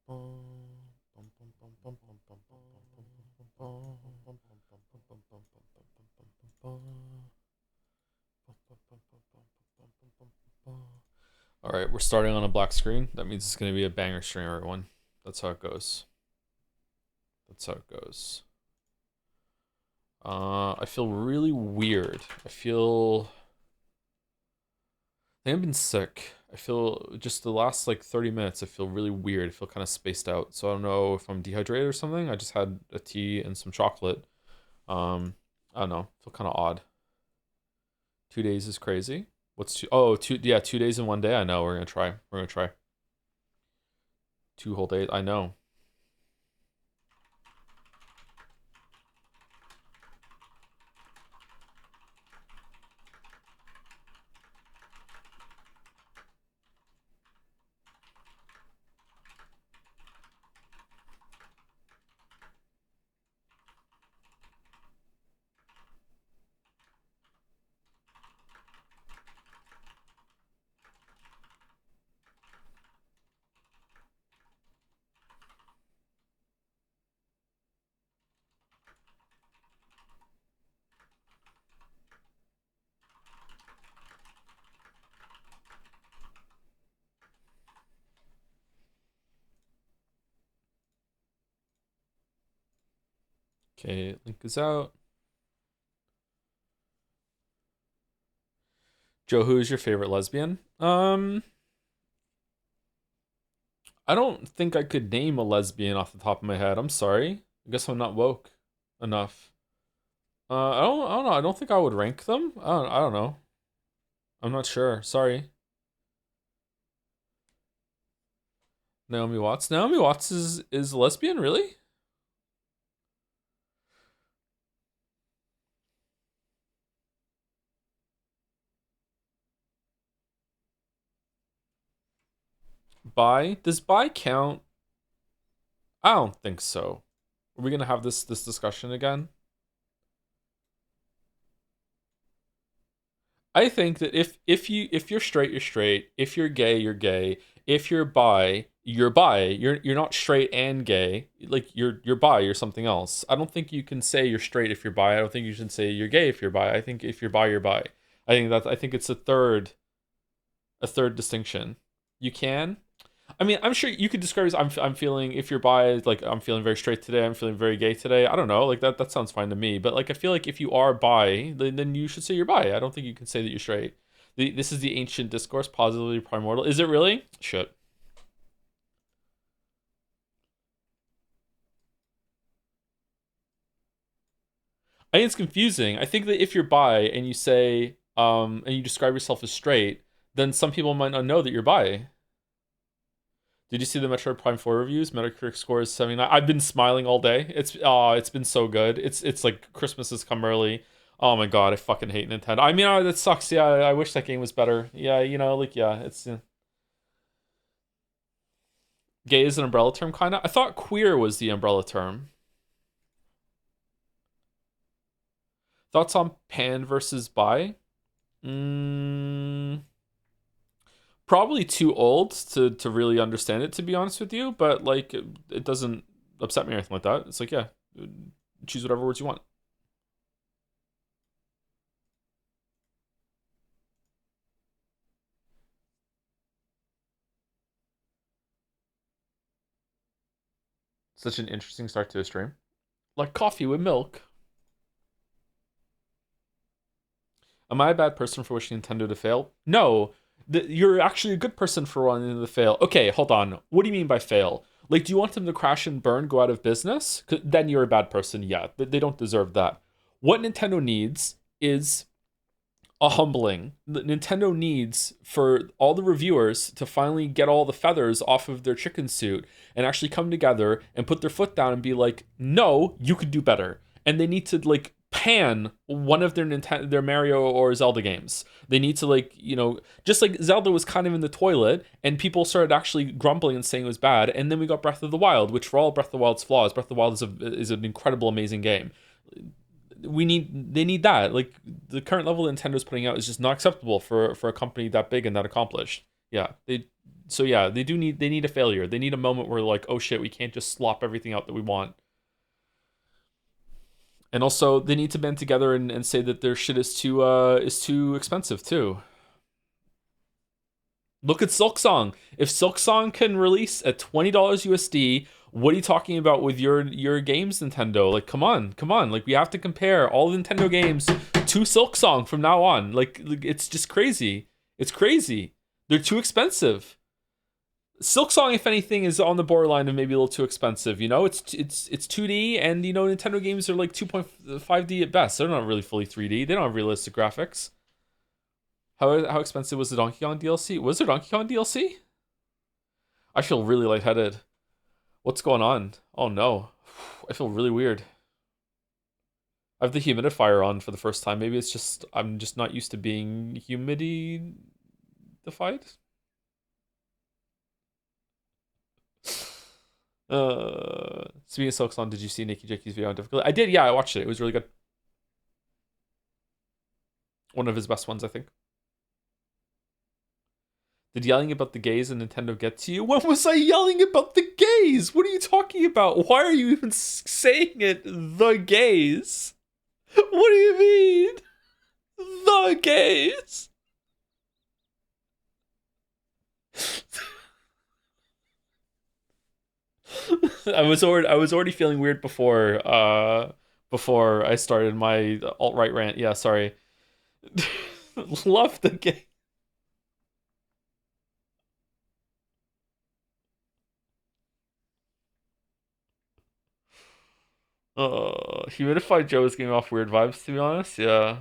All right, we're starting on a black screen. That means it's going to be a banger stream, everyone. That's how it goes. That's how it goes. I feel really weird. I think I've been sick. I feel just the last like 30 minutes, I feel really weird. I feel kind of spaced out. So I don't know if I'm dehydrated or something. I just had a tea and some chocolate. I don't know. I feel kind of odd. 2 days is crazy. What's two? Oh, two. Yeah, 2 days in one day. I know. We're gonna try. We're gonna try 2 whole days. I know. Okay, link is out. Joe, who is your favorite lesbian? I don't think I could name a lesbian off the top of my head. I'm sorry. I guess I'm not woke enough. I don't know. I don't think I would rank them. I don't know. I'm not sure. Sorry. Naomi Watts. Naomi Watts is lesbian, really? Bi? Does bi count? I don't think so. Are we gonna have this discussion again? I think that if you're straight, you're straight. If you're gay, you're gay. If you're bi, you're bi. You're not straight and gay. Like you're bi, you're something else. I don't think you can say you're straight if you're bi. I don't think you should say you're gay if you're bi. I think if you're bi, you're bi. I think it's a third distinction. You can. I mean, I'm sure you could describe as I'm feeling if you're bi, like I'm feeling very straight today, I'm feeling very gay today. I don't know, like that sounds fine to me. But like I feel like if you are bi, then you should say you're bi. I don't think you can say that you're straight. This is the ancient discourse, positively primordial. Is it really? Shit. I think it's confusing. I think that if you're bi and you say and you describe yourself as straight, then some people might not know that you're bi. Did you see the Metroid Prime 4 reviews? Metacritic score is 79. I've been smiling all day. It's been so good. It's like Christmas has come early. Oh my god, I fucking hate Nintendo. I mean, that sucks. Yeah, I wish that game was better. Yeah, like yeah, it's gay is an umbrella term kind of. I thought queer was the umbrella term. Thoughts on pan versus bi? Mm, probably too old to really understand it, to be honest with you, but like it doesn't upset me or anything like that. It's like, yeah, choose whatever words you want. Such an interesting start to a stream. Like coffee with milk. Am I a bad person for wishing Nintendo to fail? No. You're actually a good person for wanting them to fail. Okay, hold on. What do you mean by fail? Like, do you want them to crash and burn, go out of business? Then you're a bad person, yeah. They don't deserve that. What Nintendo needs is a humbling. Nintendo needs for all the reviewers to finally get all the feathers off of their chicken suit and actually come together and put their foot down and be like, "No, you could do better." And they need to like pan one of their Mario or Zelda games. They need to like, just like Zelda was kind of in the toilet and people started actually grumbling and saying it was bad, and then we got Breath of the Wild, which for all Breath of the Wild's flaws, Breath of the Wild is an incredible amazing game. They need that. Like the current level Nintendo's putting out is just not acceptable for a company that big and that accomplished. Yeah, So yeah, they need a failure. They need a moment where like, oh shit, we can't just slop everything out that we want. And also they need to band together and say that their shit is too expensive too. Look at Silksong. If Silksong can release at $20 USD, what are you talking about with your games, Nintendo? Like, come on, come on. Like, we have to compare all Nintendo games to Silksong from now on. Like, it's just crazy. It's crazy. They're too expensive. Silksong, if anything, is on the borderline of maybe a little too expensive. You know, it's 2D, and you know Nintendo games are like 2.5D at best. They're not really fully 3D. They don't have realistic graphics. How expensive was the Donkey Kong DLC? Was there Donkey Kong DLC? I feel really lightheaded. What's going on? Oh no. I feel really weird. I have the humidifier on for the first time. Maybe it's just I'm just not used to being humidified. Speaking of Silksong, did you see Nikki Jackie's video on difficulty? I did, yeah, I watched it. It was really good. One of his best ones, I think. Did yelling about the gays in Nintendo get to you? When was I yelling about the gays? What are you talking about? Why are you even saying it? The gays? What do you mean? The gays? I was already feeling weird before I started my alt-right rant. Yeah, sorry. Love the gay. Humidified Joe is giving off weird vibes, to be honest. Yeah.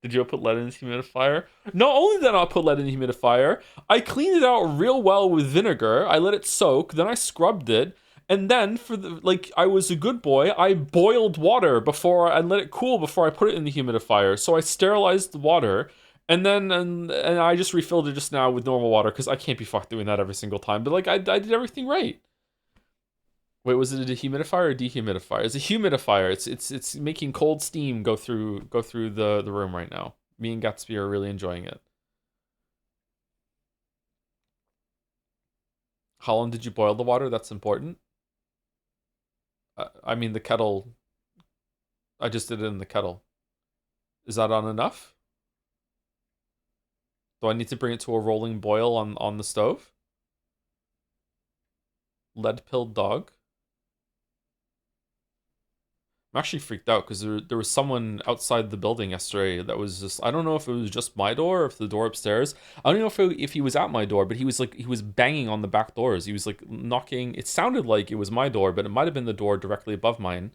Did Joe put lead in his humidifier? Not only did I not put lead in the humidifier, I cleaned it out real well with vinegar. I let it soak, then I scrubbed it, and then for the like, I was a good boy. I boiled water before I let it cool before I put it in the humidifier. So I sterilized the water, and then and I just refilled it just now with normal water because I can't be fucked doing that every single time. But like, I did everything right. Wait, was it a dehumidifier or dehumidifier? It's a humidifier. It's making cold steam go through the room right now. Me and Gatsby are really enjoying it. How long did you boil the water? That's important. I mean the kettle. I just did it in the kettle. Is that on enough? Do I need to bring it to a rolling boil on the stove? Lead pilled dog. I'm actually freaked out because there was someone outside the building yesterday that was just I don't know if it was just my door or if the door upstairs. I don't know if he was at my door, but he was banging on the back doors. He was like knocking. It sounded like it was my door, but it might have been the door directly above mine.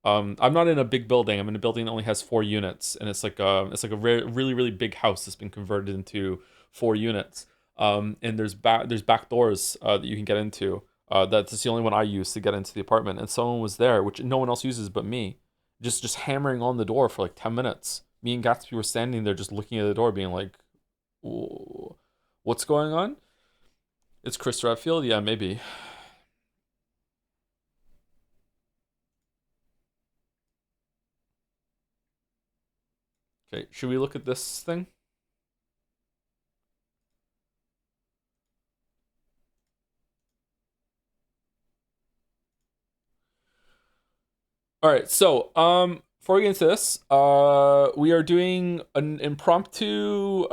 I'm not in a big building. I'm in a building that only has 4 units, and it's like a really really big house that's been converted into 4 units. And there's back doors that you can get into. That's the only one I use to get into the apartment, and someone was there, which no one else uses but me, just hammering on the door for like 10 minutes. Me and Gatsby were standing there just looking at the door, being like, "What's going on?" It's Chris Redfield. Yeah, maybe. Okay, should we look at this thing? All right, so before we get into this, we are doing an impromptu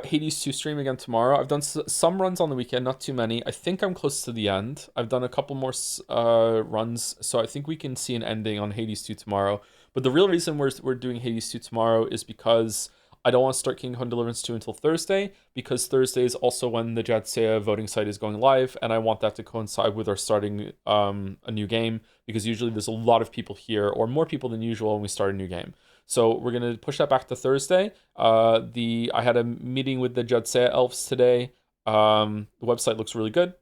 Hades 2 stream again tomorrow. I've done some runs on the weekend, not too many. I think I'm close to the end. I've done a couple more runs, so I think we can see an ending on Hades 2 tomorrow. But the real reason we're doing Hades 2 tomorrow is because I don't want to start Kingdom Deliverance 2 until Thursday, because Thursday is also when the Jadseya voting site is going live, and I want that to coincide with our starting a new game, because usually there's a lot of people here, or more people than usual when we start a new game. So we're gonna push that back to Thursday. I had a meeting with the Jadseya elves today. The website looks really good.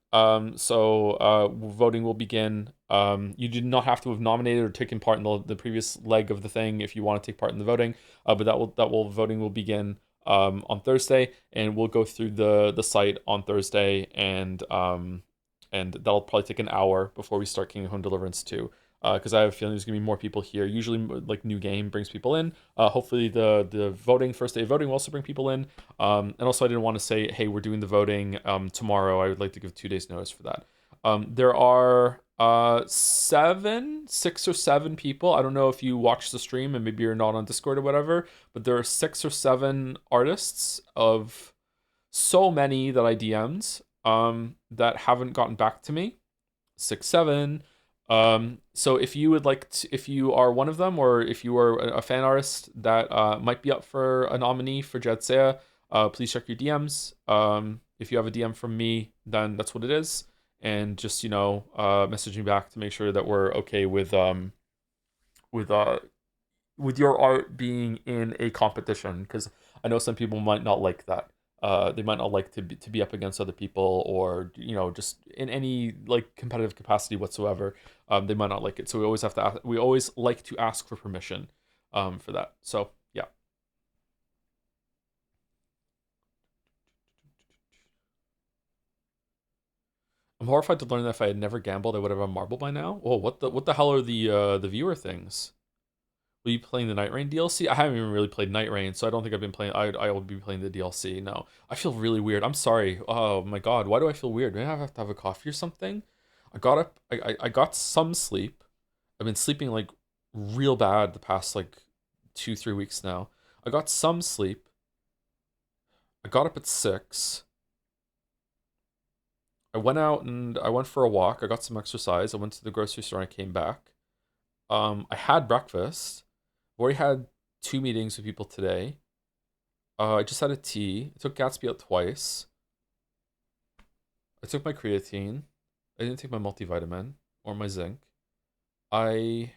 So voting will begin. You do not have to have nominated or taken part in the previous leg of the thing if you want to take part in the voting. But voting will begin on Thursday, and we'll go through the site on Thursday, and that'll probably take an hour before we start Kingdom Deliverance 2. because I have a feeling there's gonna be more people here. Usually, like new game brings people in. Hopefully, the voting first day of voting will also bring people in. And also, I didn't want to say, hey, we're doing the voting tomorrow. I would like to give 2 days notice for that. There are six or seven people. I don't know if you watch the stream and maybe you're not on Discord or whatever, but there are 6 or 7 artists of so many that I DM'd that haven't gotten back to me. 6, 7. So if you would like to, if you are one of them, or if you are a fan artist that might be up for a nominee for Jadseya, please check your DMs. If you have a DM from me, then that's what it is, and just message me back to make sure that we're okay with uh with your art being in a competition, because I know some people might not like that. They might not like to be up against other people, or just in any like competitive capacity whatsoever. They might not like it, so we always have to ask, we always like to ask for permission for that. So yeah. I'm horrified to learn that if I had never gambled, I would have a marble by now. Oh, what the hell are the viewer things? Will you be playing the Night Rain DLC? I haven't even really played Night Rain, so I don't think I've been playing. I will be playing the DLC. No, I feel really weird. I'm sorry. Oh my god, why do I feel weird? Do I have to have a coffee or something? I got up. I got some sleep. I've been sleeping like real bad the past like 2 3 weeks now. I got some sleep. I got up at 6. I went out and I went for a walk. I got some exercise. I went to the grocery store and I came back. I had breakfast. I've already had 2 meetings with people today. I just had a tea. I took Gatsby out twice. I took my creatine. I didn't take my multivitamin or my zinc. I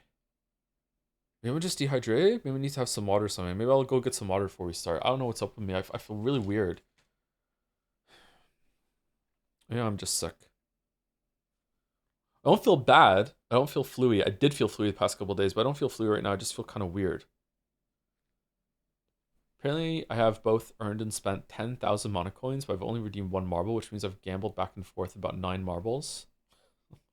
maybe I'm just dehydrated. Maybe I need to have some water or something. Maybe I'll go get some water before we start. I don't know what's up with me. I feel really weird. Yeah, I'm just sick. I don't feel bad. I don't feel fluey. I did feel fluey the past couple of days, but I don't feel fluey right now. I just feel kind of weird. Apparently, I have both earned and spent 10,000 mana coins, but I've only redeemed 1 marble, which means I've gambled back and forth about 9 marbles.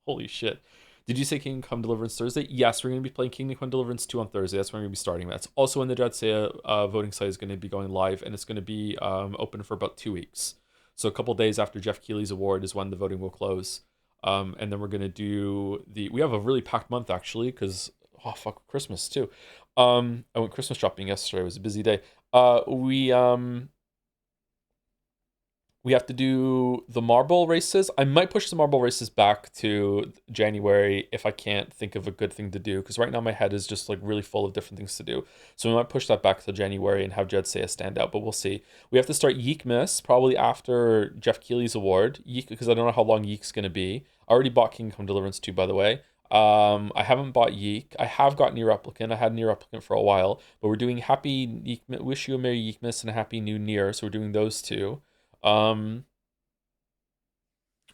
Holy shit. Did you say Kingdom Come Deliverance Thursday? Yes, we're going to be playing Kingdom Come Deliverance 2 on Thursday. That's when we're going to be starting. That's also when the Jadseya voting site is going to be going live, and it's going to be open for about 2 weeks. So a couple days after Jeff Keighley's award is when the voting will close. And then we're going to do we have a really packed month actually, because, oh fuck, Christmas too. I went Christmas shopping yesterday. It was a busy day. We have to do the marble races. I might push the marble races back to January if I can't think of a good thing to do, because right now my head is just like really full of different things to do. So we might push that back to January and have Jadseya stand out, but we'll see. We have to start Yeekmas probably after Jeff Keighley's award, Yeek, because I don't know how long Yeek's going to be. I already bought Kingdom Come Deliverance 2, by the way. I haven't bought Yeek. I have got Near Replicant. I had Near Replicant for a while, but we're doing Happy Yeek, Wish You a Merry Yeekmas and a Happy New Year, so we're doing those two. It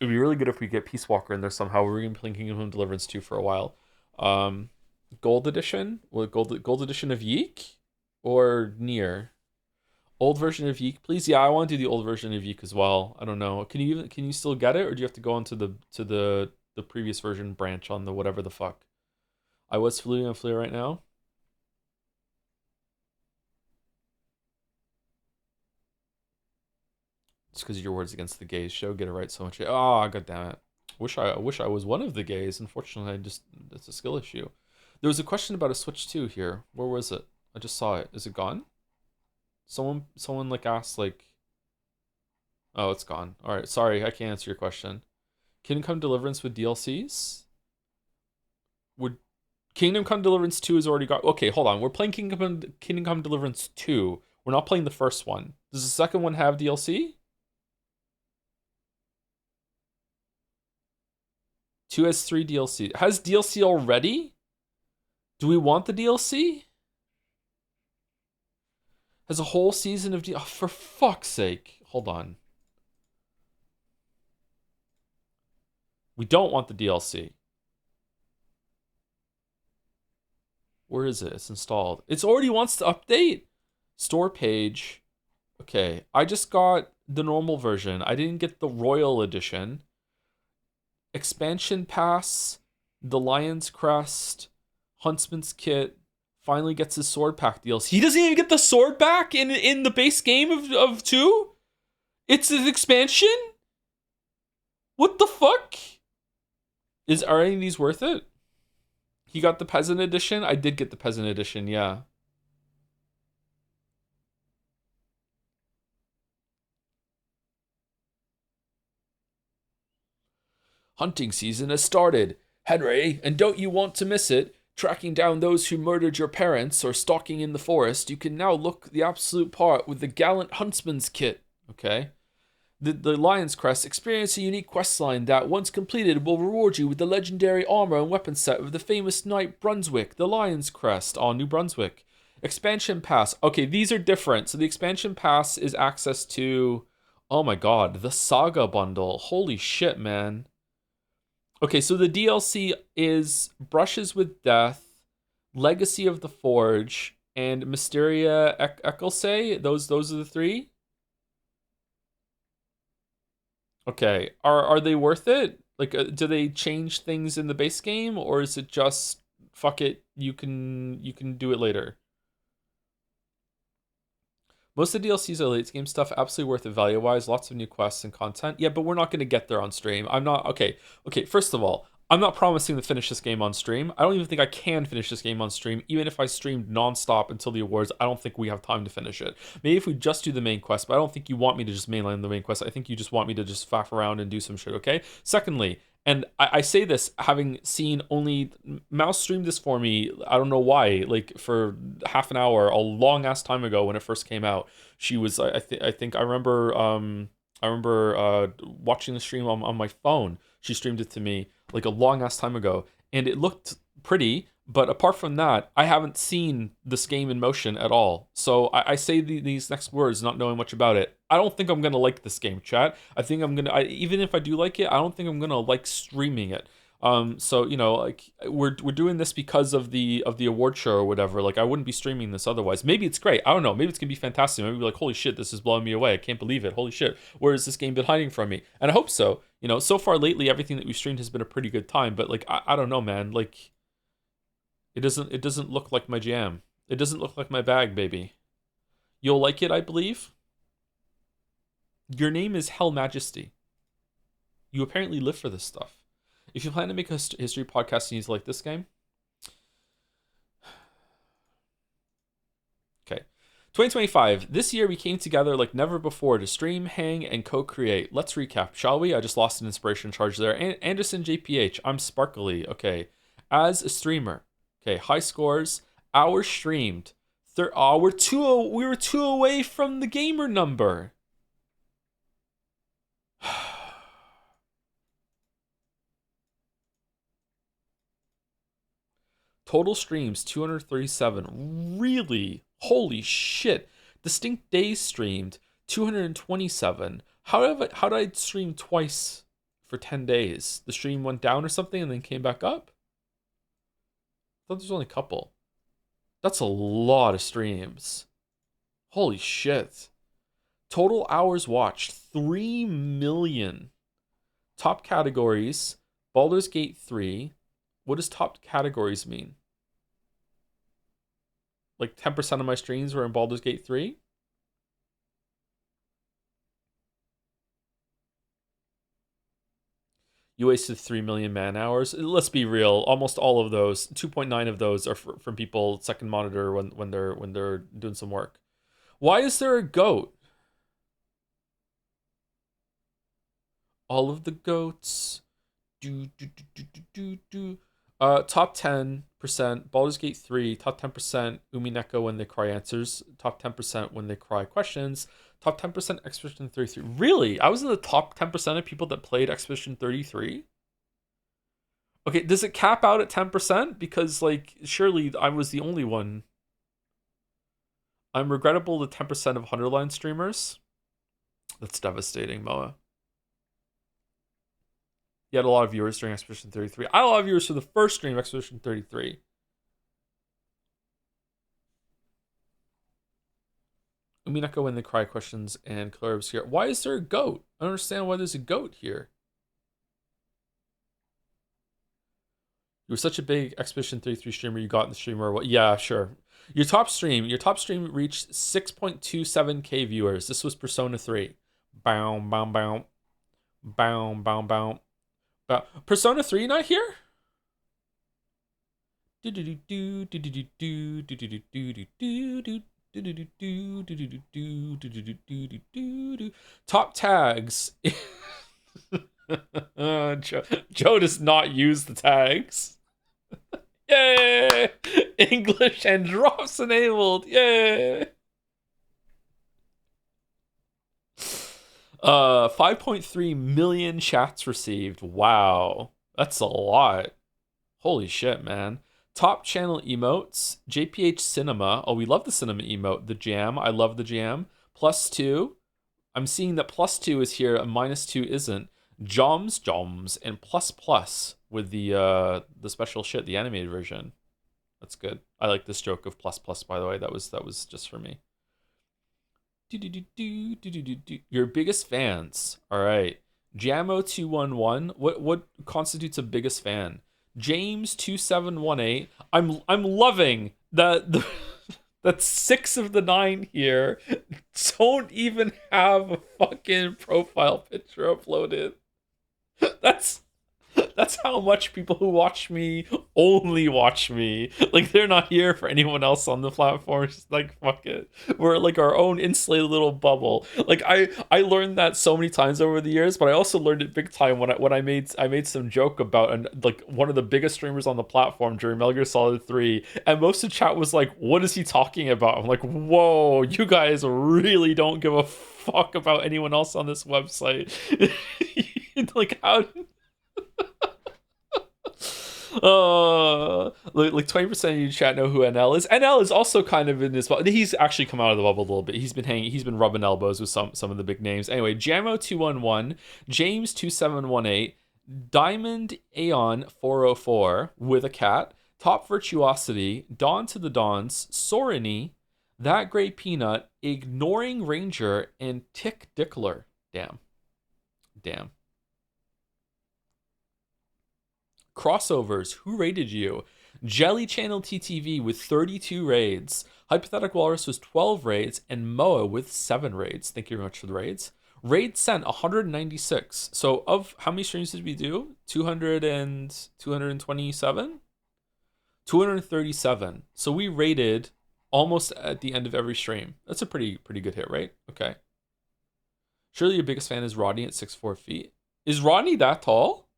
would be really good if we get Peace Walker in there somehow. We're gonna be playing Kingdom Come Deliverance 2 for a while. Um, Gold edition? What gold edition of Yeek or Near? Old version of Yeek, please. Yeah, I want to do the old version of Yeek as well. I don't know. Can you still get it, or do you have to go onto the previous version branch on the whatever the fuck? I was fluing on Flea right now. It's because your words against the gays show. Get it right so much. Oh, god damn it. I wish I was one of the gays. Unfortunately, it's a skill issue. There was a question about a Switch 2 here. Where was it? I just saw it. Is it gone? Someone like asked like, oh, it's gone. All right, sorry, I can't answer your question. Kingdom Come Deliverance with DLCs? Would Kingdom Come Deliverance 2 has already got. Okay, hold on. We're playing Kingdom Come Deliverance 2. We're not playing the first one. Does the second one have DLC? 2 has 3 DLC. Has DLC already? Do we want the DLC? Has a whole season of DLC. Oh, for fuck's sake. Hold on. We don't want the DLC. Where is it? It's installed. It already wants to update. Store page. Okay, I just got the normal version. I didn't get the Royal Edition. Expansion Pass. The Lion's Crest, Huntsman's Kit, finally gets his sword pack deals. He doesn't even get the sword back in the base game of 2? It's an expansion? What the fuck? Are any of these worth it? He got the peasant edition? I did get the peasant edition, yeah. Hunting season has started. Henry, and don't you want to miss it? Tracking down those who murdered your parents or stalking in the forest, you can now look the absolute part with the gallant huntsman's kit. Okay. The Lion's Crest, experience a unique questline that, once completed, will reward you with the legendary armor and weapon set of the famous knight Brunswick, the Lion's Crest, on New Brunswick. Expansion Pass. Okay, these are different. So the Expansion Pass is access to, oh my god, the Saga bundle. Holy shit, man. Okay, so the DLC is Brushes with Death, Legacy of the Forge, and Mysteria Ecclesay. Those are the 3. Okay, are they worth it? Like, do they change things in the base game, or is it just fuck it? You can do it later. Most of the DLCs are late game stuff, absolutely worth it value wise. Lots of new quests and content. Yeah, but we're not going to get there on stream. I'm not okay. Okay, first of all, I'm not promising to finish this game on stream. I don't even think I can finish this game on stream. Even if I streamed nonstop until the awards, I don't think we have time to finish it. Maybe if we just do the main quest, but I don't think you want me to just mainline the main quest. I think you just want me to just faff around and do some shit, okay? Secondly, and I say this having seen only Mouse streamed this for me. I don't know why, like for half an hour, a long ass time ago when it first came out. She was, I think I remember watching the stream on my phone. She streamed it to me like a long ass time ago, and it looked pretty. But apart from that, I haven't seen this game in motion at all. So I say these next words, not knowing much about it. I don't think I'm gonna like this game, chat. I think I'm gonna. Even if I do like it, I don't think I'm gonna like streaming it. So like we're doing this because of the award show or whatever. Like I wouldn't be streaming this otherwise. Maybe it's great. I don't know. Maybe it's gonna be fantastic. Maybe be like, holy shit, this is blowing me away. I can't believe it. Holy shit. Where has this game been hiding from me? And I hope so. So far lately, everything that we've streamed has been a pretty good time. But like I don't know, man. Like it doesn't look like my jam. It doesn't look like my bag, baby. You'll like it, I believe. Your name is Hell Majesty. You apparently live for this stuff. If you plan to make a history podcast and you like this game, okay. 2025. This year we came together like never before to stream, hang, and co-create. Let's recap, shall we? I just lost an inspiration charge there. Anderson JPH. I'm sparkly. Okay. As a streamer. Okay. High scores. Hours streamed. We were 2 away from the gamer number. Total streams 237. Really? Holy shit. Distinct days streamed 227. How did I stream twice for 10 days? The stream went down or something and then came back up? I thought there's only a couple. That's a lot of streams. Holy shit. Total hours watched 3 million. Top categories Baldur's Gate 3. What does top categories mean? Like 10% of my streams were in Baldur's Gate 3? You wasted 3 million man hours. Let's be real. Almost all of those, 2.9 of those are from people second monitor when they're doing some work. Why is there a goat? All of the goats. Top 10% Baldur's Gate 3, top 10% Umineko when they cry answers, top 10% when they cry questions, top 10% Expedition 33. Really? I was in the top 10% of people that played Expedition 33? Okay, does it cap out at 10%? Because, like, surely I was the only one. I'm regrettable the 10% of Hunterline streamers. That's devastating, Moa. You had a lot of viewers during Expedition 33. I had a lot of viewers for the first stream of Expedition 33. Umineko when they cry questions and Color Obscure. Why is there a goat? I don't understand why there's a goat here. You were such a big Expedition 33 streamer. You got in the streamer. What? Yeah, sure. Your top stream reached 6.27K viewers. This was Persona 3. Bow, bow, bow, bow, bow, bow. Persona 3 not here? Top tags. Joe does not use the tags. Yay! English and drops enabled. Yay! 5.3 million chats received. Wow. That's a lot. Holy shit, man. Top channel emotes. JPH Cinema. Oh, we love the cinema emote. The jam. I love the jam. +2. I'm seeing that +2 is here. A -2 isn't. Joms, and plus with the special shit, the animated version. That's good. I like this joke of plus, by the way. That was just for me. Your biggest fans. All right. Jamo211. What constitutes a biggest fan? James2718. I'm loving that that 6 of the 9 here don't even have a fucking profile picture uploaded. That's how much people who watch me only watch me. Like, they're not here for anyone else on the platform. It's like, fuck it. We're like our own insulated little bubble. Like, I learned that so many times over the years, but I also learned it big time when I made some joke about like one of the biggest streamers on the platform during Metal Gear Solid 3, and most of the chat was like, what is he talking about? I'm like, whoa, you guys really don't give a fuck about anyone else on this website. Like, how like 20% of you chat know who NL is. NL is also kind of in this. He's actually come out of the bubble a little bit. He's been rubbing elbows with some of the big names. Anyway, Jamo211, James2718, Diamond Aeon 404 with a cat, Top Virtuosity, Dawn to the Dawns, Soriny, That Great Peanut, Ignoring Ranger, and Tick Dickler. Damn. Crossovers, who raided you? Jelly Channel TTV with 32 raids. Hypothetical Walrus was 12 raids, and Moa with 7 raids. Thank you very much for the raids. Raid sent 196. So of how many streams did we do? 227? 237. So we raided almost at the end of every stream. That's a pretty good hit, right? Okay. Surely your biggest fan is Rodney at 6'4 feet. Is Rodney that tall?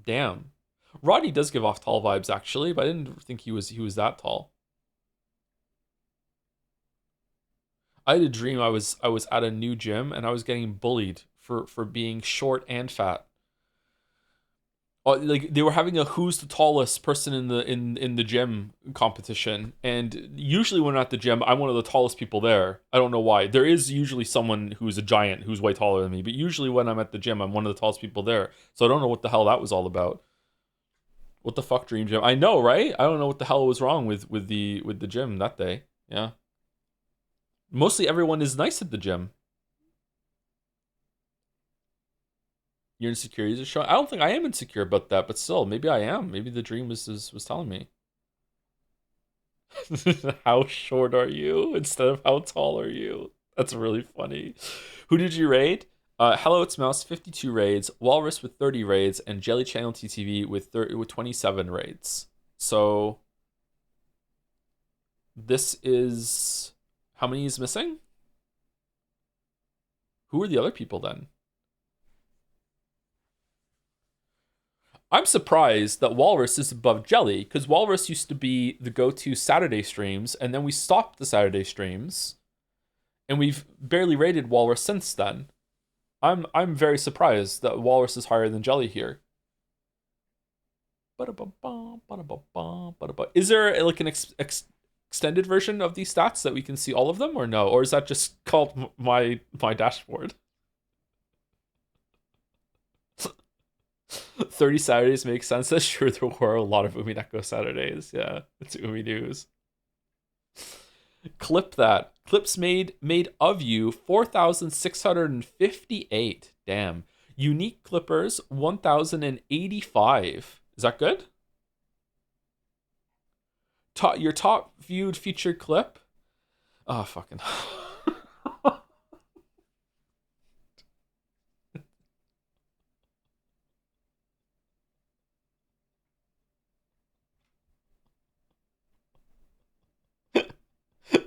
Damn. Rodney does give off tall vibes, actually, but I didn't think he was that tall. I had a dream I was at a new gym and I was getting bullied for being short and fat. Like, they were having a who's the tallest person in the gym competition, and usually when I'm at the gym, I'm one of the tallest people there. I don't know why. There is usually someone who's a giant who's way taller than me, but usually when I'm at the gym, I'm one of the tallest people there. So I don't know what the hell that was all about. What the fuck, Dream Gym? I know, right? I don't know what the hell was wrong with the gym that day. Yeah. Mostly everyone is nice at the gym. Your insecurities are showing. I don't think I am insecure about that, but still, maybe I am. Maybe the dream was telling me. How short are you instead of how tall are you? That's really funny. Who did you raid? Hello, it's Mouse, 52 raids, Walrus with 30 raids, and Jelly Channel TTV with 27 raids. So this is, how many is missing? Who are the other people then? I'm surprised that Walrus is above Jelly, because Walrus used to be the go-to Saturday streams, and then we stopped the Saturday streams, and we've barely rated Walrus since then. I'm very surprised that Walrus is higher than Jelly here. Is there like an extended version of these stats that we can see all of them, or no? Or is that just called my dashboard? 30 Saturdays makes sense. That's true. There were a lot of Umineko Saturdays. Yeah, it's Umi News. Clip that. Clips made of you 4,658. Damn. Unique clippers 1,085. Is that good? your top viewed featured clip. Oh fucking.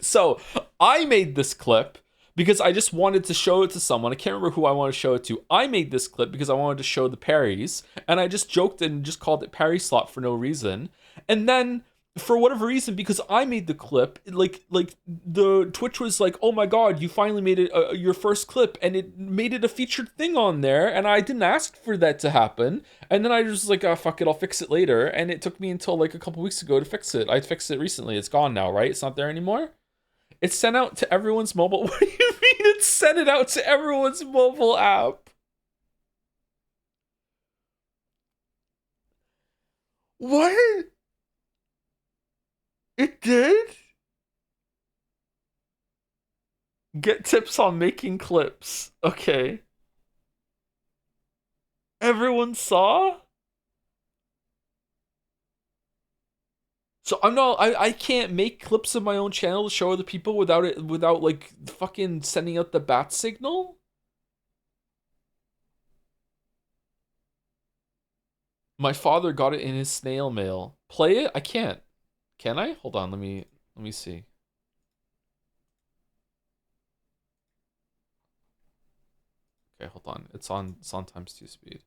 So I made this clip because I just wanted to show it to someone. I can't remember who I wanted to show it to. I made this clip because I wanted to show the parries, and I just joked and just called it parry slot for no reason. And then for whatever reason, because I made the clip, like the Twitch was like, "Oh my god, you finally made it your first clip," and it made it a featured thing on there. And I didn't ask for that to happen. And then I was like, "Oh fuck it, I'll fix it later." And it took me until like a couple weeks ago to fix it. I fixed it recently. It's gone now, right? It's not there anymore. It's sent out to everyone's mobile. What do you mean it's sent it out to everyone's mobile app? What? It did? Get tips on making clips. Okay. Everyone saw? So I can't make clips of my own channel to show other people without like fucking sending out the bat signal? My father got it in his snail mail. Play it? I can't. Can I? Hold on, let me see. Okay, hold on. It's on times 2 speed.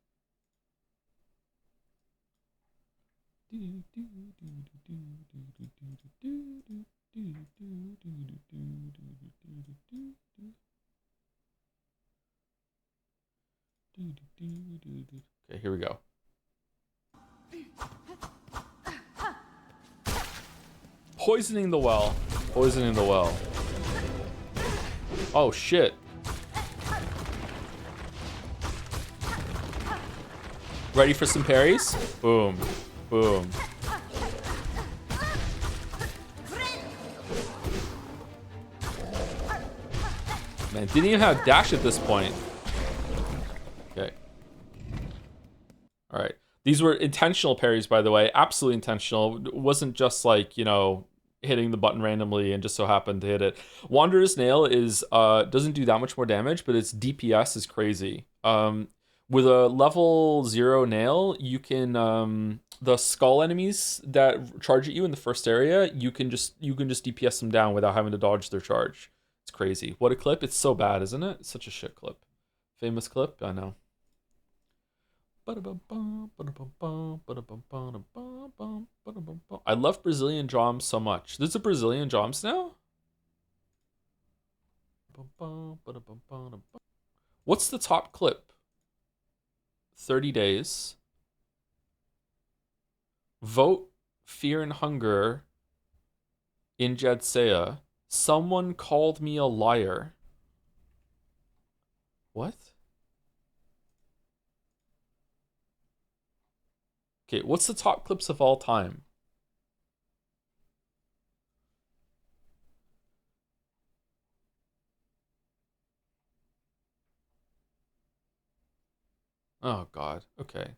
Okay, here we go. Poisoning the well. Poisoning the well. Oh shit. Ready for some parries? Boom. Boom. Man, didn't even have dash at this point. Okay. All right. These were intentional parries, by the way. Absolutely intentional. It wasn't just like, hitting the button randomly and just so happened to hit it. Wanderer's Nail is doesn't do that much more damage, but its DPS is crazy. With a level 0 nail, you can the skull enemies that charge at you in the first area, you can just DPS them down without having to dodge their charge. It's crazy. What a clip. It's so bad, isn't it? It's such a shit clip. Famous clip? I know. I love Brazilian drums so much. There's a Brazilian drums now? What's the top clip? 30 days. Vote Fear and Hunger in Jadseya. Someone called me a liar. What? Okay, what's the top clips of all time? Oh god. Okay.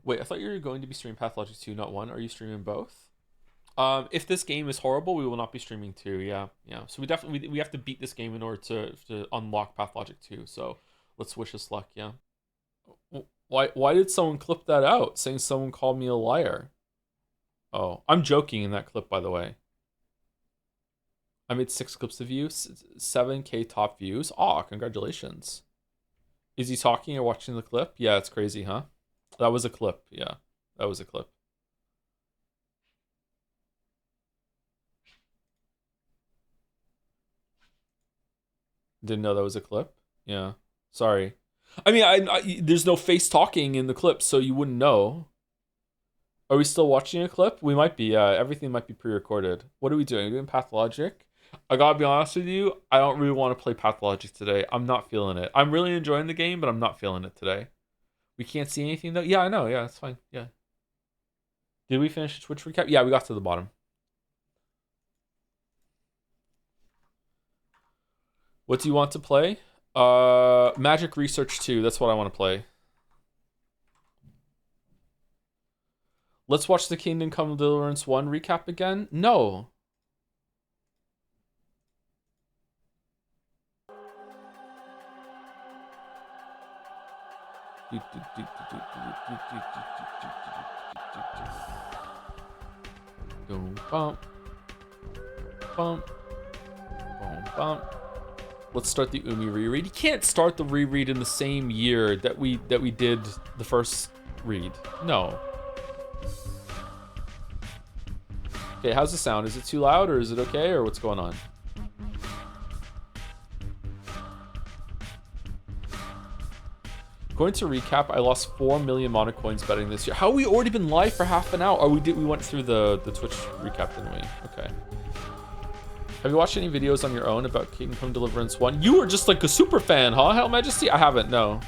Wait, I thought you were going to be streaming Pathologic 2, not 1. Are you streaming both? If this game is horrible, we will not be streaming 2. Yeah, yeah. So we have to beat this game in order to unlock Pathologic 2. So let's wish us luck. Yeah. Why did someone clip that out saying someone called me a liar? Oh, I'm joking in that clip, by the way. I made 6 clips of you, 7K top views. Aw, congratulations. Is he talking or watching the clip? Yeah, it's crazy, huh? That was a clip. Yeah, that was a clip. Didn't know that was a clip. Yeah, sorry. I mean, there's no face talking in the clip, so you wouldn't know. Are we still watching a clip? We might be. Yeah, everything might be pre-recorded. What are we doing? Are we doing Pathologic? I gotta be honest with you, I don't really want to play Pathologic today. I'm not feeling it. I'm really enjoying the game, but I'm not feeling it today. We can't see anything though. Yeah, I know. Yeah, it's fine. Yeah. Did we finish the Twitch recap? Yeah, we got to the bottom. What do you want to play? Magic Research 2. That's what I want to play. Let's watch the Kingdom Come Deliverance 1 recap again. No. Bump. Bump. Bump. Bump. Let's start the Umi reread. You can't start the reread in the same year that we did the first read. No. Okay, how's the sound? Is it too loud or is it okay or what's going on? Going to recap, I lost 4 million mana coins betting this year. How have we already been live for half an hour? Oh, we went through the Twitch recap, didn't we? Okay. Have you watched any videos on your own about Kingdom Come Deliverance 1? You were just like a super fan, huh, Hail Majesty? I haven't, no.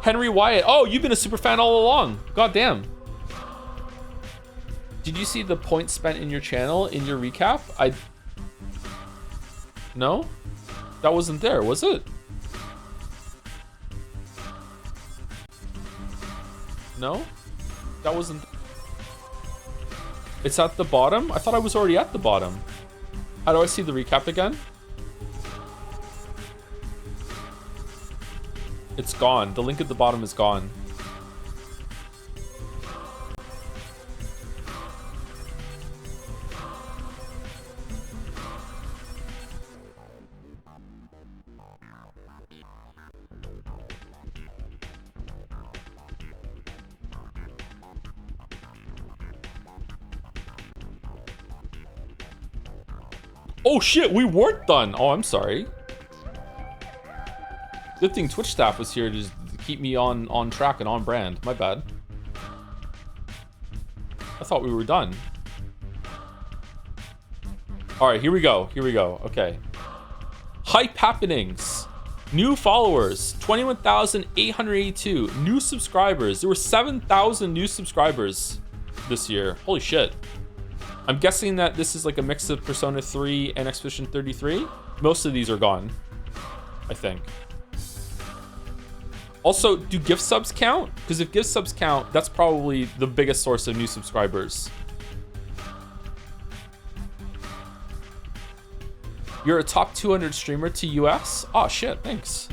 Henry Wyatt. Oh, you've been a super fan all along. God damn. Did you see the points spent in your channel in your recap? No? That wasn't there, was it? No? That wasn't... It's at the bottom? I thought I was already at the bottom. How do I see the recap again? It's gone. The link at the bottom is gone. Oh shit, we weren't done. Oh, I'm sorry. Good thing Twitch staff was here to just keep me on track and on brand. My bad. I thought we were done. All right, here we go. Here we go. Okay. Hype happenings. New followers, 21,882. New subscribers. There were 7,000 new subscribers this year. Holy shit. I'm guessing that this is like a mix of Persona 3 and Expedition 33. Most of these are gone, I think. Also, do gift subs count? Because if gift subs count, that's probably the biggest source of new subscribers. You're a top 200 streamer to US? Oh shit, thanks.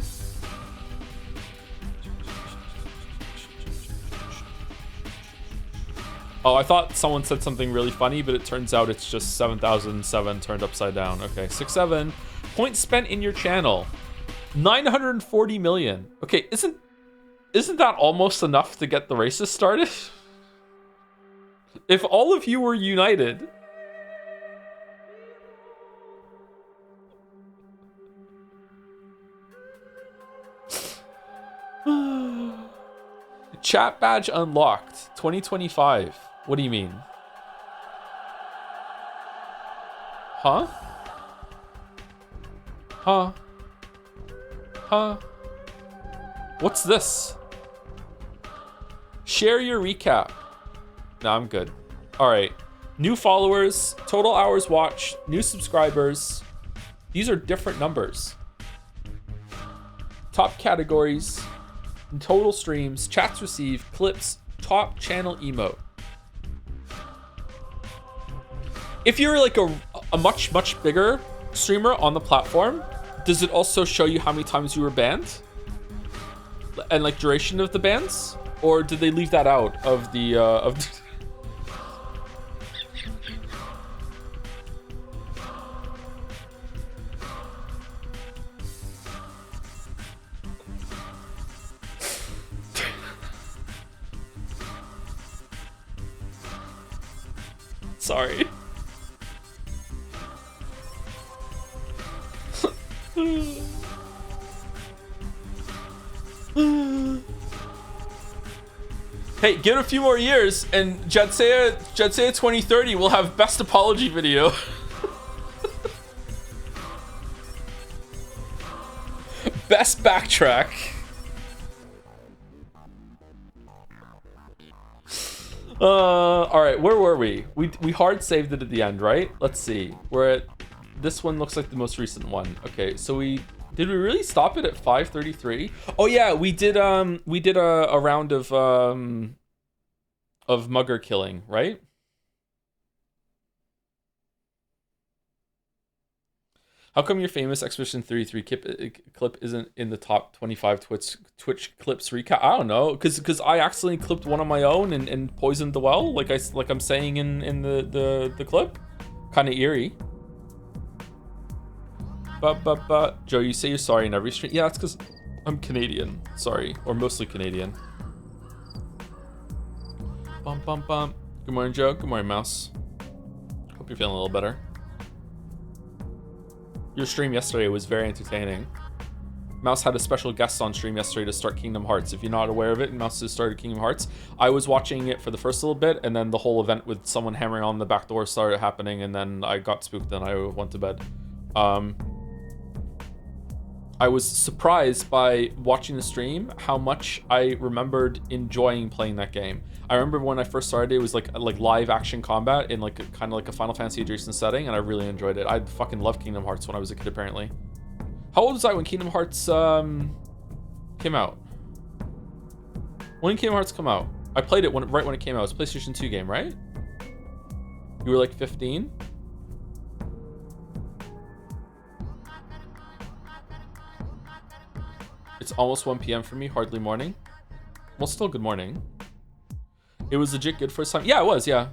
Oh, I thought someone said something really funny, but it turns out it's just 7,007 turned upside down. Okay, 6-7. Points spent in your channel. 940 million. Okay, isn't that almost enough to get the races started? If all of you were united. Chat badge unlocked. 2025. What do you mean? Huh? Huh? Huh? What's this? Share your recap. No, I'm good. All right. New followers, total hours watched, new subscribers. These are different numbers. Top categories, total streams, chats received, clips, top channel emote. If you're like a much bigger streamer on the platform, does it also show you how many times you were banned? And like duration of the bans? Or did they leave that out of the Sorry. Hey, give it a few more years and Jadseya 2030 will have best apology video. Best backtrack. All right, where were we? We hard saved it at the end, right? Let's see. We're at this one looks like the most recent one. Okay, so we Did we really stop it at 5:33? Oh yeah, we did a round of mugger killing, right? How come your famous Expedition 33 clip isn't in the top 25 Twitch clips recap? I don't know, because I accidentally clipped one on my own and poisoned the well, like I'm saying in the clip. Kind of eerie. But Joe, you say you're sorry in every stream. Yeah, it's because I'm Canadian. Sorry, or mostly Canadian. Bum bum bum. Good morning, Joe. Good morning, Mouse. Hope you're feeling a little better. Your stream yesterday was very entertaining. Mouse had a special guest on stream yesterday to start Kingdom Hearts. If you're not aware of it, Mouse has started Kingdom Hearts. I was watching it for the first little bit, and then the whole event with someone hammering on the back door started happening, and then I got spooked and I went to bed. I was surprised by watching the stream how much I remembered enjoying playing that game. I remember when I first started, it was like live action combat in like kind of like a Final Fantasy adjacent setting, and I really enjoyed it. I fucking loved Kingdom Hearts when I was a kid, apparently. How old was I when Kingdom Hearts came out? When did Kingdom Hearts come out? I played it right when it came out. It was a PlayStation 2 game, right? You were like 15? It's almost 1 p.m. for me, hardly morning. Well, still good morning. It was legit good first time. Yeah, it was, yeah.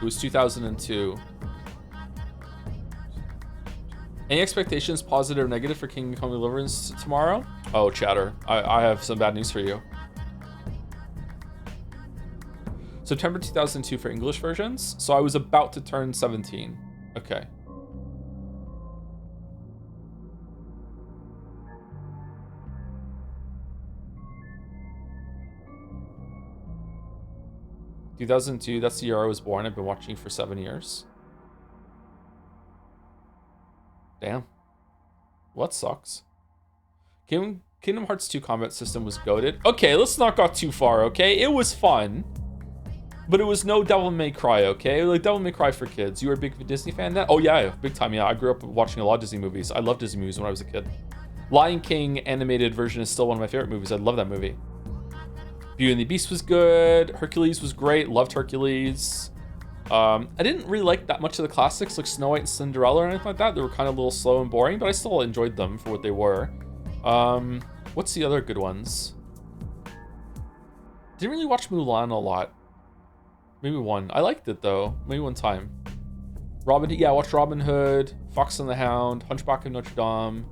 It was 2002. Any expectations, positive or negative, for Kingdom Come Deliverance tomorrow? Oh, chatter. I have some bad news for you. September 2002 for English versions. So I was about to turn 17. Okay. (2002), that's the year I was born. I've been watching for 7 years. Damn. What sucks? Kingdom Hearts 2 combat system was goated. Okay, let's not go too far, okay? It was fun. But it was no Devil May Cry, okay? Like, Devil May Cry for kids. You were a big Disney fan then? Oh, yeah, big time, yeah. I grew up watching a lot of Disney movies. I loved Disney movies when I was a kid. Lion King animated version is still one of my favorite movies. I love that movie. Beauty and the Beast was good. Hercules was great. Loved Hercules. I didn't really like that much of the classics, like Snow White and Cinderella or anything like that. They were kind of a little slow and boring, but I still enjoyed them for what they were. What's the other good ones? Didn't really watch Mulan a lot. Maybe one. I liked it though. Maybe one time. Yeah, I watched Robin Hood, Fox and the Hound, Hunchback of Notre Dame,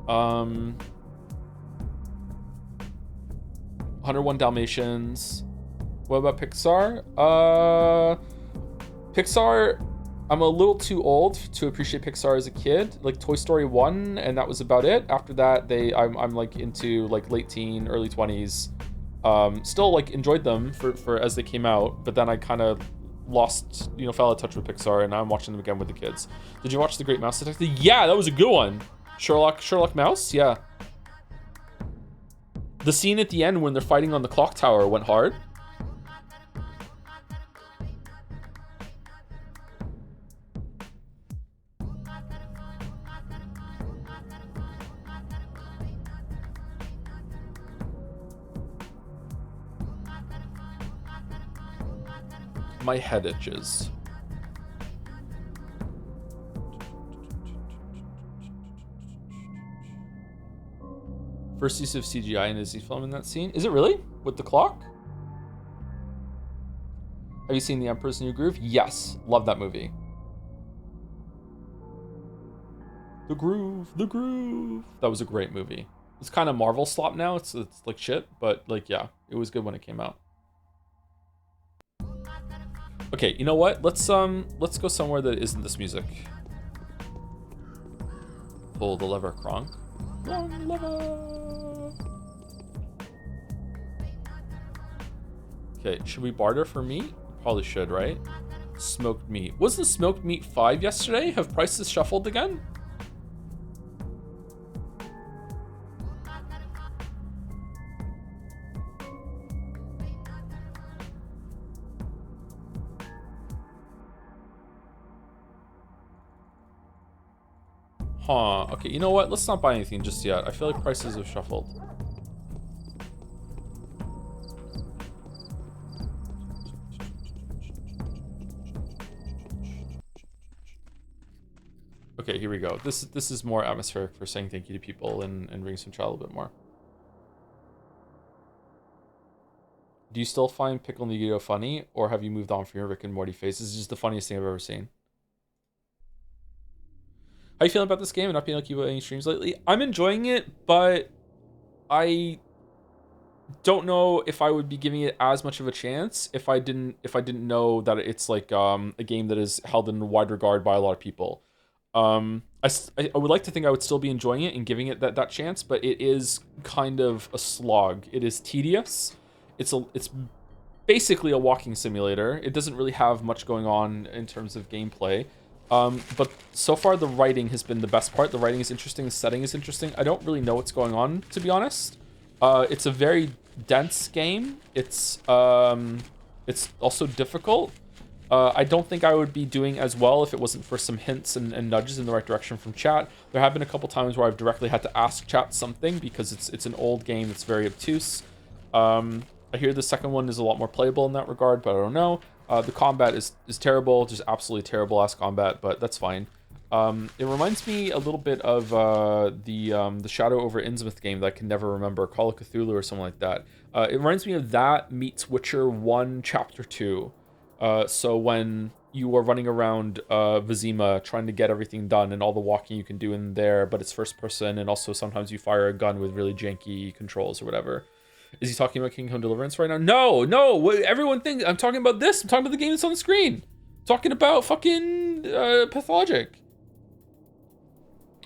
101 Dalmatians. What about Pixar? Pixar, I'm a little too old to appreciate Pixar as a kid. Like Toy Story 1, and that was about it. After that, I'm like into like late teen, early 20s. Still like enjoyed them for as they came out, but then I kind of lost, fell out of touch with Pixar, and now I'm watching them again with the kids. Did you watch The Great Mouse Detective? Yeah, that was a good one. Sherlock Mouse? Yeah. The scene at the end when they're fighting on the clock tower went hard. My head itches. First use of CGI in a Disney film in that scene. Is it really? With the clock? Have you seen The Emperor's New Groove? Yes. Love that movie. The Groove. That was a great movie. It's kind of Marvel slop now. It's like shit, but like, yeah, it was good when it came out. Okay, you know what? Let's go somewhere that isn't this music. Pull the lever, Kronk. Wrong lever. Okay, should we barter for meat? Probably should, right? Smoked meat. Wasn't smoked meat 5 yesterday? Have prices shuffled again? Huh. Okay, you know what? Let's not buy anything just yet. I feel like prices have shuffled. Okay, here we go. This is more atmospheric for saying thank you to people and bringing some child a bit more. Do you still find Pickle Nugito funny, or have you moved on from your Rick and Morty phase? This is just the funniest thing I've ever seen. How you feeling about this game and not being able to keep any streams lately? I'm enjoying it, but I don't know if I would be giving it as much of a chance if I didn't know that it's like a game that is held in wide regard by a lot of people. I would like to think I would still be enjoying it and giving it that chance, but it is kind of a slog. It is tedious. It's basically a walking simulator. It doesn't really have much going on in terms of gameplay. But so far the writing has been the best part. The writing is interesting, the setting is interesting. I don't really know what's going on, to be honest. It's a very dense game. It's also difficult. I don't think I would be doing as well if it wasn't for some hints and nudges in the right direction from chat. There have been a couple times where I've directly had to ask chat something because it's an old game that's very obtuse. I hear the second one is a lot more playable in that regard, but I don't know. The combat is terrible, just absolutely terrible ass combat, but that's fine. It reminds me a little bit of the Shadow over Innsmouth game that I can never remember, Call of Cthulhu or something like that. It reminds me of that meets Witcher 1 Chapter 2. So when you are running around Vizima trying to get everything done and all the walking you can do in there, but it's first person, and also sometimes you fire a gun with really janky controls or whatever. Is he talking about Kingdom Deliverance right now? No. Everyone thinks I'm talking about this. I'm talking about the game that's on the screen. I'm talking about fucking Pathologic.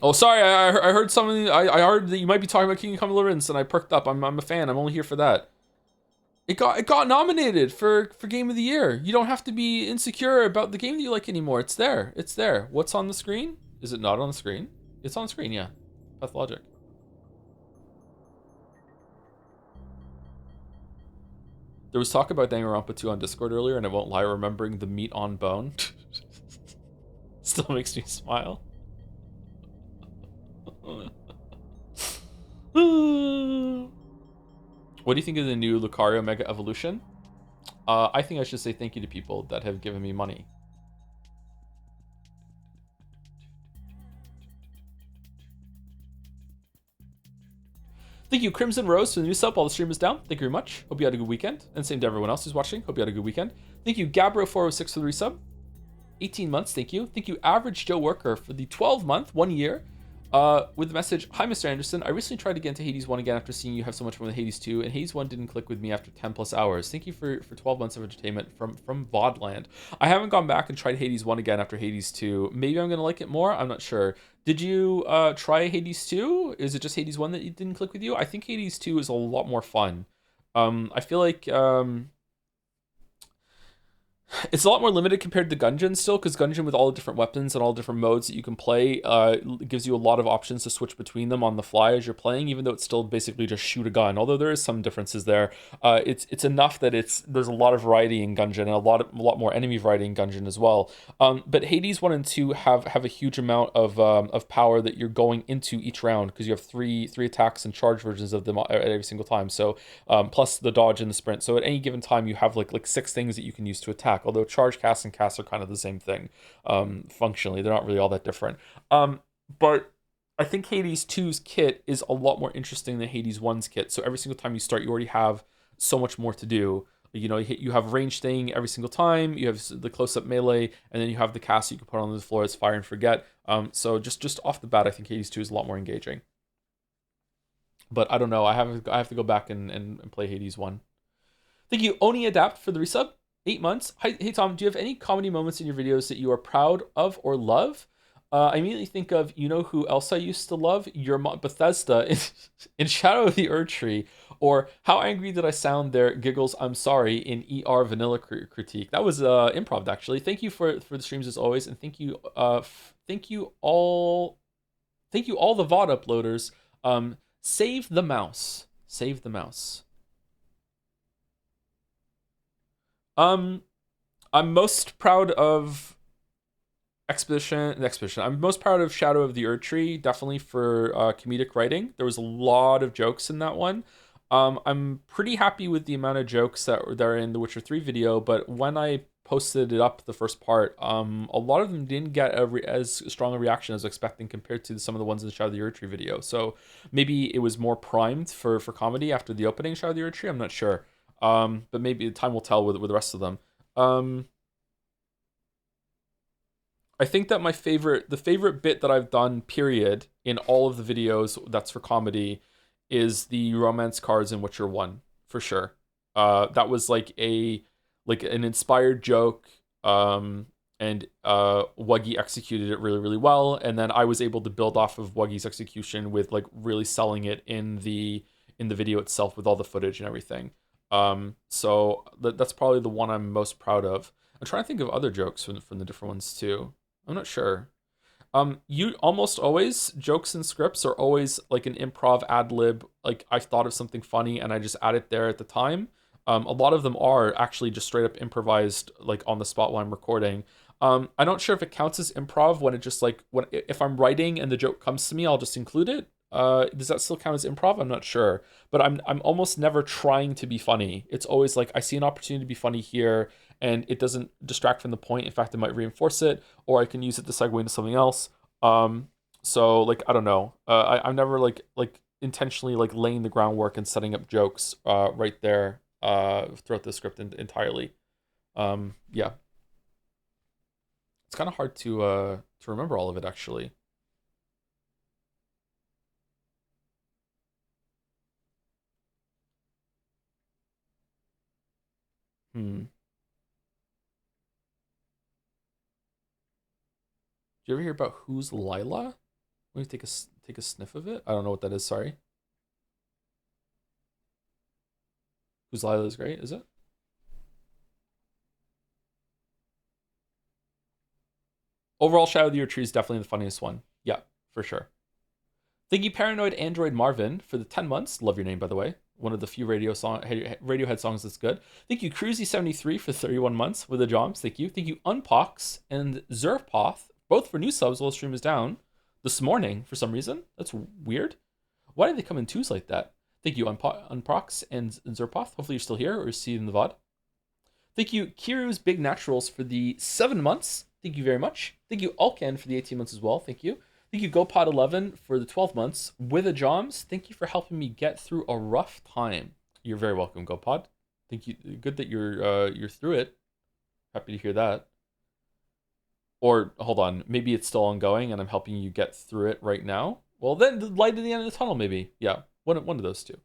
Oh, sorry. I heard something. I heard that you might be talking about Kingdom Come Deliverance, and I perked up. I'm a fan. I'm only here for that. It got nominated for Game of the Year. You don't have to be insecure about the game that you like anymore. It's there. It's there. What's on the screen? Is it not on the screen? It's on the screen. Yeah. Pathologic. There was talk about Danganronpa 2 on Discord earlier, and I won't lie, remembering the meat on bone still makes me smile. What do you think of the new Lucario Mega Evolution? I think I should say thank you to people that have given me money. Thank you, Crimson Rose, for the new sub while the stream is down. Thank you very much. Hope you had a good weekend. And same to everyone else who's watching. Hope you had a good weekend. Thank you, Gabro406 for the resub. 18 months, thank you. Thank you, Average Joe Worker, for the 12-month, 1 year. With the message, hi, Mr. Anderson. I recently tried to get into Hades 1 again after seeing you have so much fun with Hades 2, and Hades 1 didn't click with me after 10 plus hours. Thank you for 12 months of entertainment from Vodland. I haven't gone back and tried Hades 1 again after Hades 2. Maybe I'm going to like it more. I'm not sure. Did you try Hades 2? Is it just Hades 1 that didn't click with you? I think Hades 2 is a lot more fun. I feel like it's a lot more limited compared to Gungeon still, because Gungeon, with all the different weapons and all the different modes that you can play, gives you a lot of options to switch between them on the fly as you're playing, even though it's still basically just shoot a gun. Although there is some differences there, it's enough that there's a lot of variety in Gungeon and a lot more enemy variety in Gungeon as well. But Hades 1 and 2 have a huge amount of power that you're going into each round, because you have three attacks and charge versions of them at every single time. So plus the dodge and the sprint. So at any given time you have like 6 things that you can use to attack. Although charge, cast, and cast are kind of the same thing. Functionally, they're not really all that different. But I think Hades 2's kit is a lot more interesting than Hades 1's kit. So every single time you start, you already have so much more to do. You know, you have range thing every single time. You have the close-up melee, and then you have the cast you can put on the floor as fire and forget. So just off the bat, I think Hades 2 is a lot more engaging. But I don't know. I have to go back and play Hades 1. Thank you, Oni Adapt, for the resub. 8 months. Hey Tom, do you have any comedy moments in your videos that you are proud of or love? I immediately think of, you know who else I used to love? Your mom, Bethesda in Shadow of the Erdtree, or how angry did I sound there? Giggles, I'm sorry, in ER Vanilla Critique. That was improv, actually. Thank you for the streams as always, and thank you all the VOD uploaders. Save the mouse. Save the mouse. I'm most proud of Expedition. I'm most proud of Shadow of the Erd Tree, definitely for comedic writing. There was a lot of jokes in that one. I'm pretty happy with the amount of jokes that are in the Witcher 3 video, but when I posted it up, the first part, a lot of them didn't get as strong a reaction as I was expecting compared to some of the ones in the Shadow of the Erd Tree video. So maybe it was more primed for comedy after the opening Shadow of the Erd Tree. I'm not sure. But maybe time will tell with the rest of them. I think that the favorite bit that I've done, period, in all of the videos that's for comedy, is the romance cards in Witcher One for sure. That was like an inspired joke, and Wuggy executed it really really well, and then I was able to build off of Wuggy's execution with like really selling it in the video itself with all the footage and everything. So that's probably the one I'm most proud of. I'm trying to think of other jokes from the different ones too. I'm not sure. You almost always jokes and scripts are always like an improv ad lib. Like I thought of something funny and I just add it there at the time. A lot of them are actually just straight up improvised, like on the spot while I'm recording. I'm not sure if it counts as improv when it just like when if I'm writing and the joke comes to me, I'll just include it. Does that still count as improv? I'm not sure, but I'm almost never trying to be funny. It's always like I see an opportunity to be funny here, and it doesn't distract from the point. In fact, it might reinforce it, or I can use it to segue into something else. So like I don't know. I'm never like intentionally like laying the groundwork and setting up jokes right there throughout the script entirely. Yeah, it's kind of hard to remember all of it actually. Hmm. Did you ever hear about Who's Lila? Let me take a sniff of it. I don't know what that is. Sorry. Who's Lila is great. Is it? Overall, Shadow of the Year Tree is definitely the funniest one. Yeah, for sure. Thank you, Paranoid Android Marvin, for the 10 months. Love your name, by the way. One of the few Radiohead songs that's good. Thank you, Cruzy73, for 31 months with the Joms. Thank you. Thank you, Unpox and Zerpoth, both for new subs while the stream is down this morning for some reason. That's weird. Why did they come in twos like that? Thank you, Unprox and Zerpoth. Hopefully you're still here or see you in the VOD. Thank you, Kiru's Big Naturals, for the 7 months. Thank you very much. Thank you, Alken, for the 18 months as well. Thank you. Thank you, GoPod11, for the 12 months. With a Joms, thank you for helping me get through a rough time. You're very welcome, GoPod. Thank you. Good that you're through it. Happy to hear that. Or hold on, maybe it's still ongoing and I'm helping you get through it right now. Well, then the light at the end of the tunnel, maybe. Yeah, one of those two.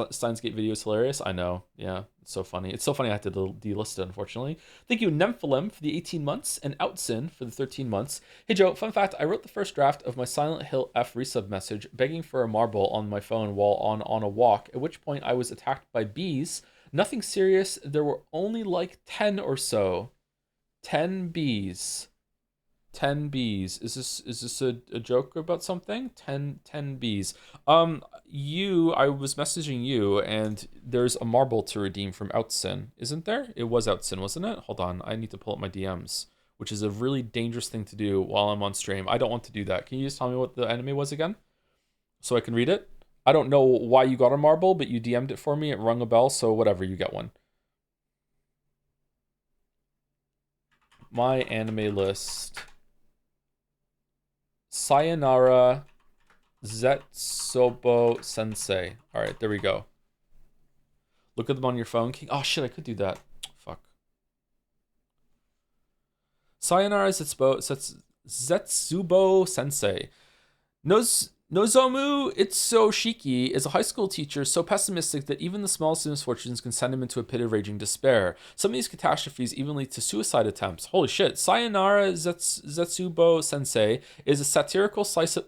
Steins Gate video is hilarious. I know. Yeah, it's so funny. It's so funny I had to delist it, unfortunately. Thank you, Nymphalem, for the 18 months, and Outsin for the 13 months. Hey, Joe, fun fact, I wrote the first draft of my Silent Hill F resub message begging for a marble on my phone while on a walk, at which point I was attacked by bees. Nothing serious. There were only like 10 or so. 10 bees. 10 bees. Is this a joke about something? 10 bees. I was messaging you and there's a marble to redeem from Outsin, isn't there? It was Outsin, wasn't it? Hold on, I need to pull up my DMs, which is a really dangerous thing to do while I'm on stream. I don't want to do that. Can you just tell me what the anime was again so I can read it? I don't know why you got a marble, but you DM'd it for me. It rung a bell, so whatever, you get one. My anime list. Sayonara Zetsobo Sensei. All right, there we go. Look at them on your phone. Oh shit, I could do that. Fuck. Sayonara Zetsubo Sensei. Nozomu Itsushiki is a high school teacher so pessimistic that even the smallest misfortunes can send him into a pit of raging despair. Some of these catastrophes even lead to suicide attempts. Holy shit. Sayonara Zetsubo Sensei is a satirical slice of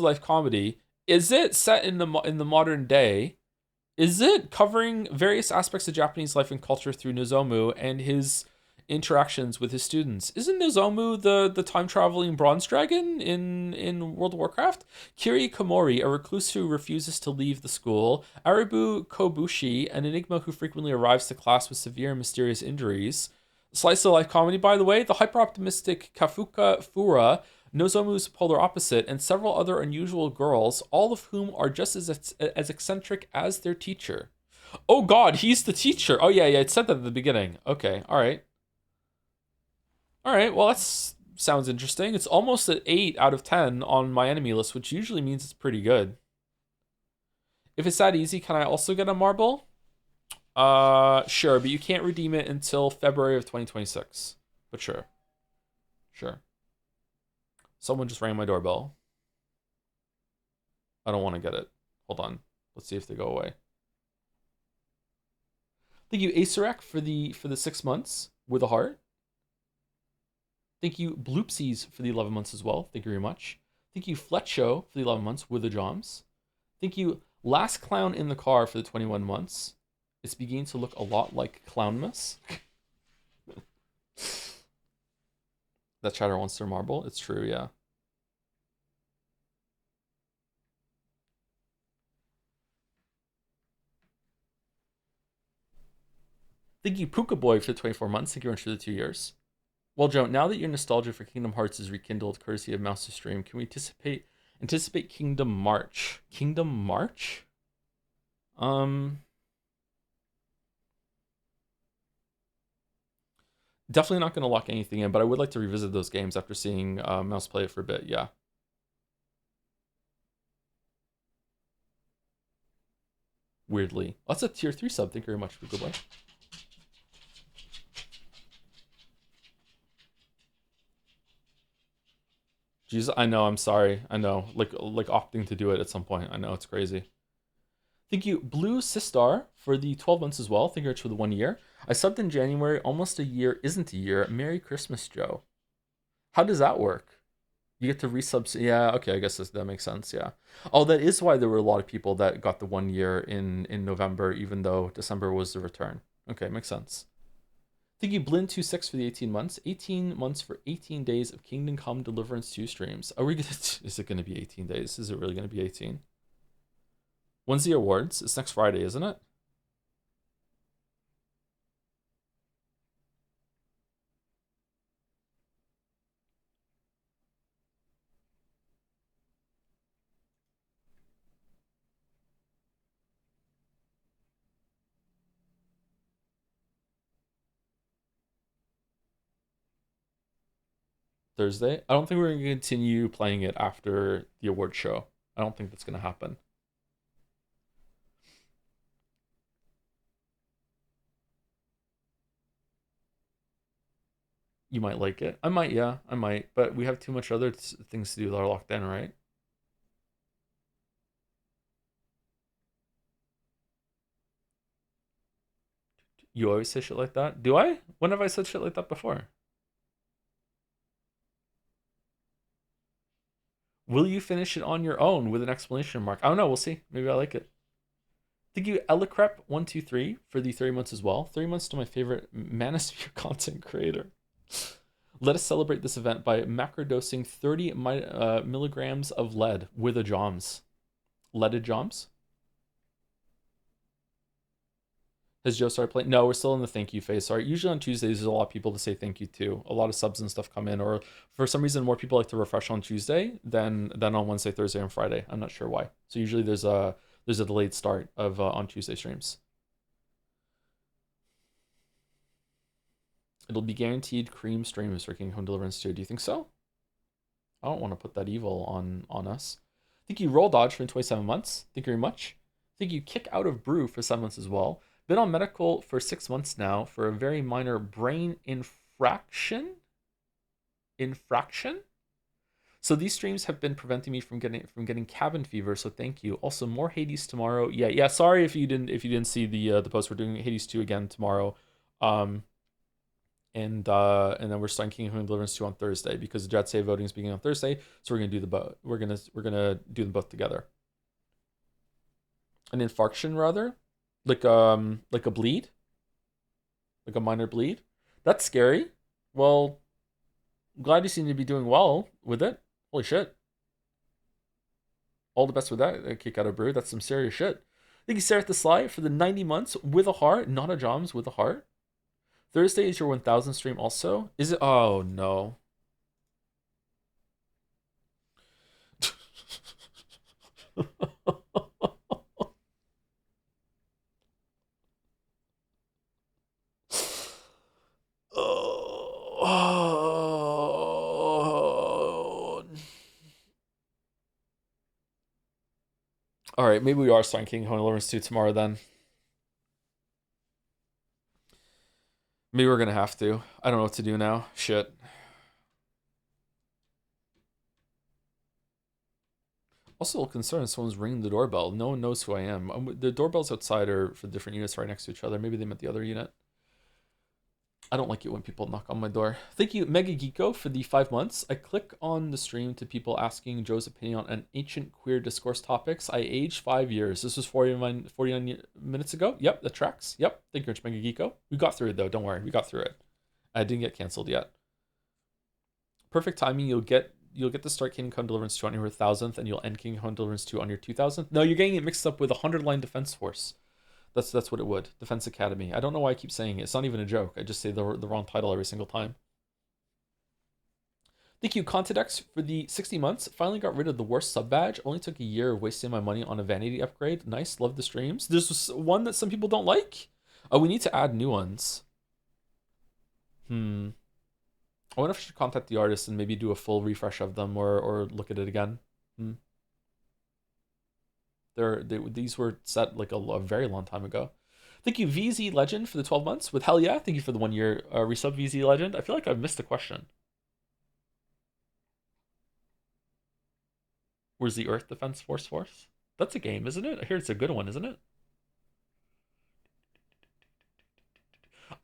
life comedy. Is it set in the modern day? Is it covering various aspects of Japanese life and culture through Nozomu and his interactions with his students? Isn't Nozomu the time traveling bronze dragon in World of Warcraft? Kiri Komori, a recluse who refuses to leave the school. Aribu Kobushi, an enigma who frequently arrives to class with severe and mysterious injuries. Slice of life comedy, by the way, the hyper optimistic Kafuka Fura, Nozomu's polar opposite, and several other unusual girls, all of whom are just as eccentric as their teacher. Oh God, he's the teacher. Oh yeah, it said that at the beginning. Okay, all right. Well, that's sounds interesting. It's almost at 8 out of 10 on my enemy list, which usually means it's pretty good. If it's that easy, can I also get a marble? Sure, but you can't redeem it until February of 2026. But sure. Someone just rang my doorbell. I don't want to get it. Hold on. Let's see if they go away. Thank you, Acerec, for the 6 months with a heart. Thank you, Bloopsies, for the 11 months as well. Thank you very much. Thank you, Fletcho, for the 11 months with the Joms. Thank you, Last Clown in the Car, for the 21 months. It's beginning to look a lot like Clownmas. That chatter wants their marble. It's true, yeah. Thank you, Puka Boy, for the 24 months. Thank you very much for the 2 years. Well, Joe, now that your nostalgia for Kingdom Hearts is rekindled, courtesy of Mouse to Stream, can we anticipate Kingdom March? Kingdom March? Definitely not going to lock anything in, but I would like to revisit those games after seeing Mouse play it for a bit. Yeah. Weirdly, that's a tier 3 sub. Thank you very much, Puka Boy. Jesus, I know. I'm sorry. I know. Like opting to do it at some point. I know it's crazy. Thank you, Blue Sistar, for the 12 months as well. Thank you very much for the 1 year. I subbed in January. Almost a year isn't a year. Merry Christmas, Joe. How does that work? You get to resub. Yeah, okay. I guess that makes sense. Yeah. Oh, that is why there were a lot of people that got the 1 year in November, even though December was the return. Okay, makes sense. Thank you, Blin26, for the 18 months. 18 months for 18 days of Kingdom Come Deliverance 2 streams. Are we gonna? Is it gonna be 18 days? Is it really gonna be 18? When's the awards? It's next Friday, isn't it? Thursday. I don't think we're gonna continue playing it after the award show. I don't think that's gonna happen. You might like it. I might, yeah, I might. But we have too much other things to do that are locked in, right? You always say shit like that. Do I? When have I said shit like that before? Will you finish it on your own with an exclamation mark? I don't know. We'll see. Maybe I like it. Thank you, Elicrep123, for the 30 months as well. 30 months to my favorite Manosphere content creator. Let us celebrate this event by macrodosing 30 milligrams of lead with a Joms. Leaded Joms? Has Joe started playing? No, we're still in the thank you phase. Sorry. Usually on Tuesdays, there's a lot of people to say thank you to. A lot of subs and stuff come in, or for some reason, more people like to refresh on Tuesday than on Wednesday, Thursday, and Friday. I'm not sure why. So usually there's a delayed start of on Tuesday streams. It'll be guaranteed cream streams for King Home Deliverance 2. Do you think so? I don't want to put that evil on us. Thank you, Roll Dodge, for 27 months. Thank you very much. Thank you, Kick Out of Brew, for 7 months as well. Been on medical for 6 months now for a very minor brain infraction. So these streams have been preventing me from getting cabin fever. So thank you. Also, more Hades tomorrow. Yeah. Sorry if you didn't see the post. We're doing Hades 2 again tomorrow. And then we're starting King of Deliverance 2 on Thursday because the Jadseya voting is beginning on Thursday. So we're gonna do the both. We're gonna do them both together. An infarction, rather, like a bleed, like a minor bleed. That's scary. Well, glad you seem to be doing well with it. Holy shit! All the best with that. Kick Out of Brew. That's some serious shit. Thank you, Sarah the Sly, for the 90 months with a heart, not a Joms with a heart. Thursday is your 1000 stream also? Is it? Oh no. Oh. All right, maybe we are starting King Kong Deliverance 2 tomorrow then. Maybe we're gonna have to. I don't know what to do now. Shit. Also, a little concerned someone's ringing the doorbell. No one knows who I am. The doorbells outside are for different units right next to each other. Maybe they meant the other unit. I don't like it when people knock on my door. Thank you, Mega Geeko, for the 5 months. I click on the stream to people asking Joe's opinion on an ancient queer discourse topics. I aged 5 years. This was 49 minutes ago. Yep, that tracks. Yep. Thank you, Rich Mega Geeko. We got through it, though. Don't worry. We got through it. I didn't get canceled yet. Perfect timing. You'll get to start Kingdom Come Deliverance 2 on your 1000th, and you'll end Kingdom Come Deliverance 2 on your 2000th. No, you're getting it mixed up with a 100-line defense force. That's what it would. Defense Academy. I don't know why I keep saying it. It's not even a joke. I just say the wrong title every single time. Thank you, Contidex, for the 60 months. Finally got rid of the worst sub badge. Only took a year of wasting my money on a vanity upgrade. Nice. Love the streams. There's one that some people don't like. Oh, we need to add new ones. I wonder if I should contact the artist and maybe do a full refresh of them or look at it again. These were set like a very long time ago. Thank you, VZ Legend, for the 12 months with Hell Yeah. Thank you for the 1 year resub, VZ Legend. I feel like I've missed a question. Where's the Earth Defense Force? That's a game, isn't it? I hear it's a good one, isn't it?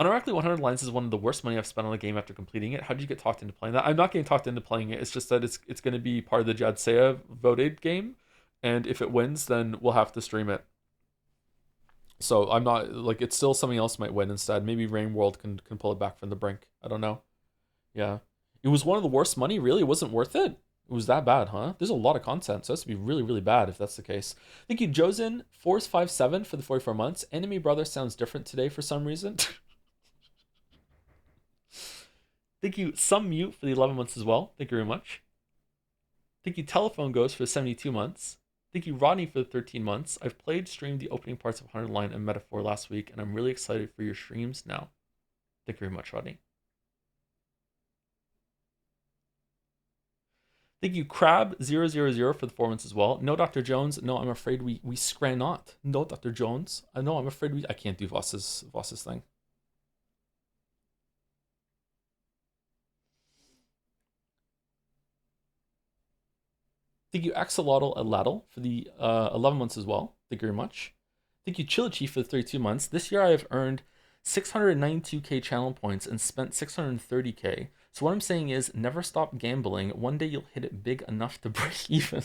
Unironically, 100 lines is one of the worst money I've spent on a game after completing it. How did you get talked into playing that? I'm not getting talked into playing it. It's just that it's going to be part of the Jadseya voted game, and if it wins, then we'll have to stream it. So I'm not like it's still something else might win instead. Maybe Rain World can pull it back from the brink. I don't know. Yeah, it was one of the worst money. Really, it wasn't worth it. It was that bad, huh? There's a lot of content, so it has to be really, really bad if that's the case. Thank you, Josen Force57 for the 44 months. Enemy Brother sounds different today for some reason. Thank you, Some Mute, for the 11 months as well. Thank you very much. Thank you, Telephone Ghost, for the 72 months. Thank you, Rodney, for the 13 months. I've streamed the opening parts of 100 Line and Metaphor last week, and I'm really excited for your streams now. Thank you very much, Rodney. Thank you, Crab000, for the 4 months as well. No, Dr. Jones. No, I'm afraid we scran not. No, Dr. Jones. No, I'm afraid I can't do Voss's thing. Thank you, Axolotl Aladl, for the 11 months as well. Thank you very much. Thank you, Chillachi, for the 32 months. This year I have earned 692k channel points and spent 630k. So what I'm saying is never stop gambling. One day you'll hit it big enough to break even.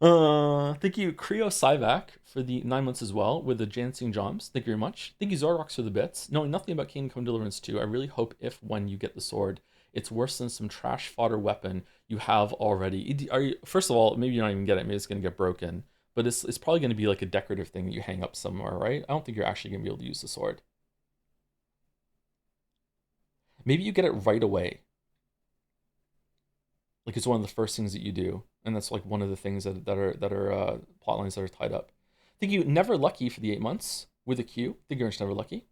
Thank you, Creo Syvac, for the 9 months as well with the Jansing Joms. Thank you very much. Thank you, Zorox, for the bits. Knowing nothing about Kingdom Come Deliverance 2, I really hope when you get the sword, it's worse than some trash fodder weapon you have already. First of all, maybe you're not even getting it. Maybe it's going to get broken. But it's probably going to be like a decorative thing that you hang up somewhere, right? I don't think you're actually going to be able to use the sword. Maybe you get it right away. Like it's one of the first things that you do. And that's like one of the things that are plot lines that are tied up. Thank you, Never Lucky, for the 8 months with a Q. Thank you, Never Lucky.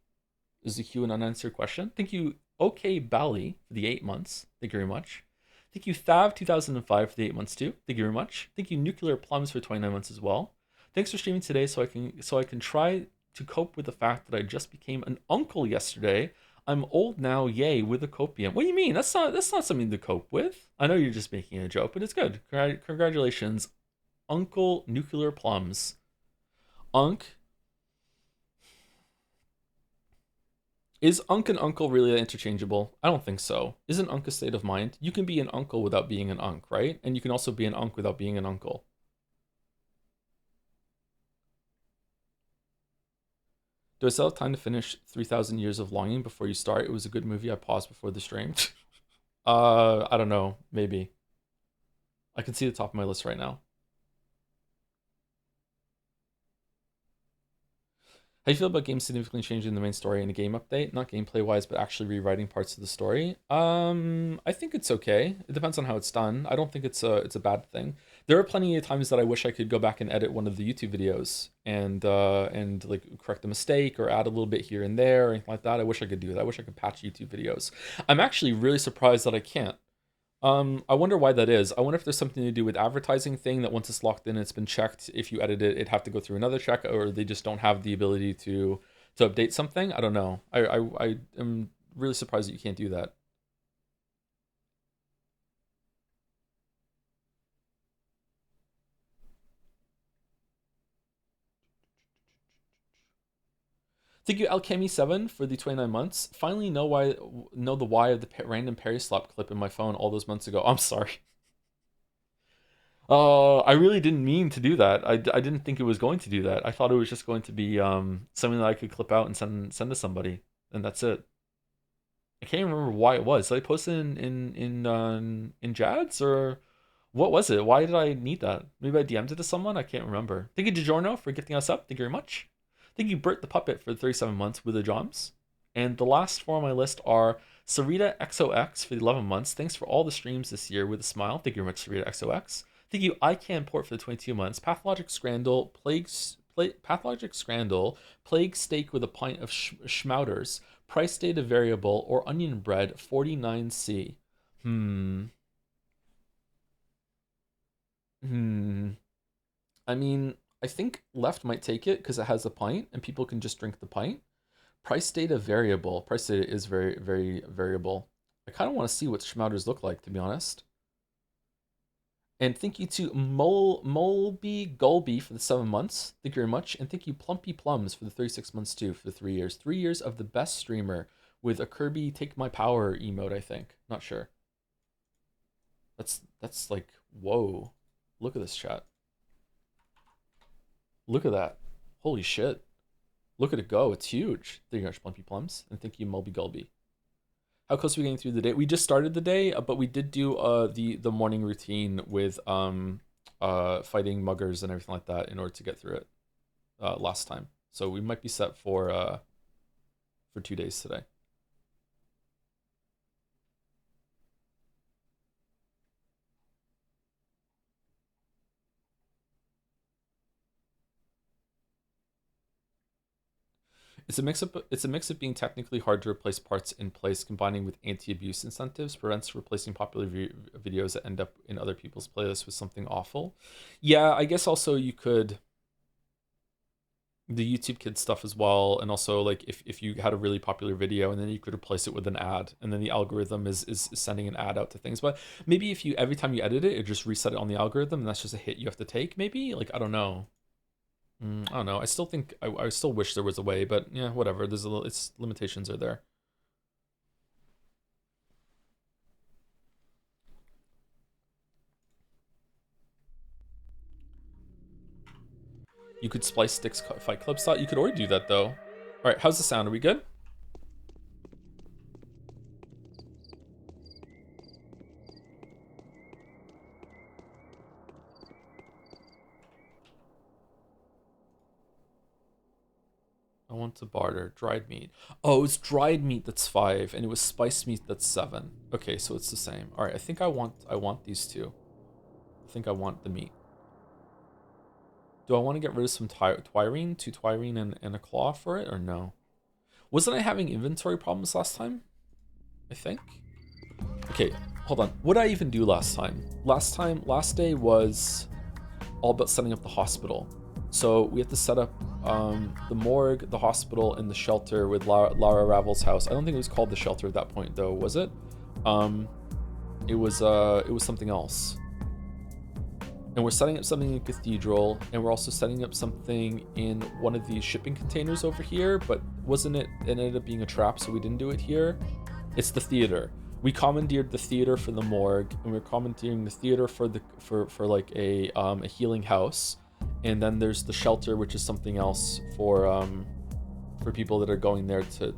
Is the Q an unanswered question? Thank you, OK Bally, for the 8 months. Thank you very much. Thank you, Thav2005, for the 8 months too. Thank you very much. Thank you, Nuclear Plums, for 29 months as well. Thanks for streaming today so I can try to cope with the fact that I just became an uncle yesterday. I'm old now, yay, with a copium. What do you mean? That's not something to cope with. I know you're just making a joke, but it's good. Congratulations, Uncle Nuclear Plums. Unk. Is Unk and Uncle really interchangeable? I don't think so. Isn't Unk a state of mind? You can be an uncle without being an Unk, right? And you can also be an Unk without being an uncle. Do I still have time to finish 3,000 Years of Longing before you start? It was a good movie. I paused before the stream. I don't know. Maybe. I can see the top of my list right now. How do you feel about games significantly changing the main story in a game update? Not gameplay wise, but actually rewriting parts of the story. I think it's okay. It depends on how it's done. I don't think it's a bad thing. There are plenty of times that I wish I could go back and edit one of the YouTube videos and like correct a mistake or add a little bit here and there or anything like that. I wish I could do that. I wish I could patch YouTube videos. I'm actually really surprised that I can't. I wonder why that is. I wonder if there's something to do with advertising thing that once it's locked in, it's been checked. If you edit it, it'd have to go through another check, or they just don't have the ability to update something. I don't know. I am really surprised that you can't do that. Thank you, Alchemy7 for the 29 months. Finally know the why of the random Perry slap clip in my phone all those months ago. I'm sorry. I really didn't mean to do that. I didn't think it was going to do that. I thought it was just going to be something that I could clip out and send to somebody, and that's it. I can't even remember why it was. Did I post it in Jads or what was it? Why did I need that? Maybe I DM'd it to someone. I can't remember. Thank you, DiGiorno, for gifting us up. Thank you very much. Thank you, Bert the Puppet, for the 37 months with the Joms. And the last four on my list are Sarita XOX for the 11 months. Thanks for all the streams this year with a smile. Thank you very much, Sarita XOX. Thank you, ICANN Port, for the 22 months. Pathologic Scrandle, Pathologic Scrandle, Plague Steak with a pint of Schmouters, Price Data Variable, or Onion Bread, 49C. Hmm. Hmm. I mean, I think left might take it because it has a pint and people can just drink the pint. Price data variable. Price data is very, very variable. I kind of want to see what schmouters look like, to be honest. And thank you to Molby Gulby for the 7 months. Thank you very much. And thank you Plumpy Plums for the 36 months too, for the 3 years. 3 years of the best streamer with a Kirby Take My Power emote, I think. Not sure. That's like, whoa. Look at this chat. Look at that. Holy shit. Look at it go. It's huge. Thank you very much, Plumpy Plums. And thank you, Molby Gulby. How close are we getting through the day? We just started the day, but we did do the morning routine with fighting muggers and everything like that in order to get through it last time. So we might be set for 2 days today. It's a mix of being technically hard to replace parts in place, combining with anti-abuse incentives, prevents replacing popular videos that end up in other people's playlists with something awful. Yeah, I guess also you could the YouTube Kids stuff as well, and also like if you had a really popular video and then you could replace it with an ad, and then the algorithm is sending an ad out to things. But maybe if you every time you edit it, it just reset it on the algorithm, and that's just a hit you have to take. Maybe like I don't know. I don't know. I still think I still wish there was a way, but yeah, whatever. There's a little. Its limitations are there. You could splice sticks Fight Club style. You could already do that though. All right, how's the sound? Are we good? I want to barter dried meat. Oh, it's dried meat that's 5, and it was spiced meat that's 7. Okay, so it's the same. All right, I think I want these two. I think I want the meat. Do I want to get rid of some twirine, 2 twirine and a claw for it, or no? Wasn't I having inventory problems last time? I think. Okay, hold on. What did I even do last time? Last day was all about setting up the hospital. So we have to set up the morgue, the hospital, and the shelter with Lara Ravel's house. I don't think it was called the shelter at that point, though, was it? It was something else. And we're setting up something in Cathedral, and we're also setting up something in one of these shipping containers over here, but wasn't it? It ended up being a trap, so we didn't do it here. It's the theater. We commandeered the theater for the morgue, and we're commandeering the theater for like a healing house, and then there's the shelter, which is something else for people that are going there to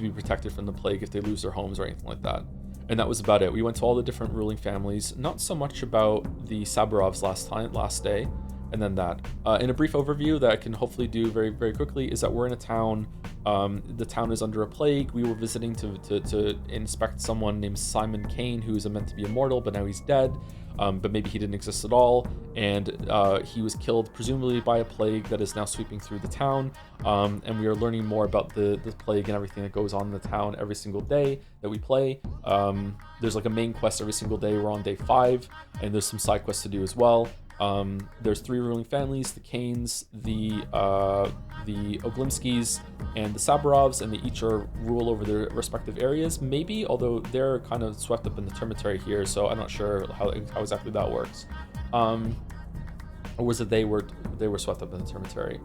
be protected from the plague if they lose their homes or anything like that. And that was about it. We went to all the different ruling families, not so much about the Saburovs last day, and then that. In a brief overview that I can hopefully do very, very quickly is that we're in a town. The town is under a plague. We were visiting to inspect someone named Simon Kane, who is meant to be immortal, but now he's dead. But maybe he didn't exist at all, and he was killed presumably by a plague that is now sweeping through the town. And we are learning more about the plague and everything that goes on in the town every single day that we play. There's like a main quest every single day. We're on day 5, and there's some side quests to do as well. There's 3 ruling families: the Kanes, the Oglimskis, and the Sabarovs, and they each rule over their respective areas, maybe, although they're kind of swept up in the termitary here, so I'm not sure how exactly that works. Or was it they were swept up in the termitary?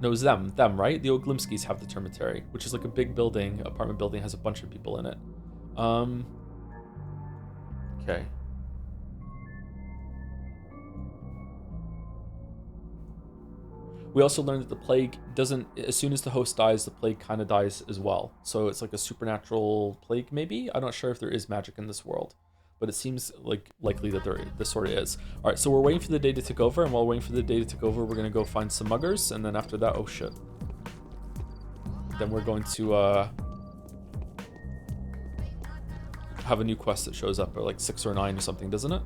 No, it was them, right? The Oglimskis have the termitary, which is like a big building, apartment building, has a bunch of people in it. Okay. We also learned that the plague doesn't, as soon as the host dies, the plague kind of dies as well. So it's like a supernatural plague, maybe? I'm not sure if there is magic in this world, but it seems like likely that this sort of is. All right, so we're waiting for the day to tick over, and while waiting for the day to tick over, we're going to go find some muggers, and then after that, oh shit. Then we're going to have a new quest that shows up, or like 6 or 9 or something, doesn't it?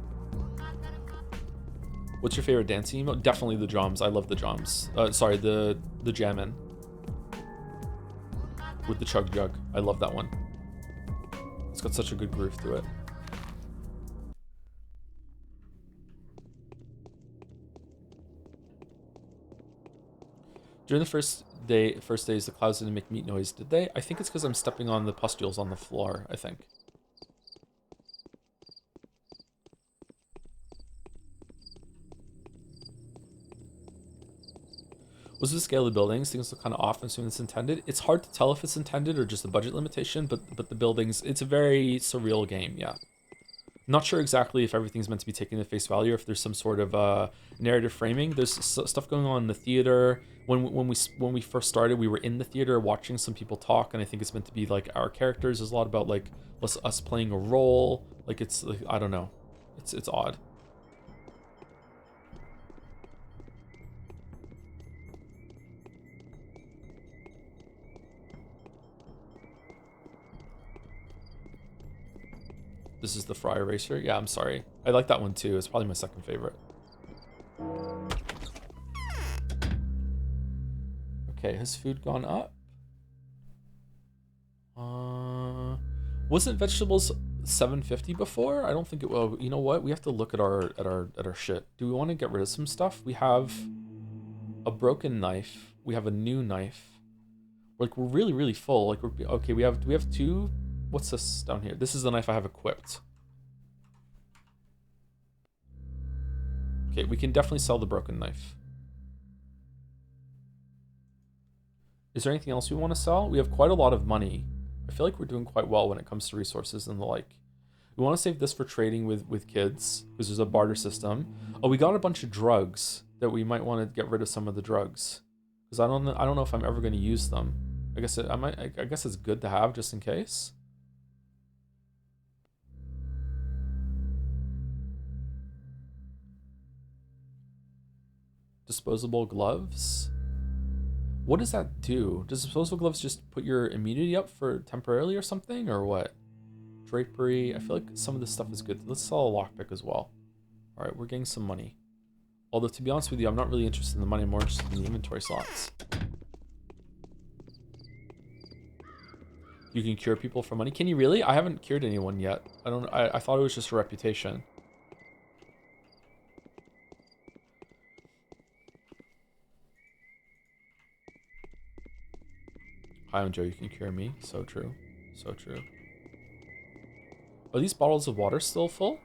What's your favorite dancing emote? Definitely the drums. I love the drums. Sorry, the jammin' with the chug jug. I love that one. It's got such a good groove to it. During the first days, the clouds didn't make meat noise, did they? I think it's because I'm stepping on the pustules on the floor, I think. Was the scale of the buildings? Things look kind of off as soon as it's intended. It's hard to tell if it's intended or just a budget limitation, but the buildings, it's a very surreal game, yeah. Not sure exactly if everything's meant to be taken at face value or if there's some sort of narrative framing. There's stuff going on in the theater. When we first started, we were in the theater watching some people talk, and I think it's meant to be like our characters. There's a lot about like us playing a role. Like it's like, I don't know. It's odd. This is the Fry Eraser. Yeah, I'm sorry. I like that one too. It's probably my second favorite. Okay, has food gone up? Wasn't vegetables $7.50 before? I don't think it will. You know what? We have to look at our shit. Do we want to get rid of some stuff? We have a broken knife. We have a new knife. Like we're really, really full. Like we're okay. Do we have 2? What's this down here? This is the knife I have equipped. Okay, we can definitely sell the broken knife. Is there anything else we want to sell? We have quite a lot of money. I feel like we're doing quite well when it comes to resources and the like. We want to save this for trading with kids, because there's a barter system. Oh, we got a bunch of drugs that we might want to get rid of some of the drugs, because I don't know if I'm ever going to use them. I guess I guess it's good to have just in case. Disposable gloves. What does that do? Does disposable gloves just put your immunity up for temporarily or something, or what? Drapery. I feel like some of this stuff is good. Let's sell a lockpick as well. All right, we're getting some money. Although, to be honest with you, I'm not really interested in the money. I'm more interested in the inventory slots. You can cure people for money. Can you really? I haven't cured anyone yet. I thought it was just a reputation. Hi, I'm Joe. You can cure me. So true. So true. Are these bottles of water still full?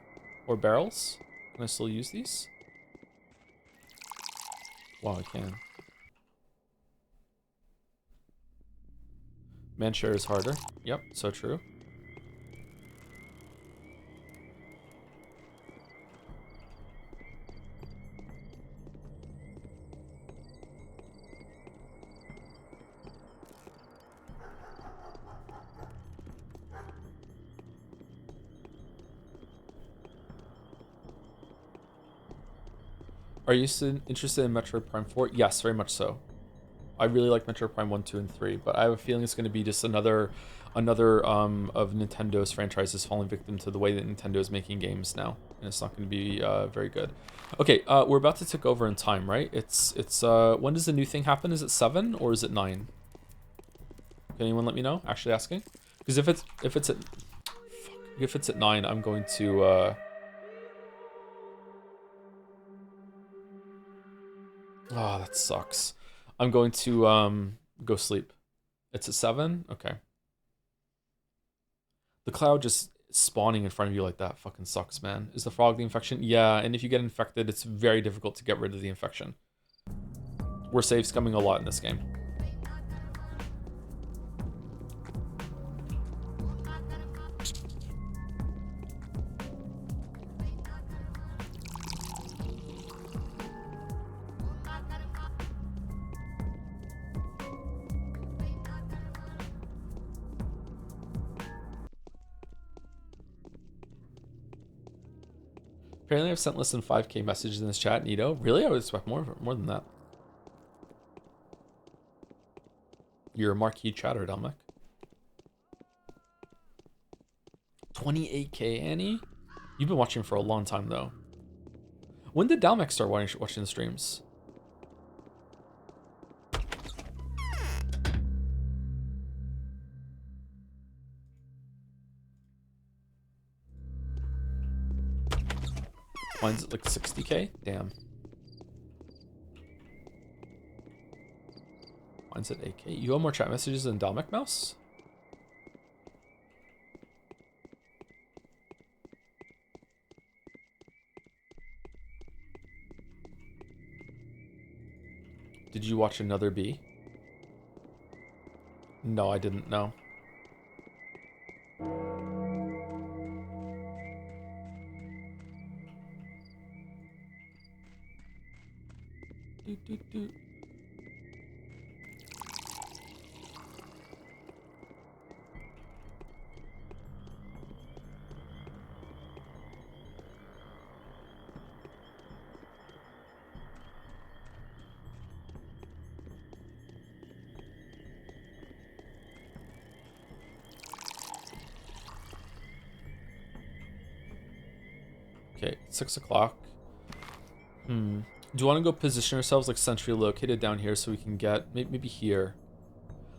Or barrels? Can I still use these? Wow, I can. Man share is harder. Yep, so true. Are you interested in Metroid Prime 4? Yes, very much so. I really like Metroid Prime 1, 2, and 3, but I have a feeling it's going to be just another of Nintendo's franchises falling victim to the way that Nintendo is making games now, and it's not going to be very good. Okay, we're about to tick over in time, right? It's when does the new thing happen? Is it 7 or is it 9? Can anyone let me know? Actually asking, because if it's at 9, I'm going to oh, that sucks. I'm going to go sleep. It's at 7? Okay. The cloud just spawning in front of you like that fucking sucks, man. Is the frog the infection? Yeah, and if you get infected, it's very difficult to get rid of the infection. We're safe scumming a lot in this game. Apparently I've sent less than 5k messages in this chat, Nito. Really? I would expect more than that. You're a marquee chatter, Dominic. 28k, Annie? You've been watching for a long time, though. When did Dalmec start watching the streams? Mine's at like 60k? Damn. Mine's at 8k. You have more chat messages than Dalmec Mouse? Did you watch another B? No, I didn't know. Okay, 6 o'clock. Do you want to go position ourselves like centrally located down here so we can get maybe here?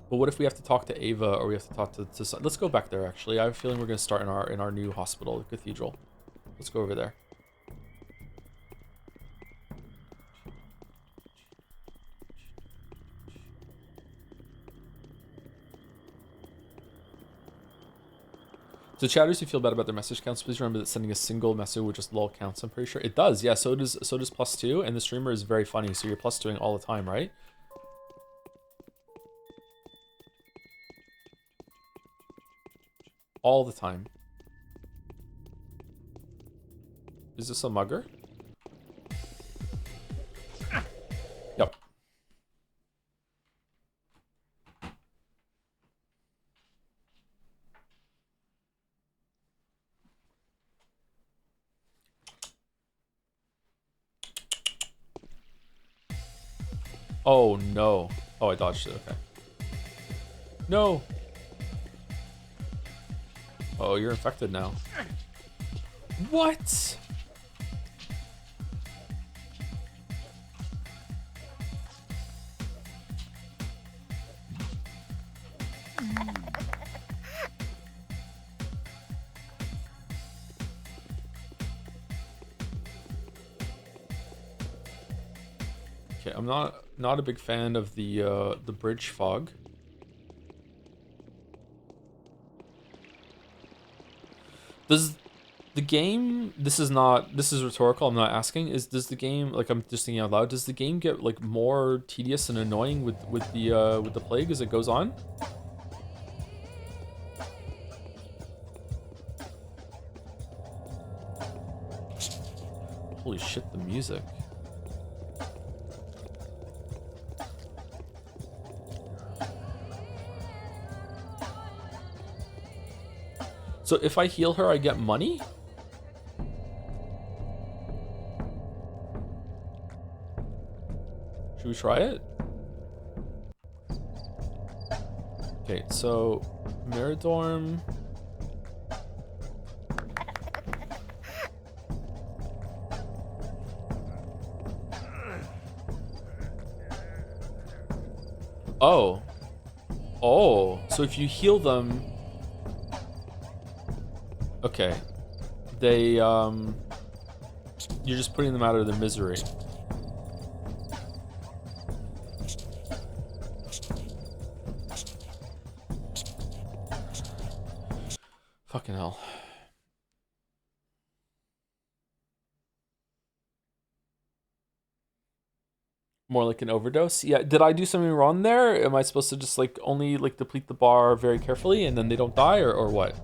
But what if we have to talk to Ava or we have to talk to let's go back there actually. I have a feeling we're gonna start in our new hospital, the cathedral. Let's go over there. So chatters who feel bad about their message counts, please remember that sending a single message with just lol counts, I'm pretty sure. It does, yeah, so does +2, and the streamer is very funny, so you're +2ing all the time, right? All the time. Is this a mugger? Yep. Oh no. Oh, I dodged it, okay. No! Oh, you're infected now. What? Okay, I'm not a big fan of the bridge fog. Does the game, this is rhetorical, I'm not asking, does the game, like I'm just thinking out loud, does the game get like more tedious and annoying with the plague as it goes on? Holy shit, the music. So if I heal her, I get money? Should we try it? Okay, so Miradorm. Oh. Oh, so if you heal them... Okay. They, you're just putting them out of their misery. Fucking hell. More like an overdose? Yeah, did I do something wrong there? Am I supposed to just, like, only, like, deplete the bar very carefully and then they don't die, or what?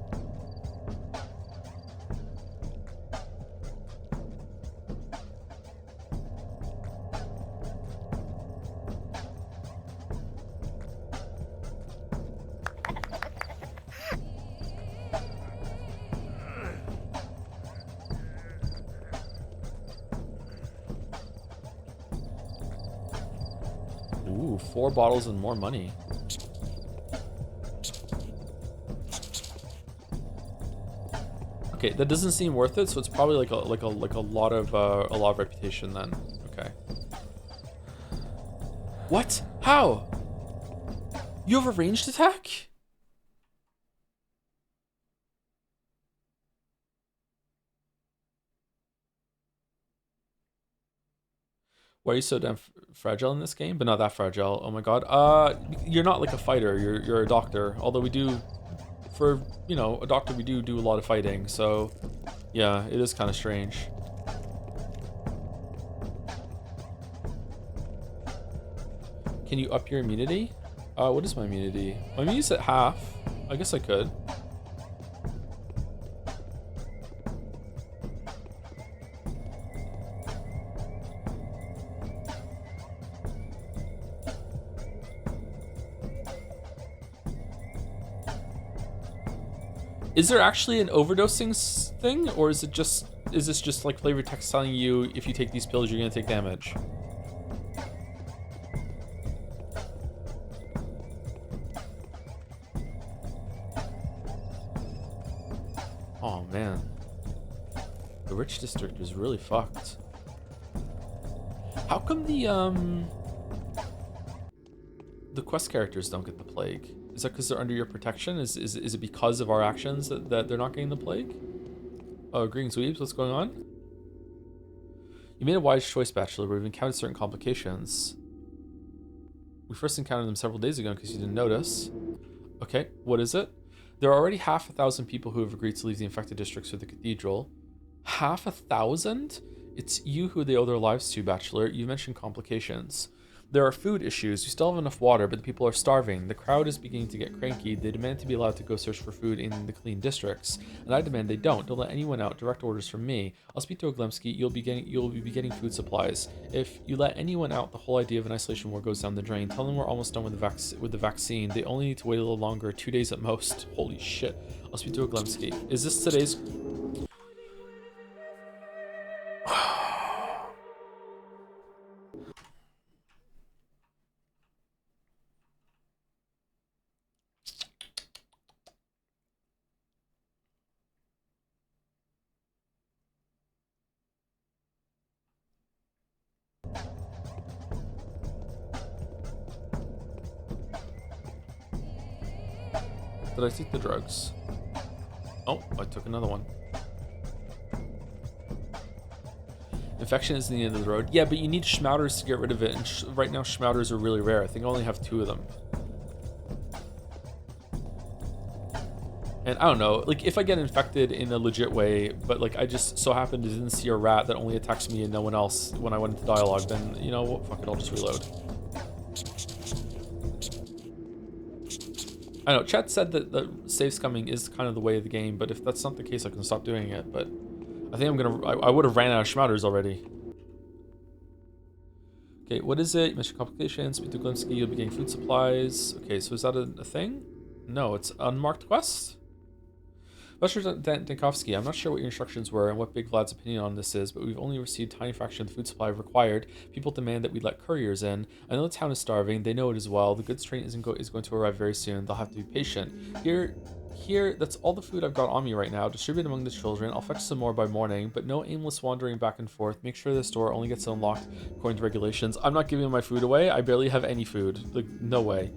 Ooh, 4 bottles and more money. Okay, that doesn't seem worth it, so it's probably like a lot of reputation then. Okay. What? How? You have a ranged attack? Why are you so damn fragile in this game? But not that fragile. Oh my god. You're not like a fighter. You're a doctor. Although we do, for, you know, a doctor, we do a lot of fighting. So, yeah, it is kind of strange. Can you up your immunity? What is my immunity? My immunity's at half. I guess I could. Is there actually an overdosing thing, or is this just like flavor text telling you if you take these pills you're gonna take damage? Oh man, the rich district is really fucked. How come the quest characters don't get the plague? Is that because they're under your protection? Is it because of our actions that they're not getting the plague? Oh, greetings, weebs. What's going on? You made a wise choice, Bachelor, but we've encountered certain complications. We first encountered them several days ago because you didn't notice. Okay, what is it? There are already 500,000 people who have agreed to leave the infected districts for the cathedral. 500,000? It's you who they owe their lives to, Bachelor. You mentioned complications. There are food issues. We still have enough water, but the people are starving. The crowd is beginning to get cranky. They demand to be allowed to go search for food in the clean districts, and I demand they don't. Don't let anyone out. Direct orders from me. I'll speak to Oglemsky. You'll be getting food supplies. If you let anyone out, the whole idea of an isolation war goes down the drain. Tell them we're almost done with the vaccine. They only need to wait a little longer. 2 days at most. Holy shit. I'll speak to Oglemsky. Is this today's? Did I take the drugs? Oh, I took another one. Infection is the end of the road. Yeah, but you need schmouters to get rid of it, and right now schmouters are really rare. I think I only have 2 of them. And I don't know, like, if I get infected in a legit way, but like I just so happened to didn't see a rat that only attacks me and no one else when I went into dialogue, then, you know what, fuck it, I'll just reload. I know, chat said that the save scumming is kind of the way of the game, but if that's not the case, I can stop doing it, but I think I would have ran out of schmouters already. Okay, what is it? You mentioned complications, speak to Glimsky, you'll be getting food supplies. Okay, so is that a thing? No, it's unmarked quest? Buster Dankovsky, I'm not sure what your instructions were and what Big Vlad's opinion on this is, but we've only received a tiny fraction of the food supply required. People demand that we let couriers in. I know the town is starving. They know it as well. The goods train is going to arrive very soon. They'll have to be patient. Here, that's all the food I've got on me right now. Distribute among the children. I'll fetch some more by morning, but no aimless wandering back and forth. Make sure the store only gets unlocked according to regulations. I'm not giving my food away. I barely have any food. Like, no way.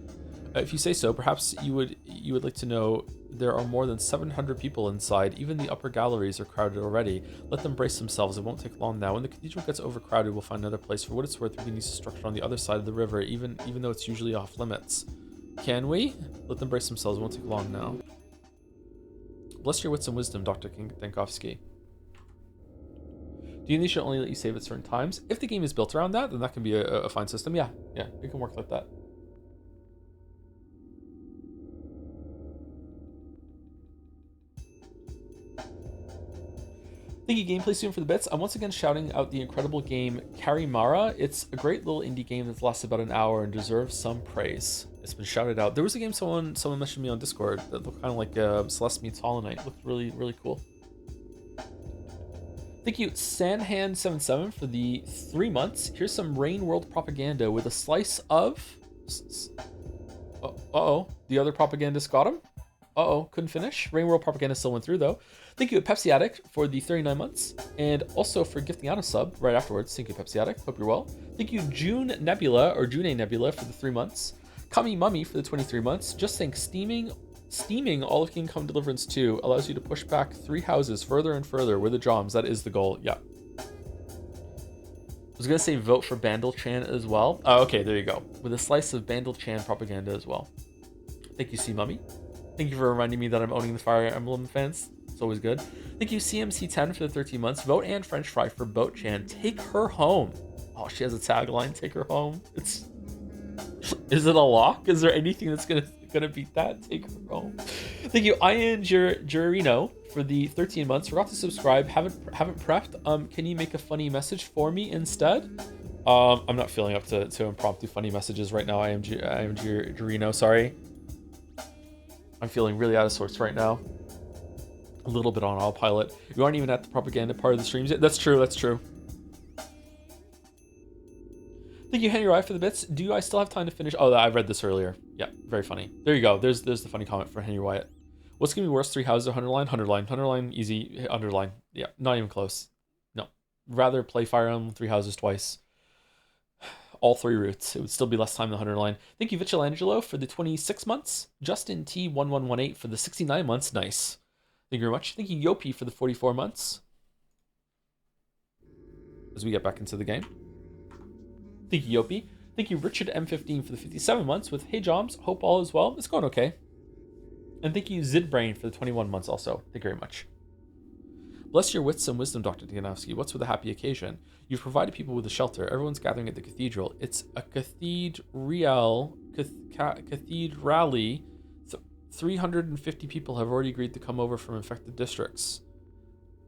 If you say so, perhaps you would like to know there are more than 700 people inside. Even the upper galleries are crowded already. Let them brace themselves. It won't take long now. When the cathedral gets overcrowded, we'll find another place. For what it's worth, we can use the structure on the other side of the river, even though it's usually off limits. Can we? Let them brace themselves. It won't take long now. Bless your wits and wisdom, Dr. Dankovsky. D&D should only let you save at certain times. If the game is built around that, then that can be a fine system. Yeah, it can work like that. Thank you, Gameplay Student, for the bits. I'm once again shouting out the incredible game Karimara. It's a great little indie game that's lasted about an hour and deserves some praise. It's been shouted out. There was a game someone mentioned me on Discord that looked kind of like Celeste meets Hollow Knight. It looked really, really cool. Thank you, Sanhan77, for the 3 months. Here's some Rain World propaganda with a slice of... Uh-oh. The other propagandist got him? Uh-oh, couldn't finish. Rain World propaganda still went through, though. Thank you, Pepsi Addict, for the 39 months, and also for gifting out a sub right afterwards. Thank you, Pepsi Addict. Hope you're well. Thank you, June Nebula, for the 3 months. Kami Mummy for the 23 months. Just think, steaming all of Kingdom Come Deliverance 2 allows you to push back 3 houses further and further with the Joms. That is the goal. Yeah. I was going to say vote for Bandle Chan as well. Oh, okay, there you go. With a slice of Bandle Chan propaganda as well. Thank you, C Mummy. Thank you for reminding me that I'm owning the Fire Emblem fence. It's always good. Thank you, CMC10, for the 13 months. Vote and French Fry for Boat Chan. Take her home. Oh, she has a tagline. Take her home. Is it a lock? Is there anything that's gonna beat that? Take her home. Thank you, Ian Giorino, for the 13 months. Forgot to subscribe. Haven't prepped. Can you make a funny message for me instead? I'm not feeling up to impromptu funny messages right now. I am Giorino. Sorry. I'm feeling really out of sorts right now. A little bit on autopilot. You aren't even at the propaganda part of the streams yet. That's true. Thank you, Henry Rye, for the bits. Do I still have time to finish? Oh, I read this earlier. Yeah, very funny. There you go. There's the funny comment for Henry Wyatt. What's going to be worse? 3 houses, 100 line, easy, underline. Yeah, not even close. No. Rather play Fire Emblem 3 houses twice. All 3 routes. It would still be less time than 100 line. Thank you, Vichelangelo, for the 26 months. Justin T1118 for the 69 months. Nice. Thank you very much. Thank you, Yopi, for the 44 months. As we get back into the game. Thank you, Yopi. Thank you, Richard M15, for the 57 months with Hey Joms. Hope all is well. It's going okay. And thank you, Zidbrain, for the 21 months also. Thank you very much. Bless your wits and wisdom, Dr. Tiganovsky. What's with a happy occasion? You've provided people with a shelter. Everyone's gathering at the cathedral. It's a cathedrali. 350 people have already agreed to come over from infected districts.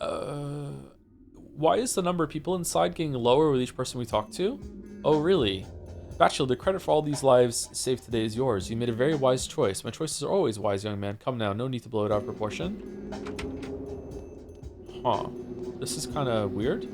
Why is the number of people inside getting lower with each person we talk to? Oh, really? Bachelor, the credit for all these lives saved today is yours. You made a very wise choice. My choices are always wise, young man. Come now, no need to blow it out of proportion. Huh. This is kind of weird.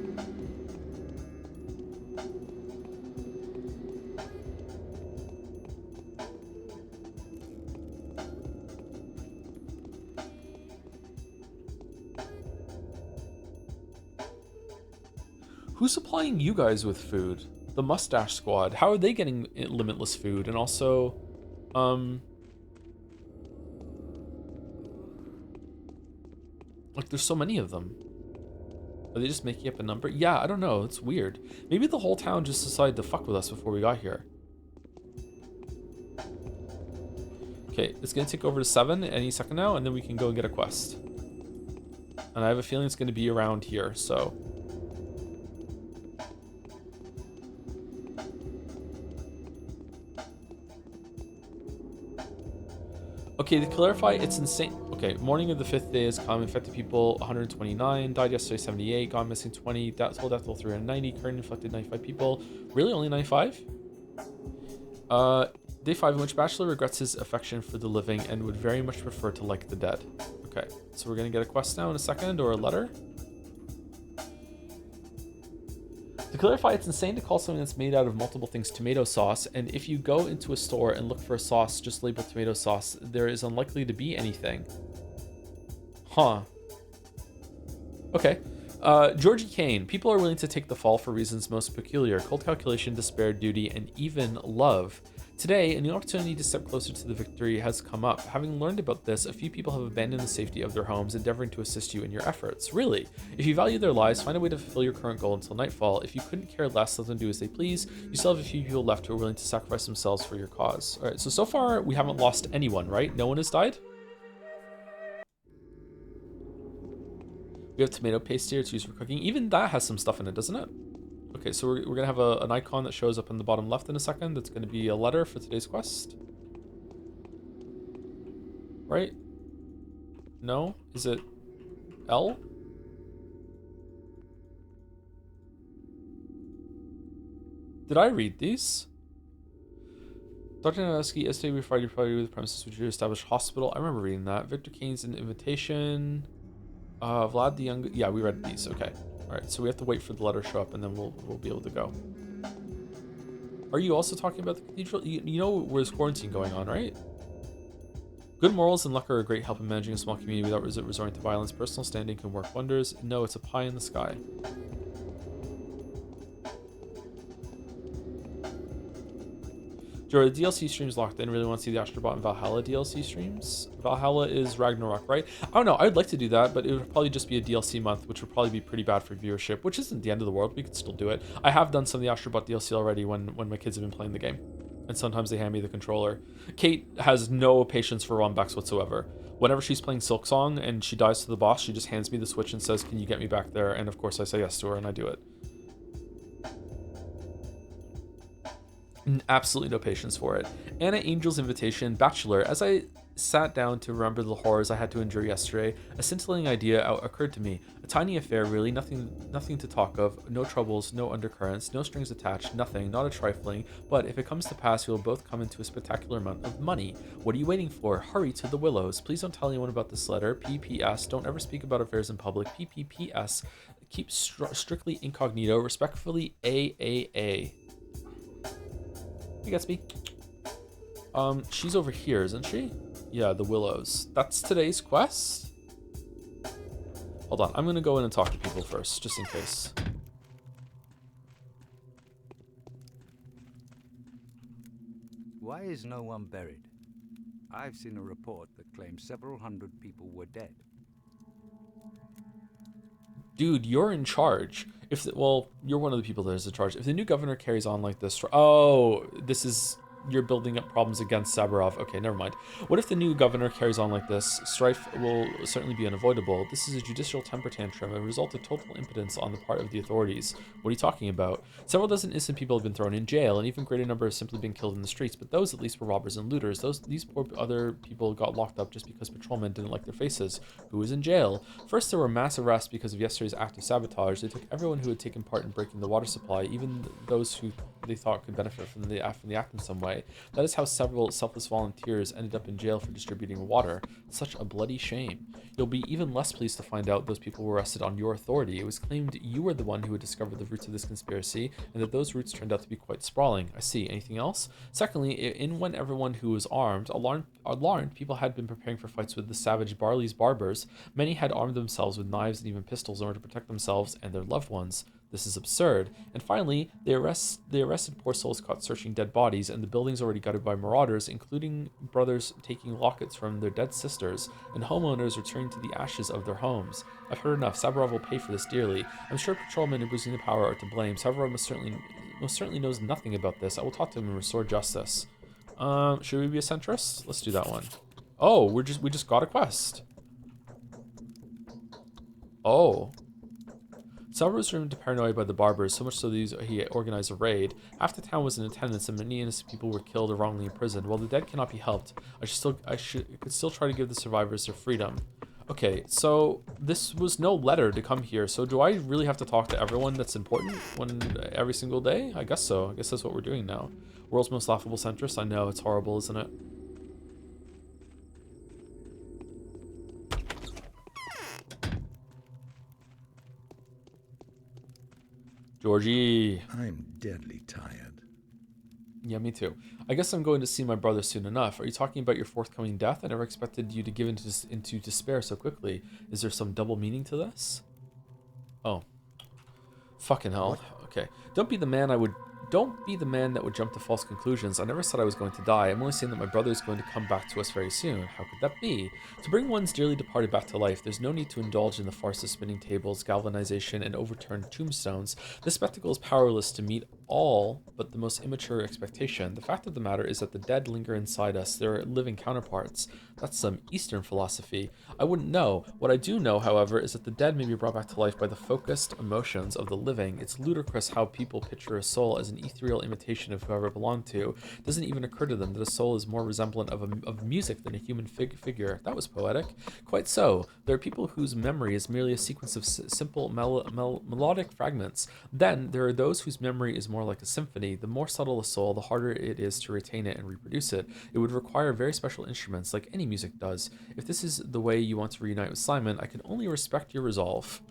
Who's supplying you guys with food? The Mustache Squad. How are they getting limitless food? And also, like, there's so many of them. Are they just making up a number? Yeah, I don't know. It's weird. Maybe the whole town just decided to fuck with us before we got here. Okay, it's gonna take over to 7 any second now, and then we can go and get a quest. And I have a feeling it's gonna be around here, so. Okay, to clarify, it's insane. Okay, morning of the 5th day has come. Infected people 129, died yesterday 78, gone missing 20, total death toll 390, current infected 95 people. Really, only 95? Day 5 in which Bachelor regrets his affection for the living and would very much prefer to like the dead. Okay, so we're gonna get a quest now in a second, or a letter. To clarify, it's insane to call something that's made out of multiple things tomato sauce, and if you go into a store and look for a sauce just labeled tomato sauce, there is unlikely to be anything. Huh. Okay. Georgie Kane. People are willing to take the fall for reasons most peculiar. Cold calculation, despair, duty, and even love. Today, a new opportunity to step closer to the victory has come up. Having learned about this, a few people have abandoned the safety of their homes, endeavoring to assist you in your efforts. Really? If you value their lives, find a way to fulfill your current goal until nightfall. If you couldn't care less, let them do as they please. You still have a few people left who are willing to sacrifice themselves for your cause. Alright, so far, we haven't lost anyone, right? No one has died? We have tomato paste here, it's used for cooking. Even that has some stuff in it, doesn't it? Okay, so we're gonna have an icon that shows up in the bottom left in a second. That's gonna be a letter for today's quest. Right? No? Is it L? Did I read these? Dr. Nowski, yesterday we provided with the premises which you established hospital. I remember reading that. Victor Kane's an invitation. Vlad the Young. Yeah, we read these. Okay. All right. So we have to wait for the letter to show up, and then we'll be able to go. Are you also talking about the cathedral? You know where's quarantine going on, right? Good morals and luck are a great help in managing a small community without resorting to violence. Personal standing can work wonders. No, it's a pie in the sky. Joe, the DLC stream's locked in. Really want to see the Astrobot and Valhalla DLC streams? Valhalla is Ragnarok, right? I don't know. I'd like to do that, but it would probably just be a DLC month, which would probably be pretty bad for viewership, which isn't the end of the world. We could still do it. I have done some of the Astrobot DLC already when my kids have been playing the game, and sometimes they hand me the controller. Kate has no patience for runbacks whatsoever. Whenever she's playing Silksong and she dies to the boss, she just hands me the Switch and says, "Can you get me back there?" And of course I say yes to her, and I do it. Absolutely no patience for it. Anna Angel's Invitation, Bachelor. As I sat down to remember the horrors I had to endure yesterday, a scintillating idea occurred to me. A tiny affair, really, nothing to talk of, no troubles, no undercurrents, no strings attached, nothing, not a trifling, but if it comes to pass, we will both come into a spectacular amount of money. What are you waiting for? Hurry to the Willows. Please don't tell anyone about this letter. PPS, don't ever speak about affairs in public. PPPS, keep strictly incognito. Respectfully, AAA. Hey, Gatsby. She's over here, isn't she? Yeah, the Willows. That's today's quest? Hold on, I'm gonna go in and talk to people first, just in case. Why is no one buried? I've seen a report that claims several hundred people were dead. Dude, you're in charge. Well, you're one of the people that is in charge. If the new governor carries on like this, oh, you're building up problems against Saburov. Okay, never mind. What if the new governor carries on like this? Strife will certainly be unavoidable. This is a judicial temper tantrum, a result of total impotence on the part of the authorities. What are you talking about? Several dozen innocent people have been thrown in jail, and even greater number have simply been killed in the streets, but those at least were robbers and looters. These poor other people got locked up just because patrolmen didn't like their faces. Who was in jail? First, there were mass arrests because of yesterday's act of sabotage. They took everyone who had taken part in breaking the water supply, even those who they thought could benefit from the act in some way. That is how several selfless volunteers ended up in jail for distributing water. Such a bloody shame. You'll be even less pleased to find out those people were arrested on your authority. It was claimed you were the one who had discovered the roots of this conspiracy, and that those roots turned out to be quite sprawling. I see. Anything else? Secondly, in when everyone who was alarmed, people had been preparing for fights with the savage Barley's barbers. Many had armed themselves with knives and even pistols in order to protect themselves and their loved ones. This is absurd. And finally, they arrested poor souls caught searching dead bodies, and the buildings already gutted by marauders, including brothers taking lockets from their dead sisters, and homeowners returning to the ashes of their homes. I've heard enough. Saburov will pay for this dearly. I'm sure patrolmen abusing the power are to blame. Saburov most certainly knows nothing about this. I will talk to him and restore justice. Should we be a centrist? Let's do that one. Oh, we just got a quest. Oh. Saburov was driven to paranoia by the barbers, so much so that he organized a raid. Half the town was in attendance, and many innocent people were killed or wrongly imprisoned. While the dead cannot be helped, I could still try to give the survivors their freedom. Okay, so this was no letter to come here. So do I really have to talk to everyone that's important every single day? I guess so. I guess that's what we're doing now. World's most laughable centrist. I know, it's horrible, isn't it? Georgie. I'm deadly tired. Yeah, me too. I guess I'm going to see my brother soon enough. Are you talking about your forthcoming death? I never expected you to give into despair so quickly. Is there some double meaning to this? Oh. Fucking hell. What? Okay. Don't be the man that would jump to false conclusions. I never said I was going to die. I'm only saying that my brother is going to come back to us very soon. How could that be? To bring one's dearly departed back to life, there's no need to indulge in the farce of spinning tables, galvanization, and overturned tombstones. This spectacle is powerless to meet all but the most immature expectation. The fact of the matter is that the dead linger inside us. They're living counterparts. That's some Eastern philosophy. I wouldn't know. What I do know, however, is that the dead may be brought back to life by the focused emotions of the living. It's ludicrous how people picture a soul as an ethereal imitation of whoever it belonged to. It doesn't even occur to them that a soul is more resemblant of music than a human figure. That was poetic. Quite so. There are people whose memory is merely a sequence of simple melodic fragments. Then there are those whose memory is more like a symphony. The more subtle a soul, the harder it is to retain it and reproduce it. It would require very special instruments, like any music does. If this is the way you want to reunite with Simon, I can only respect your resolve.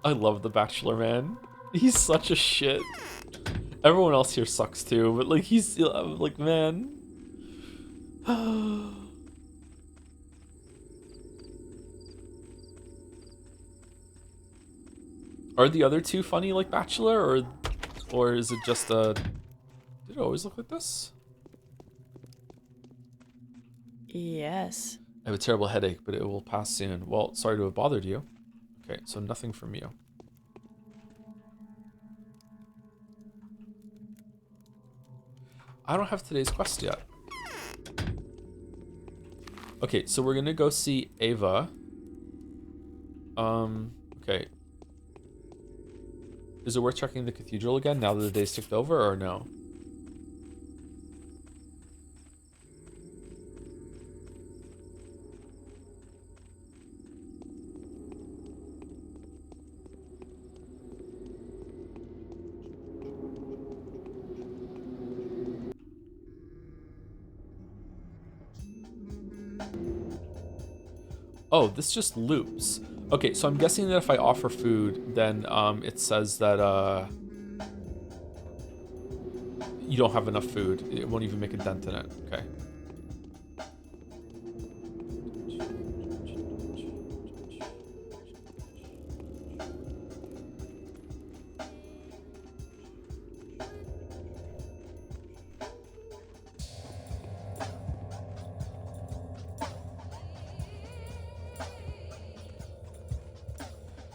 I love The Bachelor, man. He's such a shit. Everyone else here sucks too, but like he's like, man. Are the other two funny like Bachelor, or is it just a... Did it always look like this? Yes. I have a terrible headache, but it will pass soon. Well, sorry to have bothered you. Okay, so nothing from you. I don't have today's quest yet. Okay, so we're gonna go see Ava. Okay. Is it worth checking the cathedral again now that the day's ticked over, or no? Oh, this just loops. Okay, so I'm guessing that if I offer food, then it says that you don't have enough food. It won't even make a dent in it. Okay.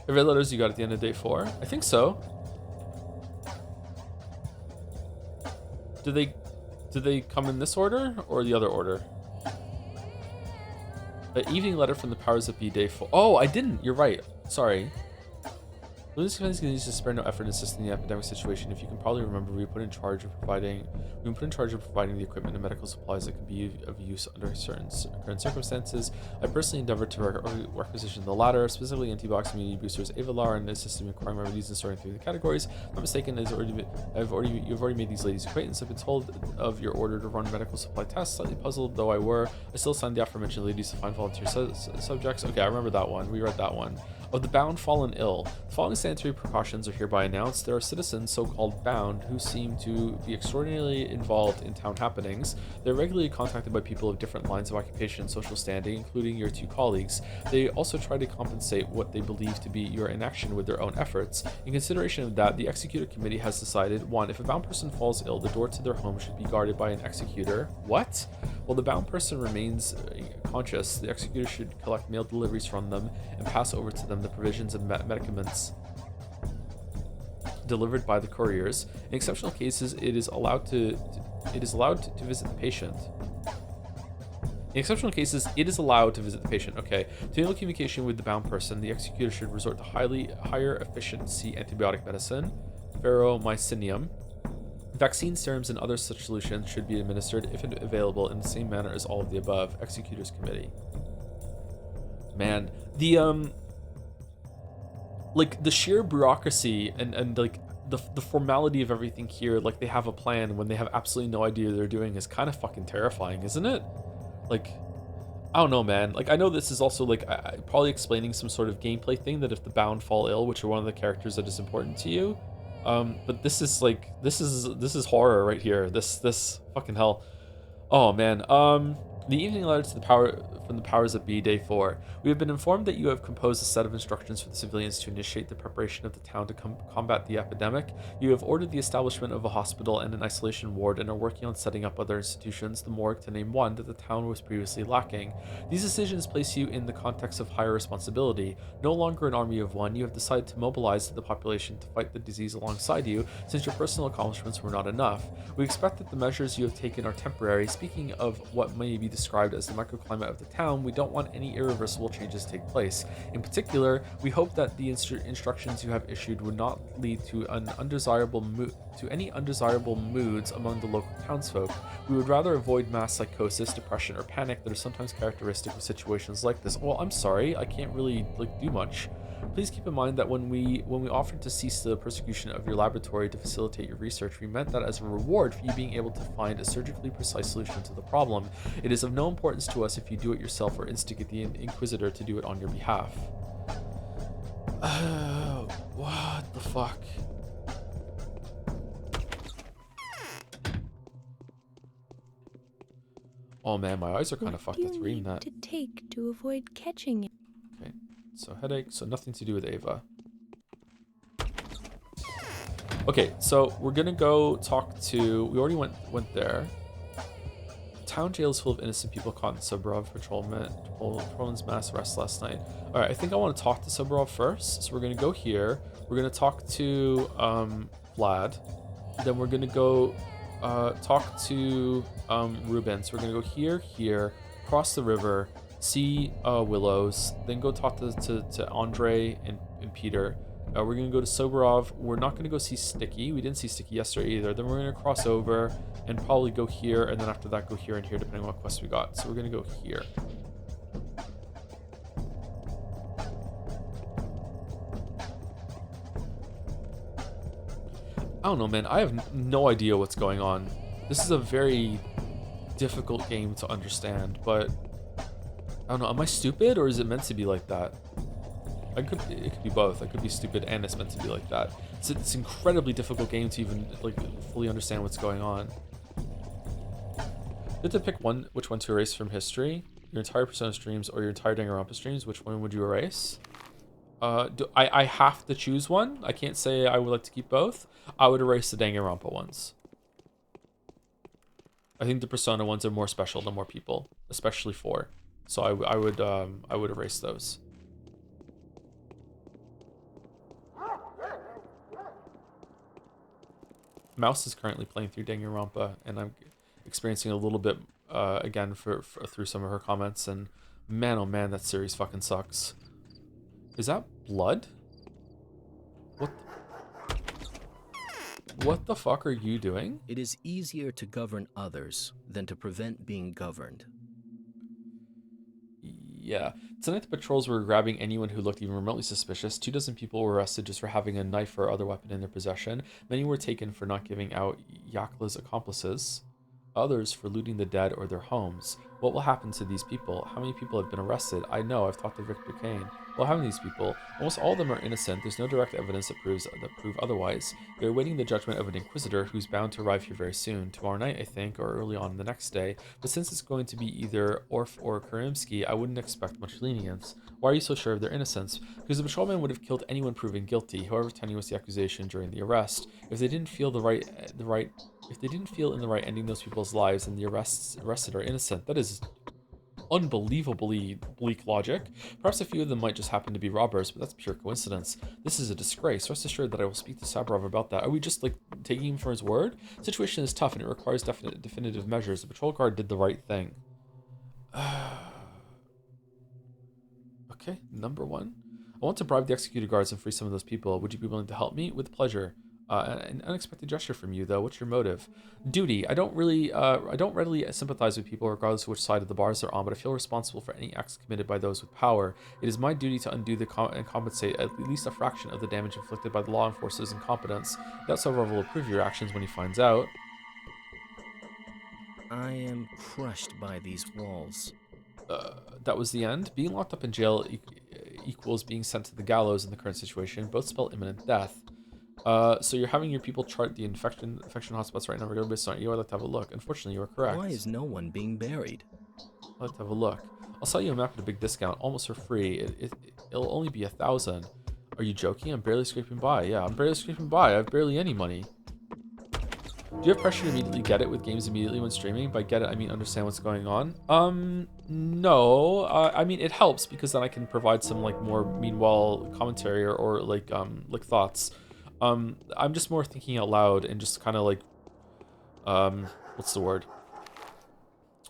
The red letters you got at the end of day 4? I think so. Did they come in this order or the other order? An evening letter from the powers that be, day 4. Oh, I didn't. You're right. Sorry. Luna's Committee continues to spare no effort in assisting the epidemic situation. If you can probably remember, we've been put in charge of providing the equipment and medical supplies that can be of use under certain current circumstances. I personally endeavored to requisition the latter, specifically antibiotics, immunity boosters, Avalar, and a system requiring remedies and sorting through the categories. If I'm not mistaken, you've already made these ladies' acquaintance. I've been told of your order to run medical supply tests. Slightly puzzled though I still signed the aforementioned ladies to find volunteer subjects. Okay, I remember that one. We read that one. Of the bound, fallen, ill. The following sanitary precautions are hereby announced. There are citizens, so-called bound, who seem to be extraordinarily involved in town happenings. They're regularly contacted by people of different lines of occupation and social standing, including your 2 colleagues. They also try to compensate what they believe to be your inaction with their own efforts. In consideration of that, the executor committee has decided: 1. If a bound person falls ill, the door to their home should be guarded by an executor. What? While the bound person remains conscious, the executor should collect mail deliveries from them and pass over to them the provisions of medicaments delivered by the couriers. In exceptional cases, it is allowed to visit the patient. In exceptional cases, it is allowed to visit the patient. Okay. To enable communication with the bound person, the executor should resort to higher efficiency antibiotic medicine, ferromycinium. Vaccine serums and other such solutions should be administered, if available, in the same manner as all of the above. Executors Committee. Man, the like the sheer bureaucracy and like the formality of everything here, like they have a plan when they have absolutely no idea what they're doing, is kind of fucking terrifying, isn't it? Like, I don't know, man. Like, I know this is also like probably explaining some sort of gameplay thing that if the bound fall ill, which are one of the characters that is important to you, but this is like this is horror right here. This fucking hell. Oh man. The evening letter to the power from the powers that be, day 4. We have been informed that you have composed a set of instructions for the civilians to initiate the preparation of the town to combat the epidemic. You have ordered the establishment of a hospital and an isolation ward and are working on setting up other institutions, the morgue to name one, that the town was previously lacking. These decisions place you in the context of higher responsibility. No longer an army of one, you have decided to mobilize the population to fight the disease alongside you, since your personal accomplishments were not enough. We expect that the measures you have taken are temporary. Speaking of what may be described as the microclimate of the town, we don't want any irreversible changes to take place. In particular, we hope that the instructions you have issued would not lead to any undesirable moods among the local townsfolk. We would rather avoid mass psychosis, depression, or panic that are sometimes characteristic of situations like this. Well, I'm sorry, I can't really do much. Please keep in mind that when we offered to cease the persecution of your laboratory to facilitate your research, we meant that as a reward for you being able to find a surgically precise solution to the problem. It is of no importance to us if you do it yourself or instigate the Inquisitor to do it on your behalf. What the fuck? Oh man, my eyes are kind of What fucked do after you reading need that. to take to avoid catching it? Okay, so headache, so nothing to do with Ava. Okay, so we're gonna go talk to. We already went there. Town jail is full of innocent people caught in Subarov patrolman's mass arrest last night. All right, I think I want to talk to Subarov first. So we're gonna go here. We're gonna talk to Vlad. Then we're gonna go talk to Ruben. So we're gonna go here, cross the river, see Willows, then go talk to Andre and Peter. We're gonna go to Soborov. We're not gonna go see Sticky. We didn't see Sticky yesterday either. Then we're gonna cross over and probably go here, and then after that go here and here, depending on what quest we got. So we're gonna go here. I don't know, man. I have no idea what's going on. This is a very difficult game to understand, but I don't know. Am I stupid, or is it meant to be like that? It could be both. I could be stupid and it's meant to be like that. It's an incredibly difficult game to even fully understand what's going on. You have to pick which one to erase from history. Your entire Persona streams or your entire Danganronpa streams. Which one would you erase? I have to choose one? I can't say I would like to keep both. I would erase the Danganronpa ones. I think the Persona ones are more special to more people, especially 4. So I would erase those. Mouse is currently playing through Danganronpa, and I'm experiencing a little bit again through some of her comments. And man, oh man, that series fucking sucks. Is that blood? What the fuck are you doing? It is easier to govern others than to prevent being governed. Yeah. Tonight the patrols were grabbing anyone who looked even remotely suspicious. 24 people were arrested just for having a knife or other weapon in their possession. Many were taken for not giving out Yakla's accomplices. Others for looting the dead or their homes. What will happen to these people? How many people have been arrested? I know, I've talked to Victor Kane. What happened to these people? Almost all of them are innocent. There's no direct evidence that prove otherwise. They're awaiting the judgment of an inquisitor who's bound to arrive here very soon. Tomorrow night, I think, or early on the next day. But since it's going to be either Orf or Karimsky, I wouldn't expect much lenience. Why are you so sure of their innocence? Because the patrolman would have killed anyone proven guilty, however tenuous the accusation during the arrest. If they didn't feel if they didn't feel in the right ending those people's lives, and the arrested are innocent, that is unbelievably bleak logic. Perhaps a few of them might just happen to be robbers, but that's pure coincidence. This is a disgrace. Rest assured that I will speak to Sabrov about that. Are we just taking him for his word? The situation is tough and it requires definitive measures. The patrol guard did the right thing. Okay, number 1. I want to bribe the executed guards and free some of those people. Would you be willing to help me? With pleasure. An unexpected gesture from you, though. What's your motive? Duty. I don't readily sympathize with people, regardless of which side of the bars they're on, but I feel responsible for any acts committed by those with power. It is my duty to undo and compensate at least a fraction of the damage inflicted by the law enforcement's incompetence. That Sovereign will approve your actions when he finds out. I am crushed by these walls. that was the end. Being locked up in jail equals being sent to the gallows in the current situation. Both spell imminent death. So you're having your people chart the infection hotspots right now, regular basis, aren't you? I'd like to have a look. Unfortunately, you are correct. Why is no one being buried? I'd like to have a look. I'll sell you a map at a big discount, almost for free. It'll only be 1,000. Are you joking? I'm barely scraping by. Yeah, I'm barely scraping by. I have barely any money. Do you have pressure to immediately get it with games immediately when streaming? By get it, I mean understand what's going on. No. I mean, it helps because then I can provide some like more meanwhile commentary or like thoughts. I'm just more thinking out loud and just kind of like, what's the word?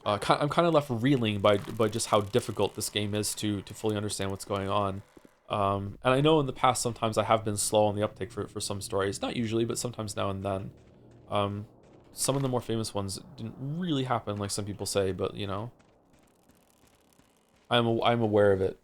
I'm kind of left reeling by just how difficult this game is to fully understand what's going on. And I know in the past sometimes I have been slow on the uptake for some stories. Not usually, but sometimes now and then. Some of the more famous ones didn't really happen like some people say, but you know, I'm aware of it.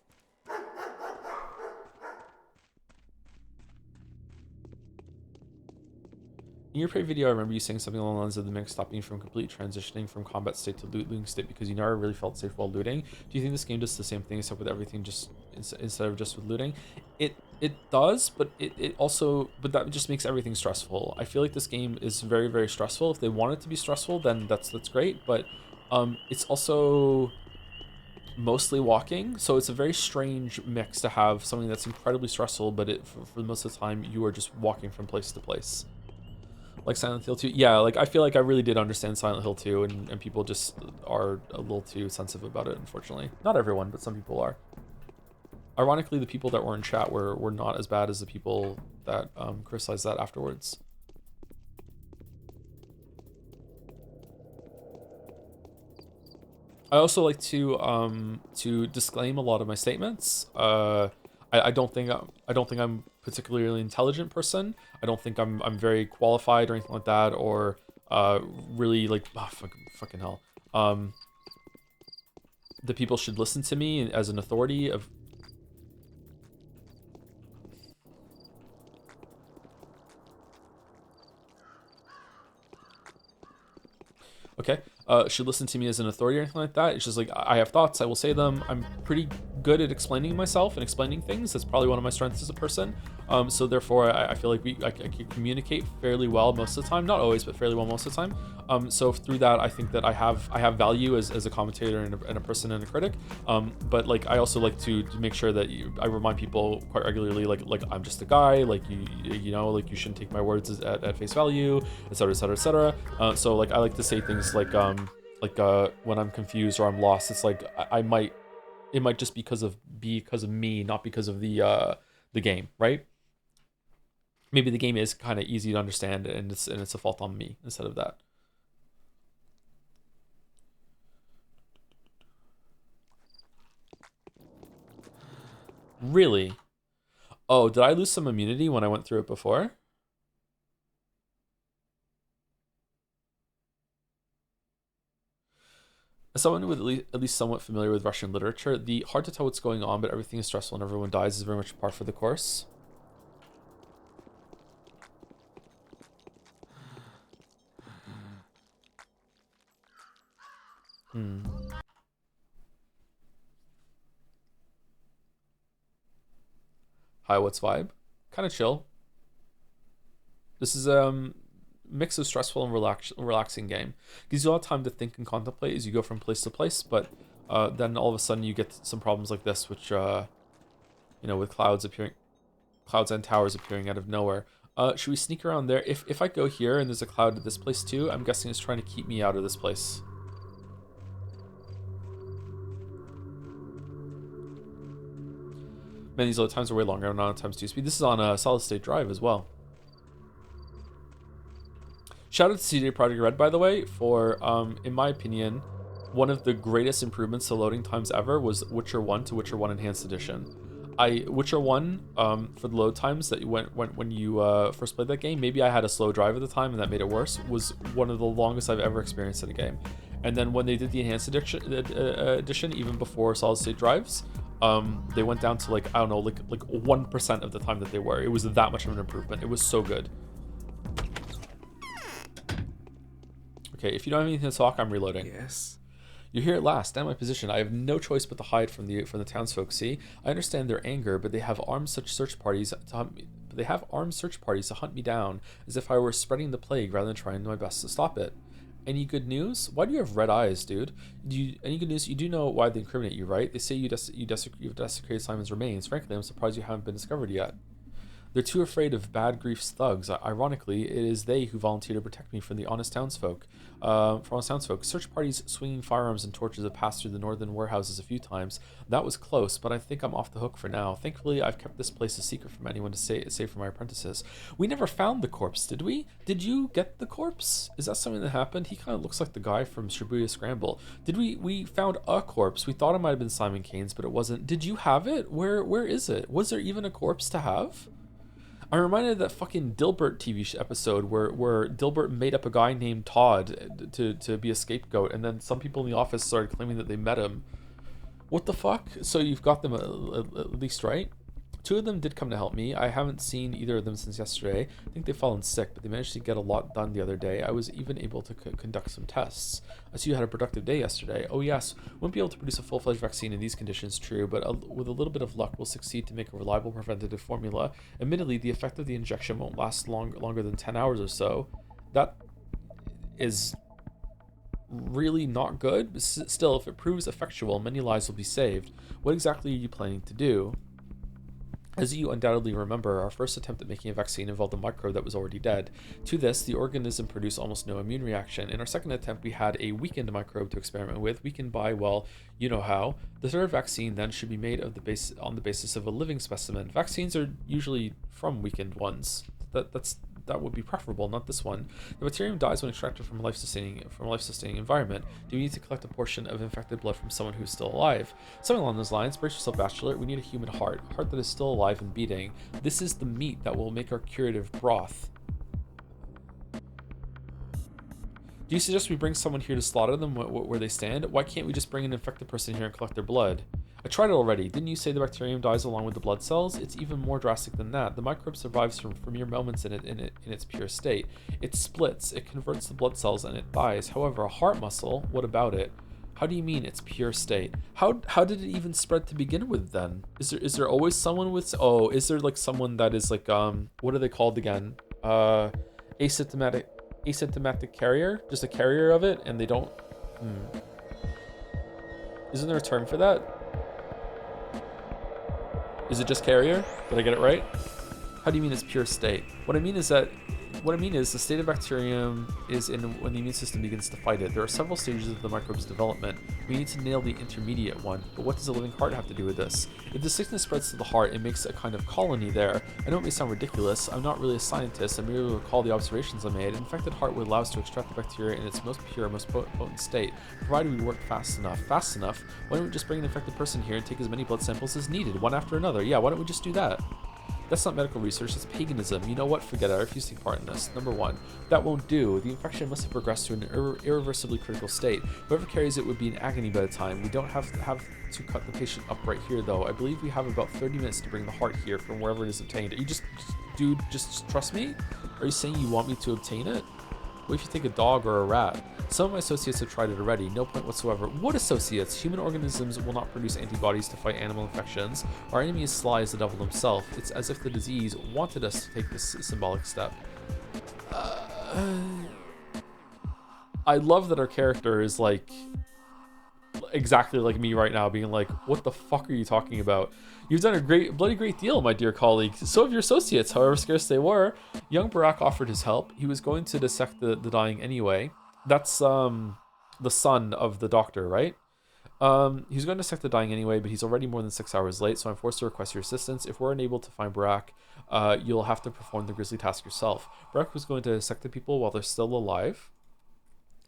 In your pre-video, I remember you saying something along the lines of the mix stopping you from completely transitioning from combat state to looting state because you never really felt safe while looting. Do you think this game does the same thing except with everything just instead of just with looting? It does, but it also, but that just makes everything stressful. I feel like this game is very, very stressful. If they want it to be stressful, then that's great, but it's also mostly walking, so it's a very strange mix to have something that's incredibly stressful, but for most of the time you are just walking from place to place. Like Silent Hill 2, yeah, like I feel like I really did understand Silent Hill 2, and people just are a little too sensitive about it, unfortunately. Not everyone, but some people are. Ironically, the people that were in chat were not as bad as the people that criticized that afterwards. I also like to disclaim a lot of my statements. I don't think I'm particularly intelligent person. I don't think I'm very qualified or anything like that, or really like fucking hell. The people should listen to me as an authority of. Okay, should listen to me as an authority or anything like that. It's just like, I have thoughts, I will say them. I'm pretty good at explaining myself and explaining things. That's probably one of my strengths as a person. So therefore, I feel like I can communicate fairly well most of the time. Not always, but fairly well most of the time. So through that, I think that I have value as a commentator and a person and a critic. But like, I also like to make sure that I remind people quite regularly, like I'm just a guy, like you know, like you shouldn't take my words at face value, etc., etc., etc. So like, I like to say things like when I'm confused or I'm lost, it's like it might just be because of me, not because of the game, right? Maybe the game is kind of easy to understand and it's a fault on me instead of that. Really? Oh, did I lose some immunity when I went through it before? As someone with at least somewhat familiar with Russian literature, the hard to tell what's going on, but everything is stressful and everyone dies is very much par for the course. Hi, what's vibe? Kind of chill. This is mix of stressful and relaxing game. Gives you a lot of time to think and contemplate as you go from place to place, but then all of a sudden you get some problems like this, which you know, with clouds and towers appearing out of nowhere. Should we sneak around there? If I go here and there's a cloud at this place too, I'm guessing it's trying to keep me out of this place. Man, these other times are way longer, not on times 2 speed. This is on a solid state drive as well. Shout out to CJ Project Red, by the way, for, in my opinion, one of the greatest improvements to loading times ever was Witcher 1 to Witcher 1 Enhanced Edition. Witcher 1, for the load times that when you first played that game, maybe I had a slow drive at the time and that made it worse, was one of the longest I've ever experienced in a game. And then when they did the Enhanced Edition, even before solid state drives, they went down to like, I don't know, like 1% of the time that they were. It was that much of an improvement. It was so good. Okay, if you don't have anything to talk, I'm reloading. Yes. You're here at last. Stand my position. I have no choice but to hide from the townsfolk. See, I understand their anger, but they have armed search parties to hunt me. But they have armed search parties to hunt me down, as if I were spreading the plague rather than trying my best to stop it. Any good news? Why do you have red eyes, dude? Any good news? You do know why they incriminate you, right? They say you've desecrated Simon's remains. Frankly, I'm surprised you haven't been discovered yet. They're too afraid of Bad Grief's thugs. Ironically, it is they who volunteer to protect me from the honest townsfolk. Search parties swinging firearms and torches have passed through the northern warehouses a few times. That was close, but I think I'm off the hook for now. Thankfully, I've kept this place a secret from anyone to save for my apprentices. We never found the corpse, did we? Did you get the corpse? Is that something that happened? He kind of looks like the guy from Shibuya Scramble. We found a corpse. We thought it might have been Simon Kane's, but it wasn't. Did you have it? Where is it? Was there even a corpse to have? I'm reminded of that fucking Dilbert TV episode where Dilbert made up a guy named Todd to be a scapegoat, and then some people in the office started claiming that they met him. What the fuck? So you've got them at least right? Two of them did come to help me. I haven't seen either of them since yesterday. I think they've fallen sick, but they managed to get a lot done the other day. I was even able to conduct some tests. I see you had a productive day yesterday. Oh yes, won't be able to produce a full-fledged vaccine in these conditions, true, but with a little bit of luck, we'll succeed to make a reliable preventative formula. Admittedly, the effect of the injection won't last longer than 10 hours or so. That is really not good, but still, if it proves effectual, many lives will be saved. What exactly are you planning to do? As you undoubtedly remember, our first attempt at making a vaccine involved a microbe that was already dead. To this, the organism produced almost no immune reaction. In our second attempt, we had a weakened microbe to experiment with, weakened by, well, you know how. The third vaccine then should be made on the basis of a living specimen. Vaccines are usually from weakened ones. That would be preferable, not this one. The bacterium dies when extracted from a life-sustaining environment. Do we need to collect a portion of infected blood from someone who's still alive? Something along those lines. Brace yourself, bachelor. We need a human heart. A heart that is still alive and beating. This is the meat that will make our curative broth. Do you suggest we bring someone here to slaughter them where they stand? Why can't we just bring an infected person here and collect their blood? I tried it already. Didn't you say the bacterium dies along with the blood cells? It's even more drastic than that. The microbe survives for mere moments in its pure state. It splits, it converts the blood cells, and it dies. However, a heart muscle, what about it? How do you mean its pure state? How did it even spread to begin with then? Is there always someone with... Oh, is there like someone that is like, what are they called again? Asymptomatic carrier? Just a carrier of it, and they don't... Isn't there a term for that? Is it just carrier? Did I get it right? How do you mean it's pure state? What I mean is the state of bacterium is in when the immune system begins to fight it. There are several stages of the microbe's development. We need to nail the intermediate one. But what does a living heart have to do with this? If the sickness spreads to the heart, it makes a kind of colony there. I know it may sound ridiculous. I'm not really a scientist. I merely recall the observations I made. An infected heart would allow us to extract the bacteria in its most pure, most potent state, provided we work fast enough. Fast enough? Why don't we just bring an infected person here and take as many blood samples as needed, one after another? Yeah, why don't we just do that? That's not medical research, it's paganism. You know what? Forget it. I refuse to take part in this. Number one, that won't do. The infection must have progressed to an irreversibly critical state. Whoever carries it would be in agony by the time. We don't have to cut the patient up right here, though. I believe we have about 30 minutes to bring the heart here from wherever it is obtained. Are you dude, just trust me? Are you saying you want me to obtain it? What if you take a dog or a rat? Some of my associates have tried it already. No point whatsoever. What associates? Human organisms will not produce antibodies to fight animal infections. Our enemy is sly as the devil himself. It's as if the disease wanted us to take this symbolic step. I love that our character is like exactly like me right now, being like, what the fuck are you talking about? You've done a bloody great deal, my dear colleague. So have your associates, however scarce they were. Young Barack offered his help. He was going to dissect the dying anyway. That's the son of the doctor, right? He's going to dissect the dying anyway, but he's already more than 6 hours late, so I'm forced to request your assistance. If we're unable to find Barack, you'll have to perform the grisly task yourself. Barack was going to dissect the people while they're still alive.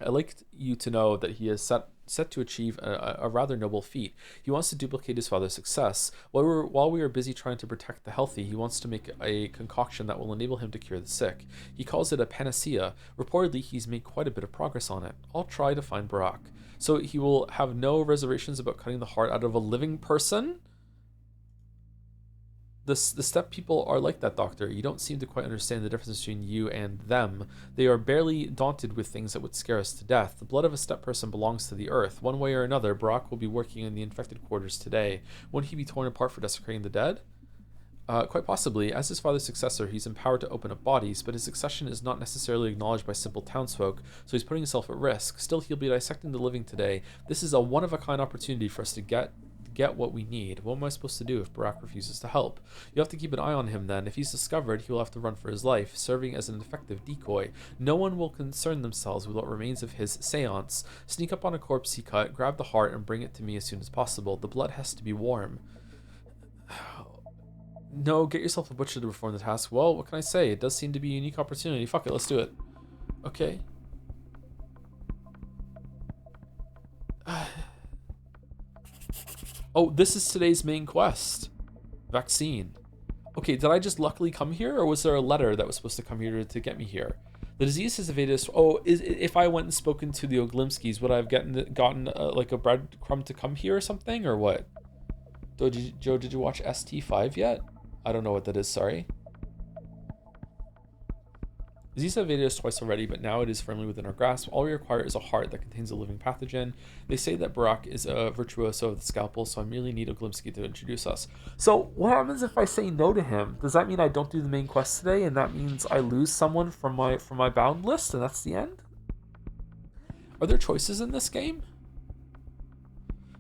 I'd like you to know that he is set to achieve a rather noble feat. He wants to duplicate his father's success. While we are busy trying to protect the healthy, he wants to make a concoction that will enable him to cure the sick. He calls it a panacea. Reportedly, he's made quite a bit of progress on it. I'll try to find Barack. So he will have no reservations about cutting the heart out of a living person? The step people are like that, Doctor. You don't seem to quite understand the difference between you and them. They are barely daunted with things that would scare us to death. The blood of a step person belongs to the earth. One way or another, Barack will be working in the infected quarters today. Wouldn't he be torn apart for desecrating the dead? Quite possibly. As his father's successor, he's empowered to open up bodies, but his succession is not necessarily acknowledged by simple townsfolk, so he's putting himself at risk. Still, he'll be dissecting the living today. This is a one-of-a-kind opportunity for us to get what we need. What am I supposed to do if Barack refuses to help? You have to keep an eye on him then. If he's discovered, he will have to run for his life, serving as an effective decoy. No one will concern themselves with what remains of his seance. Sneak up on a corpse he cut, grab the heart, and bring it to me as soon as possible. The blood has to be warm. No, get yourself a butcher to perform the task. Well, what can I say? It does seem to be a unique opportunity. Fuck it, let's do it. Okay. Oh, this is today's main quest. Vaccine. Okay, did I just luckily come here, or was there a letter that was supposed to come here to get me here? The disease has evaded us. Oh, if I went and spoken to the Oglimskis, would I have gotten like a breadcrumb to come here or something, or what? Joe, did you watch ST5 yet? I don't know what that is, sorry. Disease has evaded us twice already, but now it is firmly within our grasp. All we require is a heart that contains a living pathogen. They say that Barack is a virtuoso of the scalpel, so I merely need Oglimsky to introduce us. So what happens if I say no to him? Does that mean I don't do the main quest today, and that means I lose someone from my bound list, and that's the end? Are there choices in this game?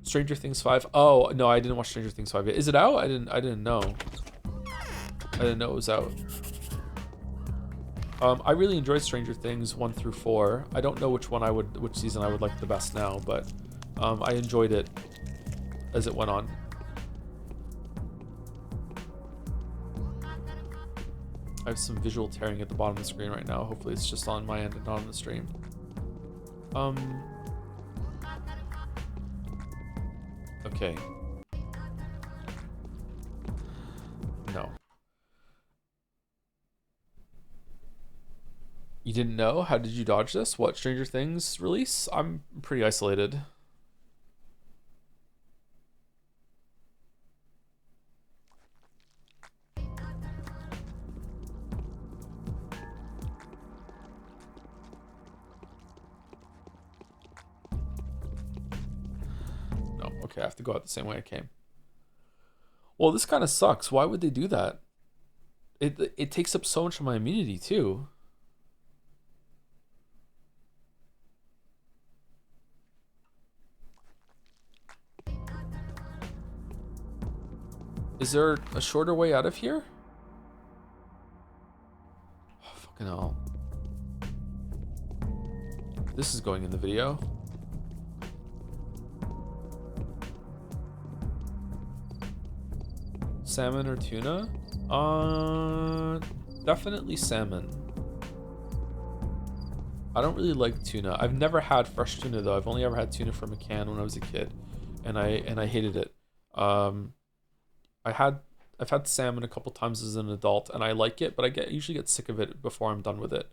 Stranger Things 5. Oh no, I didn't watch Stranger Things 5 yet. Is it out? I didn't know. I didn't know it was out. I really enjoyed Stranger Things 1 through 4. I don't know which season I would like the best now, but I enjoyed it as it went on. I have some visual tearing at the bottom of the screen right now. Hopefully it's just on my end and not on the stream. Okay. No. You didn't know? How did you dodge this? What, Stranger Things release? I'm pretty isolated. No, okay, I have to go out the same way I came. Well, this kind of sucks. Why would they do that? It takes up so much of my immunity, too. Is there a shorter way out of here? Oh, fucking hell. This is going in the video. Salmon or tuna? Definitely salmon. I don't really like tuna. I've never had fresh tuna though. I've only ever had tuna from a can when I was a kid, and I hated it. I've had salmon a couple times as an adult, and I like it, but I usually get sick of it before I'm done with it.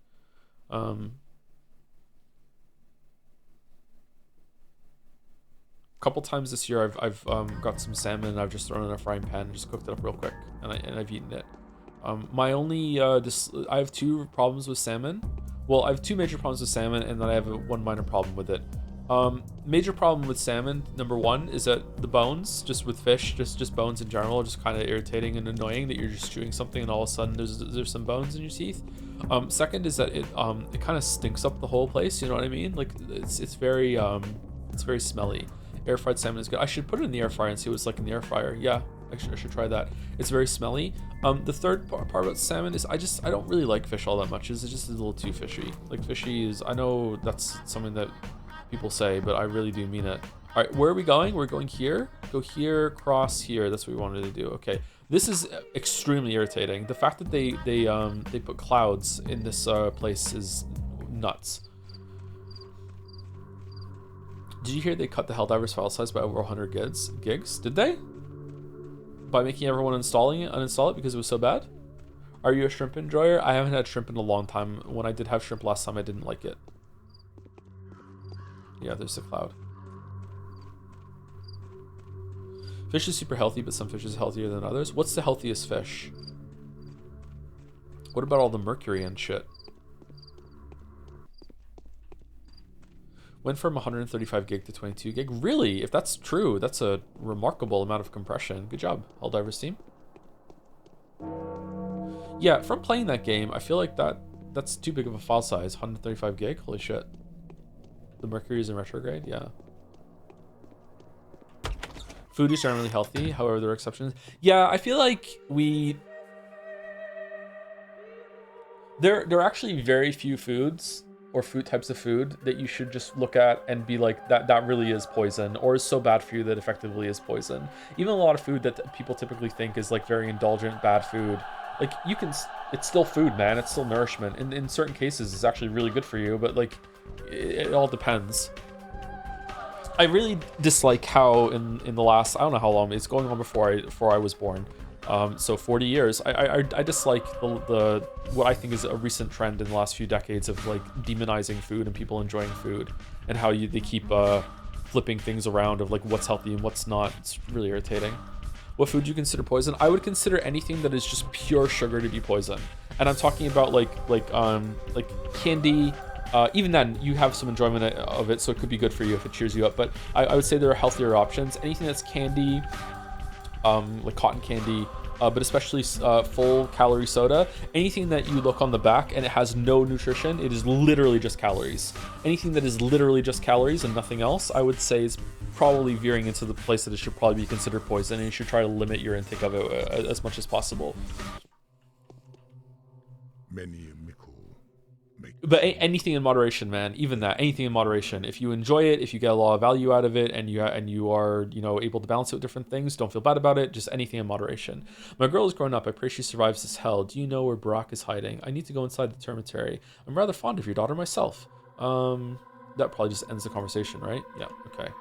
Couple times this year I've got some salmon and I've just thrown it in a frying pan and just cooked it up real quick, and I've eaten it. My only I have two problems with salmon. Well, I have two major problems with salmon, and then I have one minor problem with it. Major problem with salmon, number one, is that the bones, just with fish, just bones in general, are just kind of irritating and annoying, that you're just chewing something and all of a sudden there's some bones in your teeth. Second is that it kind of stinks up the whole place, you know what I mean? Like it's very smelly. Air fried salmon is good. I should put it in the air fryer and see what it's like in the air fryer. Yeah, I should try that. It's very smelly. The third part about salmon is I don't really like fish all that much. It's just a little too fishy. Like fishy is, I know that's something that people say, but I really do mean it. All right, where are we going? We're going here. Go here, cross here. That's what we wanted to do. Okay, this is extremely irritating. The fact that they put clouds in this place is nuts. Did you hear they cut the Helldivers file size by over 100 gigs? Did they? By making everyone uninstall it because it was so bad? Are you a shrimp enjoyer? I haven't had shrimp in a long time. When I did have shrimp last time, I didn't like it. Yeah, there's a cloud. Fish is super healthy, but some fish is healthier than others. What's the healthiest fish? What about all the mercury and shit? Went from 135 gig to 22 gig. Really? If that's true, that's a remarkable amount of compression. Good job, Helldivers team. Yeah, from playing that game, I feel like that's too big of a file size. 135 gig? Holy shit. The mercury is in retrograde? Yeah. Food is generally healthy, however there are exceptions. Yeah, I feel like there are actually very few foods or food types of food that you should just look at and be like, that really is poison, or is so bad for you that effectively is poison. Even a lot of food that people typically think is like very indulgent, bad food, like it's still food, man. It's still nourishment. In certain cases, it's actually really good for you, but like it all depends. I really dislike how in the last, I don't know how long, it's going on before I was born. So 40 years. I dislike the what I think is a recent trend in the last few decades of like demonizing food and people enjoying food, and how they keep flipping things around of like what's healthy and what's not. It's really irritating. What food do you consider poison? I would consider anything that is just pure sugar to be poison, and I'm talking about like candy. Even then, you have some enjoyment of it, so it could be good for you if it cheers you up. But I would say there are healthier options. Anything that's candy, like cotton candy, but especially full calorie soda. Anything that you look on the back and it has no nutrition, it is literally just calories. Anything that is literally just calories and nothing else, I would say is probably veering into the place that it should probably be considered poison, and you should try to limit your intake of it as much as possible. Many a mickle make. But anything in moderation, man. Even that, anything in moderation. If you enjoy it, if you get a lot of value out of it, and you are able to balance it with different things, don't feel bad about it. Just anything in moderation. My girl is grown up. I pray she survives this hell. Do you know where Barack is hiding? I need to go inside the termitary. I'm rather fond of your daughter myself. That probably just ends the conversation, right? Yeah. Okay.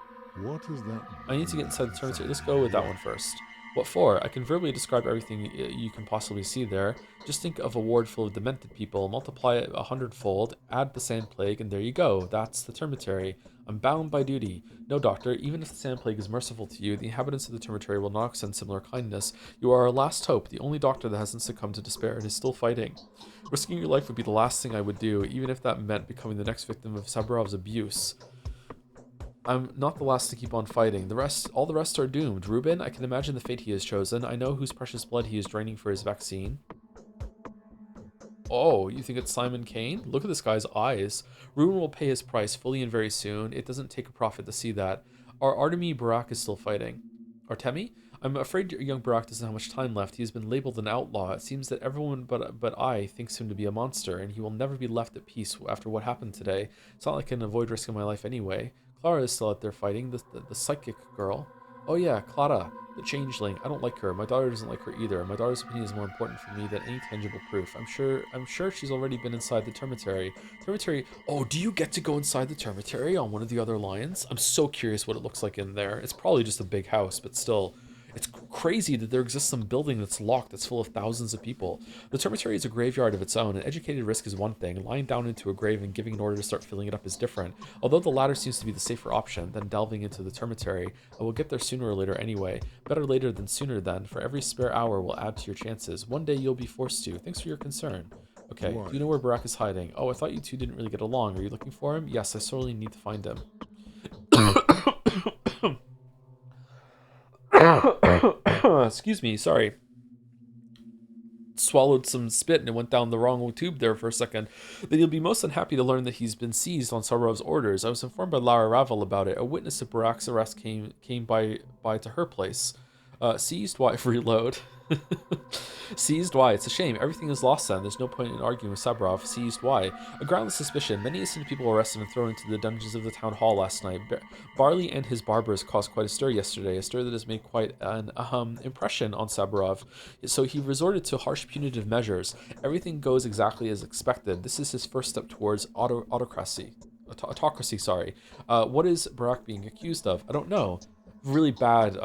What is that? I need to get inside the termitary. Let's go with that one first. What for? I can verbally describe everything you can possibly see there. Just think of a ward full of demented people, multiply it 100-fold, add the sand plague, and there you go. That's the termitary. I'm bound by duty. No, doctor, even if the sand plague is merciful to you, the inhabitants of the termitary will not extend similar kindness. You are our last hope, the only doctor that hasn't succumbed to despair and is still fighting. Risking your life would be the last thing I would do, even if that meant becoming the next victim of Saburov's abuse. I'm not the last to keep on fighting. All the rest are doomed. Reuben, I can imagine the fate he has chosen. I know whose precious blood he is draining for his vaccine. Oh, you think it's Simon Kane? Look at this guy's eyes. Reuben will pay his price fully and very soon. It doesn't take a prophet to see that. Our Artemi Barak is still fighting. Artemi? I'm afraid young Barak doesn't have much time left. He has been labeled an outlaw. It seems that everyone but I thinks him to be a monster, and he will never be left at peace after what happened today. It's not like I can avoid risking my life anyway. Clara is still out there fighting, the psychic girl. Oh yeah, Clara, the changeling. I don't like her. My daughter doesn't like her either. My daughter's opinion is more important for me than any tangible proof. I'm sure she's already been inside the termitary. Oh, do you get to go inside the termitary on one of the other lions? I'm so curious what it looks like in there. It's probably just a big house, but still. It's crazy that there exists some building that's locked that's full of thousands of people. The termitary is a graveyard of its own. An educated risk is one thing. Lying down into a grave and giving an order to start filling it up is different. Although the latter seems to be the safer option than delving into the termitary, I will get there sooner or later anyway. Better later than sooner then. For every spare hour will add to your chances. One day you'll be forced to. Thanks for your concern. Okay, do you know where Barak is hiding? Oh, I thought you two didn't really get along. Are you looking for him? Yes, I sorely need to find him. Excuse me, sorry. Swallowed some spit and it went down the wrong tube there for a second. Then you'll be most unhappy to learn that he's been seized on Saburov's orders. I was informed by Lara Ravel about it. A witness of Barak's arrest came by to her place. Seized? Why? Reload. Seized? Why? It's a shame. Everything is lost then. There's no point in arguing with Saburov. Seized? Why? A groundless suspicion. Many innocent people were arrested and thrown into the dungeons of the town hall last night. Barley and his barbers caused quite a stir yesterday, a stir that has made quite an impression on Saburov. So he resorted to harsh punitive measures. Everything goes exactly as expected. This is his first step towards autocracy. What is Barak being accused of? I don't know. Really bad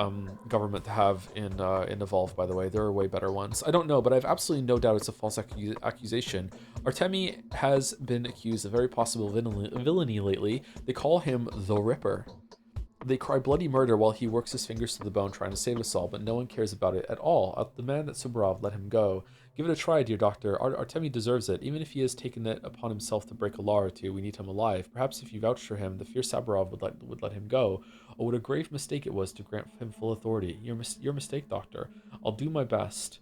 government to have in Evolve, by the way. There are way better ones. I don't know, but I have absolutely no doubt it's a false accusation. Artemi has been accused of very possible villainy lately. They call him the Ripper. They cry bloody murder while he works his fingers to the bone trying to save us all, but no one cares about it at all. The man at Subarov let him go. Give it a try, dear doctor. Artemi deserves it. Even if he has taken it upon himself to break a law or two, we need him alive. Perhaps if you vouched for him, the fierce Saburov would let him go. Oh, what a grave mistake it was to grant him full authority. Your mistake, doctor. I'll do my best.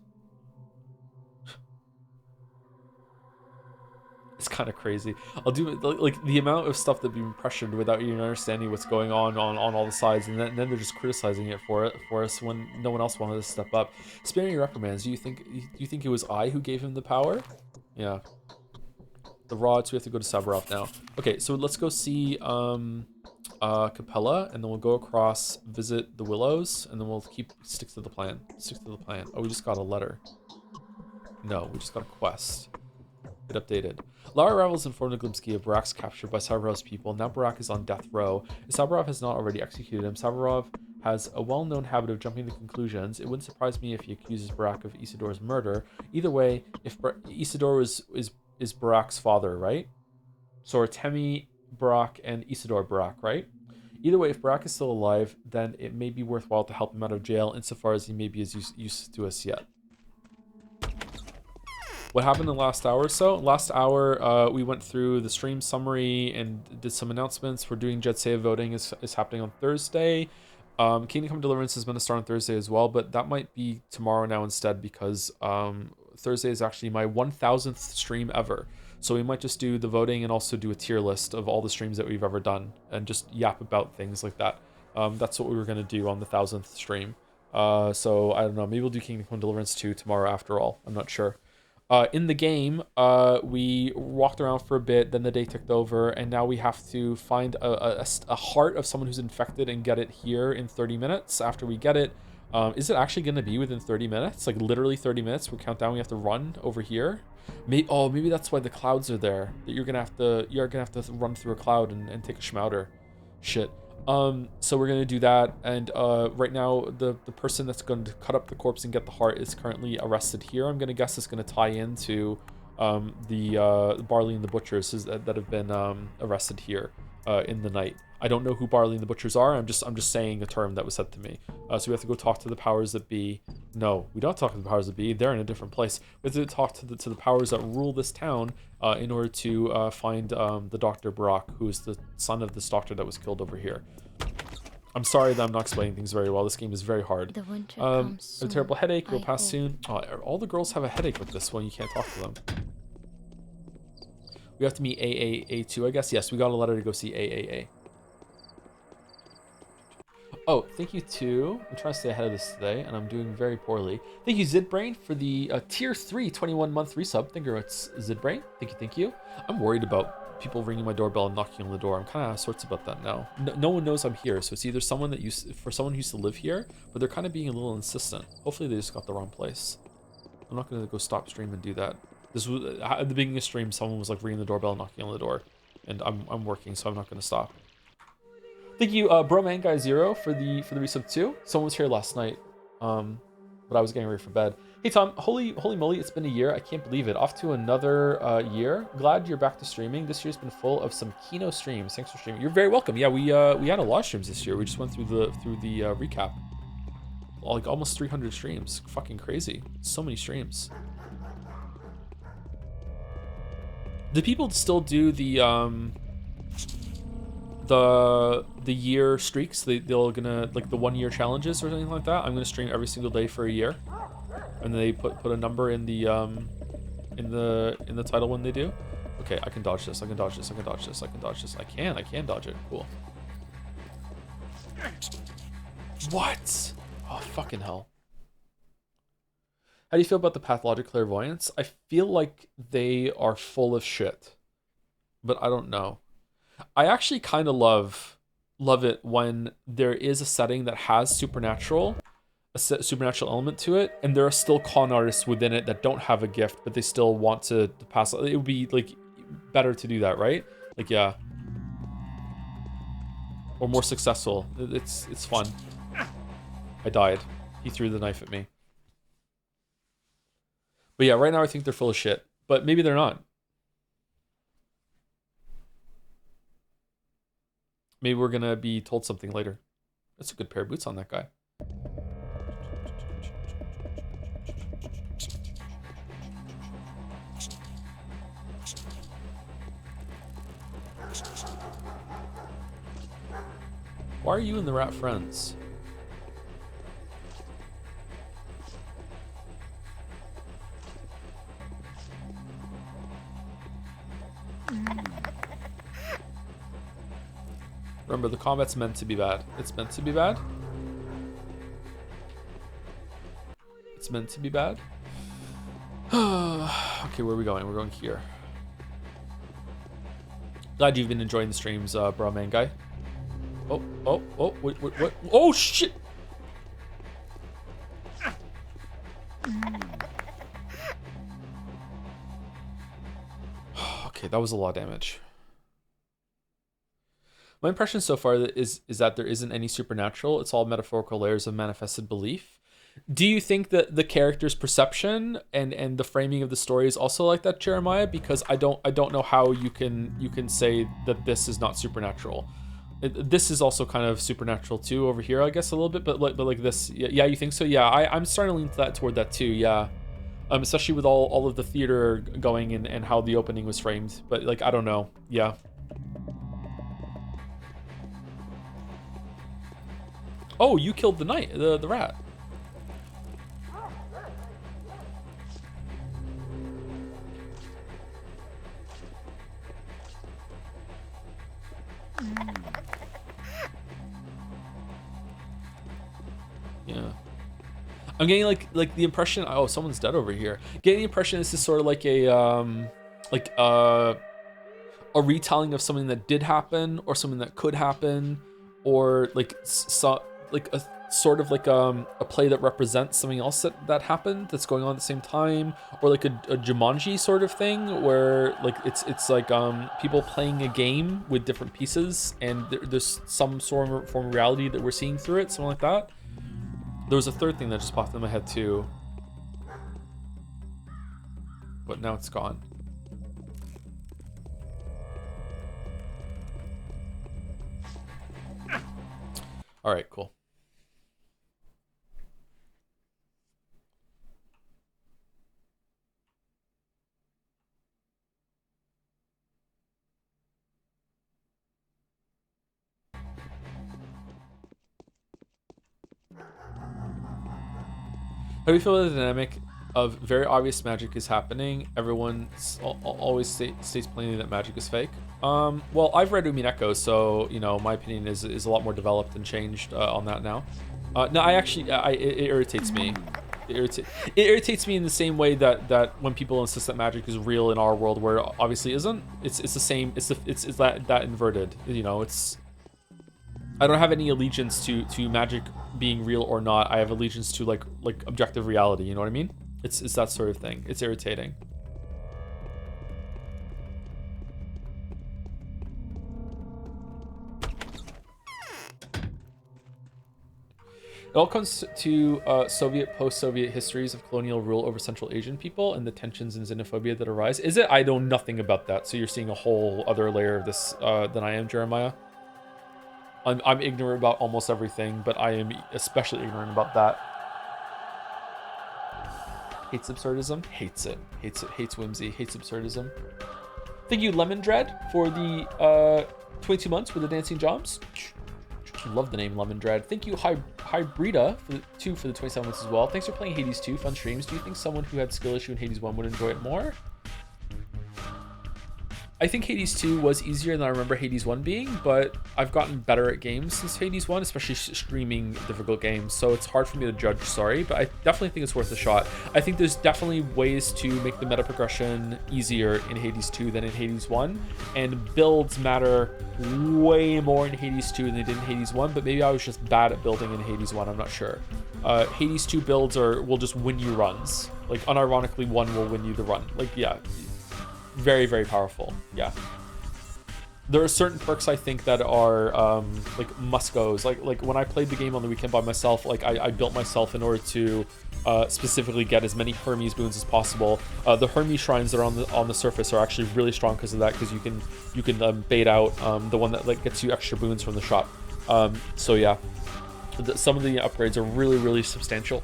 It's kind of crazy. I'll do like the amount of stuff that being pressured without even understanding what's going on all the sides, and then they're just criticizing it for us when no one else wanted to step up. Sparing your reprimands. Do you think it was I who gave him the power? Yeah. The rods. We have to go to Saburov now. Okay, so let's go see Capella, and then we'll go across, visit the Willows, and then we'll stick to the plan. Stick to the plan. Oh, we just got a letter. No, we just got a quest. It updated. Lara Ravels informed Glimsky of Barak's capture by Saburov's people. Now Barak is on death row. If Saburov has not already executed him, Saburov has a well-known habit of jumping to conclusions. It wouldn't surprise me if he accuses Barak of Isidor's murder. Either way, if Isidor is Barak's father, right? So Artemi, Barak, and Isidor Barak, right? Either way, if Barak is still alive, then it may be worthwhile to help him out of jail insofar as he may be as used to us yet. What happened in the last hour or so? Last hour, we went through the stream summary and did some announcements. We're doing Jadseya voting is happening on Thursday. Kingdom Come Deliverance is going to start on Thursday as well, but that might be tomorrow now instead because Thursday is actually my 1000th stream ever. So we might just do the voting and also do a tier list of all the streams that we've ever done and just yap about things like that. That's what we were going to do on the 1000th stream. So I don't know. Maybe we'll do Kingdom Come Deliverance 2 tomorrow after all. I'm not sure. In the game, we walked around for a bit, then the day ticked over, and now we have to find a heart of someone who's infected and get it here in 30 minutes. After we get it, is it actually going to be within 30 minutes? Like literally 30 minutes? We count down, we have to run over here? Maybe that's why the clouds are there. That you're gonna have to run through a cloud and take a schmouter. Shit. So we're gonna do that, and right now the person that's going to cut up the corpse and get the heart is currently arrested here. I'm gonna guess it's gonna tie into the Barley and the Butchers that have been arrested here in the night. I don't know who Barley and the Butchers are. I'm just saying a term that was said to me. So we have to go talk to the powers that be. No, we don't talk to the powers that be. They're in a different place. We have to talk to the powers that rule this town in order to find the Dr. Barak, who is the son of this doctor that was killed over here. I'm sorry that I'm not explaining things very well. This game is very hard. The winter comes soon. A terrible headache will I pass hope. soon. Oh, all the girls have a headache with this one. You can't talk to them. We have to meet AAA2, I guess. Yes, we got a letter to go see AAA. Oh, thank you too. I'm trying to stay ahead of this today, and I'm doing very poorly. Thank you, Zidbrain, for the tier 3 21-month resub. Thank you, it's Zidbrain. Thank you. I'm worried about people ringing my doorbell and knocking on the door. I'm kind of out of sorts about that now. No one knows I'm here, so it's either someone who used to live here, but they're kind of being a little insistent. Hopefully, they just got the wrong place. I'm not gonna go stop stream and do that. This was at the beginning of stream. Someone was like ringing the doorbell, and knocking on the door, and I'm working, so I'm not gonna stop. Thank you, Broman Guy Zero, for the resub too. Someone was here last night, but I was getting ready for bed. Hey Tom, holy moly, it's been a year. I can't believe it. Off to another year. Glad you're back to streaming. This year's been full of some Kino streams. Thanks for streaming. You're very welcome. Yeah, we had a lot of streams this year. We just went through the recap. Like almost 300 streams. Fucking crazy. So many streams. Do people still do the year streaks? They'll gonna like the 1 year challenges or something like that. I'm gonna stream every single day for a year, and then they put a number in the title when they do. Okay, I can dodge this. I can dodge this. I can dodge this. I can dodge this. I can dodge it. Cool. What? Oh fucking hell. How do you feel about the pathologic clairvoyance? I feel like they are full of shit, but I don't know. I actually kind of love it when there is a setting that has supernatural element to it, and there are still con artists within it that don't have a gift, but they still want to pass. It would be like better to do that, right? Like yeah, or more successful. It's fun. I died. He threw the knife at me. But yeah, right now I think they're full of shit, but maybe they're not. Maybe we're gonna be told something later. That's a good pair of boots on that guy. Why are you and the rat friends? Remember, the combat's meant to be bad. It's meant to be bad. It's meant to be bad. Okay, where are we going? We're going here. Glad you've been enjoying the streams, bro, man guy. Oh, wait, what? Oh, shit! Okay, that was a lot of damage. My impression so far is that there isn't any supernatural. It's all metaphorical layers of manifested belief. Do you think that the character's perception and the framing of the story is also like that, Jeremiah? Because I don't know how you can say that this is not supernatural. This is also kind of supernatural too over here, I guess, a little bit. But like this, yeah, you think so? Yeah, I'm starting to lean toward that too. Yeah, especially with all of the theater going and how the opening was framed. But like, I don't know. Yeah. Oh, you killed the knight, the rat. Yeah. I'm getting like the impression, oh, someone's dead over here. Getting the impression this is sort of like a retelling of something that did happen or something that could happen, or like a sort of like a play that represents something else that happened that's going on at the same time, or like a Jumanji sort of thing where like it's like people playing a game with different pieces and there's some sort of form of reality that we're seeing through it, something like that. There was a third thing that just popped in my head too, but now it's gone. All right, cool. How do you feel about the dynamic of very obvious magic is happening? Everyone always states plainly that magic is fake. Well, I've read Umineko, so you know my opinion is a lot more developed and changed on that now. No, it irritates me. It irritates me in the same way that when people insist that magic is real in our world, where it obviously isn't. It's the same. It's that inverted. You know, I don't have any allegiance to magic being real or not. I have allegiance to like objective reality. You know what I mean? It's that sort of thing. It's irritating. It all comes to Soviet, post-Soviet histories of colonial rule over Central Asian people and the tensions and xenophobia that arise. Is it? I know nothing about that. So you're seeing a whole other layer of this than I am, Jeremiah. I'm ignorant about almost everything, but I am especially ignorant about that. Hates absurdism. Hates it. Hates it. Hates whimsy. Hates absurdism. Thank you, Lemon Dread, for the 22 months with the dancing jobs. Love the name Lemon Dread. Thank you, Hybrida, for the 27 months as well. Thanks for playing Hades 2. Fun streams. Do you think someone who had skill issue in Hades 1 would enjoy it more? I think Hades 2 was easier than I remember Hades 1 being, but I've gotten better at games since Hades 1, especially streaming difficult games, so it's hard for me to judge, sorry, but I definitely think it's worth a shot. I think there's definitely ways to make the meta progression easier in Hades 2 than in Hades 1, and builds matter way more in Hades 2 than they did in Hades 1, but maybe I was just bad at building in Hades 1, I'm not sure. Hades 2 builds will just win you runs. Like, unironically, 1 will win you the run. Like, yeah. Very, very powerful. Yeah. There are certain perks I think that are like must-goes. Like when I played the game on the weekend by myself, like I built myself in order to specifically get as many Hermes boons as possible. The Hermes shrines that are on the surface are actually really strong because of that, because you can bait out the one that like gets you extra boons from the shop. So yeah. Some of the upgrades are really, really substantial.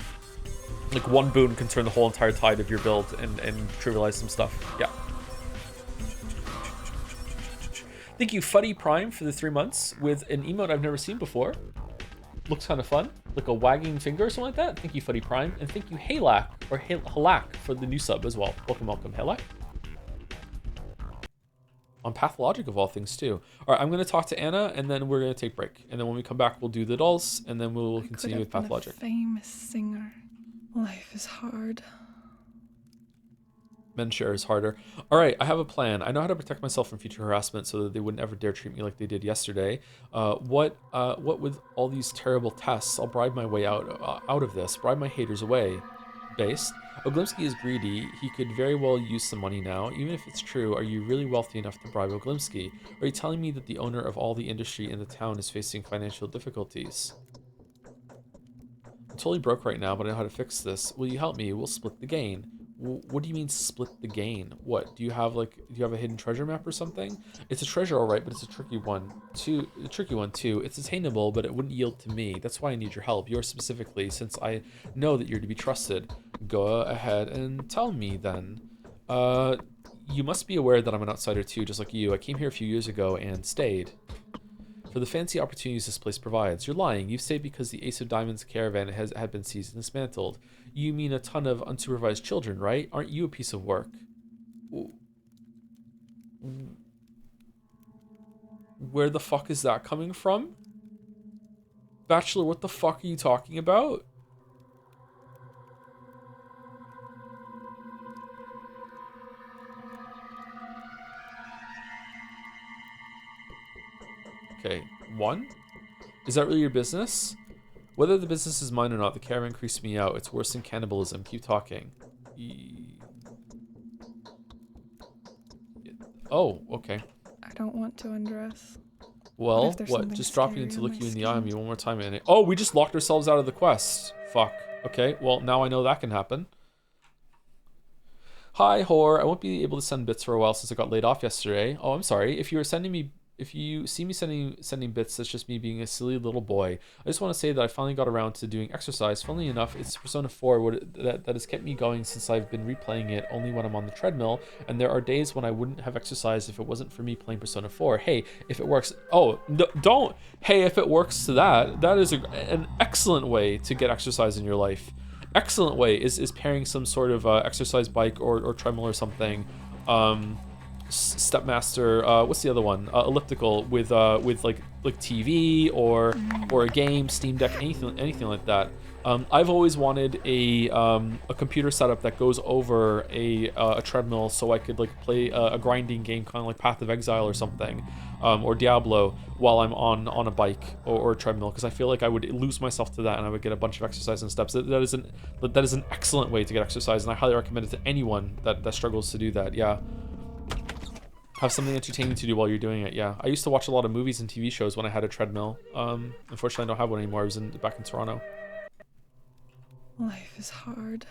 Like one boon can turn the whole entire tide of your build and trivialize some stuff. Yeah. Thank you, Fuddy Prime, for the 3 months with an emote I've never seen before. Looks kind of fun, like a wagging finger or something like that. Thank you, Fuddy Prime, and thank you, Halak or Halak for the new sub as well. Welcome, welcome, Halak. On Pathologic of all things too. All right, I'm gonna talk to Anna, and then we're gonna take a break, and then when we come back, we'll do the dolls, and then we'll continue with Pathologic. Famous singer. Life is hard. Men share is harder. All right, I have a plan. I know how to protect myself from future harassment so that they wouldn't ever dare treat me like they did yesterday. What with all these terrible tests? I'll bribe my way out of this. Bribe my haters away. Based. Oglimsky is greedy. He could very well use some money now. Even if it's true, are you really wealthy enough to bribe Oglimsky? Are you telling me that the owner of all the industry in the town is facing financial difficulties? I'm totally broke right now, but I know how to fix this. Will you help me? We'll split the gain. What do you mean split the gain? What, do you have a hidden treasure map or something? It's a treasure, all right, but it's a tricky one too. It's attainable, but it wouldn't yield to me. That's why I need your help, yours specifically, since I know that you're to be trusted. Go ahead and tell me then. You must be aware that I'm an outsider too, just like you. I came here a few years ago and stayed. For the fancy opportunities this place provides. You're lying. You stayed because the Ace of Diamonds caravan had been seized and dismantled. You mean a ton of unsupervised children, right? Aren't you a piece of work? Where the fuck is that coming from? Bachelor, what the fuck are you talking about? Okay, 1? Is that really your business? Whether the business is mine or not, the caravan creeps me out. It's worse than cannibalism. Keep talking. Oh, okay. I don't want to undress. Well, what? Just dropping in to look you in the eye on me one more time. And oh, we just locked ourselves out of the quest. Fuck. Okay, well, now I know that can happen. Hi, whore. I won't be able to send bits for a while since I got laid off yesterday. Oh, I'm sorry. If you see me sending bits, that's just me being a silly little boy. I just want to say that I finally got around to doing exercise. Funnily enough, it's Persona 4 that has kept me going since I've been replaying it only when I'm on the treadmill, and there are days when I wouldn't have exercised if it wasn't for me playing Persona 4. Hey, if it works... Oh, don't... Hey, if it works to that is an excellent way to get exercise in your life. Excellent way is pairing some sort of exercise bike or treadmill or something. Stepmaster, what's the other one? Elliptical with like TV or a game, Steam Deck, anything like that. I've always wanted a computer setup that goes over a treadmill, so I could like play a grinding game, kind of like Path of Exile or something, or Diablo, while I'm on a bike or a treadmill, because I feel like I would lose myself to that and I would get a bunch of exercise and steps. That is an excellent way to get exercise, and I highly recommend it to anyone that struggles to do that. Yeah. Have something entertaining to do while you're doing it. Yeah, I used to watch a lot of movies and TV shows when I had a treadmill. Unfortunately, I don't have one anymore. I was back in Toronto. Life is hard.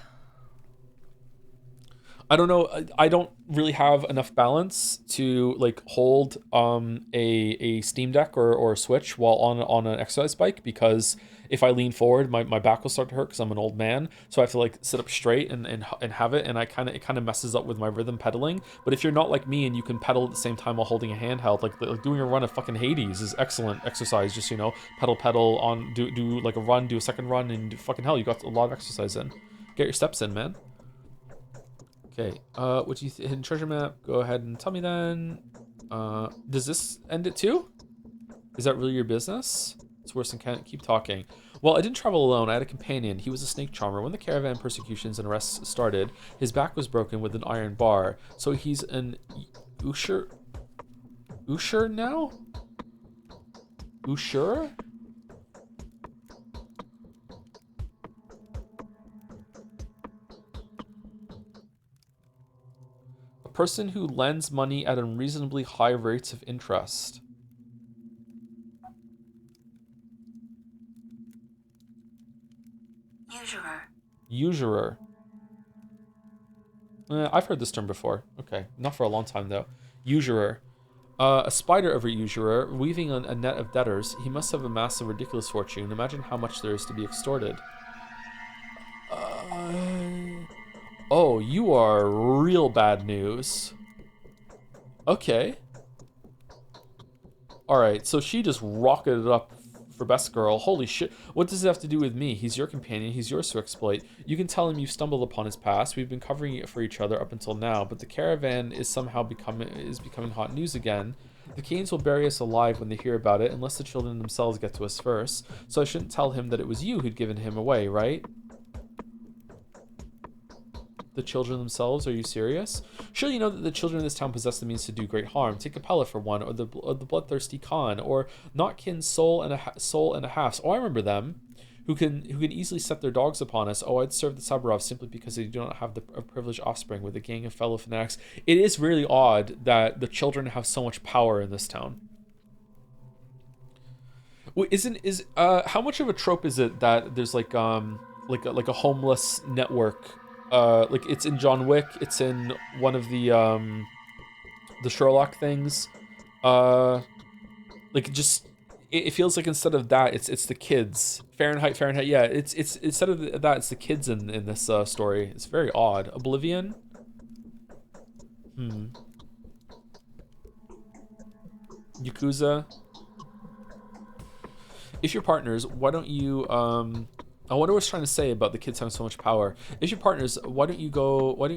I don't know. I don't really have enough balance to like hold a Steam Deck or a Switch while on an exercise bike, because if I lean forward, my back will start to hurt because I'm an old man. So I have to like sit up straight and have it, and it kind of messes up with my rhythm pedaling. But if you're not like me and you can pedal at the same time while holding a handheld, like doing a run of fucking Hades is excellent exercise. Just, you know, pedal on, do like a run, do a second run, and fucking hell, you got a lot of exercise in. Get your steps in, man. Okay, what do you hidden treasure map? Go ahead and tell me then. Does this end it too? Is that really your business? It's worse than can't keep talking. Well, I didn't travel alone. I had a companion. He was a snake charmer. When the caravan persecutions and arrests started, his back was broken with an iron bar. So he's an Usher now? Usher? A person who lends money at unreasonably high rates of interest. Usurer. I've heard this term before. Okay, not for a long time though. Usurer. A spider overusurer, weaving a net of debtors. He must have amassed a ridiculous fortune. Imagine how much there is to be extorted. Oh, you are real bad news. Okay. Alright, so she just rocketed up for best girl. Holy shit. What does it have to do with me? He's your companion. He's yours to exploit. You can tell him you've stumbled upon his past. We've been covering it for each other up until now, but the caravan is somehow becoming hot news again. The Canes will bury us alive when they hear about it, unless the children themselves get to us first. So I shouldn't tell him that it was you who'd given him away, right? The children themselves? Are you serious? Surely you know that the children of this town possess the means to do great harm. Take Capella for one, or the bloodthirsty Khan, or Notkin's soul and a half. Oh, I remember them. Who can easily set their dogs upon us. Oh, I'd serve the Saburovs simply because they do not have the privileged offspring with a gang of fellow fanatics. It is really odd that the children have so much power in this town. Wait, how much of a trope is it that there's like a homeless network? Like it's in John Wick, it's in one of the Sherlock things. Like it feels like instead of that, it's the kids. Fahrenheit. Yeah, it's instead of that, it's the kids in this story. It's very odd. Oblivion. Yakuza. If you're partners, why don't you I wonder what it's trying to say about the kids having so much power. If you're partners, why don't you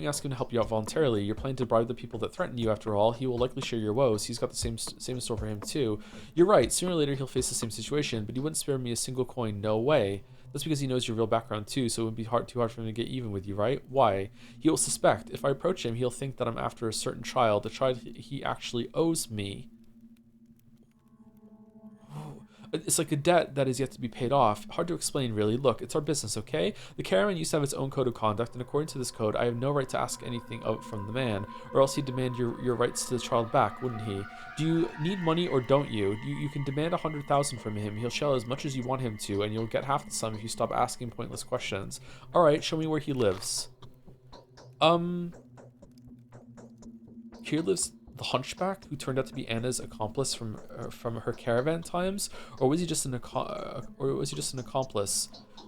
ask him to help you out voluntarily? You're planning to bribe the people that threaten you after all. He will likely share your woes. He's got the same in store for him too. You're right, sooner or later he'll face the same situation, but he wouldn't spare me a single coin, no way. That's because he knows your real background too, so it would be too hard for him to get even with you, right? Why? He will suspect. If I approach him, he'll think that I'm after a certain child, a child he actually owes me. It's like a debt that is yet to be paid off. Hard to explain, really. Look, it's our business, okay? The caravan used to have its own code of conduct, and according to this code, I have no right to ask anything out from the man, or else he'd demand your rights to the child back, wouldn't he? Do you need money or don't you? You can demand 100,000 from him. He'll shell as much as you want him to, and you'll get half the sum if you stop asking pointless questions. All right, show me where he lives. Here lives the hunchback who turned out to be Anna's accomplice from her caravan times, or was he just an accomplice?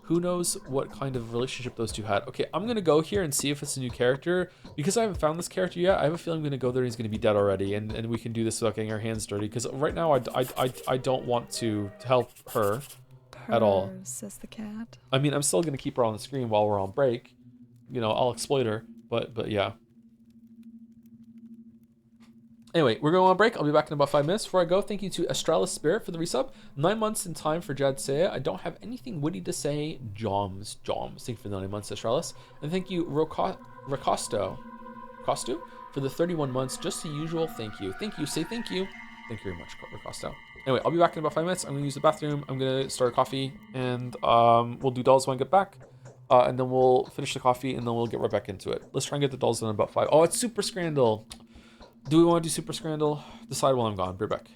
Who knows what kind of relationship those two had? Okay, I'm gonna go here and see if it's a new character. Because I haven't found this character yet, I have a feeling I'm gonna go there and he's gonna be dead already, and we can do this without getting our hands dirty. Because right now I don't want to help her at all. Says the cat. I mean, I'm still gonna keep her on the screen while we're on break. You know, I'll exploit her, but yeah. Anyway, we're going on break. I'll be back in about 5 minutes. Before I go, thank you to Astralis Spirit for the resub. 9 months in time for Jadseya. I don't have anything witty to say. Joms. Thank you for the 9 months, Astralis. And thank you, Racosto for the 31 months. Just the usual. Thank you. Say thank you. Thank you very much, Racosto. Anyway, I'll be back in about 5 minutes. I'm going to use the bathroom. I'm going to start a coffee. And we'll do dolls when I get back. And then we'll finish the coffee. And then we'll get right back into it. Let's try and get the dolls done in about 5. Oh, it's Super Scrandal. Do we want to do Super Scrandal? Decide while I'm gone. Be right back.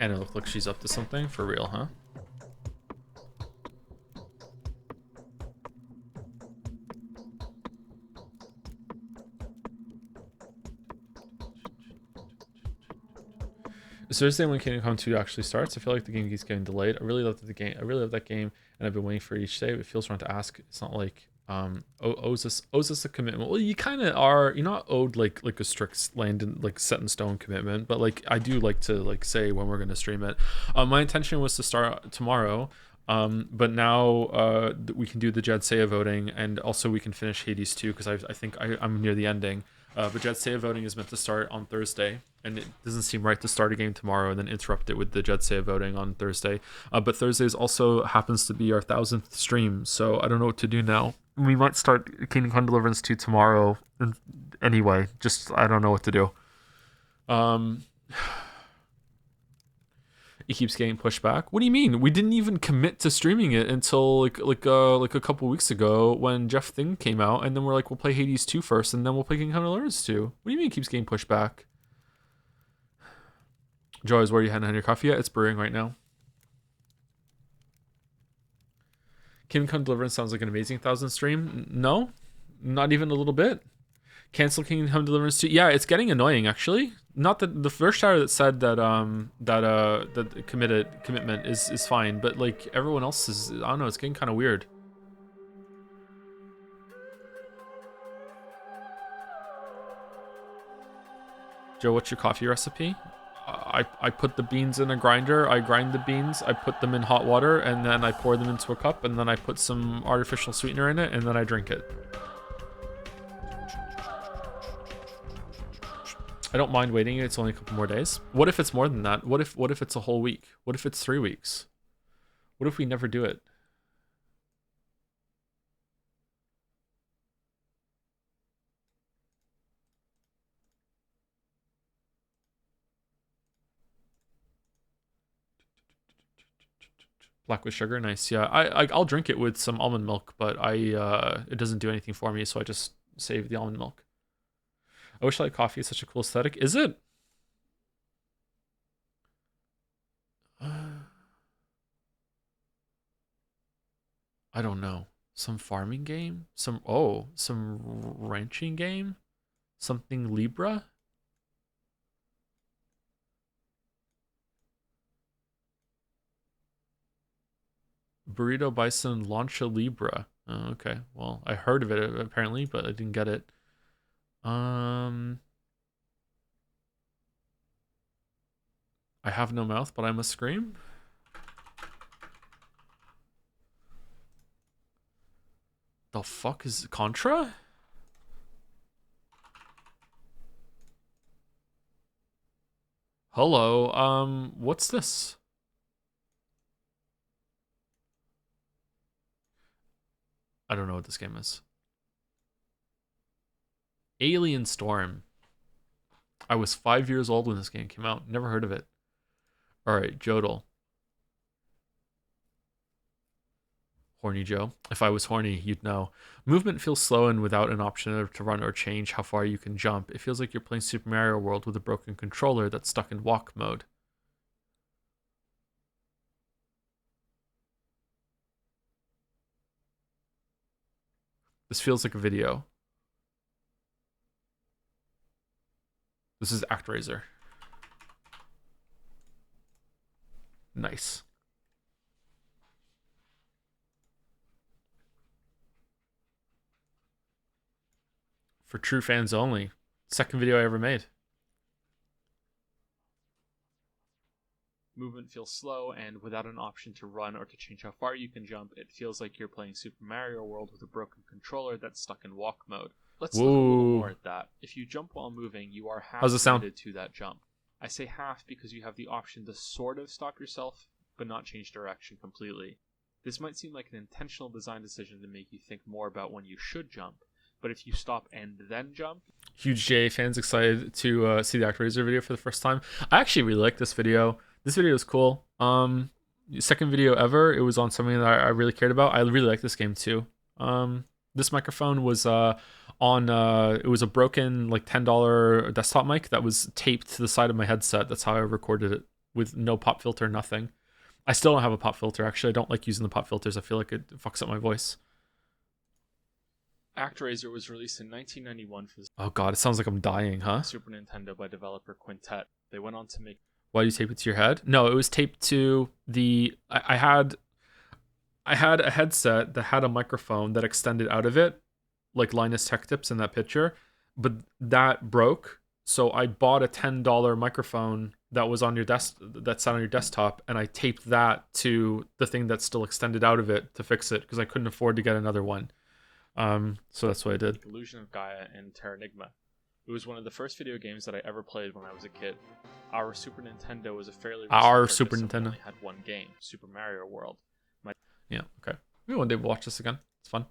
And it looked like she's up to something for real, huh? Is Thursday when Kingdom Come 2 actually starts? I feel like the game keeps getting delayed. I really love the game. I really love that game, and I've been waiting for each day. But it feels wrong to ask. It's not like owes us a commitment. Well, you kind of are. You're not owed like a strict land and like set in stone commitment, but like I do like to like say when we're gonna stream it. My intention was to start tomorrow. But now we can do the Jadseya voting, and also we can finish Hades 2 because I think I'm near the ending. But Jadseya voting is meant to start on Thursday, and it doesn't seem right to start a game tomorrow and then interrupt it with the Jadseya voting on Thursday. But Thursdays also happens to be our 1000th stream, so I don't know what to do now. We might start Kingdom Come Deliverance 2 tomorrow. Anyway, just I don't know what to do. It keeps getting pushed back. What do you mean? We didn't even commit to streaming it until like a couple weeks ago when Jeff Thing came out, and then we're like, we'll play Hades 2 first, and then we'll play Kingdom Come Deliverance 2. What do you mean it keeps getting pushed back? Joy, is where you hadn't had your coffee yet? It's brewing right now. Kingdom Come Deliverance sounds like an amazing 1000 stream. No, not even a little bit. Cancel Kingdom Come Deliverance 2. Yeah, it's getting annoying actually. Not that the first shower that said that that commitment is fine, but like everyone else is, I don't know, it's getting kind of weird. Joe, what's your coffee recipe? I put the beans in a grinder, I grind the beans, I put them in hot water, and then I pour them into a cup, and then I put some artificial sweetener in it, and then I drink it. I don't mind waiting, it's only a couple more days. What if it's more than that? What if it's a whole week? What if it's 3 weeks? What if we never do it? Black with sugar, nice. Yeah, I'll drink it with some almond milk, but it doesn't do anything for me, so I just save the almond milk. I wish I like coffee. It's such a cool aesthetic. Is it? I don't know. Some farming game? Some ranching game? Something Libra? Burrito Bison Lancha Libra. Oh, okay. Well, I heard of it apparently, but I didn't get it. I have no mouth, but I must scream. The fuck is Contra? Hello, what's this? I don't know what this game is. Alien Storm. I was 5 years old when this game came out. Never heard of it. Alright, Jodel. Horny Joe. If I was horny, you'd know. Movement feels slow and without an option to run or change how far you can jump. It feels like you're playing Super Mario World with a broken controller that's stuck in walk mode. This feels like a video. This is ActRaiser. Nice. For true fans only. Second video I ever made. Movement feels slow, and without an option to run or to change how far you can jump, it feels like you're playing Super Mario World with a broken controller that's stuck in walk mode. Let's look a little more at that. If you jump while moving, you are half committed to that jump. I say half because you have the option to sort of stop yourself, but not change direction completely. This might seem like an intentional design decision to make you think more about when you should jump, but if you stop and then jump... Huge J fans excited to see the ActRaiser video for the first time. I actually really like this video. This video is cool. Second video ever. It was on something that I really cared about. I really like this game too. This microphone was it was a broken like $10 desktop mic that was taped to the side of my headset. That's how I recorded it. with no pop filter, nothing. I still don't have a pop filter. Actually, I don't like using the pop filters. I feel like it fucks up my voice. ActRaiser was released in 1991 for the oh god, it sounds like I'm dying, huh? Super Nintendo by developer Quintet. They went on to make... Why do you tape it to your head? No, it was taped to the... I had a headset that had a microphone that extended out of it, like Linus Tech Tips in that picture, but that broke. So I bought a $10 microphone that was on your desk, that sat on your desktop, and I taped that to the thing that still extended out of it to fix it because I couldn't afford to get another one. So that's what I did. Illusion of Gaia and Terranigma. It was one of the first video games that I ever played when I was a kid. Our Super Nintendo was a fairly recent Our purchase, Super and we Nintendo. only had one game, Super Mario World. Yeah, okay. Maybe one day we'll watch this again. It's fun.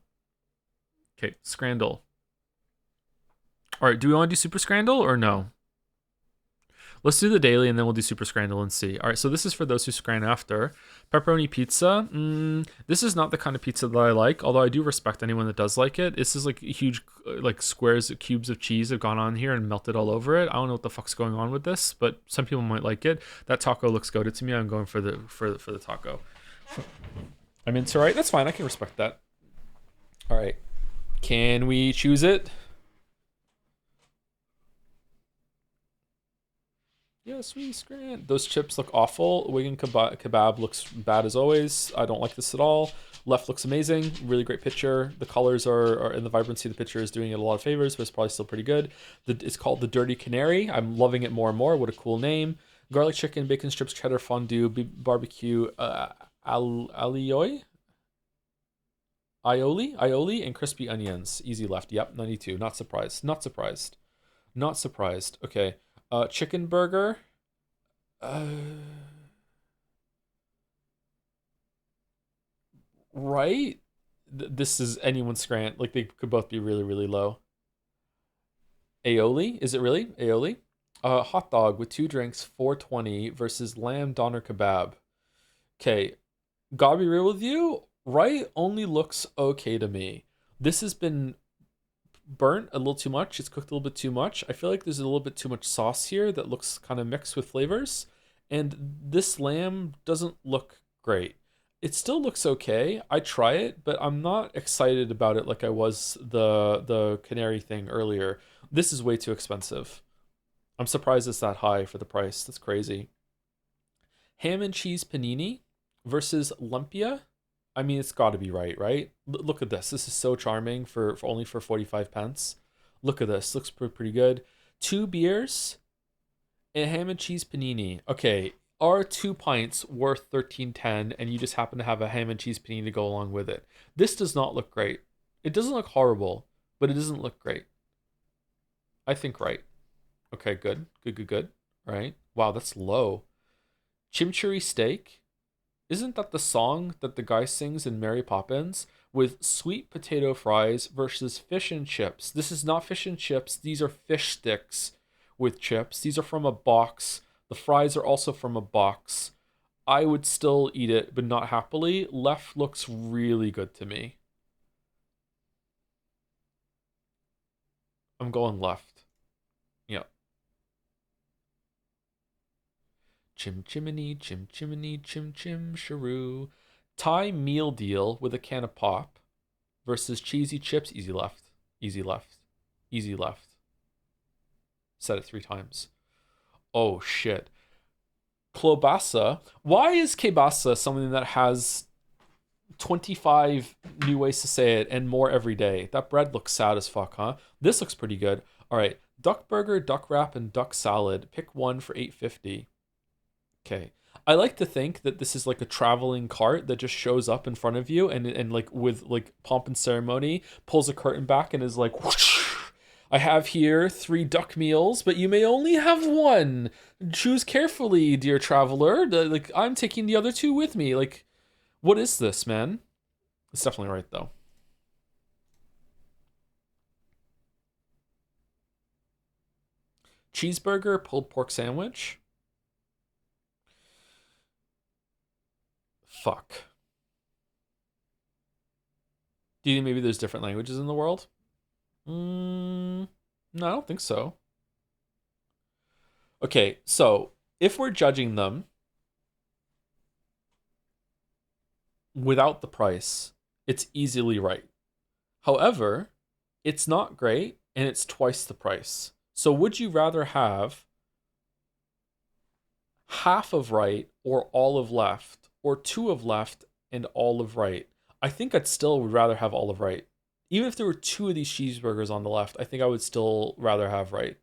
Okay, Scrandle. All right, do we want to do Super Scrandle or no? Let's do the daily and then we'll do Super Scrandle and see. All right, so this is for those who scran after. Pepperoni pizza. This is not the kind of pizza that I like, although I do respect anyone that does like it. This is like huge like squares, cubes of cheese have gone on here and melted all over it. I don't know what the fuck's going on with this, but some people might like it. That taco looks goated to me. I'm going for the taco. I mean, it's all right. That's fine. I can respect that. All right. Can we choose it? Yes, we scran. Those chips look awful. Wigan kebab looks bad as always. I don't like this at all. Left looks amazing. Really great picture. The colors are and the vibrancy of the picture is doing it a lot of favors, but it's probably still pretty good. It's called the Dirty Canary. I'm loving it more and more. What a cool name. Garlic chicken, bacon strips, cheddar fondue, barbecue, aioli, and crispy onions. Easy left. Yep, 92. Not surprised. Not surprised. Not surprised. Okay. Chicken burger. Right? This is anyone's scrant. Like, they could both be really, really low. Aioli? Is it really? Aioli? Hot dog with 2 drinks, 420 versus lamb doner kebab. Okay. Gotta be real with you. Right only looks okay to me. This has been burnt a little too much. It's cooked a little bit too much. I feel like there's a little bit too much sauce here that looks kind of mixed with flavors. And this lamb doesn't look great. It still looks okay. I try it, but I'm not excited about it like I was the canary thing earlier. This is way too expensive. I'm surprised it's that high for the price. That's crazy. Ham and cheese panini versus lumpia. I mean, it's got to be right? Look at this. This is so charming for only for 45 pence. Look at this. Looks pretty good. 2 beers and ham and cheese panini. Okay, are 2 pints worth 13.10 and you just happen to have a ham and cheese panini to go along with it? This does not look great. It doesn't look horrible, but it doesn't look great. I think right. Okay, good. Good. Right? Wow, that's low. Chimichurri steak. Isn't that the song that the guy sings in Mary Poppins? With sweet potato fries versus fish and chips. This is not fish and chips. These are fish sticks with chips. These are from a box. The fries are also from a box. I would still eat it, but not happily. Left looks really good to me. I'm going left. Yeah. Chim chimney, chim sharoo. Thai meal deal with a can of pop versus cheesy chips. Easy left. Said it 3 times. Oh shit. Klobasa. Why is kielbasa something that has 25 new ways to say it and more every day? That bread looks sad as fuck, huh? This looks pretty good. All right. Duck burger, duck wrap, and duck salad. Pick one for $8.50. Okay. I like to think that this is like a traveling cart that just shows up in front of you and like with like pomp and ceremony pulls a curtain back and is like, whoosh, I have here 3 duck meals, but you may only have 1. Choose carefully, dear traveler. Like, I'm taking the other 2 with me. Like, what is this, man? It's definitely right though. Cheeseburger, pulled pork sandwich. Fuck. Do you think maybe there's different languages in the world? No, I don't think so. Okay, so if we're judging them without the price, it's easily right. However, it's not great and it's twice the price. So would you rather have half of right or all of left, or two of left and all of right? I think I'd still would rather have all of right. Even if there were two of these cheeseburgers on the left, I think I would still rather have right.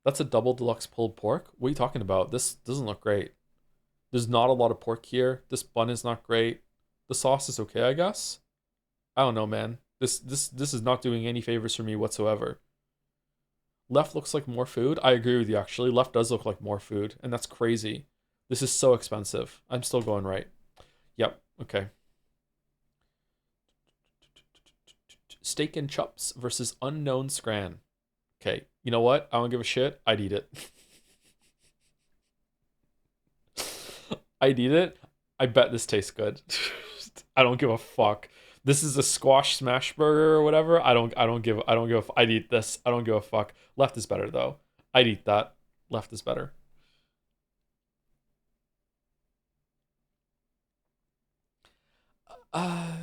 That's a double deluxe pulled pork? What are you talking about? This doesn't look great. There's not a lot of pork here. This bun is not great. The sauce is okay, I guess. I don't know, man. This is not doing any favors for me whatsoever. Left looks like more food. I agree with you, actually. Left does look like more food, and that's crazy. This is so expensive. I'm still going right. Yep, okay. Steak and chops versus unknown scran. Okay, you know what? I don't give a shit. I'd eat it. I'd eat it. I bet this tastes good. I don't give a fuck. This is a squash smash burger or whatever. I'd eat this. I don't give a fuck. Left is better though. I'd eat that. Left is better. I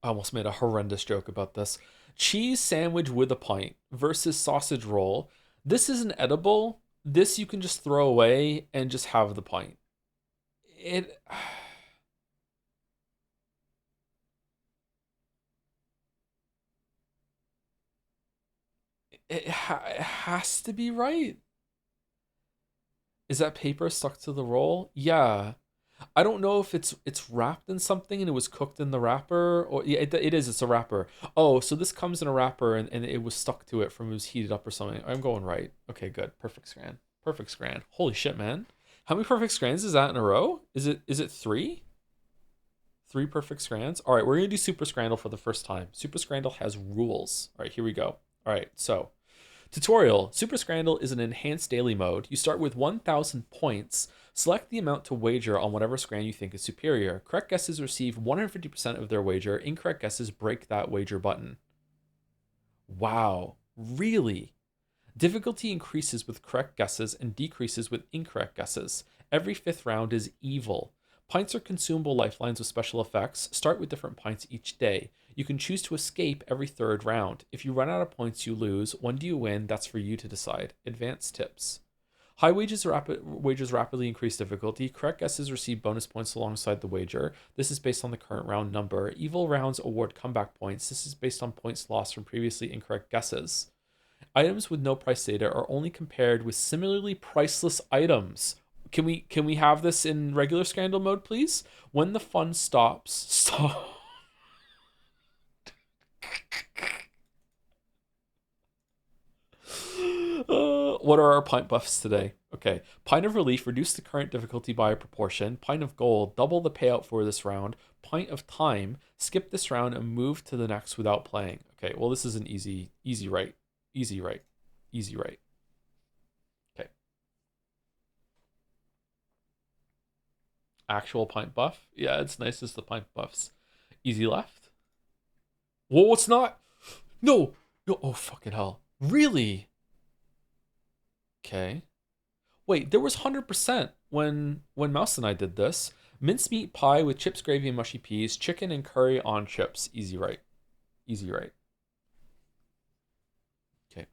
almost made a horrendous joke about this. Cheese sandwich with a pint versus sausage roll. This isn't edible. This you can just throw away and just have the pint. It it has to be right. Is that paper stuck to the roll? Yeah. I don't know if it's wrapped in something and it was cooked in the wrapper, or yeah, it is. It's a wrapper. Oh, so this comes in a wrapper and it was stuck to it from it was heated up or something. I'm going right. Okay, good. Perfect scran. Perfect scran. Holy shit, man. How many perfect scrans is that in a row? Is it three? Three perfect scrans? All right, we're gonna do Super Scrandle for the first time. Super Scrandle has rules. All right, here we go. All right, so tutorial. Super Scrandle is an enhanced daily mode. You start with 1,000 points. Select the amount to wager on whatever scran you think is superior. Correct guesses receive 150% of their wager. Incorrect guesses break that wager button. Wow. Really? Difficulty increases with correct guesses and decreases with incorrect guesses. Every fifth round is evil. Pints are consumable lifelines with special effects. Start with different pints each day. You can choose to escape every third round. If you run out of points, you lose. When do you win? That's for you to decide. Advanced tips. High wagers rapidly increase difficulty. Correct guesses receive bonus points alongside the wager. This is based on the current round number. Evil rounds award comeback points. This is based on points lost from previously incorrect guesses. Items with no price data are only compared with similarly priceless items. Can we have this in regular scandal mode, please? When the fun stops, stop. What are our pint buffs today? Okay. Pint of Relief, reduce the current difficulty by a proportion. Pint of Gold, double the payout for this round. Pint of Time, skip this round and move to the next without playing. Okay, well, this is an easy right. Easy right. Easy right. Okay. Actual pint buff? Yeah, it's nice as the pint buffs. Easy left? Whoa, it's not. No. No. Oh, fucking hell. Really? Okay. Wait, there was 100% when Mouse and I did this. Mincemeat pie with chips, gravy, and mushy peas. Chicken and curry on chips. Easy right. Easy right. Okay.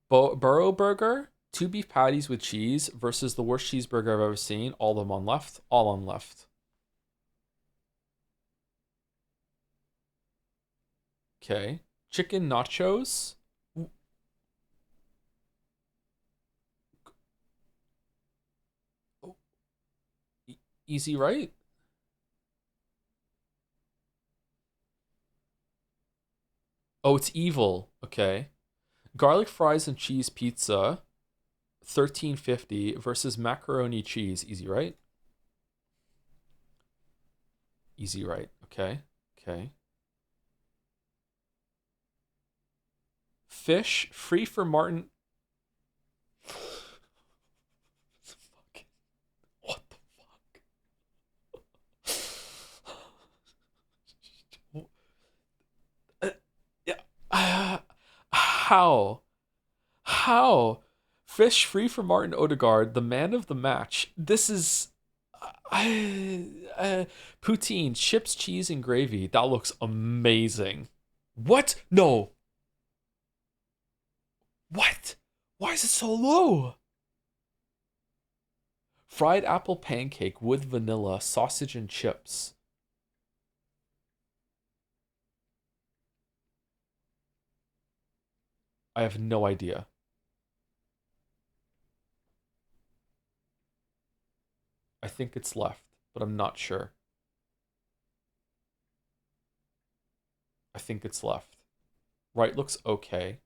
Burrow burger, 2 beef patties with cheese versus the worst cheeseburger I've ever seen. All of them on left. All on left. Okay. Chicken nachos. Easy right? Oh, it's evil. Okay. Garlic fries and cheese pizza, 13.50 versus macaroni cheese. Easy right? Easy right. Okay. Okay. Fish free for Martin. What the fuck? How? How? Fish free for Martin Odegaard, the man of the match. This is poutine, chips, cheese, and gravy. That looks amazing. What? No. What? Why is it so low? Fried apple pancake with vanilla, sausage, and chips. I have no idea. I think it's left, but I'm not sure. I think it's left. Right looks okay.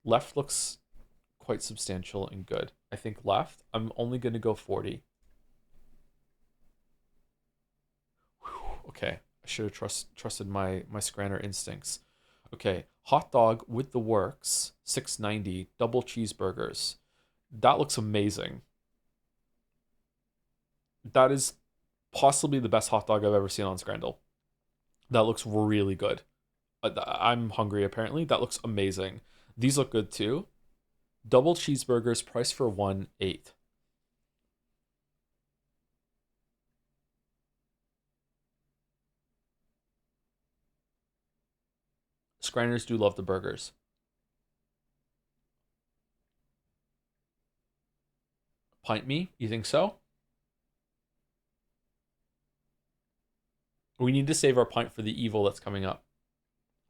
Left looks quite substantial and good. I think left, I'm only going to go 40. Whew, okay, I should have trusted my Scranner instincts. Okay, hot dog with the works, 690, double cheeseburgers. That looks amazing. That is possibly the best hot dog I've ever seen on Scrandle. That looks really good. I'm hungry apparently. That looks amazing. These look good too. Double cheeseburgers, price for 1.8. Scranners do love the burgers. Pint me? You think so? We need to save our pint for the evil that's coming up.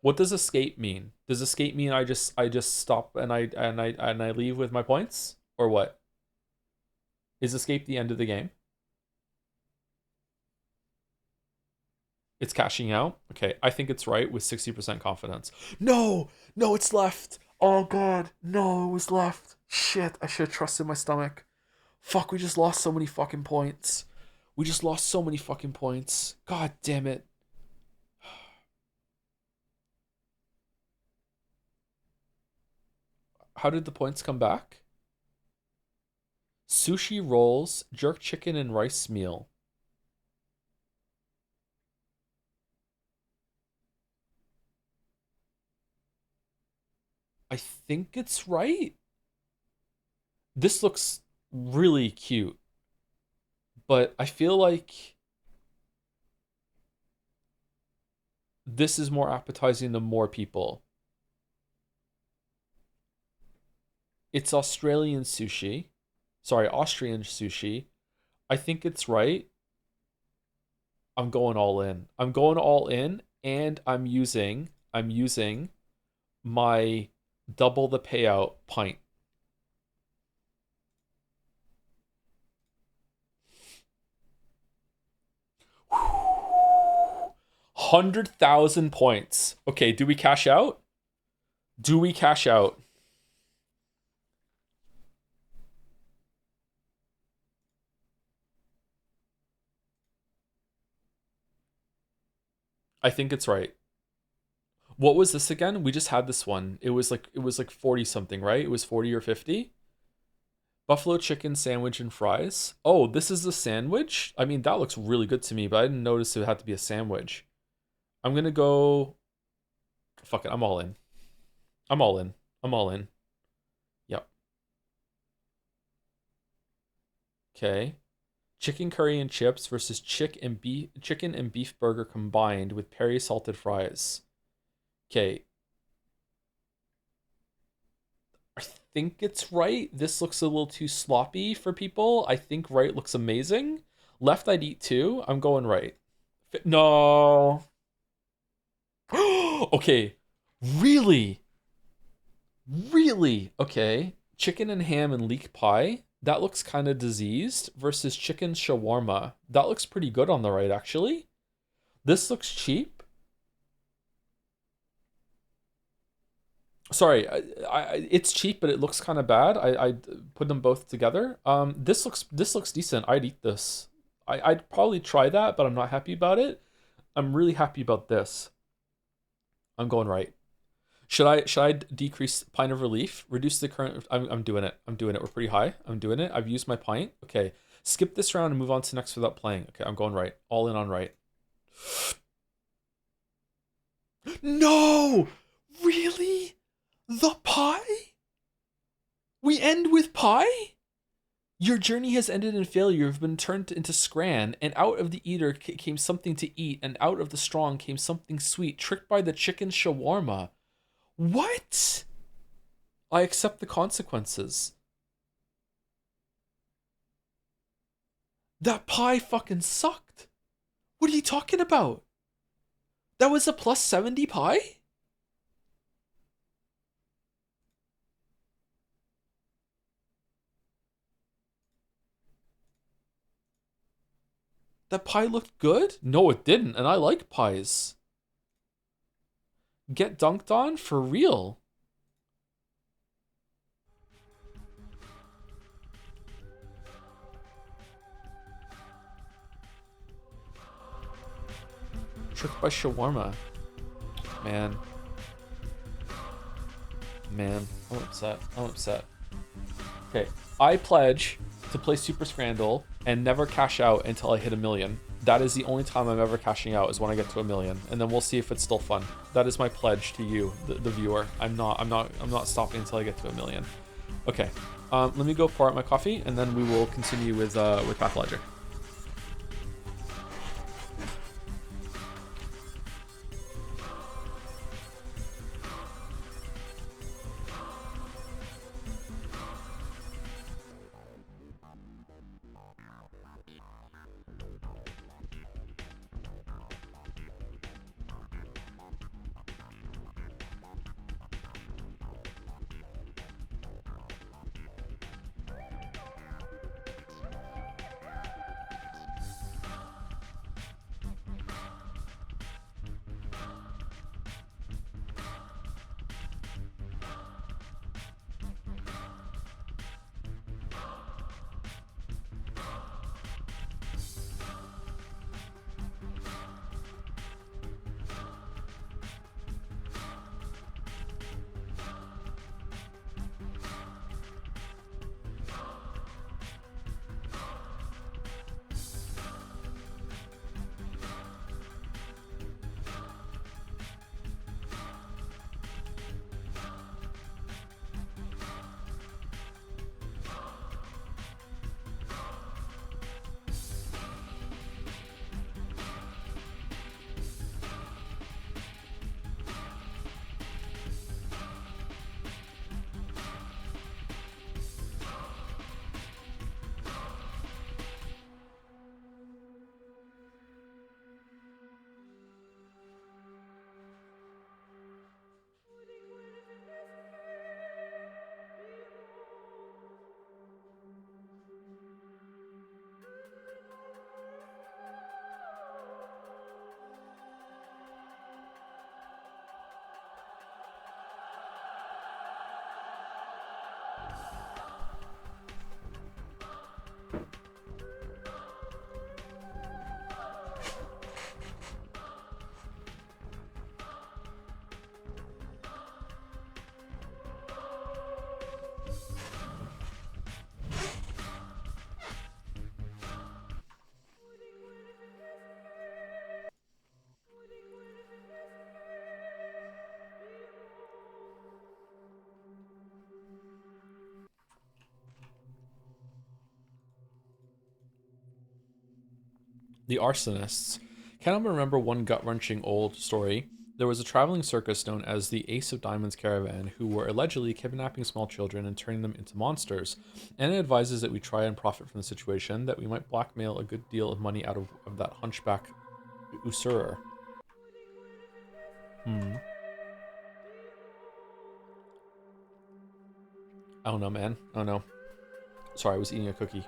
What does escape mean? Does escape mean I just stop and I leave with my points? Or what? Is escape the end of the game? It's cashing out? Okay, I think it's right with 60% confidence. No! No, it's left! Oh god, no, it was left. Shit, I should have trusted my stomach. Fuck, we just lost so many fucking points. We just lost so many fucking points. God damn it. How did the points come back? Sushi rolls, jerk chicken, and rice meal. I think it's right. This looks really cute. But I feel like this is more appetizing to more people. It's Australian sushi. Sorry, Austrian sushi. I think it's right. I'm going all in. I'm going all in, and I'm using my double the payout pint. Whew. 100,000 points. Okay, do we cash out? Do we cash out? I think it's right. What was this again? We just had this one. It was like 40 something, right? It was 40 or 50. Buffalo chicken sandwich and fries. Oh, this is a sandwich? I mean, that looks really good to me, but I didn't notice it had to be a sandwich. I'm gonna go. Fuck it, I'm all in. I'm all in. I'm all in. Yep. Okay. Chicken curry and chips versus chicken and beef burger combined with peri salted fries. Okay. I think it's right. This looks a little too sloppy for people. I think right looks amazing. Left I'd eat too. I'm going right. No. Okay. Really? Really? Okay. Chicken and ham and leek pie. That looks kind of diseased versus chicken shawarma. That looks pretty good on the right, actually. This looks cheap. Sorry, it's cheap, but it looks kind of bad. I put them both together. This looks decent. I'd eat this. I'd probably try that, but I'm not happy about it. I'm really happy about this. I'm going right. Should I decrease pint of relief? Reduce the current. I'm doing it. I'm doing it. We're pretty high. I'm doing it. I've used my pint. Okay. Skip this round and move on to next without playing. Okay, I'm going right. All in on right. No! Really? The pie? end with pie? Your journey has ended in failure. You've been turned into scran, and out of the eater came something to eat, and out of the strong came something sweet, tricked by the chicken shawarma. What? I accept the consequences. That pie fucking sucked. What are you talking about? That was a plus 70 pie? That pie looked good? No, it didn't, and I like pies. Get dunked on? For real? Tricked by shawarma. Man. Man, I'm upset. I'm upset. Okay, I pledge to play Super Scrandle and never cash out until I hit 1 million. That is the only time I'm ever cashing out, is when I get to 1 million, and then we'll see if it's still fun. That is my pledge to you, the viewer. I'm not stopping until I get to 1 million. Okay, let me go pour out my coffee, and then we will continue with Pathologic. The Arsonists. Cannot remember one gut-wrenching old story. There was a traveling circus known as the Ace of Diamonds Caravan who were allegedly kidnapping small children and turning them into monsters. And it advises that we try and profit from the situation, that we might blackmail a good deal of money out of that hunchback usurer. I don't know, man. I don't know. Sorry, I was eating a cookie.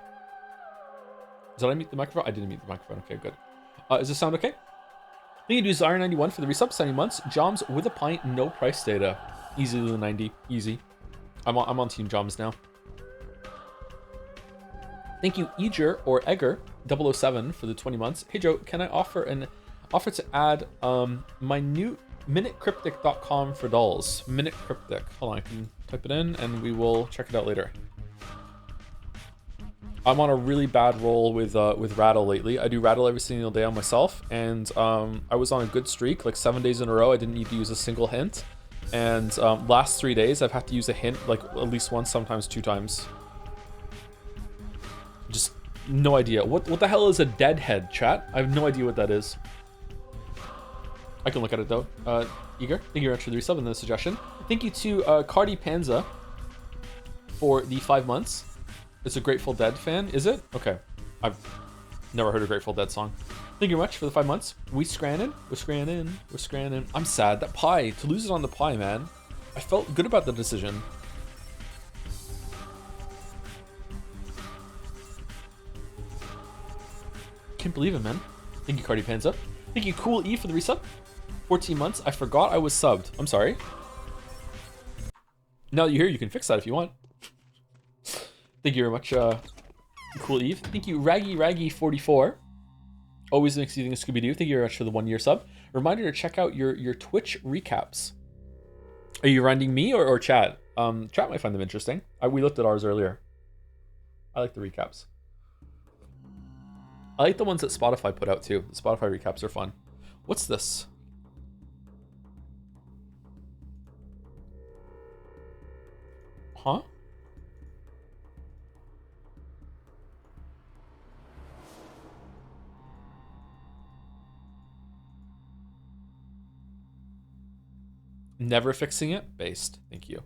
Did I mute the microphone? I didn't mute the microphone. Okay, good. Is this sound okay? Thank you, Desire91 for the resub, 70 months. Joms with a pint, no price data. Easy to 90. Easy. I'm on Team Joms now. Thank you, Eger or Egger 007 for the 20 months. Hey Joe, can I offer to add my new minutecryptic.com for dolls. Minute Cryptic. Hold on, I can type it in and we will check it out later. I'm on a really bad roll with Rattle lately. I do Rattle every single day on myself, and I was on a good streak, like 7 days in a row. I didn't need to use a single hint, And last 3 days, I've had to use a hint like at least once, sometimes 2 times. Just no idea. What the hell is a deadhead, chat? I have no idea what that is. I can look at it though. Eager, thank you very much for the resub and the suggestion. Thank you to Cardi Panza for the 5 months. It's a Grateful Dead fan, is it? Okay. I've never heard a Grateful Dead song. Thank you very much for the 5 months. We're scranning. I'm sad. That pie, to lose it on the pie, man. I felt good about the decision. Can't believe it, man. Thank you, Cardi Panza. Thank you, Cool E, for the resub. 14 months. I forgot I was subbed. I'm sorry. Now that you're here, you can fix that if you want. Thank you very much, Cool Eve. Thank you, Raggy44. Always makes you think of Scooby-Doo. Thank you very much for the 1 year sub. Reminder to check out your Twitch recaps. Are you reminding me or chat? Chat might find them interesting. We looked at ours earlier. I like the recaps. I like the ones that Spotify put out too. The Spotify recaps are fun. What's this? Huh? Never fixing it? Based. Thank you.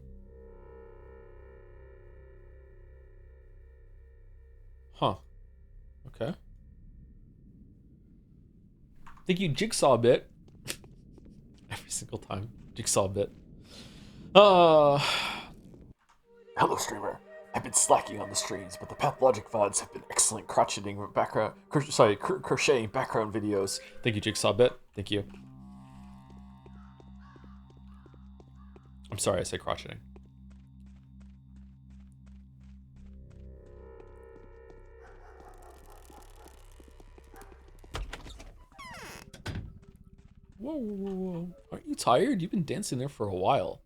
Huh. Okay. Thank you, Jigsaw Bit. Every single time. Jigsaw Bit. Hello, streamer. I've been slacking on the streams, but the Pathologic VODs have been excellent crocheting background, crocheting background videos. Thank you, Jigsaw Bit. Thank you. I'm sorry, I say crocheting. Whoa. Aren't you tired? You've been dancing there for a while.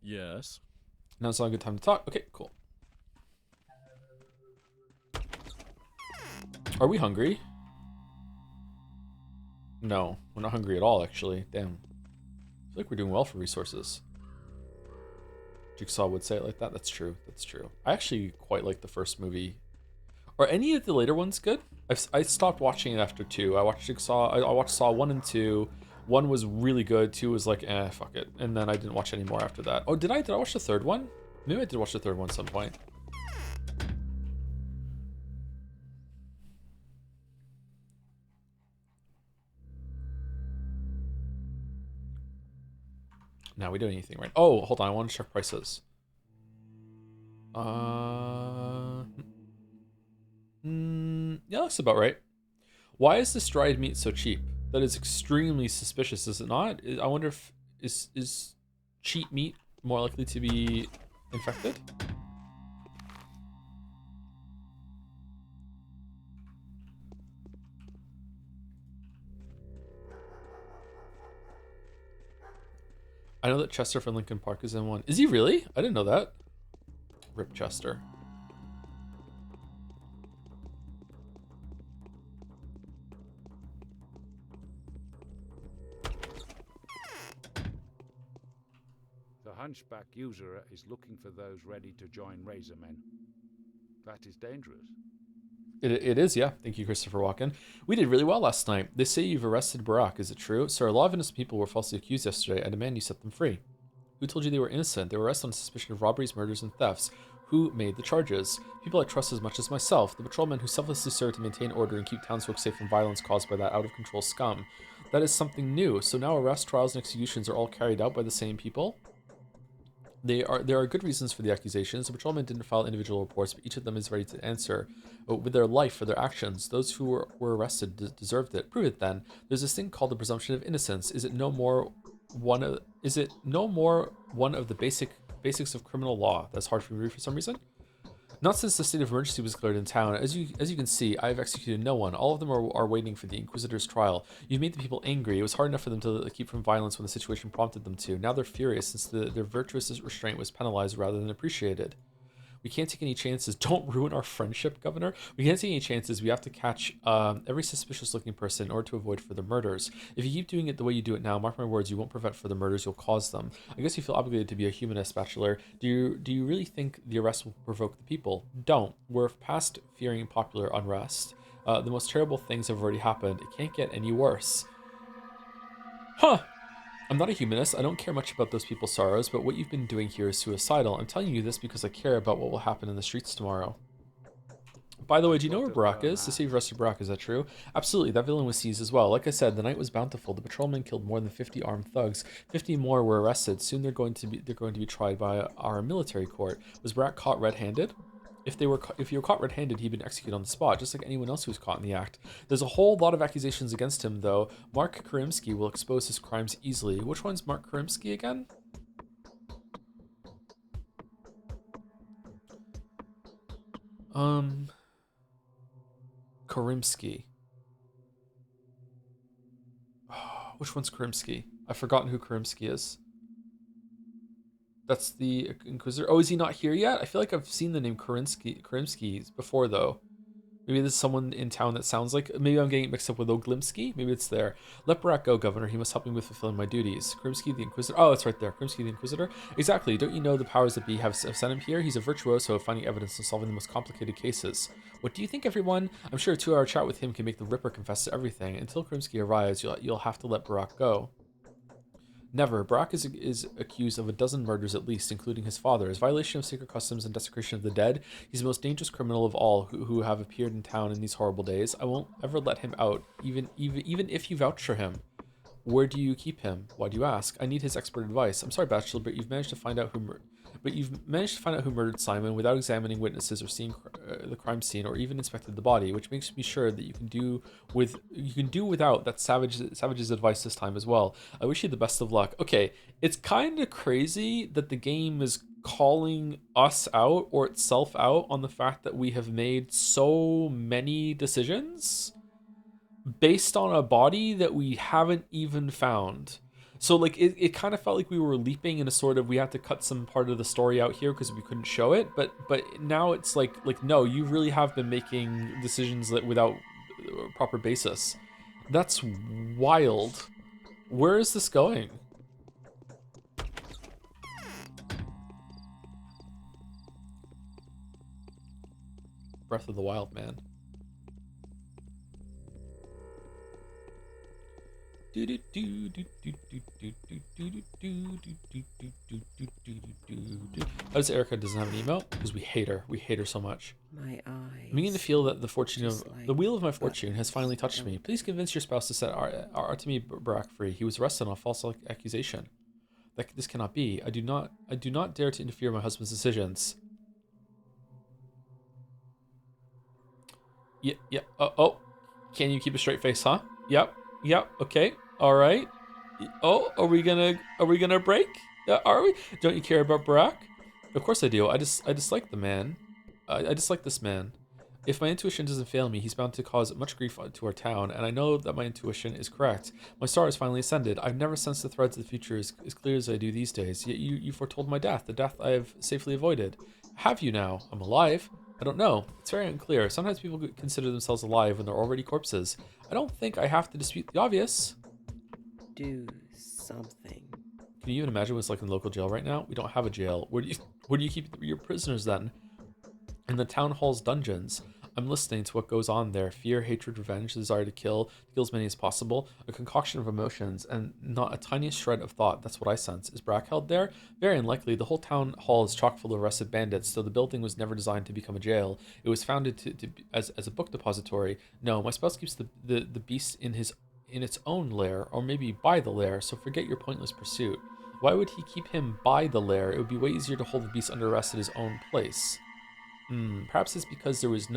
Yes. Now it's not a good time to talk. Okay, cool. Are we hungry? No, we're not hungry at all, actually. Damn. I feel like we're doing well for resources. Jigsaw would say it like that. That's true. That's true. I actually quite like the first movie. Are any of the later ones good? I stopped watching it after 2. I watched Jigsaw. I watched Saw 1 and 2. 1 was really good. 2 was like, fuck it. And then I didn't watch any more after that. Oh, did I? Did I watch the third one? Maybe I did watch the third one at some point. Now we do anything right. Oh, hold on. I want to check prices. Yeah, that's about right. Why is this dried meat so cheap? That is extremely suspicious, is it not? I wonder if is cheap meat more likely to be infected? I know that Chester from Lincoln Park is in one. Is he really? I didn't know that. Rip Chester. The hunchback usurer is looking for those ready to join Razormen. That is dangerous. It is, yeah. Thank you, Christopher Walken. We did really well last night. They say you've arrested Barack. Is it true? Sir, a lot of innocent people were falsely accused yesterday. I demand you set them free. Who told you they were innocent? They were arrested on suspicion of robberies, murders, and thefts. Who made the charges? People I trust as much as myself. The patrolmen who selflessly serve to maintain order and keep townsfolk safe from violence caused by that out-of-control scum. That is something new. So now arrests, trials, and executions are all carried out by the same people? There are good reasons for the accusations. The patrolmen didn't file individual reports, but each of them is ready to answer with their life for their actions. Those who were arrested deserved it. Prove it then. There's this thing called the presumption of innocence. Is it no more one of the basics of criminal law? That's hard for me to read for some reason. Not since the state of emergency was declared in town. As you can see, I have executed no one. All of them are waiting for the Inquisitor's trial. You've made the people angry. It was hard enough for them to keep from violence when the situation prompted them to. Now they're furious since their virtuous restraint was penalized rather than appreciated. We can't take any chances. Don't ruin our friendship, Governor. We can't take any chances. We have to catch every suspicious-looking person in order to avoid further murders. If you keep doing it the way you do it now, mark my words, you won't prevent further murders. You'll cause them. I guess you feel obligated to be a humanist, Bachelor. Do you really think the arrest will provoke the people? Don't. We're past fearing popular unrest. The most terrible things have already happened. It can't get any worse. Huh. I'm not a humanist. I don't care much about those people's sorrows, but what you've been doing here is suicidal. I'm telling you this because I care about what will happen in the streets tomorrow. By the way, do you know where Barack is? The city of arrested Barack, is that true? Absolutely, that villain was seized as well. Like I said, the night was bountiful. The patrolmen killed more than 50 armed thugs. 50 more were arrested. Soon they're going to be tried by our military court. Was Barack caught red-handed? If you were caught red-handed, he'd been executed on the spot, just like anyone else who was caught in the act. There's a whole lot of accusations against him, though. Mark Karimsky will expose his crimes easily. Which one's Mark Karimsky again? Karimsky. Which one's Karimsky? I've forgotten who Karimsky is. That's the Inquisitor. Oh, is he not here yet? I feel like I've seen the name Karimsky before, though. Maybe there's someone in town that sounds like... Maybe I'm getting it mixed up with Oglimsky. Maybe it's there. Let Barack go, Governor. He must help me with fulfilling my duties. Karimsky the Inquisitor. Oh, it's right there. Karimsky the Inquisitor. Exactly. Don't you know the powers that be have sent him here? He's a virtuoso of finding evidence and solving the most complicated cases. What do you think, everyone? I'm sure a 2-hour chat with him can make the Ripper confess to everything. Until Karimsky arrives, you'll have to let Barack go. Never. Barack is accused of a dozen murders at least, including his father's. Violation of sacred customs and desecration of the dead. He's the most dangerous criminal of all who have appeared in town in these horrible days. I won't ever let him out, even if you vouch for him. Where do you keep him? Why do you ask? I need his expert advice. I'm sorry, Bachelor, but you've managed to find out who murdered Simon without examining witnesses or seeing the crime scene or even inspected the body, which makes me sure that you can do without that savage's advice this time as well. I wish you the best of luck. Okay, it's kind of crazy that the game is calling us out or itself out on the fact that we have made so many decisions based on a body that we haven't even found. So like it kind of felt like we were leaping in a sort of, we had to cut some part of the story out here because we couldn't show it, but now it's like no, you really have been making decisions that without a proper basis. That's wild. Where is this going? Breath of the Wild, man. How does Erica doesn't have an email? Because we hate her. We hate her so much. My eyes. I'm beginning to feel that the wheel of my that fortune has finally touched me. Please convince your spouse to set Artemi Barack free. He was arrested on a false accusation. This cannot be. I do not dare to interfere in my husband's decisions. Yeah. Oh. Can you keep a straight face, huh? Yep. Okay. All right. Oh, are we gonna break? Are we? Don't you care about Barack? Of course I do. I dislike the man. I dislike this man. If my intuition doesn't fail me, he's bound to cause much grief to our town, and I know that my intuition is correct. My star has finally ascended. I've never sensed the threads of the future as clear as I do these days. Yet you foretold my death, the death I have safely avoided. Have you now? I'm alive. I don't know. It's very unclear. Sometimes people consider themselves alive when they're already corpses. I don't think I have to dispute the obvious. Do something. Can you even imagine what's like in the local jail right now? We don't have a jail. Where do you keep your prisoners then? In the town hall's dungeons. I'm listening to what goes on there. Fear, hatred, revenge, the desire to kill as many as possible. A concoction of emotions and not a tiniest shred of thought. That's what I sense. Is Brack held there? Very unlikely. The whole town hall is chock full of arrested bandits, so the building was never designed to become a jail. It was founded as a book depository. No, my spouse keeps the beast in its own lair, or maybe by the lair, so forget your pointless pursuit. Why would he keep him by the lair? It would be way easier to hold the beast under arrest at his own place. Perhaps it's because there was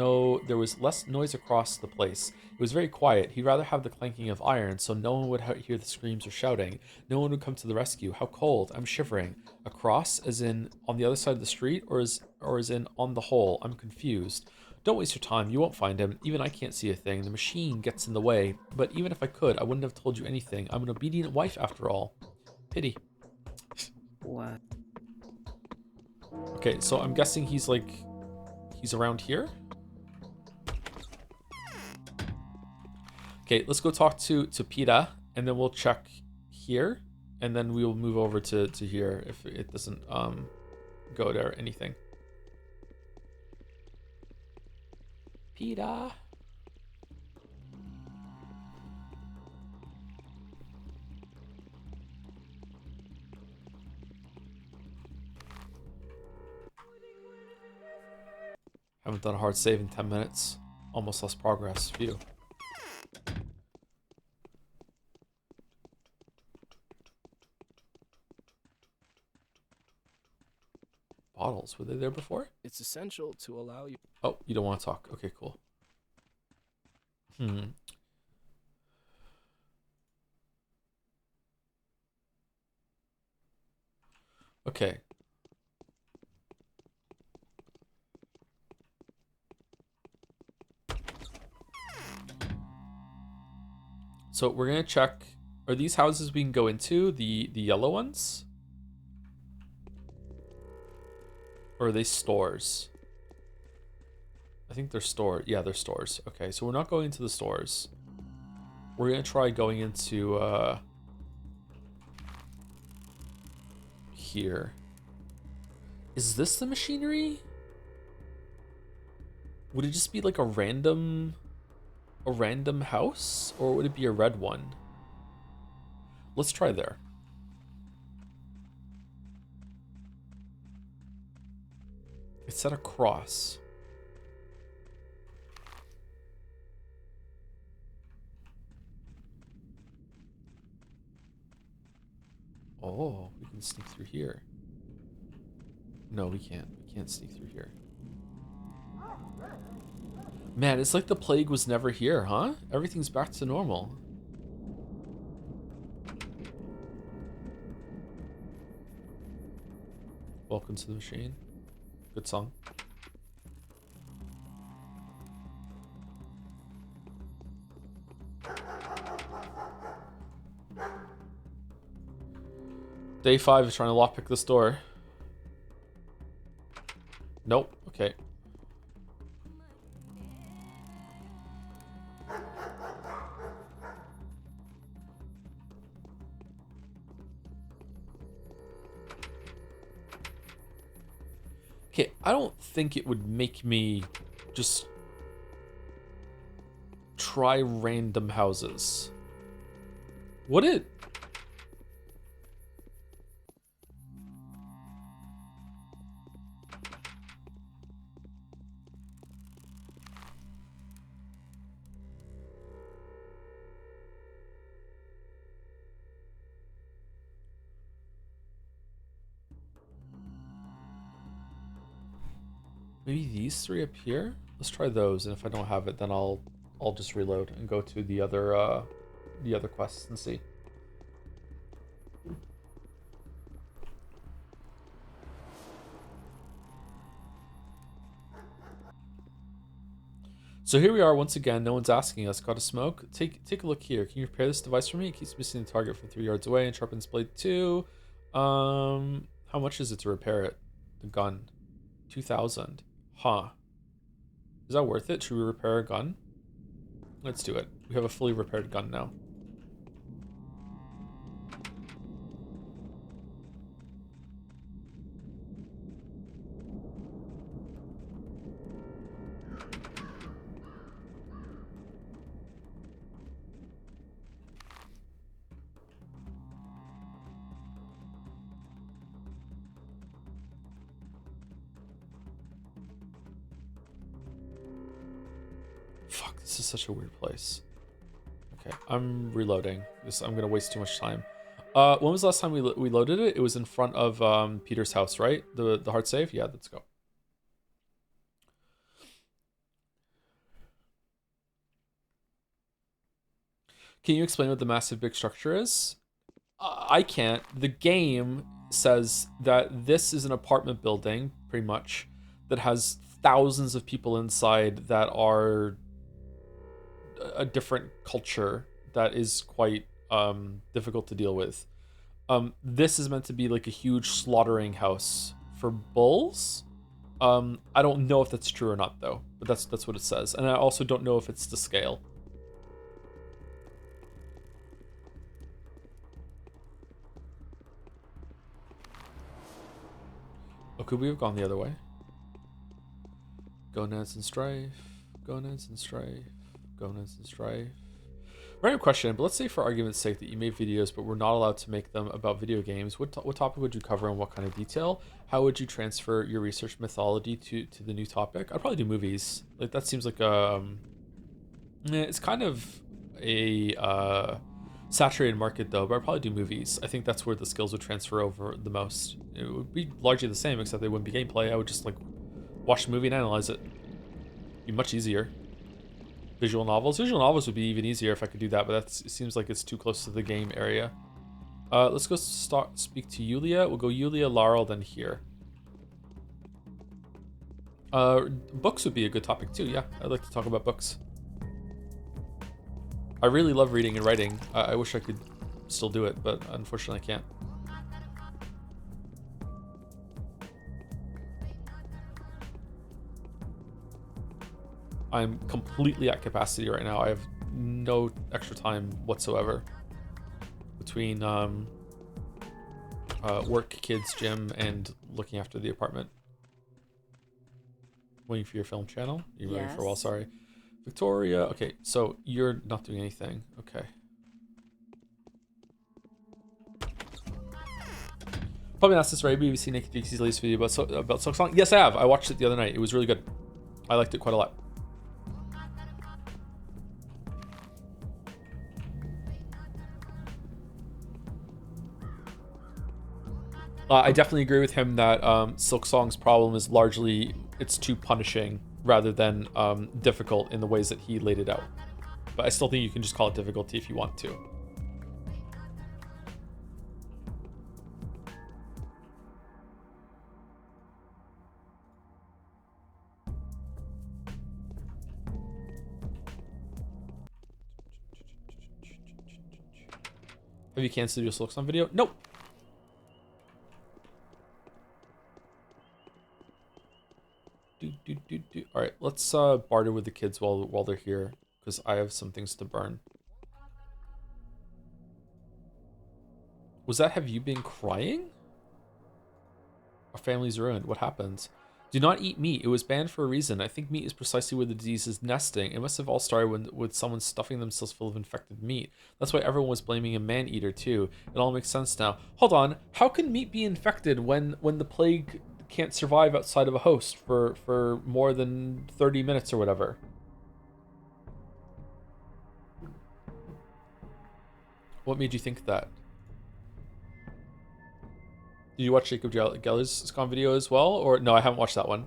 less noise across the place. It was very quiet. He'd rather have the clanking of iron, so no one would hear the screams or shouting. No one would come to the rescue. How cold! I'm shivering. Across, as in on the other side of the street, or as in on the whole? I'm confused. Don't waste your time. You won't find him. Even I can't see a thing. The machine gets in the way. But even if I could, I wouldn't have told you anything. I'm an obedient wife after all. Pity. What? Okay, so I'm guessing he's around here. Okay, let's go talk to PETA, and then we'll check here, and then we will move over to here if it doesn't go to anything. PETA. Haven't done a hard save in 10 minutes. Almost lost progress. Phew. Bottles, were they there before? It's essential to allow you. Oh, you don't want to talk. Okay, cool. Okay. So we're gonna check. Are these houses we can go into, the yellow ones? Or are they stores? I think they're store. Yeah, they're stores. Okay, so we're not going into the stores. We're gonna try going into here. Is this the machinery? Would it just be like a random house, or would it be a red one? Let's try there. It's at a cross. Oh, we can sneak through here. No, we can't. We can't sneak through here. Man, it's like the plague was never here, huh? Everything's back to normal. Welcome to the machine. Good song. Day 5 is trying to lockpick this door. Nope. Okay. Okay, I don't think it would make me just try random houses. Would it? Maybe these 3 up here? Let's try those, and if I don't have it, then I'll just reload and go to the other quests and see. So here we are once again. No one's asking us. Got a smoke? Take a look here. Can you repair this device for me? It keeps missing the target from 3 yards away and sharpens blade 2. How much is it to repair it? The gun. 2,000. Huh. Is that worth it? Should we repair a gun? Let's do it. We have a fully repaired gun now. Fuck, this is such a weird place. Okay, I'm reloading. I'm gonna waste too much time. When was the last time we loaded it? It was in front of Peter's house, right? The hard save? Yeah, let's go. Can you explain what the massive big structure is? I can't. The game says that this is an apartment building, pretty much, that has thousands of people inside that are a different culture that is quite difficult to deal with. This is meant to be like a huge slaughtering house for bulls. I don't know if that's true or not though, but that's what it says. And I also don't know if it's to scale. Oh, could we have gone the other way? Gonads and strife, gonads and strife, gonads and strife. Random question, but let's say for argument's sake that you made videos but were not allowed to make them about video games. What topic would you cover and what kind of detail? How would you transfer your research methodology to the new topic? I'd probably do movies. Like that seems like it's kind of a saturated market though, but I'd probably do movies. I think that's where the skills would transfer over the most. It would be largely the same except they wouldn't be gameplay. I would just like watch the movie and analyze it. Be much easier. Visual novels would be even easier if I could do that, but it seems like it's too close to the game area. Let's go speak to Yulia. We'll go Yulia, Laurel, then here. Books would be a good topic too. Yeah, I'd like to talk about books. I really love reading and writing. I wish I could still do it, but unfortunately I can't. I'm completely at capacity right now. I have no extra time whatsoever between work, kids, gym, and looking after the apartment. Waiting for your film channel? You're waiting for a while, sorry. Victoria, okay, so you're not doing anything. Okay. Probably asked this right. Have you seen Naked Dixie's latest video about Silk Song? Yes, I have. I watched it the other night. It was really good. I liked it quite a lot. I definitely agree with him that Silk Song's problem is largely it's too punishing rather than difficult in the ways that he laid it out. But I still think you can just call it difficulty if you want to. Have you canceled your Silk Song video? Nope. All right, let's barter with the kids while they're here because I have some things to burn. Was that have you been crying? Our family's ruined. What happened? Do not eat meat. It was banned for a reason. I think meat is precisely where the disease is nesting. It must have all started with someone stuffing themselves full of infected meat. That's why everyone was blaming a man-eater too. It all makes sense now. Hold on. How can meat be infected when the plague can't survive outside of a host for more than 30 minutes or whatever? What made you think that? Did you watch Jacob Geller's Scon video as well? Or no, I haven't watched that one.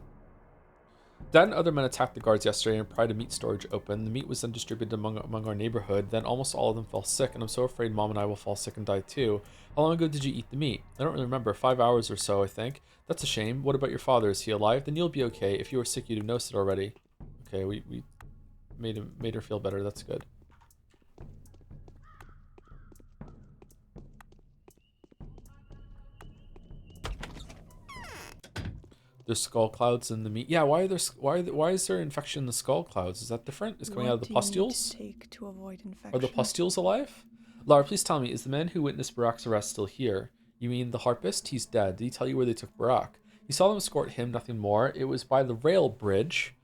Dad and other men attacked the guards yesterday and pried a meat storage open. The meat was then distributed among our neighborhood. Then almost all of them fell sick, and I'm so afraid Mom and I will fall sick and die too. How long ago did you eat the meat? I don't really remember. 5 hours or so, I think. That's a shame. What about your father? Is he alive? Then you'll be okay. If you were sick, you'd have noticed it already. Okay, we made her feel better. That's good. There's skull clouds in the meat. Yeah, why is there infection in the skull clouds? Is that different? It's coming out of the pustules? Take to avoid infection? Are the pustules alive? Lara, please tell me, is the man who witnessed Barak's arrest still here? You mean the harpist? He's dead. Did he tell you where they took Barak? He saw them escort him, nothing more. It was by the rail bridge.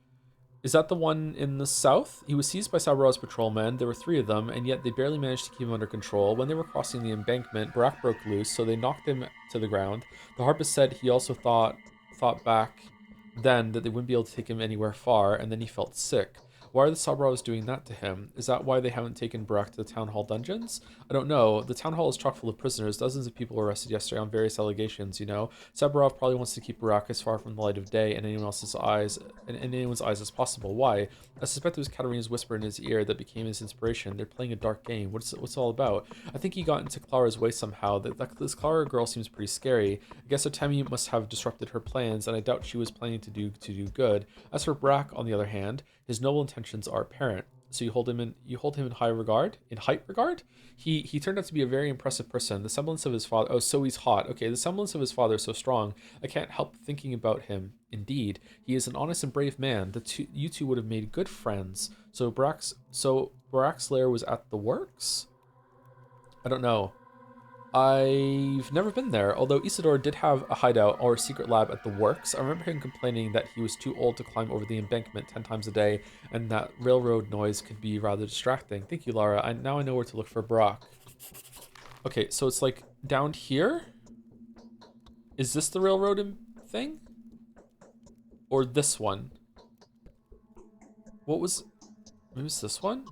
Is that the one in the south? He was seized by Sabra's patrolmen. There were 3 of them, and yet they barely managed to keep him under control. When they were crossing the embankment, Barak broke loose, so they knocked him to the ground. The harpist said he also thought back then that they wouldn't be able to take him anywhere far, and then he felt sick. Why are the Sabras doing that to him? Is that why they haven't taken Barak to the town hall dungeons? I don't know. The town hall is chock full of prisoners. Dozens of people were arrested yesterday on various allegations, you know. Sabarov probably wants to keep Barak as far from the light of day and anyone's eyes as possible. Why? I suspect it was Katerina's whisper in his ear that became his inspiration. They're playing a dark game. What's it all about? I think he got into Clara's way somehow. This Clara girl seems pretty scary. I guess Otemi must have disrupted her plans, and I doubt she was planning to do good. As for Barak, on the other hand, his noble intentions are apparent. so you hold him in high regard, in height regard. He turned out to be a very impressive person. The semblance of his father. Oh, so he's hot. Okay, the semblance of his father is so strong. I can't help thinking about him. Indeed, he is an honest and brave man. You two would have made good friends. So Barak's lair was at the works. I don't know. I've never been there, although Isidore did have a hideout or a secret lab at the works. I remember him complaining that he was too old to climb over the embankment 10 times a day, and that railroad noise could be rather distracting. Thank you, Lara. Now I know where to look for Brock. Okay, so it's like down here? Is this the railroad thing? Or this one? What was... Maybe it's this one?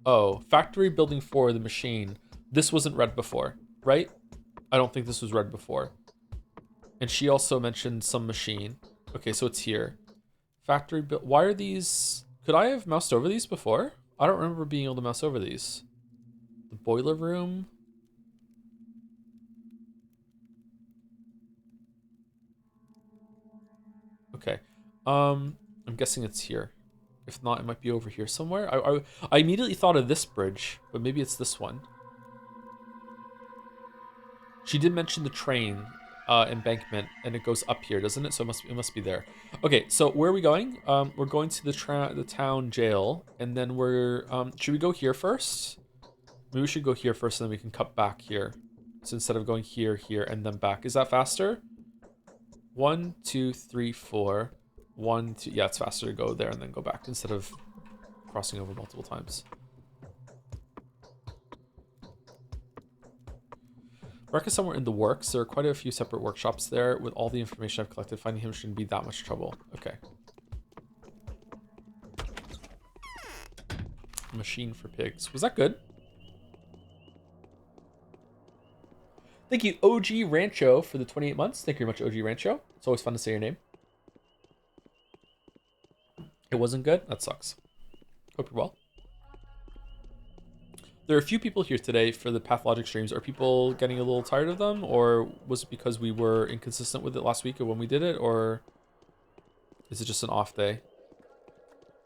Oh, factory building 4, the machine. This wasn't read before, right? I don't think this was read before. And she also mentioned some machine. Okay, so it's here. Factory build. Why are these? Could I have moused over these before? I don't remember being able to mouse over these. The boiler room. Okay. I'm guessing it's here. If not, it might be over here somewhere. I immediately thought of this bridge, but maybe it's this one. She did mention the train embankment, and it goes up here, doesn't it? So it must be there. Okay, so where are we going? We're going to the town jail, and then we're should we go here first? Maybe we should go here first, and then we can cut back here. So instead of going here, and then back, is that faster? 1, 2, 3, 4. 1, 2. Yeah, it's faster to go there and then go back instead of crossing over multiple times. Breck is somewhere in the works. There are quite a few separate workshops there. With all the information I've collected, finding him shouldn't be that much trouble. Okay. Machine for pigs. Was that good? Thank you, OG Rancho, for the 28 months. Thank you very much, OG Rancho. It's always fun to say your name. It wasn't good? That sucks. Hope you're well. There are a few people here today for the Pathologic streams. Are people getting a little tired of them? Or was it because we were inconsistent with it last week or when we did it? Or is it just an off day?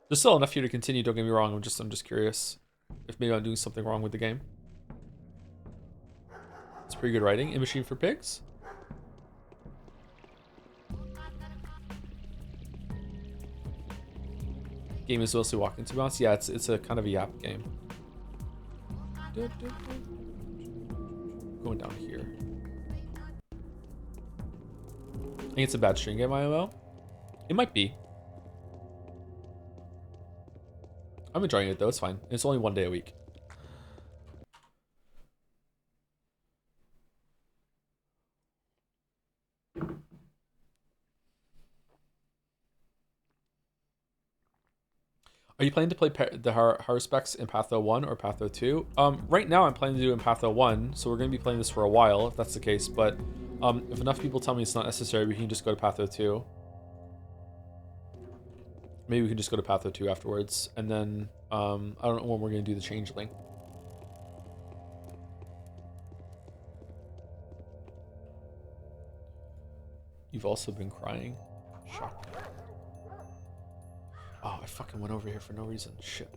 There's still enough here to continue, don't get me wrong. I'm just curious if maybe I'm doing something wrong with the game. It's pretty good writing. A Machine for Pigs? Game is mostly walking, to be honest. Yeah, it's a kind of a yap game. Going down here. I think it's a bad string game, IMO. It might be. I'm enjoying it though, it's fine. It's only 1 day a week. Are you planning to play the horror specs in Patho 1 or Patho 2? Right now I'm planning to do it in Patho 1, so we're going to be playing this for a while, if that's the case, but if enough people tell me it's not necessary, we can just go to Patho 2. Maybe we can just go to Patho 2 afterwards, and then, I don't know when we're going to do the changeling. You've also been crying. Shocked. Oh, I fucking went over here for no reason. Shit.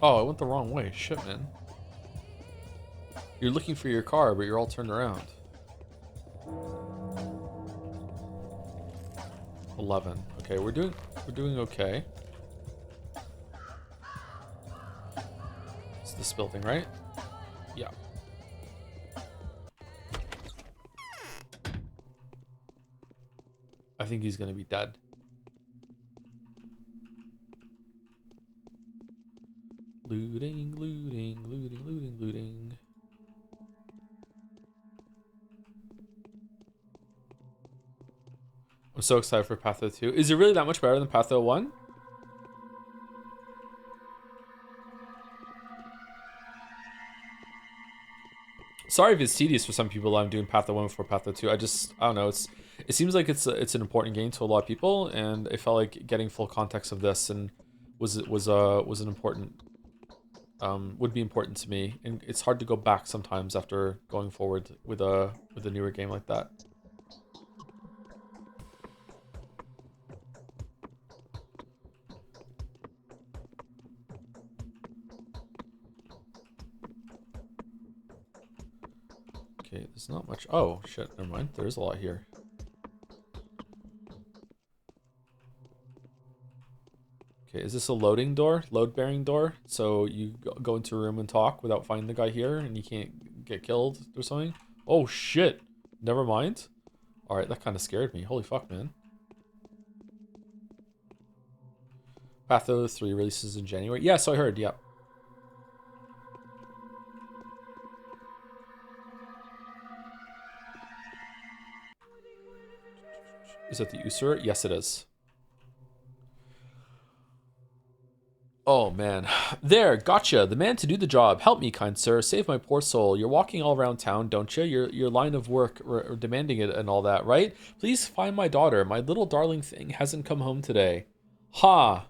Oh, I went the wrong way. Shit, man. You're looking for your car, but you're all turned around. 11. Okay, we're doing okay. It's this building, right? Yeah. I think he's gonna be dead. Looting, looting, looting, looting, looting. I'm so excited for Patho 2. Is it really that much better than Patho 1? Sorry if it's tedious for some people. I'm doing Path 1 before Path 2. I don't know. It seems like it's an important game to a lot of people, and I felt like getting full context of this and was an important would be important to me. And it's hard to go back sometimes after going forward with a newer game like that. Okay, there's not much. Oh, shit, never mind. There is a lot here. Okay, is this a loading door? Load-bearing door? So you go into a room and talk without finding the guy here and you can't get killed or something? Oh, shit. Never mind. Alright, that kind of scared me. Holy fuck, man. Patho 3 releases in January. Yeah, so I heard, yeah. Is that the Usura? Yes, it is. Oh, man. There, gotcha. The man to do the job. Help me, kind sir. Save my poor soul. You're walking all around town, don't you? Your line of work demanding it and all that, right? Please find my daughter. My little darling thing hasn't come home today. Ha!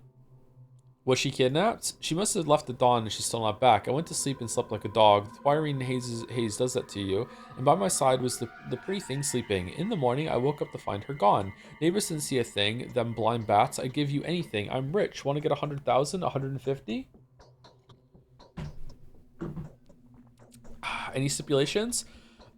Was she kidnapped? She must have left at dawn and she's still not back. I went to sleep and slept like a dog. The twirling haze does that to you. And by my side was the pretty thing sleeping. In the morning, I woke up to find her gone. Neighbors didn't see a thing. Them blind bats. I'd give you anything. I'm rich. Want to get 100,000? 150? Any stipulations?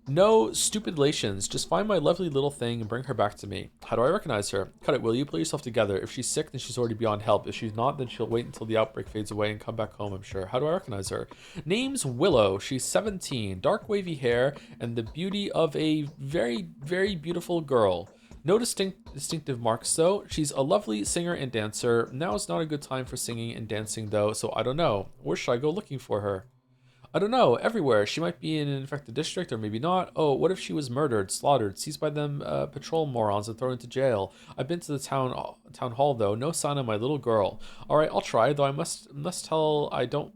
No stipulations. Just find my lovely little thing and bring her back to me. How do I recognize her? Cut it, will you? Pull yourself together. If she's sick, then she's already beyond help. If she's not, then she'll wait until the outbreak fades away and come back home, I'm sure. How do I recognize her? Name's Willow. She's 17. Dark wavy hair and the beauty of a very, very beautiful girl. No distinctive marks, though. She's a lovely singer and dancer. Now is not a good time for singing and dancing, though, so I don't know. Where should I go looking for her? I don't know, everywhere. She might be in an infected district, or maybe not. Oh, what if she was murdered, slaughtered, seized by them patrol morons and thrown into jail? I've been to the town hall, though. No sign of my little girl. All right, I'll try, though I must tell I don't...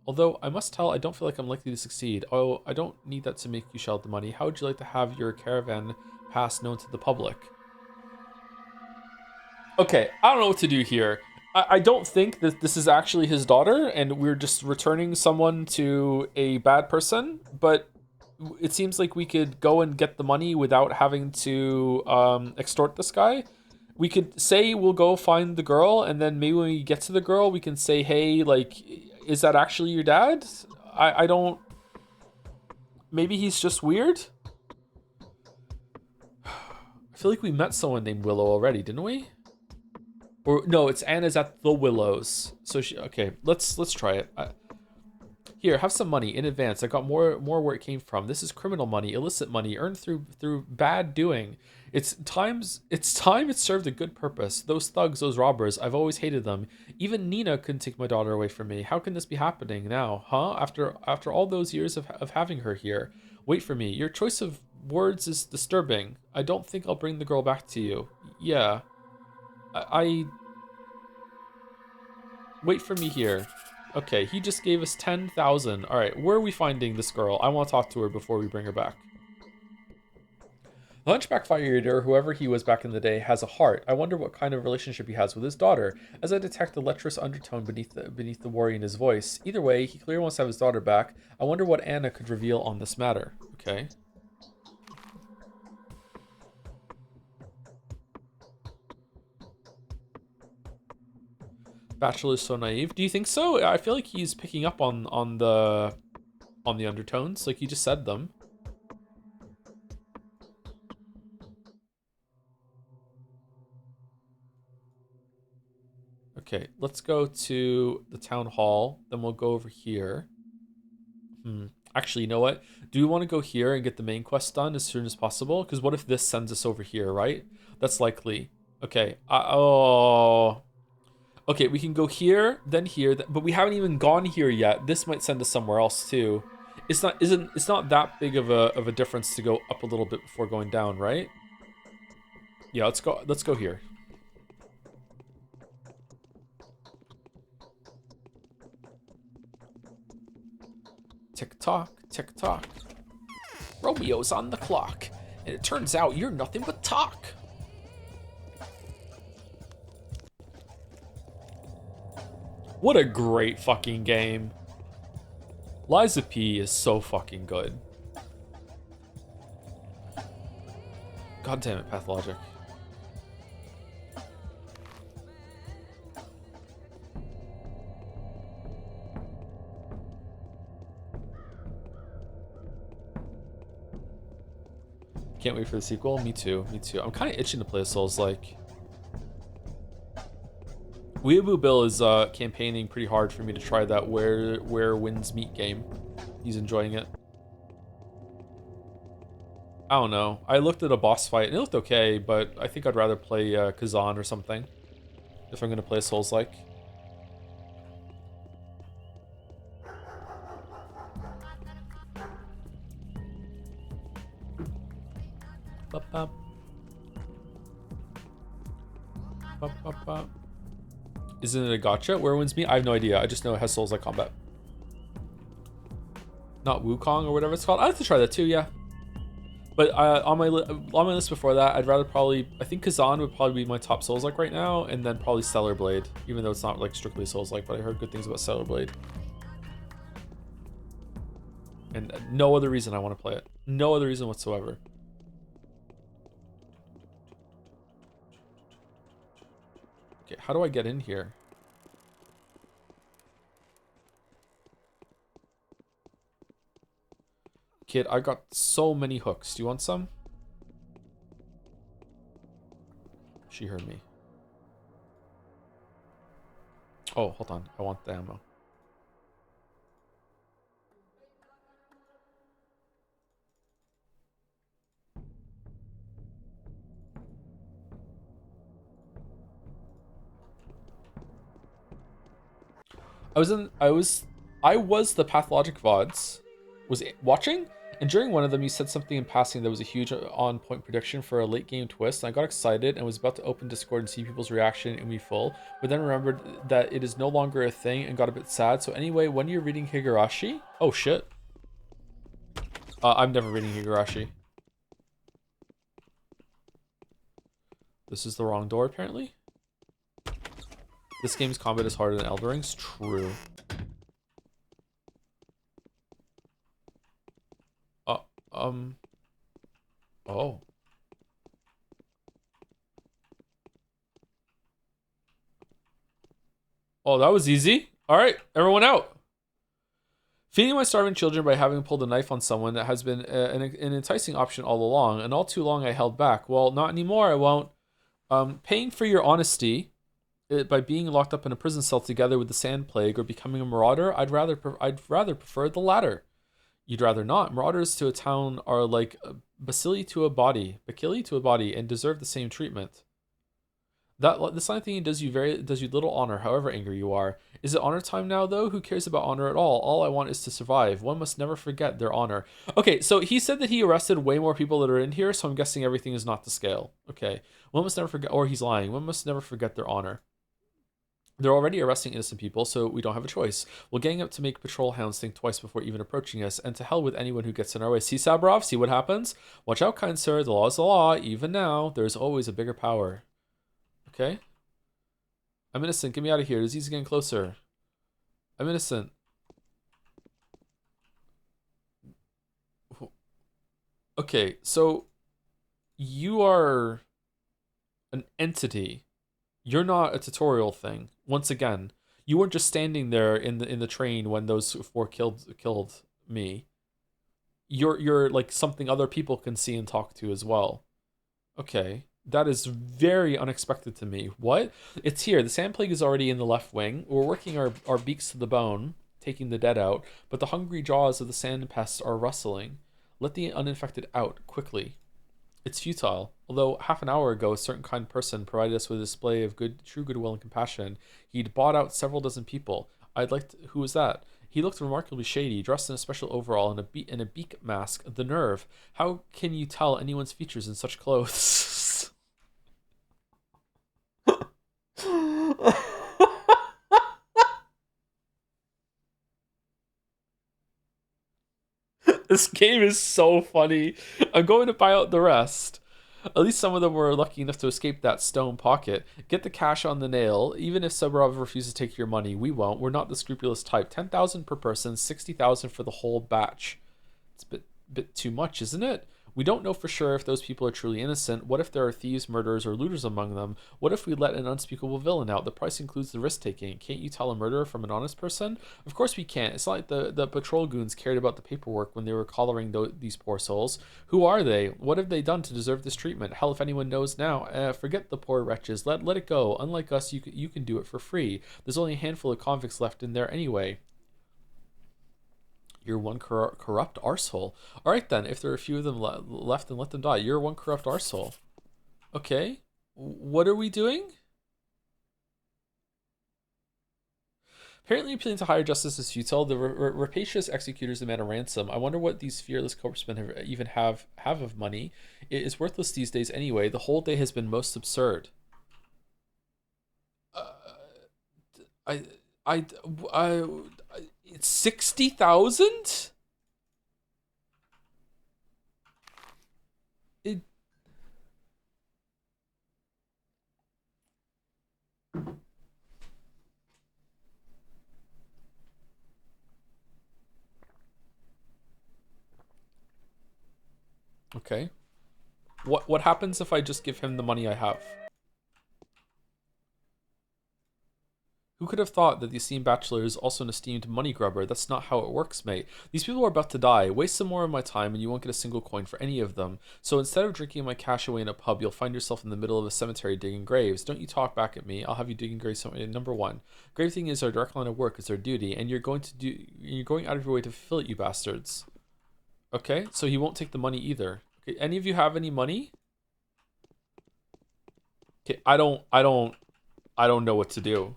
Although I must tell I don't feel like I'm likely to succeed. Oh, I don't need that to make you shell out the money. How would you like to have your caravan pass known to the public? Okay, I don't know what to do here. I don't think that this is actually his daughter and we're just returning someone to a bad person, but it seems like we could go and get the money without having to extort this guy. We could say we'll go find the girl, and then maybe when we get to the girl, we can say, hey, like, is that actually your dad? I don't... Maybe he's just weird? I feel like we met someone named Willow already, didn't we? Or no, it's Anna's at the Willows. So she, okay, let's try it. Here, have some money in advance. I got more where it came from. This is criminal money, illicit money earned through bad doing. It's time it served a good purpose. Those thugs, those robbers, I've always hated them. Even Nina couldn't take my daughter away from me. How can this be happening now, huh? After all those years of having her here. Wait for me. Your choice of words is disturbing. I don't think I'll bring the girl back to you. Yeah. I wait for me here. Okay, he just gave us 10,000. All right, where are we finding this girl? I want to talk to her before we bring her back. The Hunchback Fire Eater, whoever he was back in the day, has a heart. I wonder what kind of relationship he has with his daughter, as I detect a lecherous undertone beneath the worry in his voice. Either way, he clearly wants to have his daughter back. I wonder what Anna could reveal on this matter. Okay. Bachelor is so naive. Do you think so? I feel like he's picking up on the undertones. Like he just said them. Okay, let's go to the town hall. Then we'll go over here. Actually, you know what? Do we want to go here and get the main quest done as soon as possible? Because what if this sends us over here, right? That's likely. Okay. Oh. Okay, we can go here, then here, but we haven't even gone here yet. This might send us somewhere else too. It's not that big of a difference to go up a little bit before going down, right? Yeah, let's go here. Tick tock, tick tock. Romeo's on the clock, and it turns out you're nothing but talk. What a great fucking game. Liza P is so fucking good. God damn it, Pathologic. Can't wait for the sequel. Me too. Me too. I'm kind of itching to play a Souls-like. Weeaboo Bill is campaigning pretty hard for me to try that where winds meet game. He's enjoying it. I don't know. I looked at a boss fight and it looked okay, but I think I'd rather play Kazan or something if I'm gonna play Souls-like. Bop, bop. Bop, bop, bop. Isn't it a gacha? Where winds meet? I have no idea. I just know it has Souls-like combat. Not Wukong or whatever it's called. I have to try that too, yeah. But on my list before that, I'd rather probably... I think Kazan would probably be my top Souls-like right now, and then probably Stellar Blade, even though it's not like strictly Souls-like, but I heard good things about Stellar Blade. And no other reason I want to play it. No other reason whatsoever. Okay, how do I get in here? Kid, I got so many hooks. Do you want some? She heard me. Oh, hold on. I want the ammo. I was the Pathologic VODs was watching, and during one of them you said something in passing that was a huge on-point prediction for a late game twist, and I got excited and was about to open Discord and see people's reaction and be full, but then remembered that it is no longer a thing and got a bit sad. So anyway, when you're reading Higurashi... Oh shit. I'm never reading Higurashi. This is the wrong door apparently. This game's combat is harder than Elden Ring's. True. Oh. Oh, that was easy. All right, everyone out. Feeding my starving children by having pulled a knife on someone that has been an enticing option all along, and all too long I held back. Well, not anymore, I won't. Paying for your honesty by being locked up in a prison cell together with the sand plague or becoming a marauder, I'd rather prefer the latter. You'd rather not. Marauders to a town are like bacilli to a body, and deserve the same treatment. This line of thinking does you little honor, however angry you are. Is it honor time now, though? Who cares about honor at all? All I want is to survive. One must never forget their honor. Okay, so he said that he arrested way more people that are in here, so I'm guessing everything is not to scale. Okay. One must never forget, or he's lying. One must never forget their honor. They're already arresting innocent people, so we don't have a choice. We'll gang up to make patrol hounds think twice before even approaching us, and to hell with anyone who gets in our way. See, Sabrov? See what happens? Watch out, kind sir. The law is the law. Even now, there's always a bigger power. Okay? I'm innocent. Get me out of here. Disease is getting closer. I'm innocent. Okay, so you are an entity. You're not a tutorial thing. Once again, you weren't just standing there in the train when those four killed me. You're like something other people can see and talk to as well. Okay. That is very unexpected to me. What? It's here. The sand plague is already in the left wing. We're working our beaks to the bone, taking the dead out, but the hungry jaws of the sand pests are rustling. Let the uninfected out, quickly. It's futile. Although half an hour ago, a certain kind person provided us with a display of true goodwill and compassion. He'd bought out several dozen people. Who was that? He looked remarkably shady, dressed in a special overall and a beak mask. The nerve. How can you tell anyone's features in such clothes? This game is so funny. I'm going to buy out the rest. At least some of them were lucky enough to escape that stone pocket. Get the cash on the nail. Even if Subarov refuses to take your money, we won't. We're not the scrupulous type. 10,000 per person, 60,000 for the whole batch. It's a bit too much, isn't it? We don't know for sure if those people are truly innocent. What if there are thieves, murderers, or looters among them? What if we let an unspeakable villain out? The price includes the risk-taking. Can't you tell a murderer from an honest person? Of course we can't. It's not like the patrol goons cared about the paperwork when they were collaring these poor souls. Who are they? What have they done to deserve this treatment? Hell, if anyone knows now. Forget the poor wretches. Let it go. Unlike us, you can do it for free. There's only a handful of convicts left in there anyway. You're one corrupt arsehole. Alright then, if there are a few of them left, then let them die. You're one corrupt arsehole. Okay. What are we doing? Apparently appealing to higher justice is futile. The rapacious executors demand a ransom. I wonder what these fearless corpsmen even have of money. It is worthless these days anyway. The whole day has been most absurd. It's 60,000? Okay. What happens if I just give him the money I have? Who could have thought that the esteemed bachelor is also an esteemed money grubber? That's not how it works, mate. These people are about to die. Waste some more of my time and you won't get a single coin for any of them. So instead of drinking my cash away in a pub, you'll find yourself in the middle of a cemetery digging graves. Don't you talk back at me. I'll have you digging graves somewhere. Number one. Grave thing is our direct line of work. It's our duty. And you're going out of your way to fulfill it, you bastards. Okay, so he won't take the money either. Okay, any of you have any money? Okay, I don't know what to do.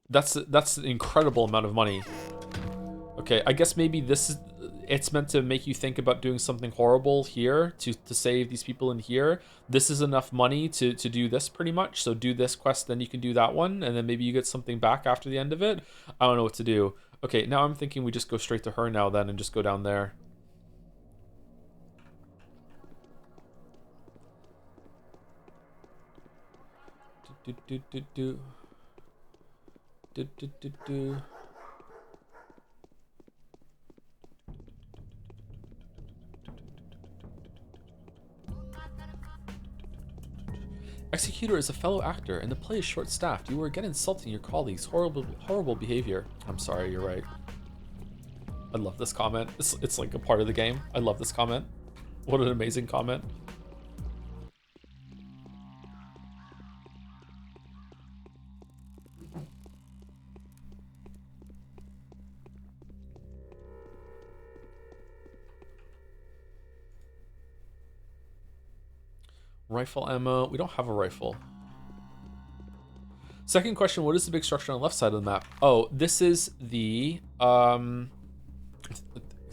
That's an incredible amount of money. Okay, I guess maybe it's meant to make you think about doing something horrible here to save these people in here. This is enough money to do this pretty much. So do this quest, then you can do that one, and then maybe you get something back after the end of it. I don't know what to do. Okay, now I'm thinking we just go straight to her now then and just go down there. Executor is a fellow actor, and the play is short-staffed. You were again insulting your colleagues. Horrible behavior. I'm sorry, you're right. I love this comment. It's like a part of the game. I love this comment. What an amazing comment. Rifle ammo. We don't have a rifle. Second question, what is the big structure on the left side of the map? Oh, this is the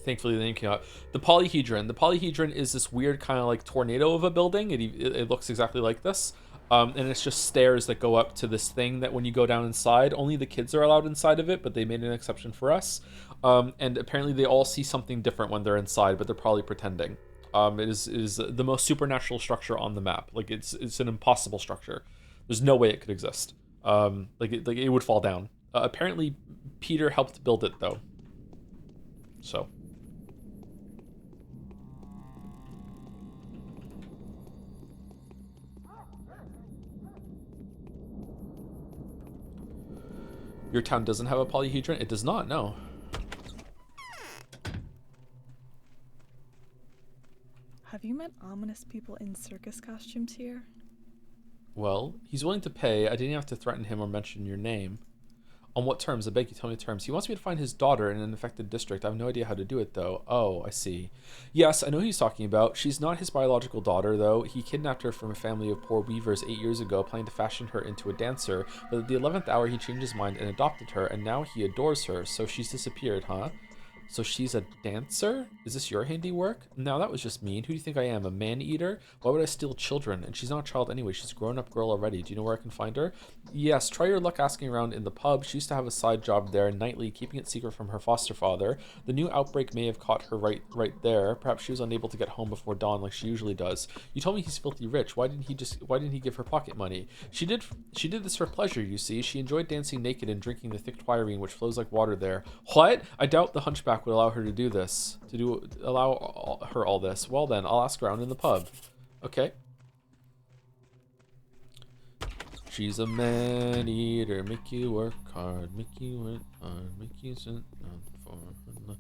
thankfully the name came out. The polyhedron. The polyhedron is this weird kind of like tornado of a building. It looks exactly like this. And it's just stairs that go up to this thing that when you go down inside, only the kids are allowed inside of it, but they made an exception for us. And apparently they all see something different when they're inside, but they're probably pretending. It is the most supernatural structure on the map. Like it's an impossible structure. There's no way it could exist. Like it would fall down. Apparently, Peter helped build it though. So. Your town doesn't have a polyhedron? It does not, no. Have you met ominous people in circus costumes here? Well, he's willing to pay. I didn't have to threaten him or mention your name. On what terms? I beg you, tell me the terms. He wants me to find his daughter in an infected district. I have no idea how to do it, though. Oh, I see. Yes, I know who he's talking about. She's not his biological daughter, though. He kidnapped her from a family of poor weavers 8 years ago, planning to fashion her into a dancer. But at the 11th hour, he changed his mind and adopted her, and now he adores her. So she's disappeared, huh? So she's a dancer? Is this your handiwork? No, that was just mean. Who do you think I am, a man-eater? Why would I steal children? And she's not a child anyway. She's a grown-up girl already. Do you know where I can find her? Yes, try your luck asking around in the pub. She used to have a side job there nightly, keeping it secret from her foster father. The new outbreak may have caught her right there. Perhaps she was unable to get home before dawn like she usually does. You told me he's filthy rich. Why didn't he give her pocket money? She did this for pleasure, you see. She enjoyed dancing naked and drinking the thick twirine which flows like water there. What? I doubt the hunchback would allow her to do this. Allow her all this. Well then, I'll ask around in the pub. Okay. She's a man-eater, make you work hard, make you work hard, make you sit down for her.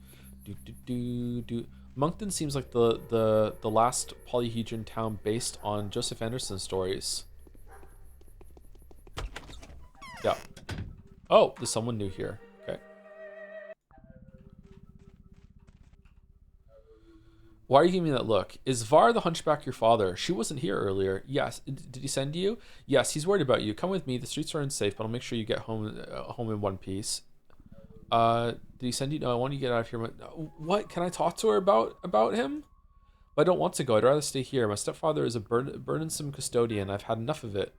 Do. Moncton seems like the last polyhedron town based on Joseph Anderson's stories. Yeah. Oh, there's someone new here. Okay. Why are you giving me that look? Is Var the hunchback your father? She wasn't here earlier. Yes. Did he send you? Yes, he's worried about you. Come with me. The streets are unsafe, but I'll make sure you get home in one piece. Did he send you? No, I want you to get out of here. What? Can I talk to her about him? I don't want to go. I'd rather stay here. My stepfather is a burdensome custodian. I've had enough of it.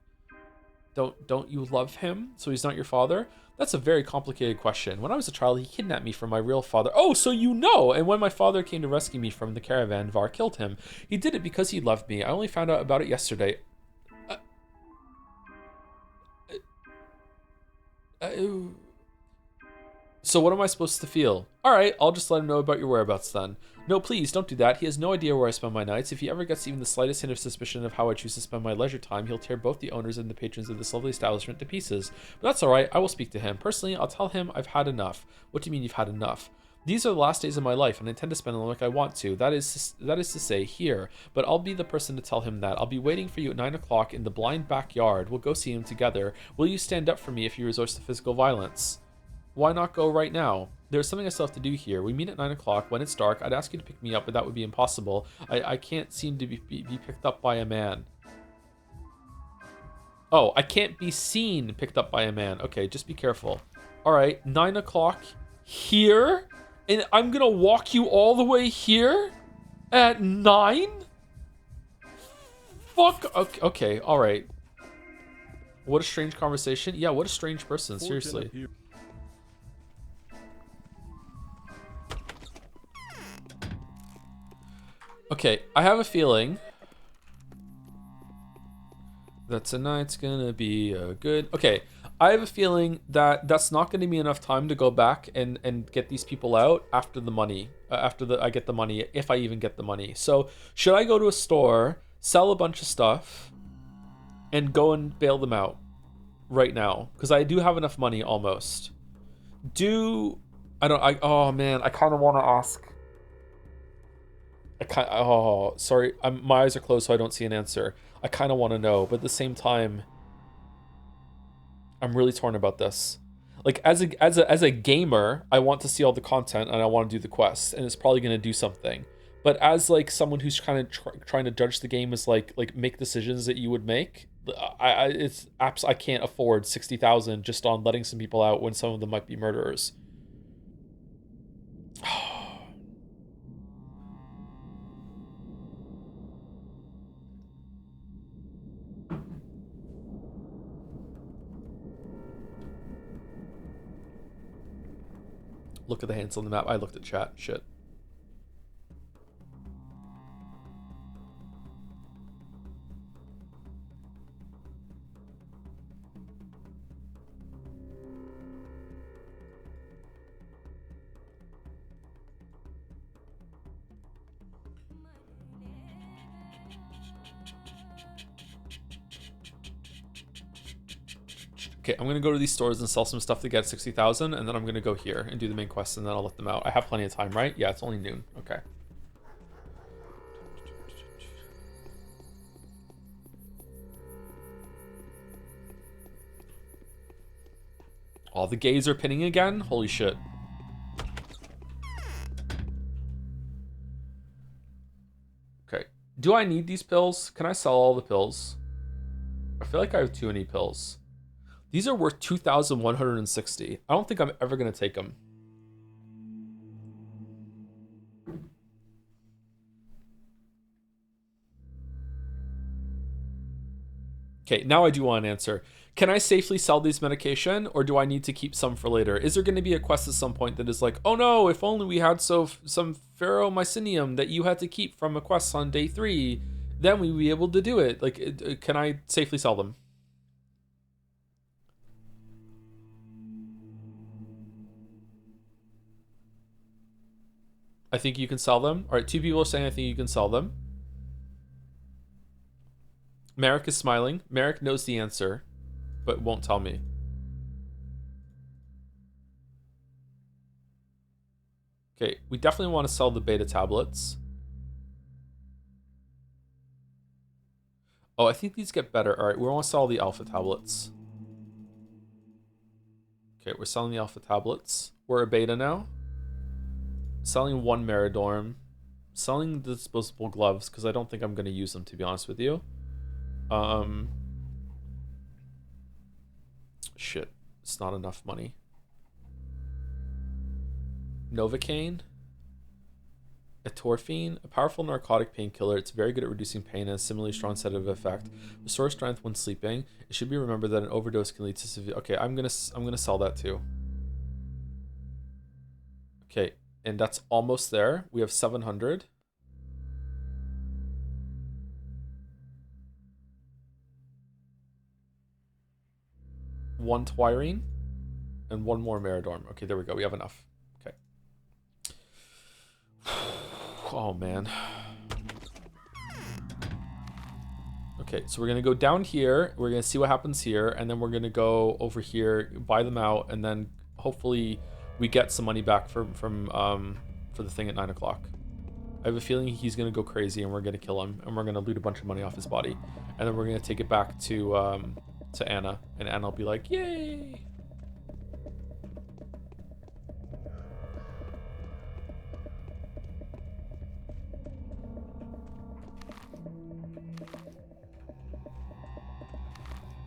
Don't you love him? So he's not your father? That's a very complicated question. When I was a child, he kidnapped me from my real father. Oh, so you know! And when my father came to rescue me from the caravan, Var killed him. He did it because he loved me. I only found out about it yesterday. So what am I supposed to feel? Alright, I'll just let him know about your whereabouts then. No, please, don't do that. He has no idea where I spend my nights. If he ever gets even the slightest hint of suspicion of how I choose to spend my leisure time, he'll tear both the owners and the patrons of this lovely establishment to pieces. But that's alright, I will speak to him. Personally, I'll tell him I've had enough. What do you mean you've had enough? These are the last days of my life, and I intend to spend them like I want to. That is to say, here. But I'll be the person to tell him that. I'll be waiting for you at 9 o'clock in the blind backyard. We'll go see him together. Will you stand up for me if he resorts to physical violence? Why not go right now? There's something I still have to do here. We meet at 9 o'clock. When it's dark, I'd ask you to pick me up, but that would be impossible. I can't seem to be picked up by a man. Oh, I can't be seen picked up by a man. Okay, just be careful. All right, 9 o'clock here? And I'm going to walk you all the way here at 9? Fuck. Okay, all right. What a strange conversation. Yeah, what a strange person, seriously. Okay, I have a feeling that tonight's gonna be good. Okay, I have a feeling that that's not gonna be enough time to go back and get these people out after the money, I get the money, if I even get the money. So should I go to a store, sell a bunch of stuff, and go and bail them out right now? Because I do have enough money almost. Oh man, I kind of want to ask. Sorry, my eyes are closed so I don't see an answer. I kind of want to know, but at the same time, I'm really torn about this. Like, as a gamer, I want to see all the content and I want to do the quests, and it's probably going to do something. But as like someone who's kind of trying to judge the game as like make decisions that you would make, I can't afford 60,000 just on letting some people out when some of them might be murderers. Look at the hands on the map. I looked at chat. Shit. Okay, I'm gonna go to these stores and sell some stuff to get 60,000, and then I'm gonna go here and do the main quest, and then I'll let them out. I have plenty of time, right? Yeah, it's only noon. Okay. Oh, the gays are pinning again? Holy shit. Okay. Do I need these pills? Can I sell all the pills? I feel like I have too many pills. These are worth 2,160. I don't think I'm ever going to take them. Okay, now I do want an answer. Can I safely sell these medication, or do I need to keep some for later? Is there going to be a quest at some point that is like, oh no, if only we had some ferromycinium that you had to keep from a quest on day 3, then we'd be able to do it. Like, can I safely sell them? I think you can sell them. All right, 2 people are saying I think you can sell them. Merrick is smiling. Merrick knows the answer, but won't tell me. Okay, we definitely want to sell the beta tablets. Oh, I think these get better. All right, we want to sell the alpha tablets. Okay, we're selling the alpha tablets. We're a beta now. Selling 1 Meridorm. Selling the disposable gloves, because I don't think I'm going to use them, to be honest with you. Shit. It's not enough money. Novocaine. Atorphine, a powerful narcotic painkiller. It's very good at reducing pain and has similarly strong sedative effect. Restores strength when sleeping. It should be remembered that an overdose can lead to severe. Okay, I'm gonna sell that too. Okay, and that's almost there. We have 700. One Twirine and 1 more Meridorm. Okay, there we go. We have enough. Okay. Oh, man. Okay, so we're going to go down here. We're going to see what happens here. And then we're going to go over here, buy them out. And then hopefully we get some money back for the thing at 9 o'clock. I have a feeling he's going to go crazy and we're going to kill him. And we're going to loot a bunch of money off his body. And then we're going to take it back to Anna. And Anna will be like, yay!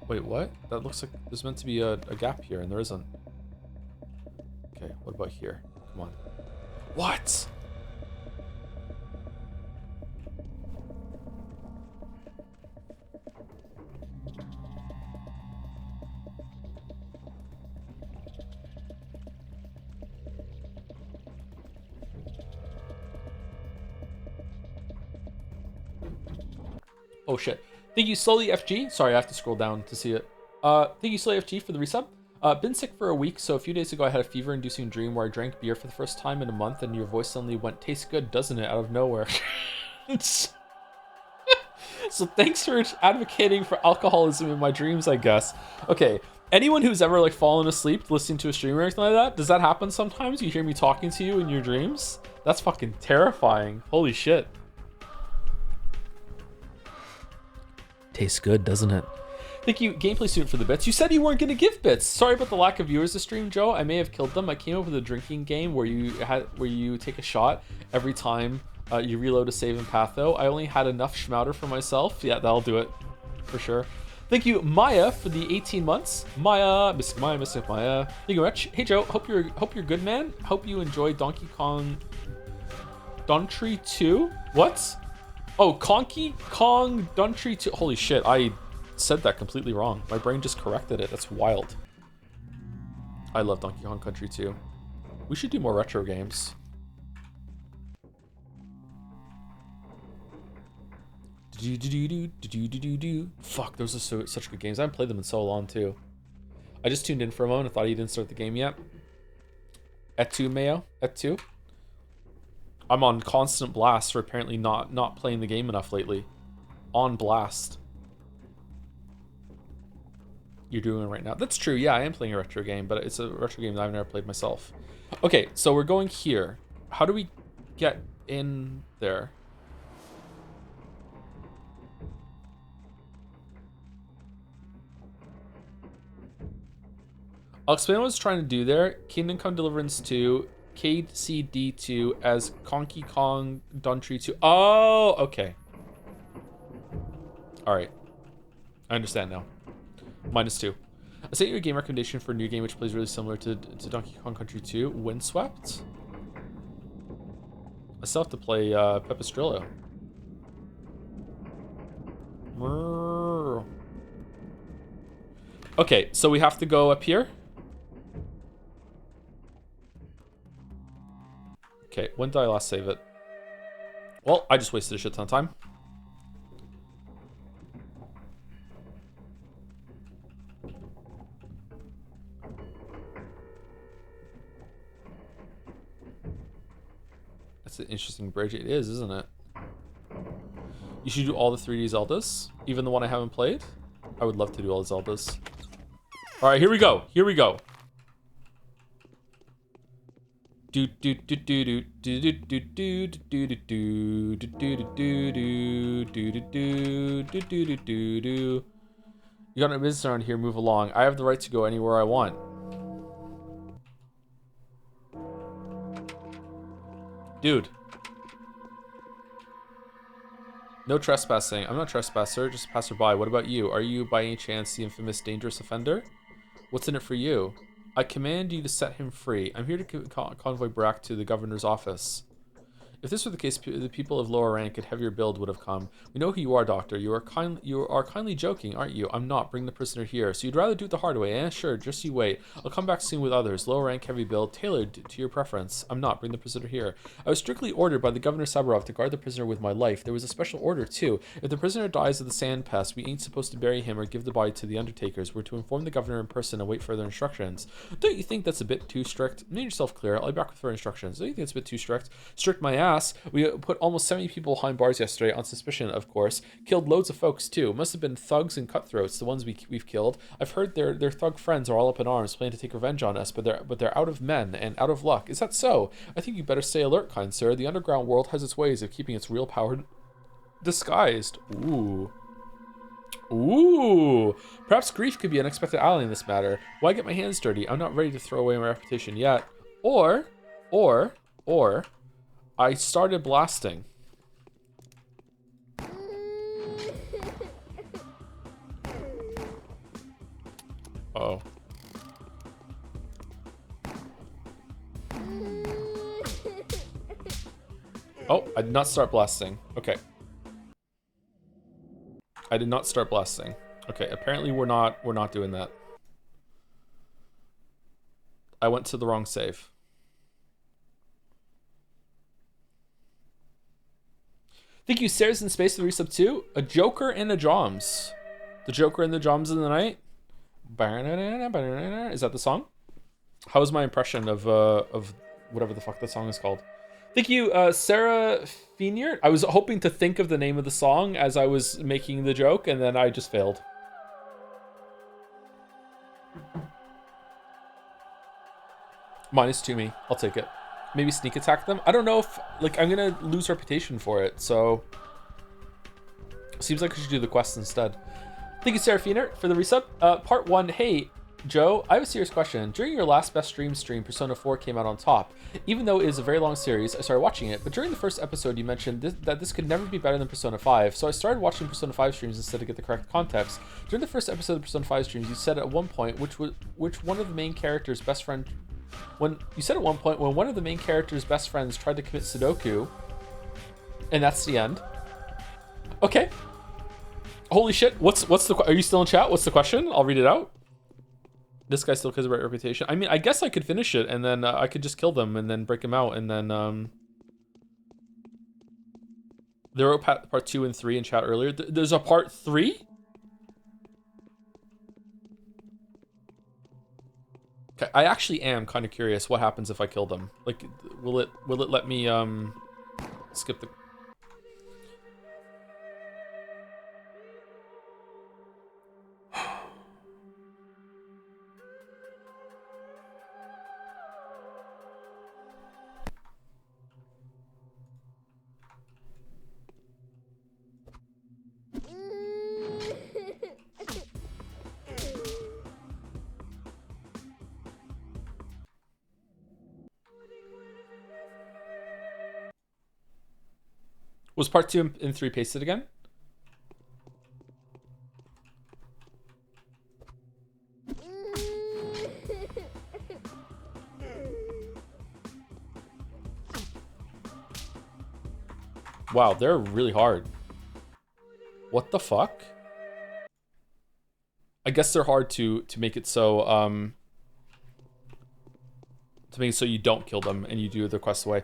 Wait, what? That looks like there's meant to be a gap here, and there isn't. Okay, what about here? Come on. What? Oh, shit. Thank you, Slowly FG. Sorry, I have to scroll down to see it. Thank you, Slowly FG, for the resub. Been sick for a week, so a few days ago I had a fever-inducing dream where I drank beer for the first time in a month, and your voice suddenly went, "Tastes good, doesn't it?" out of nowhere. So thanks for advocating for alcoholism in my dreams, I guess. Okay, anyone who's ever like fallen asleep listening to a stream or anything like that, does that happen sometimes? You hear me talking to you in your dreams? That's fucking terrifying. Holy shit. Tastes good, doesn't it? Thank you, Gameplay Student, for the bits. You said you weren't going to give bits. Sorry about the lack of viewers this stream, Joe. I may have killed them. I came up with a drinking game where you take a shot every time you reload a save in Patho. I only had enough schmouter for myself. Yeah, that'll do it for sure. Thank you, Maya, for the 18 months. Maya, Mystic Maya, Mystic Maya. Thank you very much. Hey, Joe. Hope you're good, man. Hope you enjoy Donkey Kong Country 2. What? Oh, Donkey Kong Country 2. Holy shit, I said that completely wrong. My brain just corrected it. That's wild. I love Donkey Kong Country 2. We should do more retro games. Fuck, those are such good games. I haven't played them in so long, too. I just tuned in for a moment. I thought you didn't start the game yet. Et tu, Mayo? Et tu? I'm on constant blast for apparently not playing the game enough lately. On blast. You're doing it right now. That's true. Yeah, I am playing a retro game, but it's a retro game that I've never played myself. Okay, so we're going here. How do we get in there? I'll explain what I was trying to do there. Kingdom Come Deliverance 2, KCD2 as Donkey Kong Country 2. Oh, okay. All right. I understand now. -2. I sent you a game recommendation for a new game which plays really similar to Donkey Kong Country 2, Windswept. I still have to play Pepistrillo. Okay, so we have to go up here. Okay, when did I last save it? Well, I just wasted a shit ton of time. That's an interesting bridge. It is, isn't it? You should do all the 3D Zeldas, even the one I haven't played. I would love to do all the Zeldas. All right, here we go. Here we go. Do do do do do do do do do do do do do do do do do do do. You got a business around here. Move along. I have the right to go anywhere I want. Dude. No trespassing. I'm not a trespasser, just a passerby. What about you? Are you by any chance the infamous dangerous offender? What's in it for you? I command you to set him free. I'm here to convoy Brack to the governor's office. If this were the case, the people of lower rank and heavier build would have come. We know who you are, Doctor. You are kindly joking, aren't you? I'm not. Bring the prisoner here. So you'd rather do it the hard way, eh? Sure, just you wait. I'll come back soon with others. Lower rank, heavy build, tailored to your preference. I'm not. Bring the prisoner here. I was strictly ordered by the Governor Sabarov to guard the prisoner with my life. There was a special order, too. If the prisoner dies of the sand pest, we ain't supposed to bury him or give the body to the undertakers. We're to inform the governor in person and wait further instructions. Don't you think that's a bit too strict? Make yourself clear. I'll be back with further instructions. Don't you think it's a bit too strict? Strict my ass. We put almost 70 people behind bars yesterday on suspicion, of course. Killed loads of folks too. Must have been thugs and cutthroats, the ones we've killed. I've heard their thug friends are all up in arms, planning to take revenge on us, but they're out of men and out of luck. Is that so? I think you better stay alert, kind sir. The underground world has its ways of keeping its real power disguised. Ooh. Ooh. Perhaps grief could be an unexpected ally in this matter. Why get my hands dirty? I'm not ready to throw away my reputation yet. Or I started blasting. Uh-oh. Oh, I did not start blasting. Okay. I did not start blasting. Okay, apparently we're not doing that. I went to the wrong save. Thank you, Sarah's in Space, for the resub too. A Joker and a Joms. The Joker and the Joms in the night. Is that the song? How was my impression of whatever the fuck the song is called? Thank you, Sarah Fenier. I was hoping to think of the name of the song as I was making the joke, and then I just failed. -2 me. I'll take it. Maybe sneak attack them. I don't know if, like, I'm gonna lose reputation for it, so seems like I should do the quest instead. Thank you, Seraphina, for the resub. Part 1. Hey, Joe, I have a serious question. During your last best stream, Persona 4 came out on top. Even though it is a very long series, I started watching it, but during the first episode you mentioned that this could never be better than Persona 5, so I started watching Persona 5 streams instead to get the correct context. During the first episode of Persona 5 streams, you said at one point which one of the main characters' best friend... when one of the main character's best friends tried to commit Sudoku, and that's the end. Okay. Holy shit! What's the? Are you still in chat? What's the question? I'll read it out. This guy still has a great reputation. I mean, I guess I could finish it, and then I could just kill them, and then break them out, and then they wrote part 2 and 3 in chat earlier. There's a part 3. Okay, I actually am kind of curious what happens if I kill them. Like, will it let me skip the... Was part 2 and 3 pasted again? Wow, they're really hard. What the fuck? I guess they're hard to make it so you don't kill them and you do the quest away.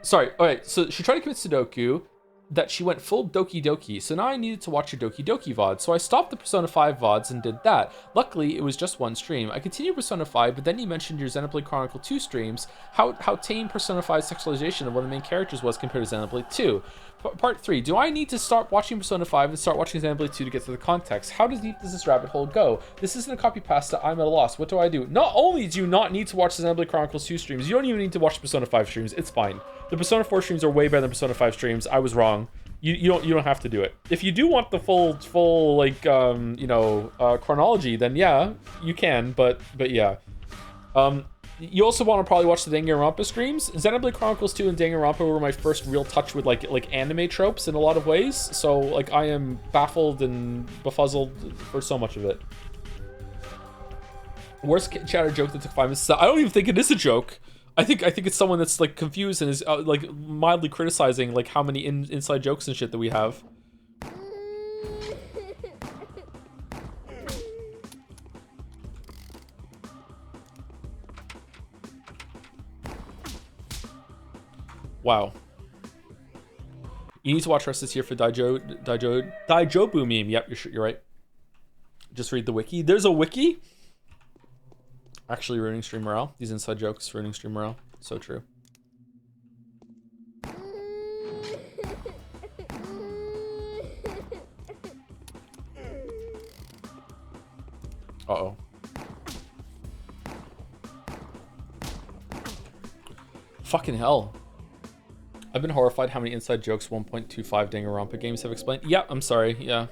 Sorry. All right. So she tried to commit Sudoku. That she went full Doki Doki, so now I needed to watch her Doki Doki VOD, so I stopped the Persona 5 VODs and did that. Luckily, it was just one stream. I continued Persona 5, but then you mentioned your Xenoblade Chronicle 2 streams, how tame Persona 5's sexualization of one of the main characters was compared to Xenoblade 2. Part 3, do I need to start watching Persona 5 and start watching Xenoblade 2 to get to the context? How deep does this rabbit hole go? This isn't a copy pasta, I'm at a loss. What do I do? Not only do you not need to watch the Xenoblade Chronicles 2 streams, you don't even need to watch the Persona 5 streams, it's fine. The Persona 4 streams are way better than Persona 5 streams, I was wrong. You don't have to do it. If you do want the full like chronology, then yeah, you can. But yeah, you also want to probably watch the Danganronpa streams. Xenoblade Chronicles 2 and Danganronpa were my first real touch with like anime tropes in a lot of ways. So like I am baffled and befuzzled for so much of it. Worst chatter joke that took 5 minutes. I don't even think it is a joke. I think it's someone that's like confused and is like mildly criticizing like how many inside jokes and shit that we have. Wow. You need to watch rest this year for Daijobu meme. Yep, you're right. Just read the wiki. There's a wiki. Actually ruining stream morale. These inside jokes ruining stream morale. So true. Uh-oh. Fucking hell. I've been horrified how many inside jokes 1.25 Danganronpa games have explained. Yeah, I'm sorry. Yeah.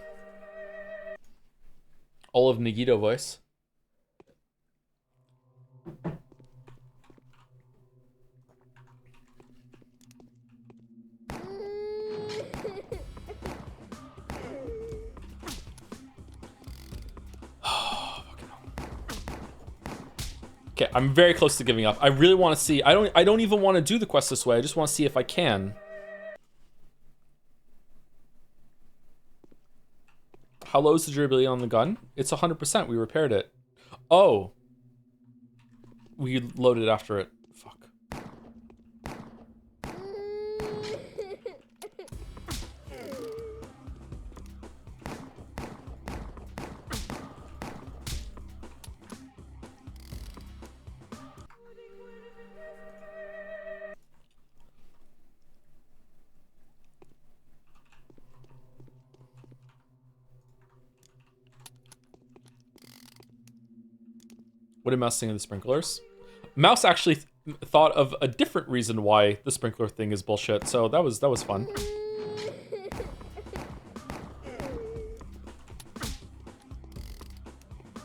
All of Nagito voice. Okay, I'm very close to giving up. I really want to see. I don't even want to do the quest this way. I just want to see if I can. How low is the durability on the gun? It's 100%. We repaired it. Oh. We loaded after it. Fuck. What did Mouse think of the sprinklers? Mouse actually thought of a different reason why the sprinkler thing is bullshit, so that was fun.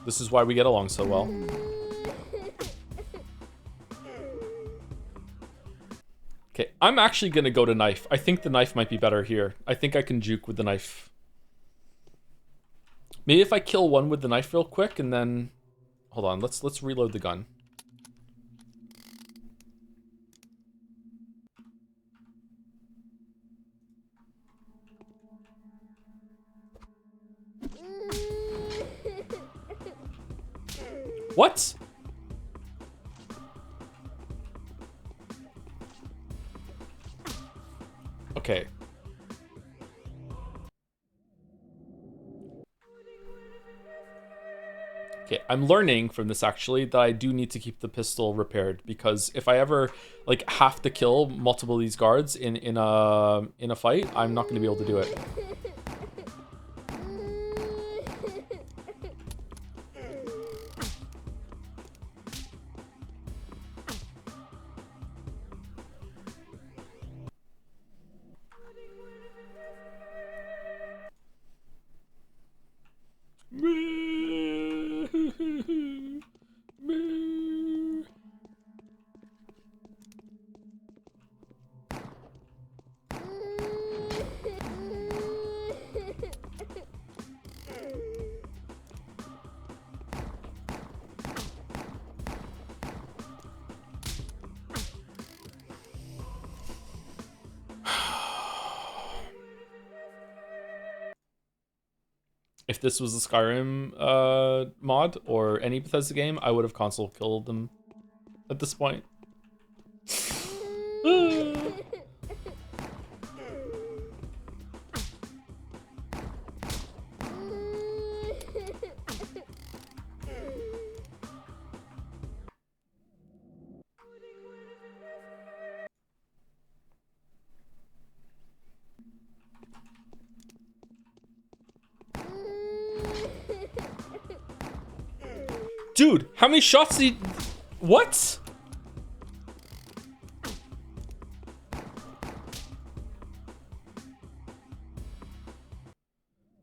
This is why we get along so well. Okay, I'm actually gonna go to knife. I think the knife might be better here. I think I can juke with the knife. Maybe if I kill one with the knife real quick and then... Hold on, let's reload the gun. What? Okay. Okay, I'm learning from this actually that I do need to keep the pistol repaired, because if I ever like have to kill multiple of these guards in a fight, I'm not going to be able to do it. If this was a Skyrim mod or any Bethesda game, I would have console killed them at this point. Dude, how many shots did he... What?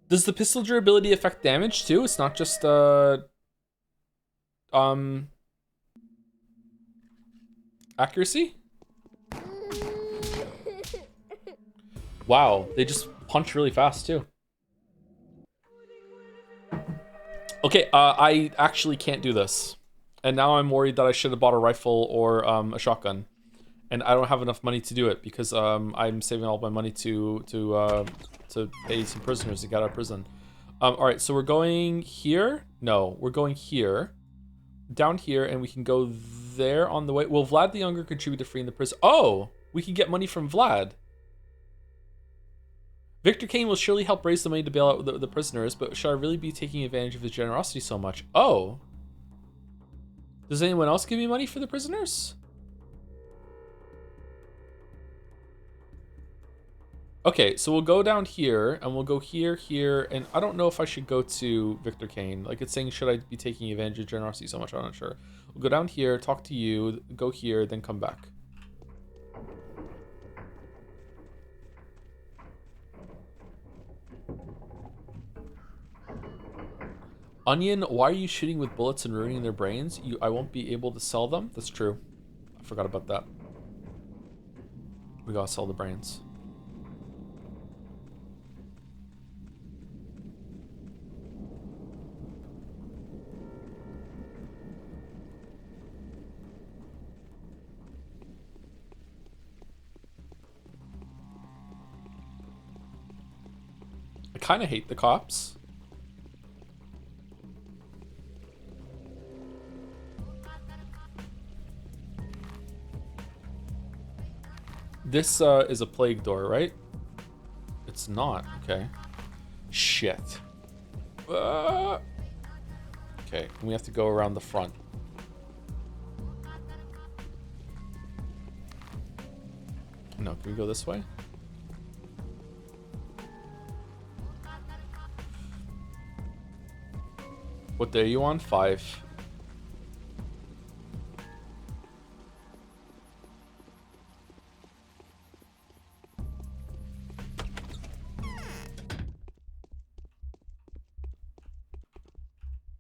Does the pistol durability affect damage too? It's not just accuracy? Wow, they just punch really fast too. Okay, I actually can't do this. And now I'm worried that I should have bought a rifle or a shotgun. And I don't have enough money to do it because I'm saving all my money to pay some prisoners to get out of prison. All right, so we're going here. No, we're going here, down here, and we can go there on the way. Will Vlad the Younger contribute to freeing the prison? Oh, we can get money from Vlad. Victor Kane will surely help raise the money to bail out the prisoners, but should I really be taking advantage of his generosity so much? Oh. Does anyone else give me money for the prisoners? Okay, so we'll go down here, and we'll go here, here, and I don't know if I should go to Victor Kane. Like, it's saying, should I be taking advantage of generosity so much? I'm not sure. We'll go down here, talk to you, go here, then come back. Onion, why are you shooting with bullets and ruining their brains? I won't be able to sell them? That's true. I forgot about that. We gotta sell the brains. I kind of hate the cops. This is a plague door, right? It's not. Okay. Shit. Okay, we have to go around the front. No, can we go this way? What day are you on? 5.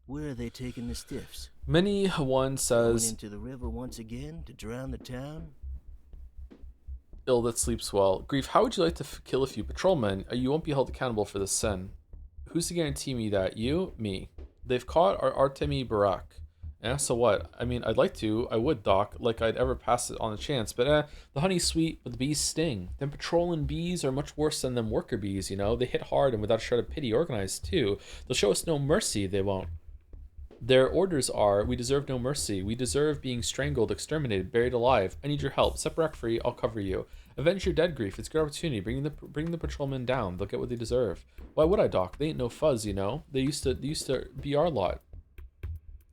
Where are they taking the stiffs? Many one Going says, into the river once again to drown the town? ill that sleeps well. Grief, how would you like to kill a few patrolmen? You won't be held accountable for this sin. Who's to guarantee me that? You? Me. They've caught our Artemi Barak. Eh, so what? I mean, I'd like to. I would, Doc, like I'd ever pass it on a chance. But the honey's sweet, but the bees sting. Them patrolling bees are much worse than them worker bees, you know? They hit hard and without a shred of pity, organized too. They'll show us no mercy, they won't. Their orders are, we deserve no mercy. We deserve being strangled, exterminated, buried alive. I need your help. Set Barak free, I'll cover you. Avenge your dead, Grief. It's a good opportunity. Bring the patrolmen down. They'll get what they deserve. Why would I, Doc? They ain't no fuzz, you know? They used to be our lot.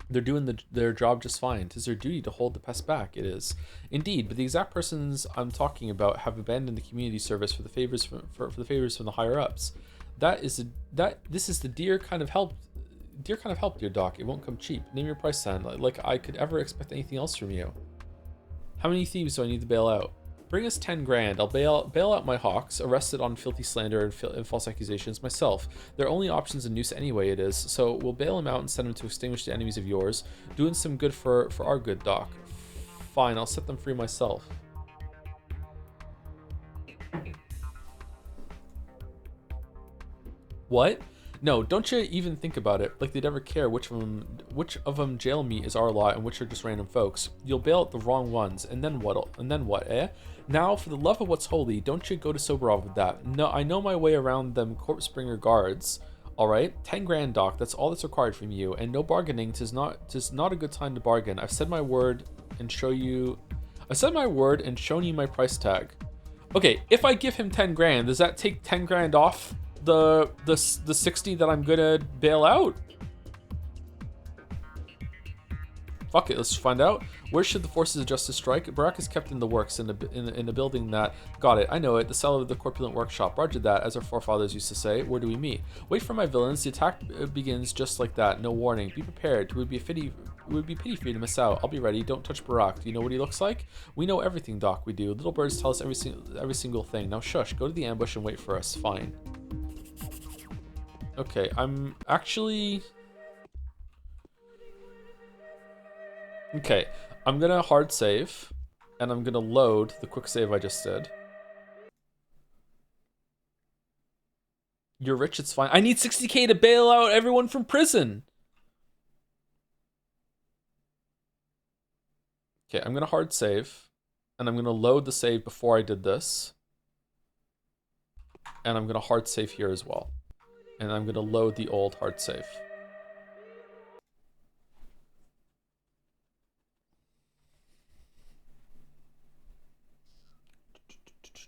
They're doing their job just fine. 'Tis their duty to hold the pest back. It is. Indeed, but the exact persons I'm talking about have abandoned the community service for the favors from the higher ups. This is the dear kind of help, dear Doc. It won't come cheap. Name your price then. Like I could ever expect anything else from you. How many thieves do I need to bail out? Bring us 10 grand. I'll bail out my hawks, arrested on filthy slander and false accusations myself. Their only option's a noose anyway, it is. So we'll bail them out and send them to extinguish the enemies of yours. Doing some good for our good, Doc. Fine, I'll set them free myself. What? No, don't you even think about it. Like they'd ever care which of them jail meat is our lot and which are just random folks. You'll bail out the wrong ones, and then what, eh? Now, for the love of what's holy, don't you go to Soberov with that. No, I know my way around them corpse bringer guards. All right, 10 grand, Doc. That's all that's required from you, and no bargaining. Tis not a good time to bargain. I've said my word and show you. I said my word and shown you my price tag. Okay, if I give him 10 grand, does that take 10 grand off the 60 that I'm gonna bail out? Fuck it, let's find out. Where should the forces of justice strike? Barack is kept in the works in a building that... Got it, I know it. The cellar of the corpulent workshop. Roger that, as our forefathers used to say. Where do we meet? Wait for my villains. The attack begins just like that. No warning. Be prepared. It would be pity for you to miss out. I'll be ready. Don't touch Barack. Do you know what he looks like? We know everything, Doc. We do. Little birds tell us every single thing. Now shush. Go to the ambush and wait for us. Fine. Okay, I'm actually... Okay, I'm gonna hard save, and I'm gonna load the quick save I just did. You're rich, it's fine. I need 60k to bail out everyone from prison. Okay, I'm gonna hard save, and I'm gonna load the save before I did this. And I'm gonna hard save here as well. And I'm gonna load the old hard save.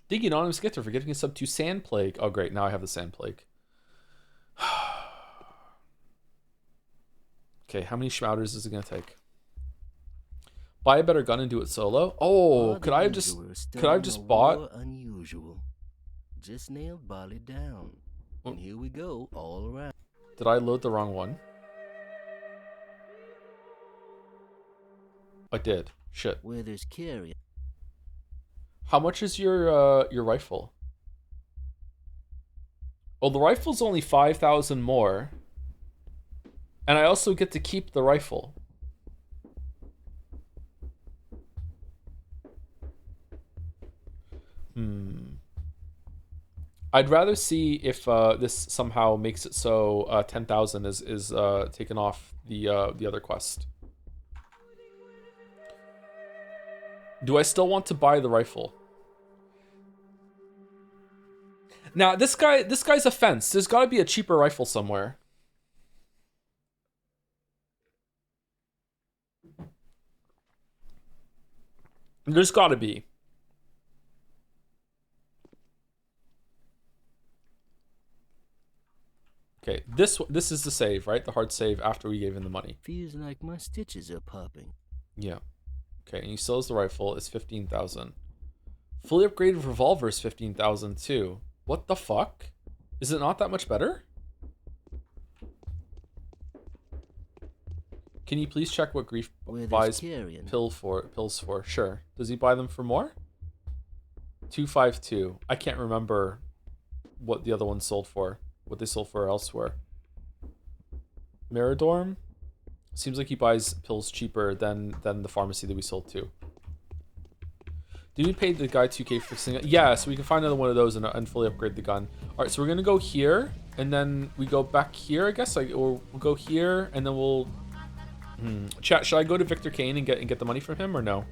Thank you, Anonymous Gifter, for giving a sub to Sand Plague. Oh, great. Now I have the Sand Plague. Okay, how many Schmouters is it going to take? Buy a better gun and do it solo? Oh, could I have just bought... Unusual. Just nailed Bali down. And here we go, all around. Did I load the wrong one? I did. Shit. Where there's carrion. How much is your rifle? Well, the rifle's only 5,000 more. And I also get to keep the rifle. I'd rather see if this somehow makes it so 10,000 is taken off the other quest. Do I still want to buy the rifle? Now, this guy's a fence. There's got to be a cheaper rifle somewhere. There's got to be. Okay, this is the save, right? The hard save after we gave him the money. Feels like my stitches are popping. Yeah. Okay, and he still has the rifle. It's 15,000. Fully upgraded revolver is 15,000 too. What the fuck? Is it not that much better? Can you please check what Grief buys pills for? Sure. Does he buy them for more? 252. I can't remember what the other one sold for. What they sold for elsewhere. Miradorm? Seems like he buys pills cheaper than the pharmacy that we sold to. Did we pay the guy 2k for fixing it? Yeah, so we can find another one of those and fully upgrade the gun. Alright, so we're going to go here, and then we go back here, I guess. Or we'll go here, and then we'll... Chat, should I go to Victor Kane and get the money from him, or no?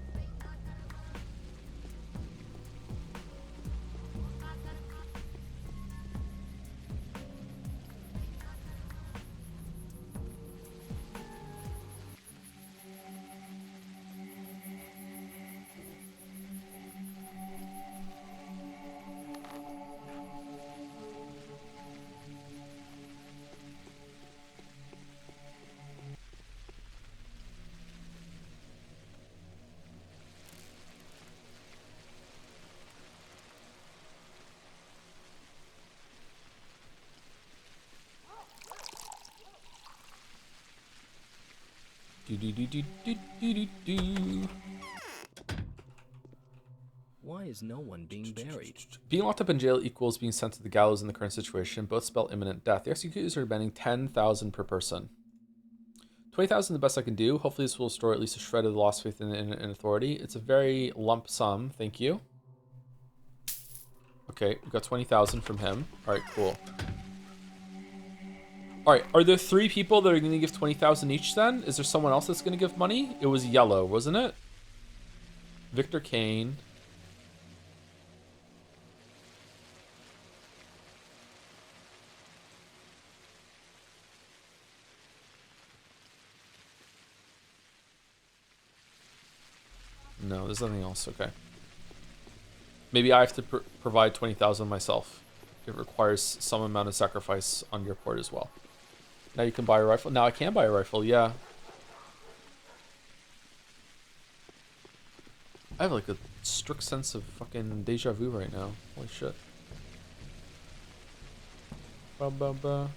Why is no one being buried? Being locked up in jail equals being sent to the gallows in the current situation. Both spell imminent death. The executors are demanding 10,000 per person. 20,000 is the best I can do. Hopefully this will restore at least a shred of the lost faith in authority. It's a very lump sum. Thank you. Okay, we got 20,000 from him. All right, cool. All right, are there 3 people that are going to give 20,000 each then? Is there someone else that's going to give money? It was Yellow, wasn't it? Victor Kane. No, there's nothing else. Okay. Maybe I have to provide 20,000 myself. It requires some amount of sacrifice on your part as well. Now you can buy a rifle. Now I can buy a rifle, yeah. I have like a strict sense of fucking deja vu right now. Holy shit. Ba ba ba.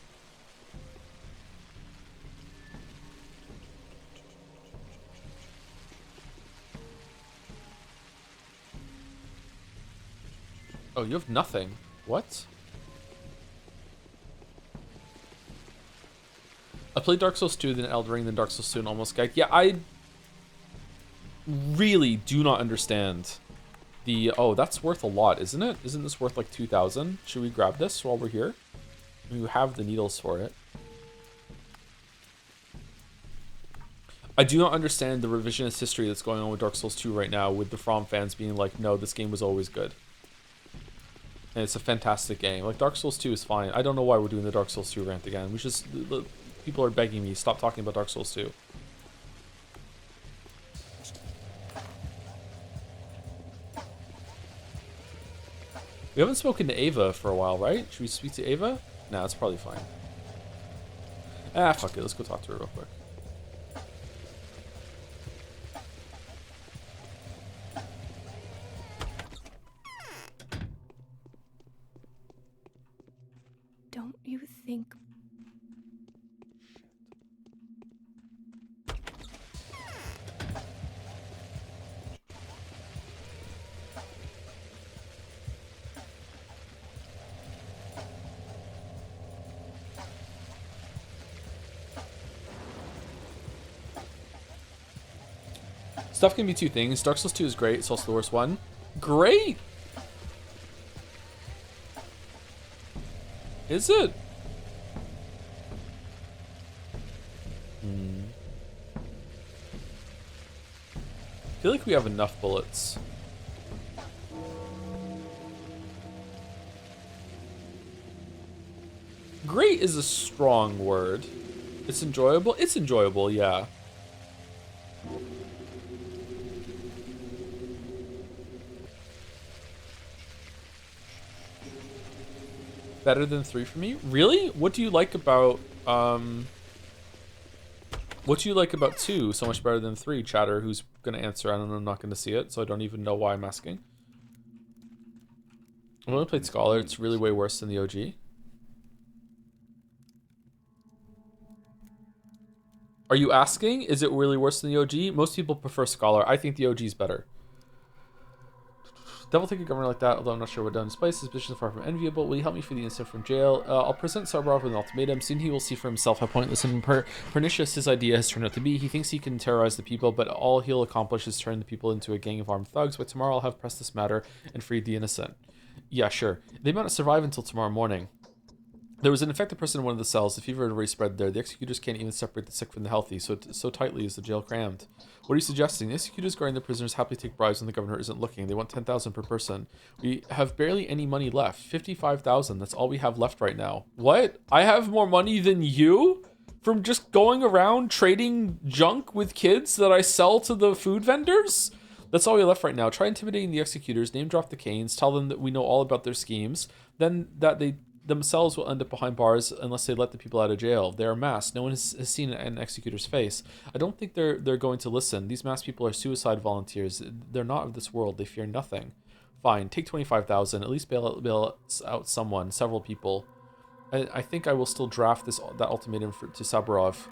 Oh, you have nothing. What? I played Dark Souls 2, then Elden Ring, then Dark Souls 2, and almost gagged. Yeah, I really do not understand the... Oh, that's worth a lot, isn't it? Isn't this worth like 2,000? Should we grab this while we're here? We have the needles for it. I do not understand the revisionist history that's going on with Dark Souls 2 right now, with the From fans being like, no, this game was always good. And it's a fantastic game. Like, Dark Souls 2 is fine. I don't know why we're doing the Dark Souls 2 rant again. We just... People are begging me, stop talking about Dark Souls 2. We haven't spoken to Ava for a while, right? Should we speak to Ava? Nah, it's probably fine. Ah, fuck it. Let's go talk to her real quick. Don't you think... Stuff can be two things. Dark Souls 2 is great. It's also the worst one. Great! Is it? I feel like we have enough bullets. Great is a strong word. It's enjoyable? It's enjoyable, yeah. Better than 3 for me? Really? What do you like about what do you like about 2 so much better than 3, chatter? Who's gonna answer? I don't know, I'm not gonna see it, so I don't even know why I'm asking. I've only played Scholar, it's really way worse than the OG. Are you asking? Is it really worse than the OG? Most people prefer Scholar. I think the OG is better. Devil take a governor like that, although I'm not sure what done. Despite his suspicions far from enviable, will he help me free the innocent from jail? I'll present Sarbarov with an ultimatum. Soon he will see for himself how pointless and pernicious his idea has turned out to be. He thinks he can terrorize the people, but all he'll accomplish is turn the people into a gang of armed thugs. But tomorrow I'll have pressed this matter and freed the innocent. Yeah, sure. They might not survive until tomorrow morning. There was an infected person in one of the cells. The fever had already spread there. The executors can't even separate the sick from the healthy, so tightly is the jail crammed. What are you suggesting? The executors guarding the prisoners happily take bribes when the governor isn't looking. They want 10,000 per person. We have barely any money left. 55,000. That's all we have left right now. What? I have more money than you? From just going around trading junk with kids that I sell to the food vendors? That's all we have left right now. Try intimidating the executors, name drop the Canes, tell them that we know all about their schemes, then that they themselves will end up behind bars unless they let the people out of jail. They are masked. No one has seen an executor's face. I don't think they're going to listen. These masked people are suicide volunteers. They're not of this world. They fear nothing. Fine, take 25,000. At least bail out someone, several people. I think I will still draft that ultimatum to Saburov.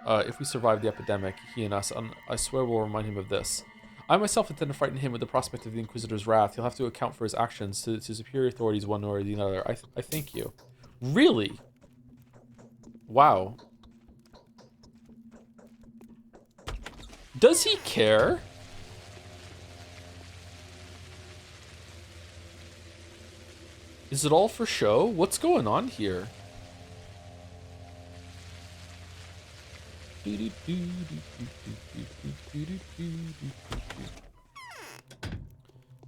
If we survive the epidemic, he and us, I swear we'll remind him of this. I myself intend to frighten him with the prospect of the Inquisitor's wrath. He'll have to account for his actions to superior authorities one or the other. I thank you. Really? Wow. Does he care? Is it all for show? What's going on here?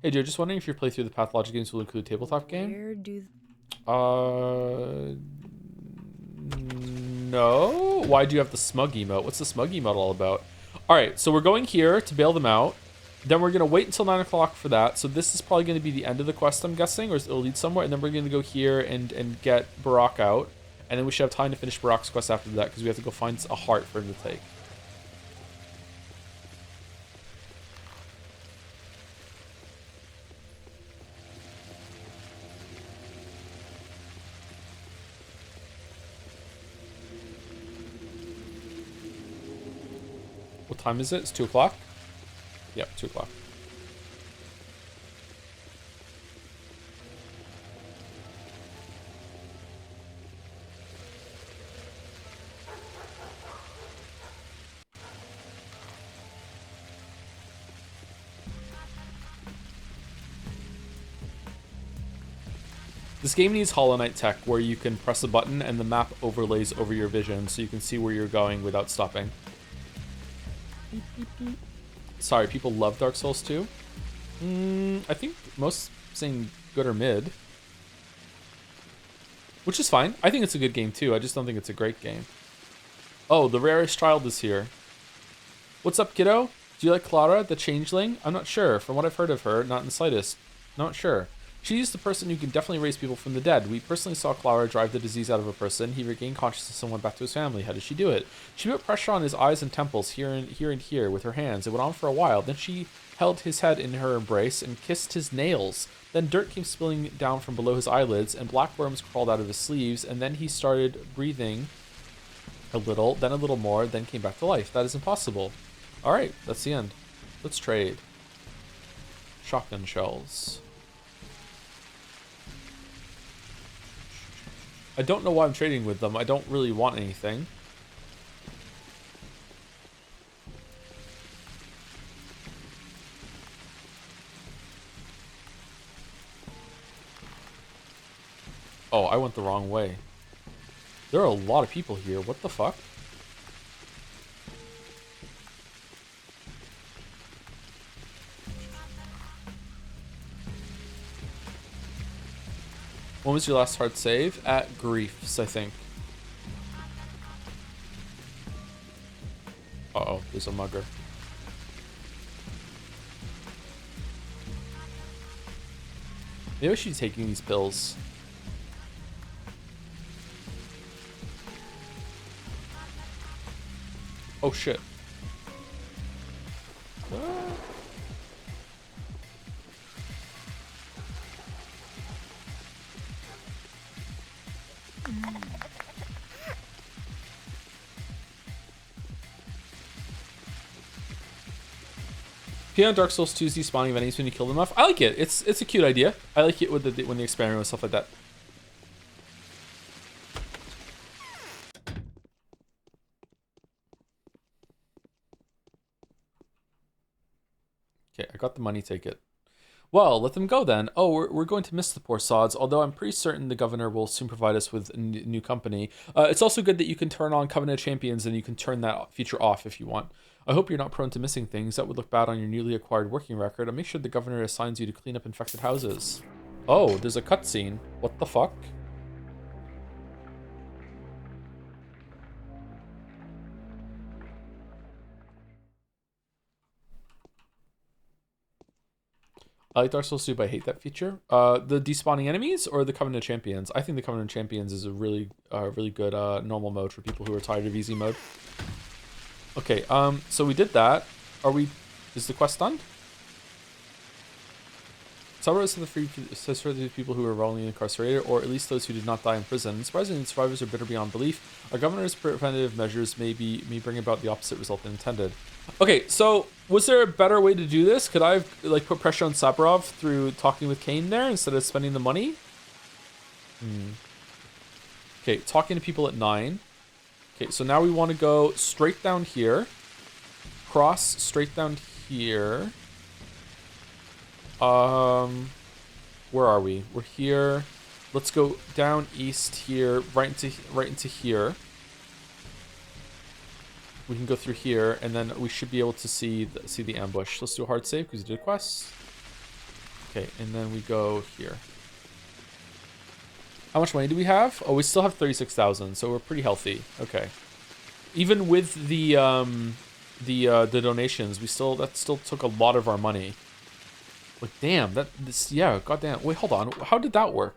Hey Joe, just wondering if your playthrough of the Pathologic games will include a tabletop game? Where do... No. Why do you have the smug emote? What's the smug emote all about? Alright, so we're going here to bail them out. Then we're going to wait until 9 o'clock for that. So this is probably going to be the end of the quest, I'm guessing, or it'll lead somewhere. And then we're going to go here and get Barak out. And then we should have time to finish Barak's quest after that, because we have to go find a heart for him to take. What time is it? It's 2 o'clock? Yep, 2 o'clock. This game needs Hollow Knight tech, where you can press a button and the map overlays over your vision so you can see where you're going without stopping. Beep, beep, beep. Sorry, people love Dark Souls 2. I think most saying good or mid. Which is fine. I think it's a good game too. I just don't think it's a great game. Oh, the rarest child is here. What's up, kiddo? Do you like Clara, the changeling? I'm not sure. From what I've heard of her, not in the slightest. Not sure. She's the person who can definitely raise people from the dead. We personally saw Clara drive the disease out of a person. He regained consciousness and went back to his family. How did she do it? She put pressure on his eyes and temples here and here with her hands. It went on for a while. Then she held his head in her embrace and kissed his nails. Then dirt came spilling down from below his eyelids and black worms crawled out of his sleeves. And then he started breathing a little, then a little more, then came back to life. That is impossible. All right, that's the end. Let's trade. Shotgun shells. I don't know why I'm trading with them. I don't really want anything. Oh, I went the wrong way. There are a lot of people here. What the fuck? When was your last hard save? At Griefs, I think. Uh-oh, there's a mugger. Maybe I should be taking these pills. Oh shit. On Dark Souls 2's despawning of enemies when you kill them off. I like it. It's a cute idea. I like it with when they experiment with stuff like that. Okay, I got the money ticket. Well, let them go then. Oh, we're going to miss the poor sods, although I'm pretty certain the governor will soon provide us with a new company. It's also good that you can turn on Covenant Champions and you can turn that feature off if you want. I hope you're not prone to missing things. That would look bad on your newly acquired working record. And make sure the governor assigns you to clean up infected houses. Oh, there's a cutscene. What the fuck? I like Dark Souls 2, but I hate that feature. The despawning enemies or the Covenant Champions? I think the Covenant Champions is a really good normal mode for people who are tired of easy mode. Okay, so we did that. Is the quest done? Celebrate for the people who are wrongly incarcerated, or at least those who did not die in prison. Surprisingly, the survivors are bitter beyond belief. Our governor's preventative measures may bring about the opposite result than intended. Okay, so was there a better way to do this? Could I have put pressure on Saburov through talking with Kane there instead of spending the money? Okay, talking to people at 9. Okay, so now we want to go straight down here, cross straight down here. Where are we? We're here. Let's go down east here, right into here. We can go through here, and then we should be able to see the ambush. Let's do a hard save because we did a quest. Okay, and then we go here. How much money do we have? Oh, we still have 36,000, so we're pretty healthy. Okay. Even with the the donations, that still took a lot of our money. Like, damn, yeah, goddamn. Wait, hold on. How did that work?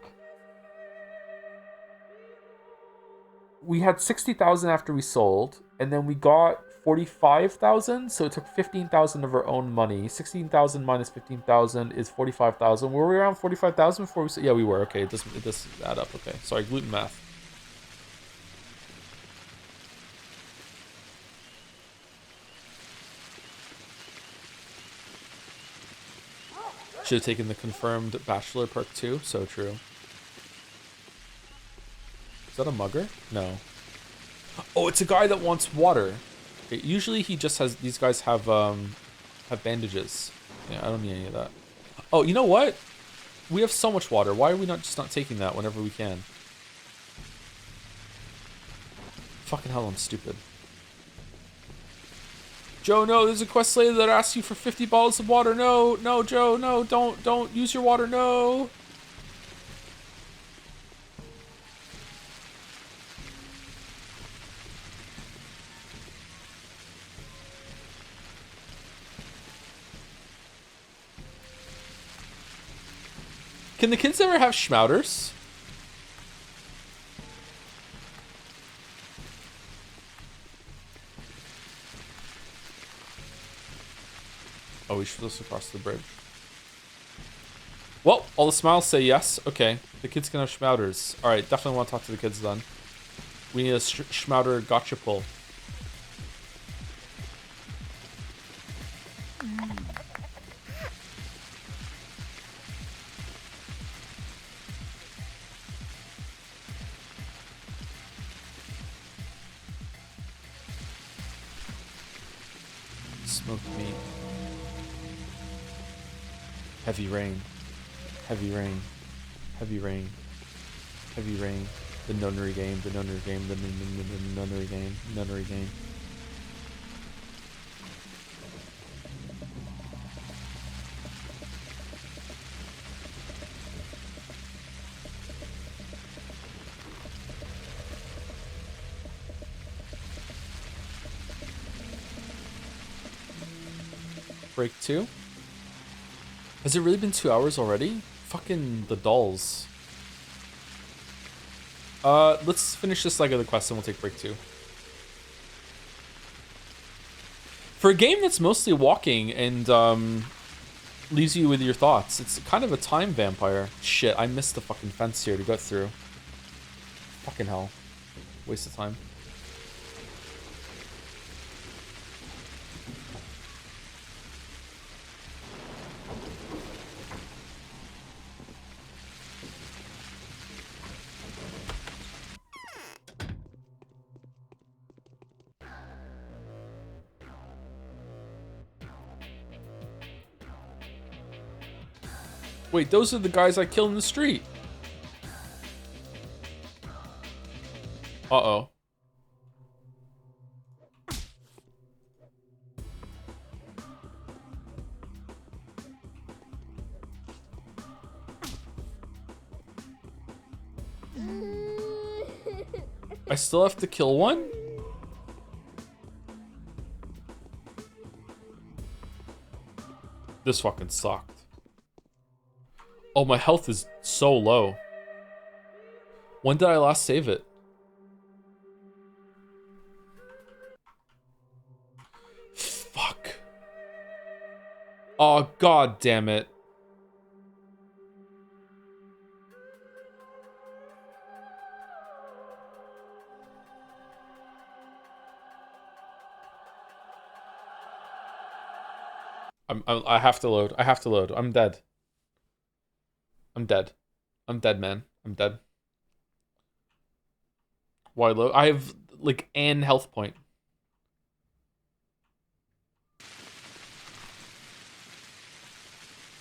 We had 60,000 after we sold, and then we got 45,000, so it took 15,000 of our own money. 16,000 minus 15,000 is 45,000. Were we around 45,000 before we... Yeah, we were. Okay, it does add up. Okay, sorry, gluten math. Should have taken the confirmed bachelor perk too. So true. Is that a mugger? No. Oh, it's a guy that wants water. Okay, usually he just has... These guys have bandages. Yeah, I don't need any of that. Oh, you know what? We have so much water. Why are we not taking that whenever we can? Fucking hell, I'm stupid. Joe, no, there's a quest later that asks you for 50 bottles of water. No, no, Joe, no, don't use your water, no. Can the kids ever have schmouters? Oh, we should just cross the bridge. Well, all the smiles say yes. Okay, the kids can have schmouters. All right, definitely want to talk to the kids then. We need a schmouter gotcha pull. Smoked meat. Heavy rain. Heavy rain. Heavy rain. Heavy rain. The nunnery game. The nunnery game. The nunnery game. Nunnery game. Break 2? Has it really been 2 hours already? Fucking the dolls. Let's finish this leg of the quest and we'll take break 2. For a game that's mostly walking and leaves you with your thoughts, it's kind of a time vampire. Shit, I missed the fucking fence here to go through. Fucking hell. Waste of time. Wait, those are the guys I killed in the street. Uh-oh. I still have to kill one? This fucking sucked. Oh, my health is so low. When did I last save it? Fuck. Oh, god damn it. I have to load. I have to load. I'm dead. I'm dead. I'm dead, man. I'm dead. Why load? I have like an health point.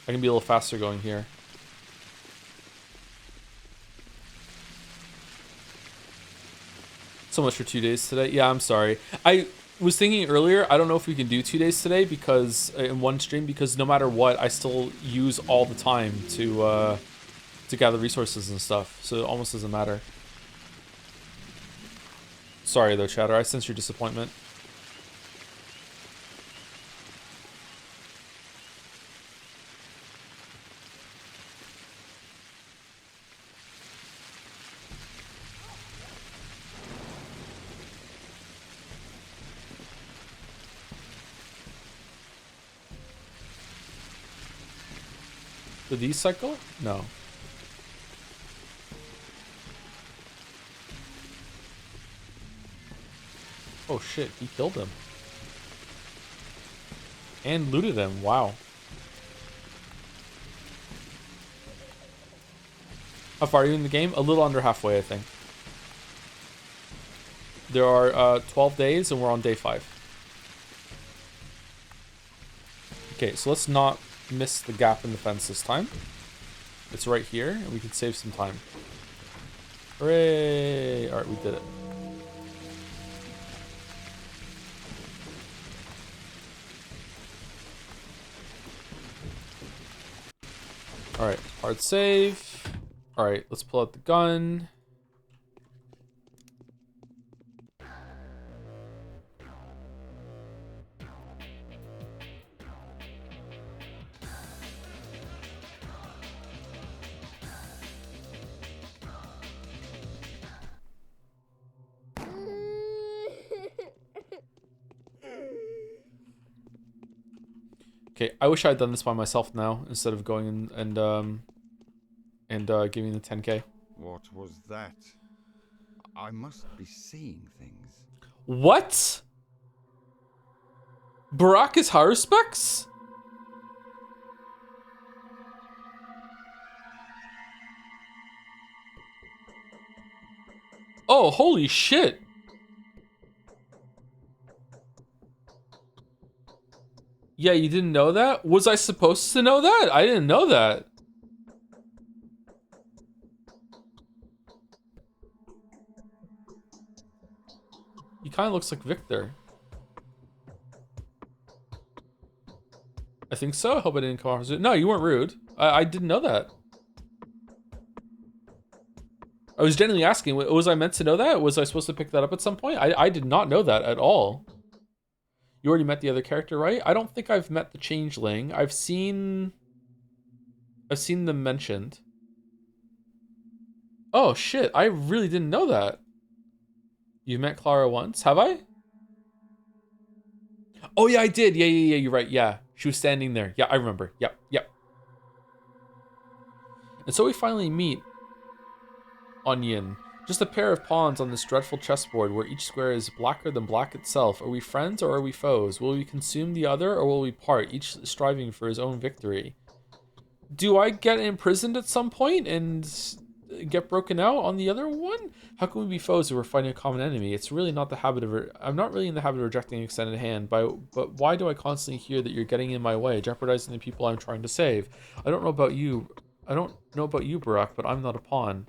I can be a little faster going here. So much for 2 days today. Yeah, I'm sorry. I was thinking earlier, I don't know if we can do 2 days today because in one stream, because no matter what, I still use all the time to gather resources and stuff. So it almost doesn't matter. Sorry though, chatter. I sense your disappointment. Do these cycle? No. Oh shit, he killed him. And looted him, wow. How far are you in the game? A little under halfway, I think. There are 12 days and we're on day 5. Okay, so let's not miss the gap in the fence this time. It's right here and we can save some time. Hooray! Alright, we did it. Alright, hard save. Alright, let's pull out the gun. Okay, I wish I had done this by myself now instead of going in and giving the 10k. What was that? I must be seeing things. What? Barack is higher specs? Oh, holy shit. Yeah, you didn't know that? Was I supposed to know that? I didn't know that. He kind of looks like Victor. I think so. I hope I didn't come off as rude. No, you weren't rude. I didn't know that. I was genuinely asking, was I meant to know that? Was I supposed to pick that up at some point? I did not know that at all. You already met the other character, right? I don't think I've met the changeling. I've seen them mentioned. Oh shit, I really didn't know that. You met Clara once, have I? Oh yeah, I did. Yeah, you're right. Yeah, she was standing there. Yeah, I remember. Yep. And so we finally meet Onion. Just a pair of pawns on this dreadful chessboard where each square is blacker than black itself. Are we friends or are we foes? Will we consume the other or will we part, each striving for his own victory? Do I get imprisoned at some point and get broken out on the other one? How can we be foes if we're fighting a common enemy? It's really not the habit of... I'm not really in the habit of rejecting an extended hand, but why do I constantly hear that you're getting in my way, jeopardizing the people I'm trying to save? I don't know about you, Barack, but I'm not a pawn.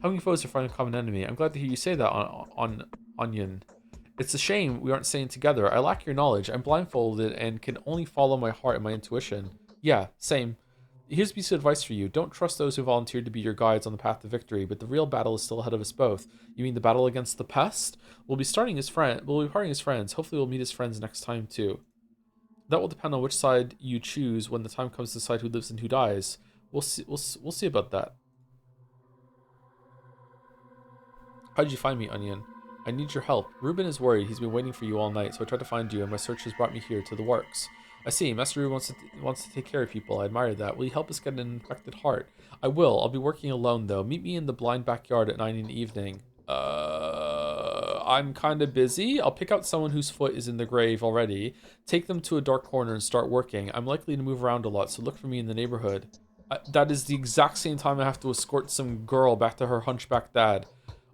How many foes are fighting a common enemy? I'm glad to hear you say that on Onion. It's a shame we aren't staying together. I lack your knowledge. I'm blindfolded and can only follow my heart and my intuition. Yeah, same. Here's a piece of advice for you. Don't trust those who volunteered to be your guides on the path to victory, but the real battle is still ahead of us both. You mean the battle against the pest? We'll be parting as friends. Hopefully we'll meet as friends next time too. That will depend on which side you choose when the time comes to decide who lives and who dies. We'll see about that. How did you find me, Onion? I need your help. Reuben is worried. He's been waiting for you all night, so I tried to find you, and my search has brought me here to the works. I see. Master Reuben wants to take care of people. I admire that. Will you help us get an infected heart? I will. I'll be working alone, though. Meet me in the blind backyard at 9 in the evening. I'm kind of busy. I'll pick out someone whose foot is in the grave already, take them to a dark corner, and start working. I'm likely to move around a lot, so look for me in the neighborhood. That is the exact same time I have to escort some girl back to her hunchback dad.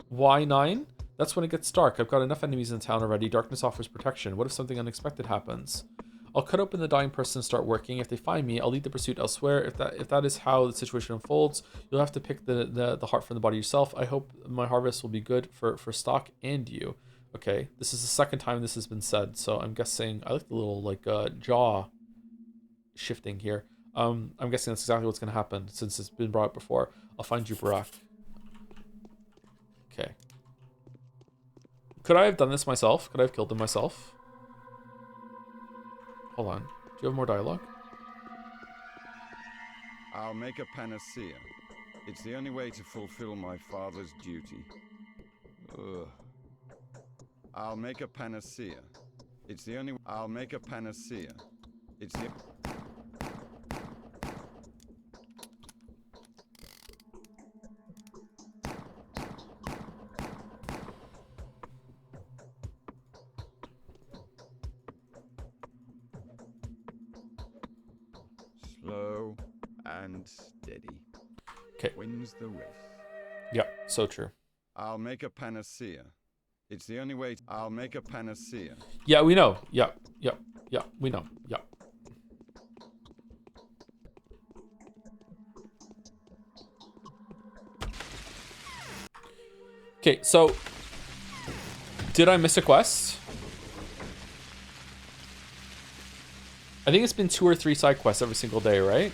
Why 9? That's when it gets dark. I've got enough enemies in town already. Darkness offers protection. What if something unexpected happens? I'll cut open the dying person and start working. If they find me, I'll lead the pursuit elsewhere. If that is how the situation unfolds, you'll have to pick the heart from the body yourself. I hope my harvest will be good for stock and you. Okay, this is the second time this has been said, so I'm guessing I like the little jaw shifting here. I'm guessing that's exactly what's gonna happen since it's been brought up before. I'll find you, Barack. Okay. Could I have done this myself? Could I have killed him myself? Hold on. Do you have more dialogue? I'll make a panacea. It's the only way to fulfill my father's duty. Ugh. I'll make a panacea. I'll make a panacea. It's the... Slow and steady. 'Kay. Wins the race. Yeah, so true. I'll make a panacea. It's the only way. I'll make a panacea. Yeah, we know. Yeah, we know. Yeah. Okay, so did I miss a quest? I think it's been 2 or 3 side quests every single day, right?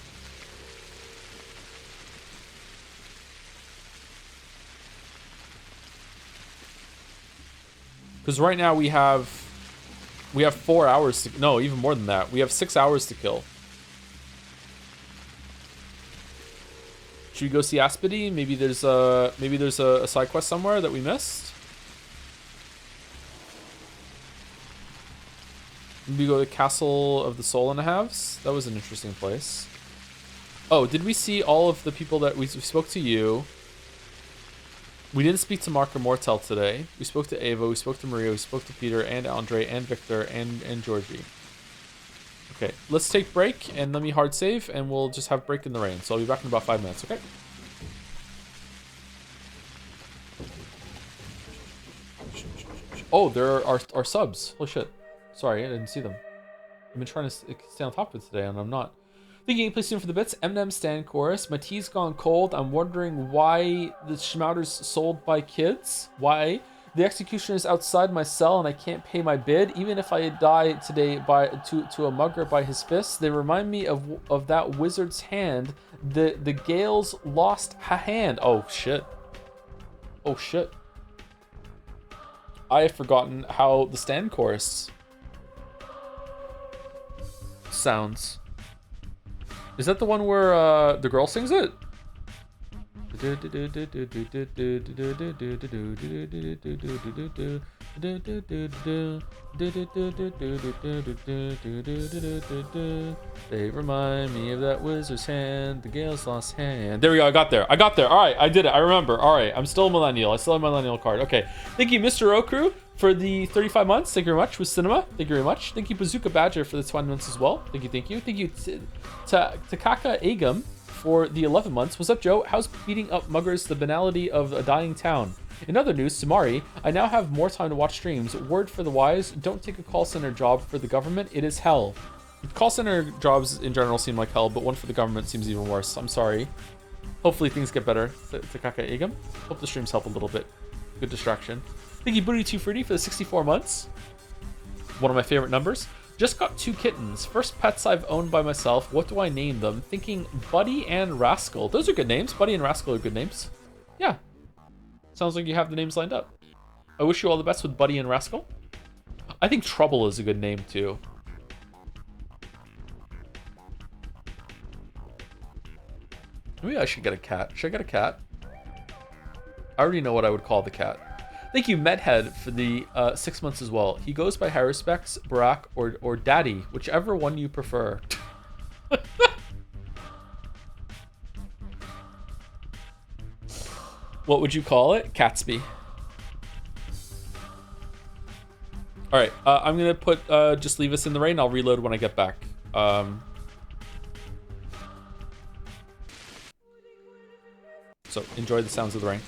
Because right now we have 4 hours to, no, even more than that. We have 6 hours to kill. Should we go see Aspity? Maybe there's a side quest somewhere that we missed. Maybe go to Castle of the Soul and a Halves. That was an interesting place. Oh, did we see all of the people that we spoke to? You. We didn't speak to Mark or Mortel today. We spoke to Ava, we spoke to Maria, we spoke to Peter and Andre and Victor and Georgie. Okay, let's take break and let me hard save and we'll just have break in the rain. So I'll be back in about 5 minutes, okay? Oh, there are subs. Holy shit. Sorry, I didn't see them. I've been trying to stay on top of it today and I'm not. Thank you, please soon for the bits. Eminem stand chorus. My tea's gone cold. I'm wondering why the schmouter's sold by kids. Why? The executioner is outside my cell and I can't pay my bid. Even if I die today to a mugger by his fists, they remind me of that wizard's hand. The Gale's lost a hand. Oh shit. Oh shit. I have forgotten how the stand chorus sounds. Is that the one where the girl sings it? They remind me of that wizard's hand, the Gale's lost hand. There we go, I got there. All right, I did it, I remember. All right, I'm still a millennial. I still have my millennial card. Okay, thank you, Mr. Okru, for the 35 months. Thank you very much. With Cinema, thank you very much. Thank you, Bazooka Badger, for the 20 months as well. Thank you, thank you. Thank you, Takaka Agam, for the 11 months. What's up, Joe? How's beating up muggers the banality of a dying town? In other news, Samari, I now have more time to watch streams. Word for the wise, don't take a call center job for the government. It is hell. Call center jobs in general seem like hell, but one for the government seems even worse. I'm sorry. Hopefully things get better. Takaka Agam. Hope the streams help a little bit. Good distraction. Thank you, Booty2 Fruity, for the 64 months. One of my favorite numbers. Just got 2 kittens. First pets I've owned by myself. What do I name them? Thinking Buddy and Rascal. Those are good names. Buddy and Rascal are good names. Yeah. Sounds like you have the names lined up. I wish you all the best with Buddy and Rascal. I think Trouble is a good name too. Maybe I should get a cat. Should I get a cat? I already know what I would call the cat. Thank you, Medhead, for the 6 months as well. He goes by Harry Specs, Barack, or Daddy, whichever one you prefer. What would you call it? Catsby. All right, I'm gonna put just leave us in the rain. I'll reload when I get back. So enjoy the sounds of the rain.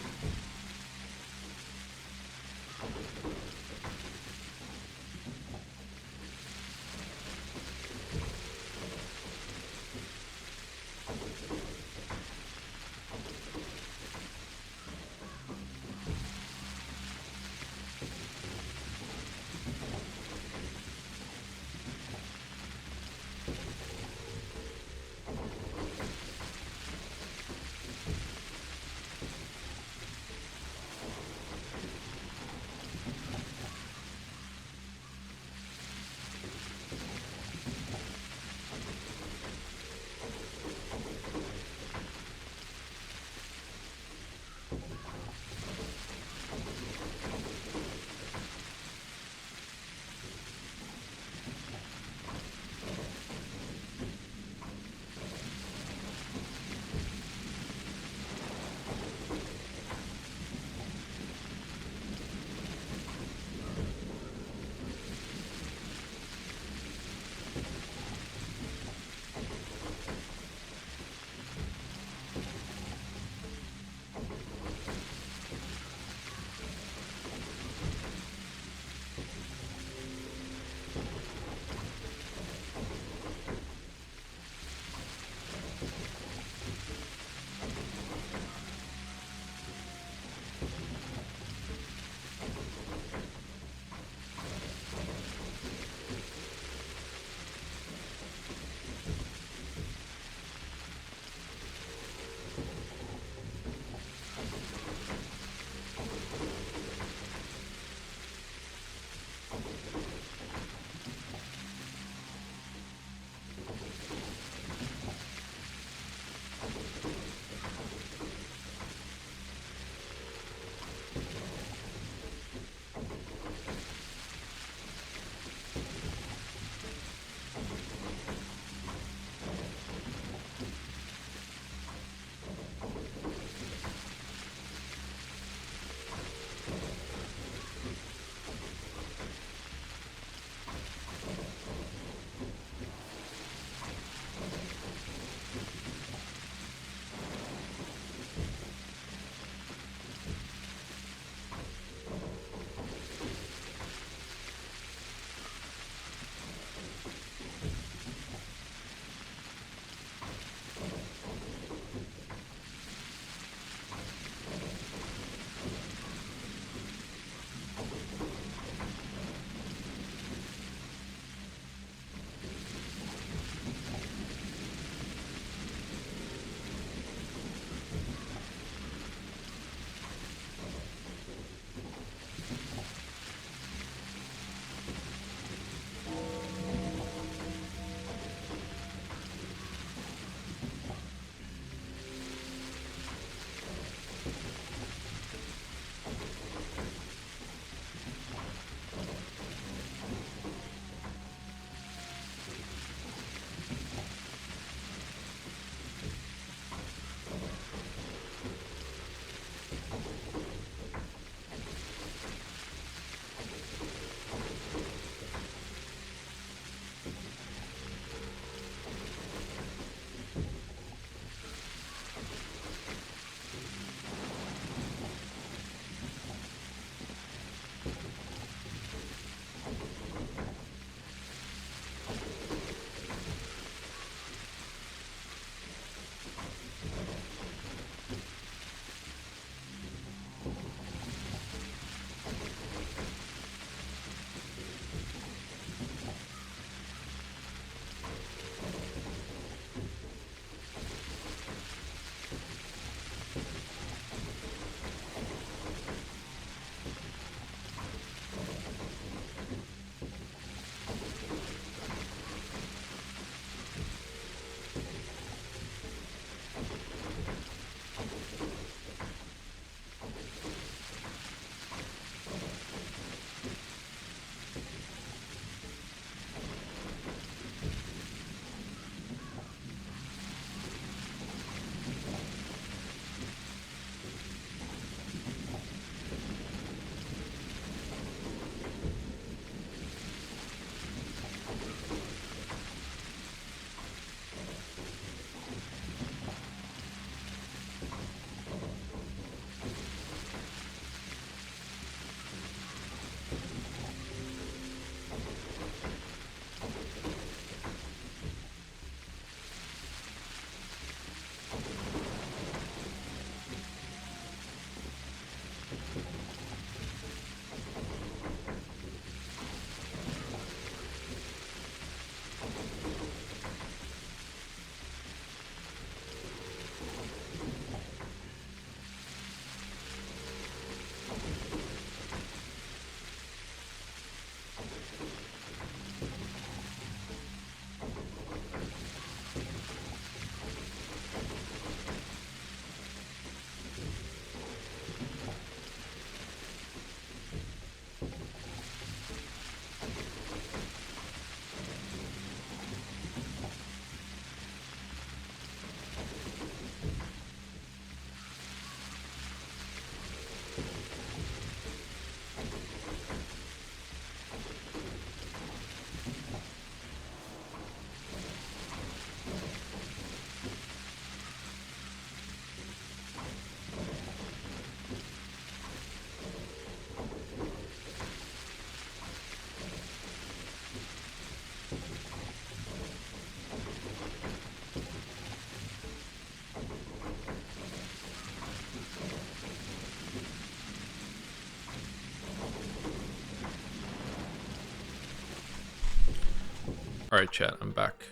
right, chat, I'm back.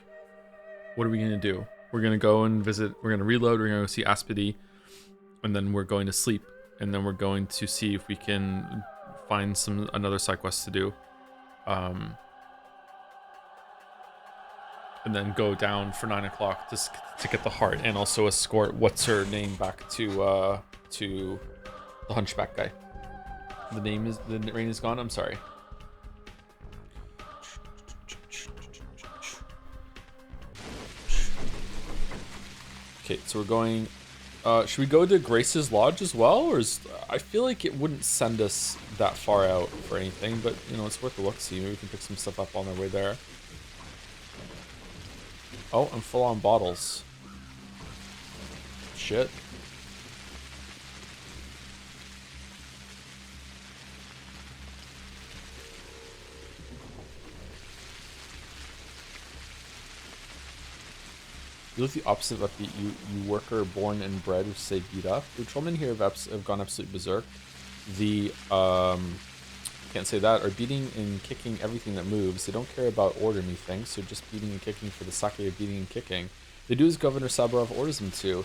What are we gonna do? We're gonna go and visit. We're gonna reload. We're gonna go see Aspedy, and then we're going to sleep. And then we're going to see if we can find another side quest to do. And then go down for 9 o'clock to get the heart, and also escort what's her name back to the hunchback guy. The rain is gone. I'm sorry. Okay, so we're going. Should we go to Grace's Lodge as well, or I feel like it wouldn't send us that far out for anything, but you know it's worth a look. See, maybe we can pick some stuff up on our way there. Oh, I'm full on bottles. Shit. You look the opposite of upbeat. You worker born and bred, which say beat up. The trollmen here have gone absolute berserk. The can't say that, are beating and kicking everything that moves. They don't care about order, methinks. They're just beating and kicking for the sake of beating and kicking. They do as Governor Sabarov orders them to.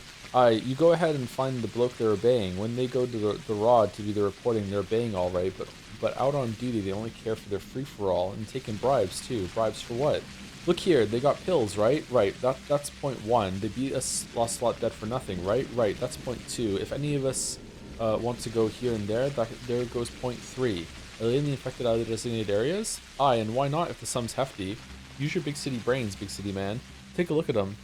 You go ahead and find the bloke they're obeying. When they go to the rod to do the reporting, they're obeying all right, but out on duty, they only care for their free-for-all and taking bribes too. Bribes for what? Look here, they got pills, right? Right, that's point 1. They beat us, lost a lot dead for nothing, right? Right, that's point 2. If any of us want to go here and there, there goes point 3. Alien the infected out of the designated areas? Aye, and why not if the sum's hefty? Use your big city brains, big city man. Take a look at them.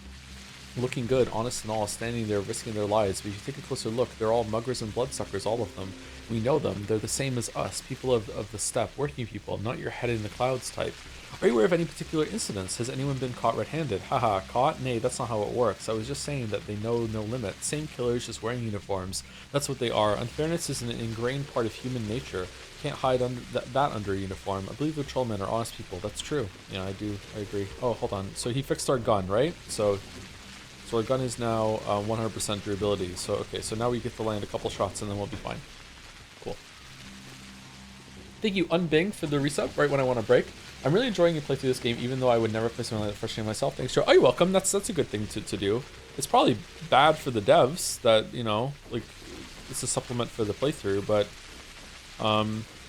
Looking good, honest and all, standing there risking their lives. But if you take a closer look, they're all muggers and bloodsuckers, all of them. We know them. They're the same as us, people of the steppe, working people, not your head in the clouds type. Are you aware of any particular incidents? Has anyone been caught red-handed? Haha, caught? Nay, that's not how it works. I was just saying that they know no limit. Same killers, just wearing uniforms. That's what they are. Unfairness is an ingrained part of human nature. Can't hide under that under a uniform. I believe the trollmen are honest people. That's true. Yeah, I agree. Oh, hold on. So he fixed our gun, right? So our gun is now 100% durability. So, okay, so now we get to land a couple shots and then we'll be fine. Cool. Thank you, Unbing, for the resub right when I want to break. I'm really enjoying your play through this game, even though I would never play something like that frustrating myself. Thanks, Joe. Oh, you're welcome. That's a good thing to do. It's probably bad for the devs that, you know, like, it's a supplement for the playthrough, but,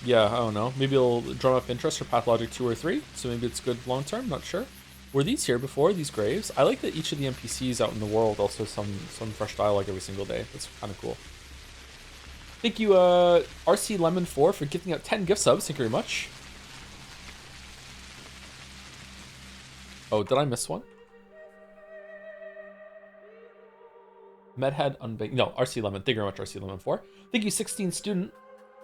yeah, I don't know. Maybe it'll drum up interest for Pathologic 2 or 3, so maybe it's good long-term, not sure. Were these here before, these graves? I like that each of the NPCs out in the world also some fresh dialogue every single day. That's kind of cool. Thank you, RC Lemon 4 for gifting out 10 gift subs. Thank you very much. Oh, did I miss one? Medhead Unbaked. No, RC Lemon. Thank you very much, RC Lemon 4. Thank you, 16 student.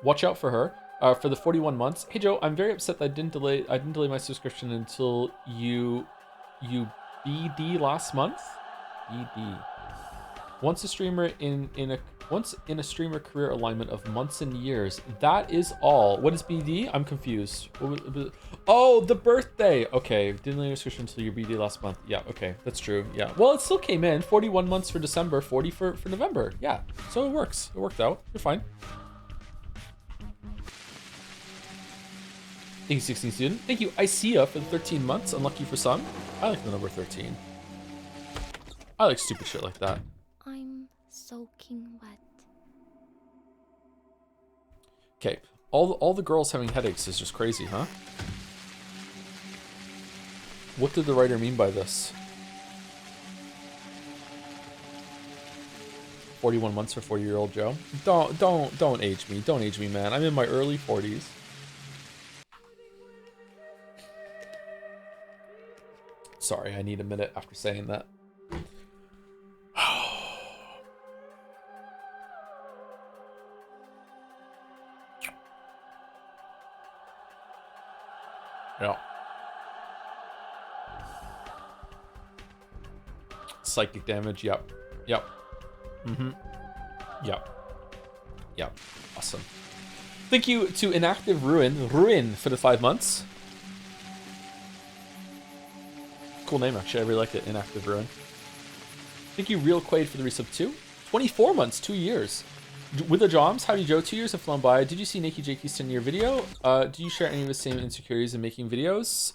Watch out for her. For the 41 months. Hey Joe, I'm very upset that I didn't delay my subscription until you BD last month. BD. Once a streamer in a streamer career alignment of months and years. That is all. What is BD? I'm confused. Oh, the birthday. Okay, didn't delay your subscription until your BD last month. Yeah, okay, that's true. Yeah. Well, it still came in. 41 months for December, 40 for November. Yeah. So it works. It worked out. You're fine. Thank you, 16 student. Thank you, Icea, for the 13 months. Unlucky for some. I like the number 13. I like stupid shit like that. I'm soaking wet. Okay, all the girls having headaches is just crazy, huh? What did the writer mean by this? 41 months for 40-year-old Joe? Don't age me. Don't age me, man. I'm in my early 40s. Sorry, I need a minute after saying that. Yeah. Psychic damage, yep. Yep. Mm-hmm. Yep. Awesome. Thank you to Inactive Ruin for the 5 months. Cool name, actually. I really like it. Inactive Ruin. Thank you, Real Quaid, for the resub too. 24 months, 2 years. With the Joms, howdy Joe, 2 years have flown by. Did you see Nakey Jakey's 10-year video? Do you share any of the same insecurities in making videos?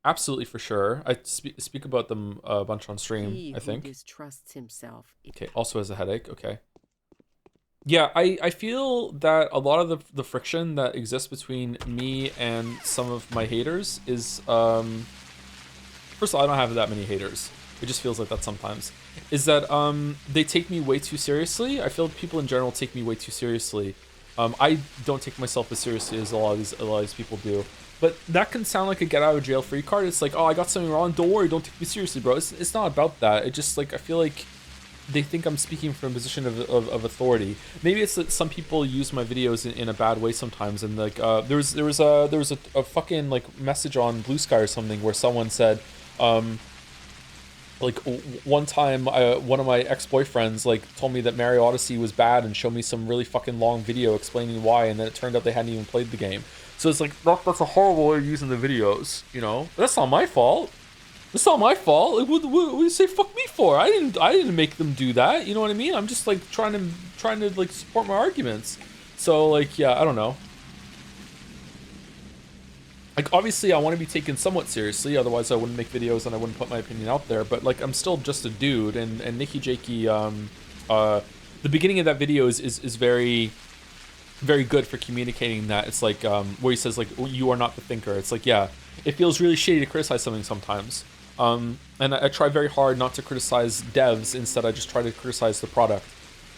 Absolutely, for sure. I speak about them a bunch on stream, He I who think. distrusts himself. Okay, also has a headache. Okay. Yeah, I feel that a lot of the friction that exists between me and some of my haters is first of all, I don't have that many haters. It just feels like that sometimes. Is that they take me way too seriously. I feel people in general take me way too seriously. I don't take myself as seriously as a lot of these people do. But that can sound like a get out of jail free card. It's like, oh, I got something wrong. Don't worry, don't take me seriously, bro. It's not about that. It just like I feel like they think I'm speaking from a position of authority. Maybe it's that some people use my videos in a bad way sometimes. And like there was a fucking like message on Blue Sky or something where someone said, like one time one of my ex-boyfriends like told me that Mario Odyssey was bad and showed me some really fucking long video explaining why, and then it turned out they hadn't even played the game. So it's like that's a horrible way of using the videos, you know. But that's not my fault. It's not my fault. Like, what do you say fuck me for? I didn't make them do that. You know what I mean? I'm just like trying to like support my arguments. So like yeah, I don't know. Like obviously I want to be taken somewhat seriously, otherwise I wouldn't make videos and I wouldn't put my opinion out there. But like I'm still just a dude, and Nikki Jakey, the beginning of that video is very very good for communicating that. It's like where he says like you are not the thinker. It's like yeah, it feels really shitty to criticize something sometimes. And I try very hard not to criticize devs. Instead, I just try to criticize the product.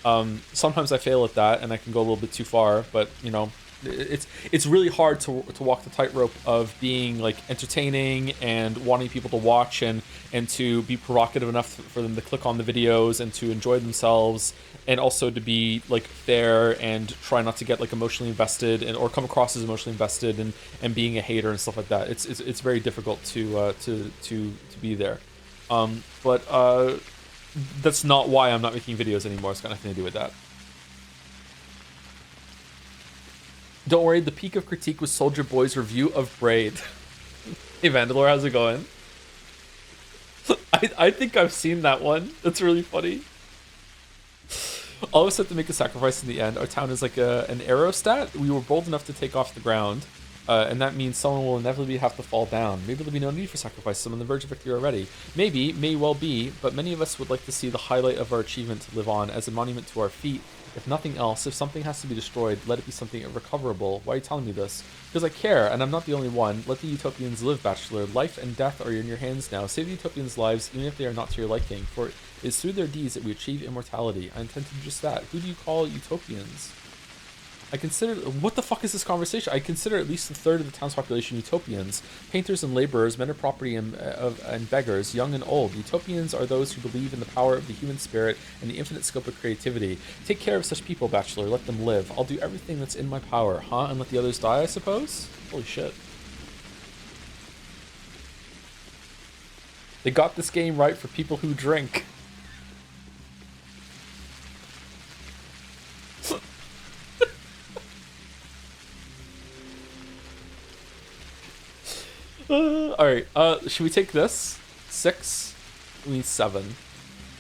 Sometimes I fail at that, and I can go a little bit too far. But you know, it's really hard to walk the tightrope of being like entertaining and wanting people to watch and to be provocative enough for them to click on the videos and to enjoy themselves, and also to be like fair and try not to get like emotionally invested and or come across as emotionally invested and being a hater and stuff like that. It's very difficult to be there. But that's not why I'm not making videos anymore. It's got nothing to do with that. Don't worry, the peak of critique was Soldier Boy's review of Braid. Hey Vandalore, how's it going? I think I've seen that one. That's really funny. All of us have to make a sacrifice in the end. Our town is like an aerostat. We were bold enough to take off the ground. And that means someone will inevitably have to fall down. Maybe there'll be no need for sacrifice. I'm on the verge of victory already. Maybe, may well be, but many of us would like to see the highlight of our achievement to live on as a monument to our feat. If nothing else, if something has to be destroyed, let it be something irrecoverable. Why are you telling me this? Because I care, and I'm not the only one. Let the utopians live, Bachelor. Life and death are in your hands now. Save the utopians' lives, even if they are not to your liking, for it is through their deeds that we achieve immortality. I intend to do just that. Who do you call utopians? I consider... What the fuck is this conversation? I consider at least a third of the town's population utopians. Painters and laborers, men of property and beggars, young and old. Utopians are those who believe in the power of the human spirit and the infinite scope of creativity. Take care of such people, Bachelor. Let them live. I'll do everything that's in my power. Huh? And let the others die, I suppose? Holy shit. They got this game right for people who drink. Alright, should we take this? 6? We need 7.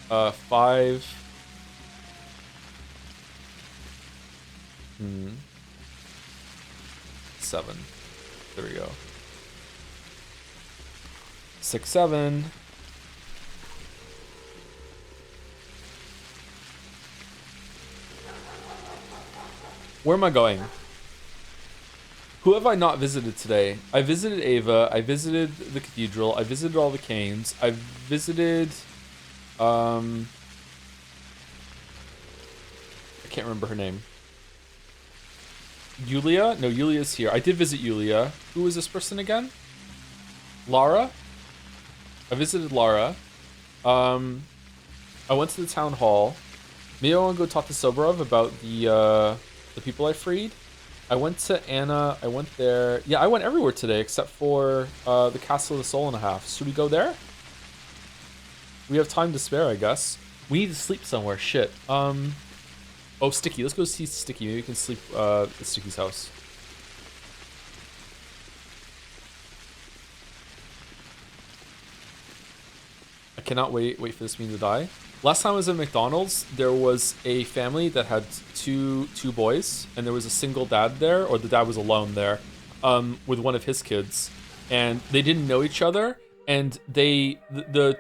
5. 7. There we go. 6, 7. Where am I going? Who have I not visited today? I visited Ava. I visited the cathedral. I visited all the canes. I visited... I can't remember her name. Yulia? No, Yulia's here. I did visit Yulia. Who was this person again? Lara? I visited Lara. I went to the town hall. Maybe I want to go talk to Soborov about the people I freed. I went to Anna. I went there. Yeah, I went everywhere today except for the Castle of the Soul and a Half. Should we go there? We have time to spare, I guess. We need to sleep somewhere. Shit. Oh, Sticky. Let's go see Sticky. Maybe we can sleep at Sticky's house. I cannot wait for this meme to die. Last time I was at McDonald's, there was a family that had two boys, and there was a single dad there, or the dad was alone there, with one of his kids. and they didn't know each other, and the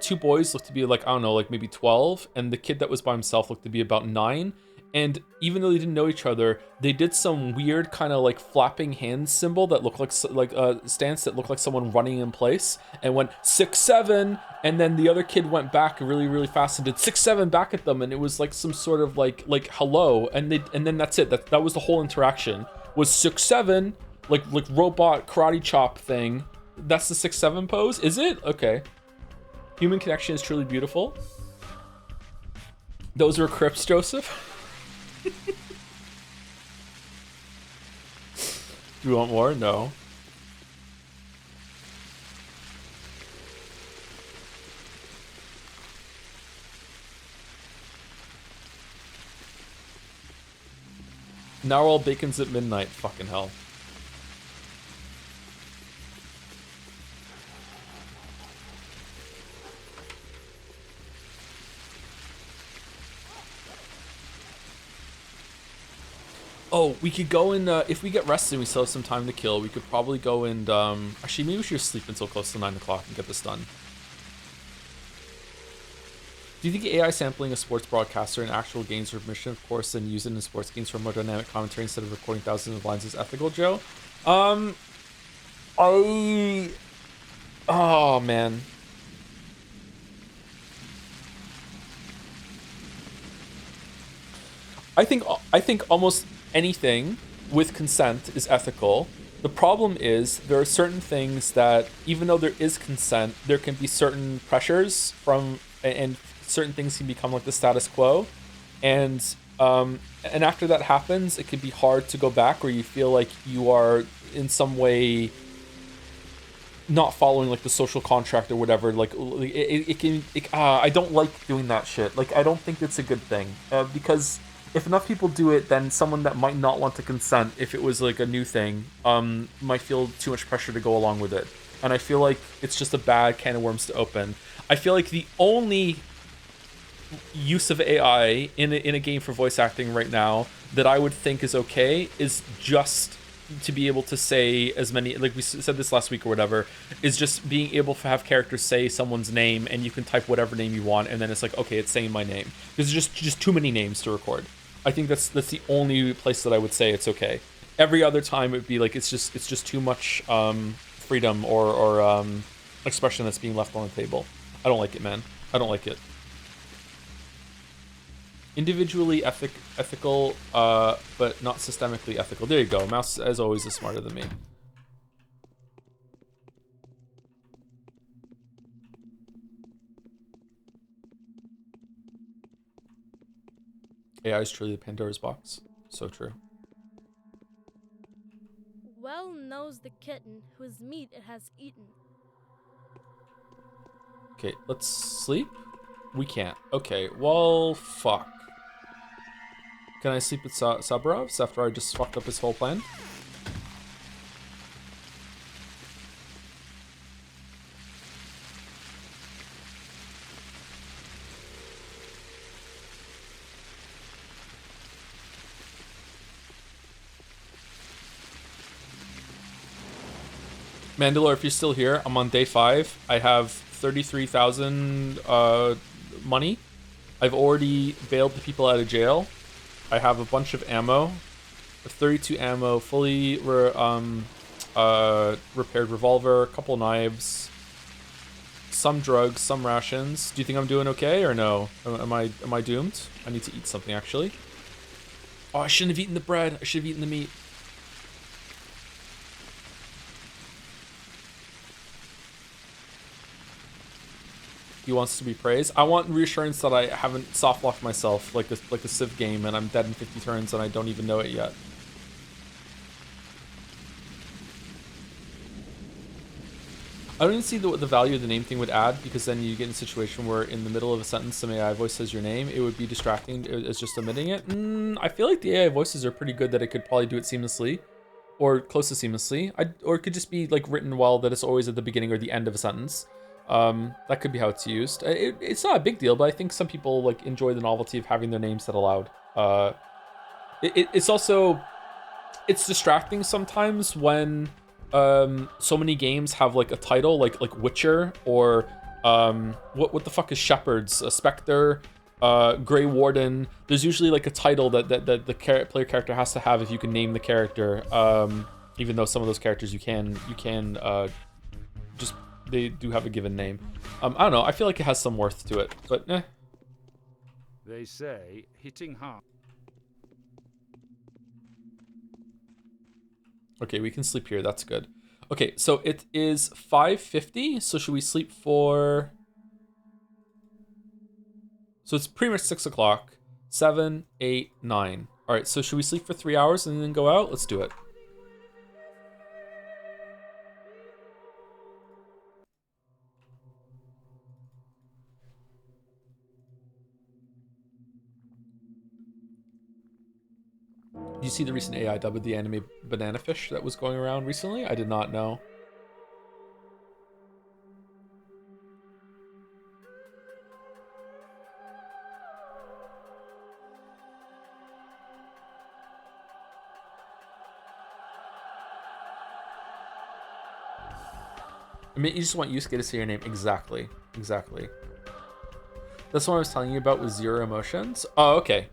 two boys looked to be like, I don't know, like maybe 12, and the kid that was by himself looked to be about 9. And even though they didn't know each other, they did some weird kind of like flapping hand symbol that looked like a stance that looked like someone running in place, and went 6-7, and then the other kid went back really really fast and did 6-7 back at them, and it was like some sort of like hello, and then that's it. That was the whole interaction, was 6-7, like robot karate chop thing. That's the 6-7 pose, is it? Okay. Human connection is truly beautiful. Those were Crips, Joseph. Do you want more? No. Now all bacon's at midnight. Fucking hell. Oh, we could go and, if we get rested and we still have some time to kill, we could probably go and, actually, maybe we should sleep until close to 9 o'clock and get this done. Do you think AI sampling a sports broadcaster in actual games for permission, of course, and use it in sports games for more dynamic commentary instead of recording thousands of lines is ethical, Joe? Oh, man. I think almost anything with consent is ethical. The problem is there are certain things that, even though there is consent, there can be certain pressures from, and certain things can become like the status quo, and after that happens, it can be hard to go back, or you feel like you are in some way not following like the social contract or whatever. Like it can. I don't like doing that shit. Like I don't think it's a good thing, because if enough people do it, then someone that might not want to consent, if it was like a new thing, might feel too much pressure to go along with it. And I feel like it's just a bad can of worms to open. I feel like the only use of AI in a game for voice acting right now that I would think is okay is just to be able to say as many, like we said this last week or whatever, is just being able to have characters say someone's name, and you can type whatever name you want, and then it's like, okay, it's saying my name. There's just too many names to record. I think that's the only place that I would say it's okay. Every other time it would be like it's just too much freedom or expression that's being left on the table. I don't like it, man. I don't like it. Individually ethical, but not systemically ethical. There you go. Mouse, as always, is smarter than me. AI is truly the Pandora's box. So true. Well knows the kitten whose meat it has eaten. Okay, let's sleep. We can't. Okay, well, fuck. Can I sleep with Sabrov's after I just fucked up his whole plan? Mandalore, if you're still here, I'm on day 5. I have 33,000 money. I've already bailed the people out of jail. I have a bunch of ammo, 32 ammo, fully repaired revolver, a couple knives, some drugs, some rations. Do you think I'm doing okay or no? Am I doomed? I need to eat something actually. Oh, I shouldn't have eaten the bread. I should have eaten the meat. He wants to be praised. I want reassurance that I haven't soft locked myself like a Civ game and I'm dead in 50 turns and I don't even know it yet. I don't even see the value of the name thing would add, because then you get in a situation where in the middle of a sentence some AI voice says your name. It would be distracting as just omitting it. I feel like the AI voices are pretty good that it could probably do it seamlessly or close to seamlessly. Or it could just be like written well that it's always at the beginning or the end of a sentence. That could be how it's used. It's not a big deal, but I think some people like enjoy the novelty of having their name said aloud. It's also, it's distracting sometimes when so many games have like a title like Witcher or what the fuck is Shepherds, Spectre, Grey Warden. There's usually like a title that the player character has to have if you can name the character. Even though some of those characters you can just they do have a given name. I don't know. I feel like it has some worth to it, but eh. They say hitting hard. Okay, we can sleep here. That's good. Okay, so it is 5:50. So should we sleep for? So it's pretty much 6 o'clock. 7, 8, 9. All right. So should we sleep for 3 hours and then go out? Let's do it. Did you see the recent AI dub of the anime banana fish that was going around recently? I did not know. I mean, you just want Yusuke to say your name. Exactly. Exactly. That's what I was telling you about with zero emotions. Oh, okay.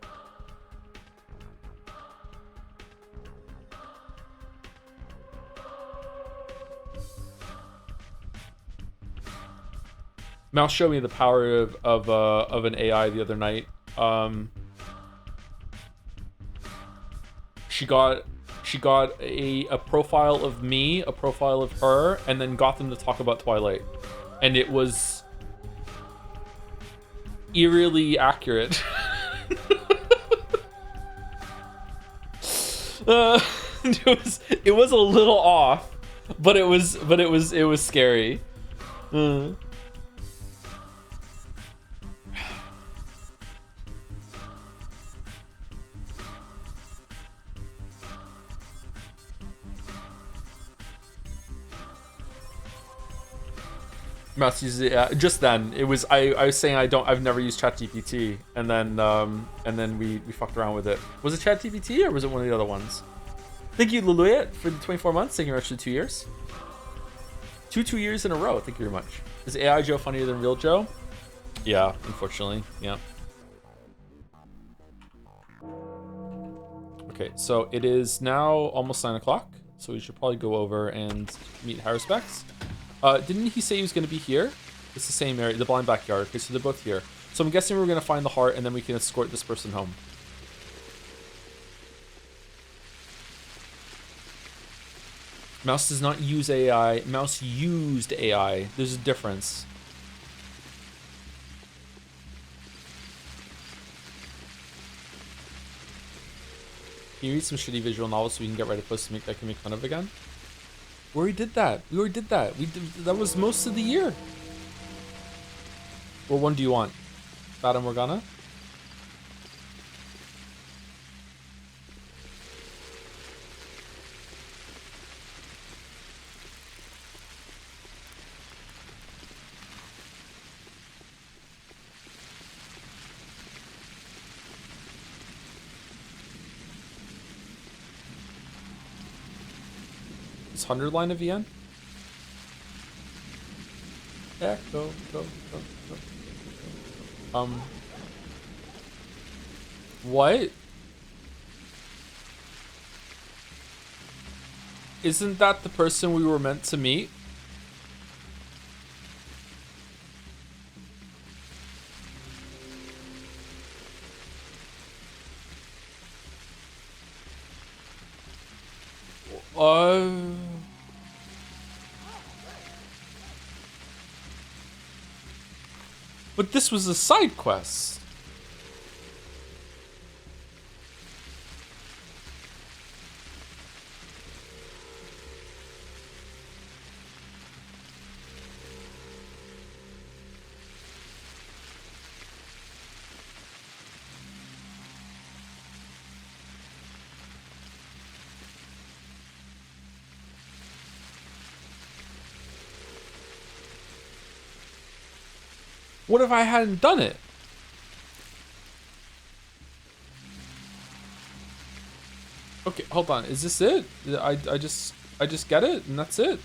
Mouse showed me the power of an AI the other night. She got a profile of me, a profile of her, and then got them to talk about Twilight, and it was eerily accurate. It was a little off, but it was scary. Mouse uses it just then. It was I was saying I've never used ChatGPT, and then we fucked around with it. Was it ChatGPT or was it one of the other ones? Thank you, Luluet, for the 24 months. Thank you very much for the 2 years. 2 years in a row. Thank you very much. Is AI Joe funnier than real Joe? Yeah, unfortunately. Yeah. Okay, so it is now almost 9 o'clock, so we should probably go over and meet Haruspex. Didn't he say he was going to be here? It's the same area, the blind backyard. Okay, so they're both here. So I'm guessing we're going to find the heart, and then we can escort this person home. Mouse does not use AI. Mouse used AI. There's a difference. Can you read some shitty visual novels so we can get right close to make that can make fun of again? We already did that. That was most of the year. What one do you want? Fata Morgana? Is 100 line of VN? Yeah, go. What? Isn't that the person we were meant to meet? But this was a side quest. What if I hadn't done it? Okay, hold on. Is this it? I just... I just get it, and that's it.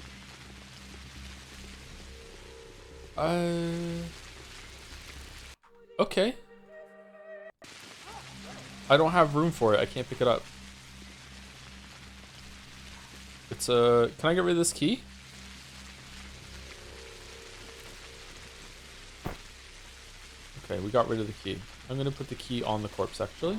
Okay. I don't have room for it. I can't pick it up. It's a... Can I get rid of this key? Okay, we got rid of the key. I'm gonna put the key on the corpse, actually.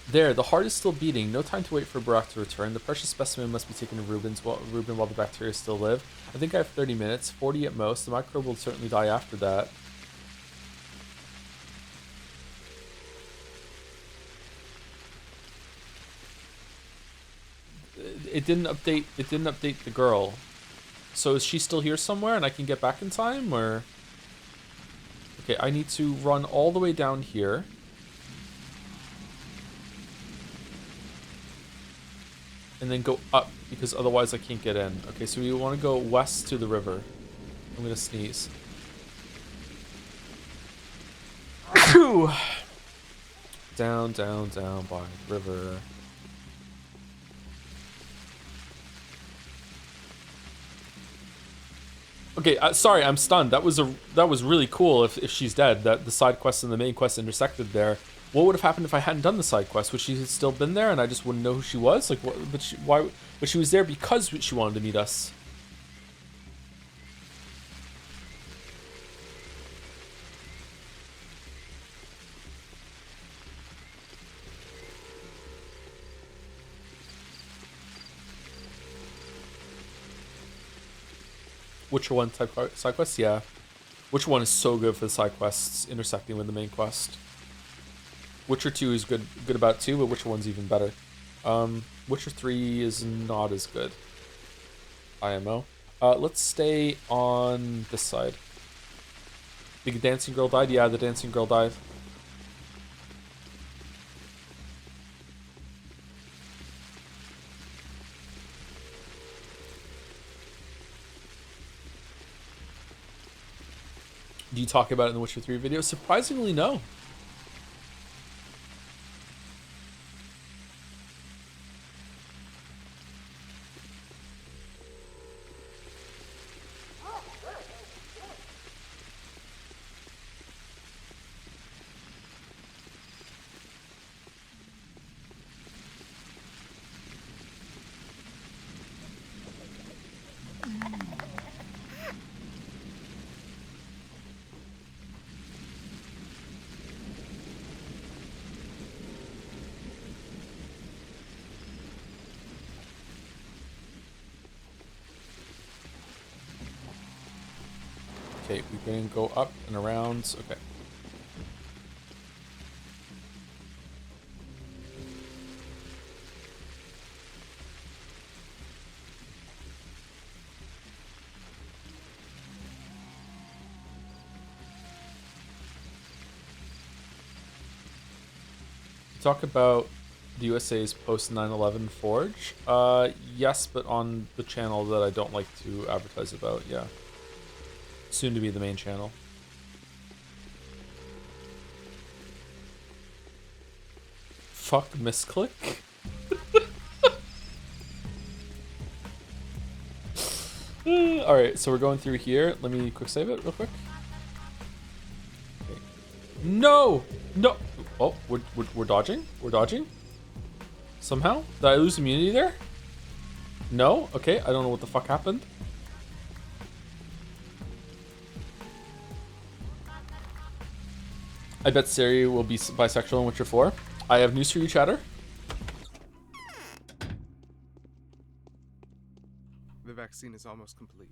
There, the heart is still beating. No time to wait for Barack to return. The precious specimen must be taken to Ruben while the bacteria still live. I think I have 30 minutes, 40 at most. The microbe will certainly die after that. It didn't update. It didn't update the girl. So is she still here somewhere, and I can get back in time, or? Okay, I need to run all the way down here. And then go up, because otherwise I can't get in. Okay, so we want to go west to the river. I'm gonna sneeze. Down, down, down by the river. Okay, sorry, I'm stunned. That was really cool. If she's dead, that the side quest and the main quest intersected there. What would have happened if I hadn't done the side quest? Would she have still been there, and I just wouldn't know who she was? Like, what? Why? But she was there because she wanted to meet us. Witcher 1 type side quest? Yeah. Witcher 1 is so good for the side quests intersecting with the main quest. Witcher 2 is good about too, but Witcher 1's even better. Witcher 3 is not as good. IMO. Let's stay on this side. The dancing girl died? Yeah, the dancing girl died. Do you talk about it in the Witcher 3 video? Surprisingly, no. Okay, we're going to go up and around. Okay. Talk about the USA's post 9/11 Forge. Yes, but on the channel that I don't like to advertise about. Yeah. Soon to be the main channel. Fuck misclick. Alright, so we're going through here. Let me quick save it real quick. Okay. No! No! Oh, we're dodging? We're dodging? Somehow? Did I lose immunity there? No? Okay, I don't know what the fuck happened. I bet Siri will be bisexual in Witcher 4. I have news for you, chatter. The vaccine is almost complete.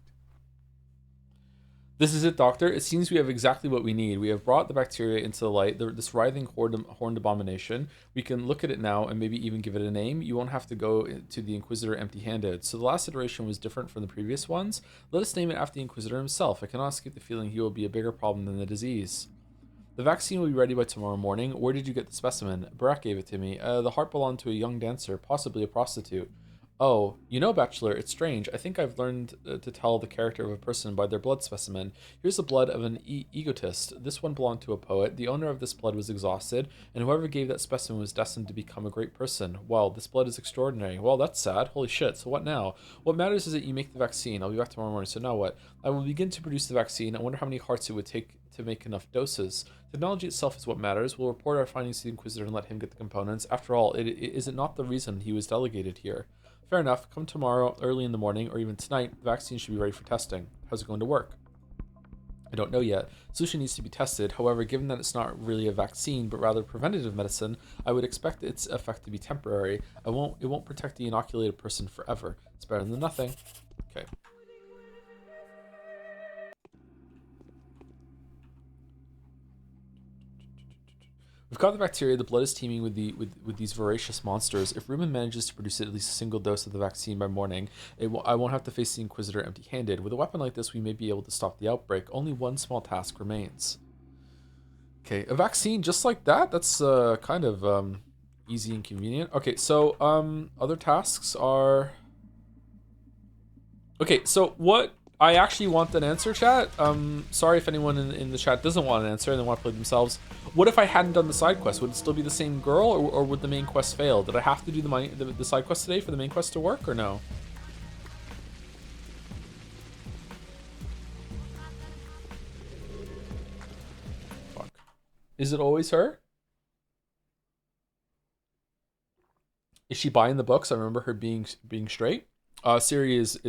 This is it, Doctor. It seems we have exactly what we need. We have brought the bacteria into the light, this writhing horned abomination. We can look at it now and maybe even give it a name. You won't have to go to the Inquisitor empty-handed. So the last iteration was different from the previous ones. Let us name it after the Inquisitor himself. I cannot escape the feeling he will be a bigger problem than the disease. The vaccine will be ready by tomorrow morning. Where did you get the specimen? Barack gave it to me. The heart belonged to a young dancer, possibly a prostitute. Oh, you know, Bachelor, it's strange. I think I've learned to tell the character of a person by their blood specimen. Here's the blood of an egotist. This one belonged to a poet. The owner of this blood was exhausted, and whoever gave that specimen was destined to become a great person. Wow, this blood is extraordinary. Well, that's sad. Holy shit. So what now? What matters is that you make the vaccine. I'll be back tomorrow morning. So now what? I will begin to produce the vaccine. I wonder how many hearts it would take to make enough doses. Technology itself is what matters. We'll report our findings to the Inquisitor and let him get the components. After all, is it not the reason he was delegated here? Fair enough. Come tomorrow, early in the morning, or even tonight. The vaccine should be ready for testing. How's it going to work? I don't know yet. Solution needs to be tested. However, given that it's not really a vaccine, but rather preventative medicine, I would expect its effect to be temporary. It won't protect the inoculated person forever. It's better than nothing. Okay. We've caught the bacteria. The blood is teeming with these voracious monsters. If Ruben manages to produce at least a single dose of the vaccine by morning, I won't have to face the Inquisitor empty-handed. With a weapon like this, we may be able to stop the outbreak. Only one small task remains. Okay, a vaccine just like that? That's kind of easy and convenient. Okay, so other tasks are... Okay, so what... I actually want an answer, chat. Sorry if anyone in the chat doesn't want an answer and they want to play themselves. What if I hadn't done the side quest? Would it still be the same girl, or would the main quest fail? Did I have to do the side quest today for the main quest to work, or no? Fuck. Is it always her? Is she buying the books? I remember her being straight. Siri is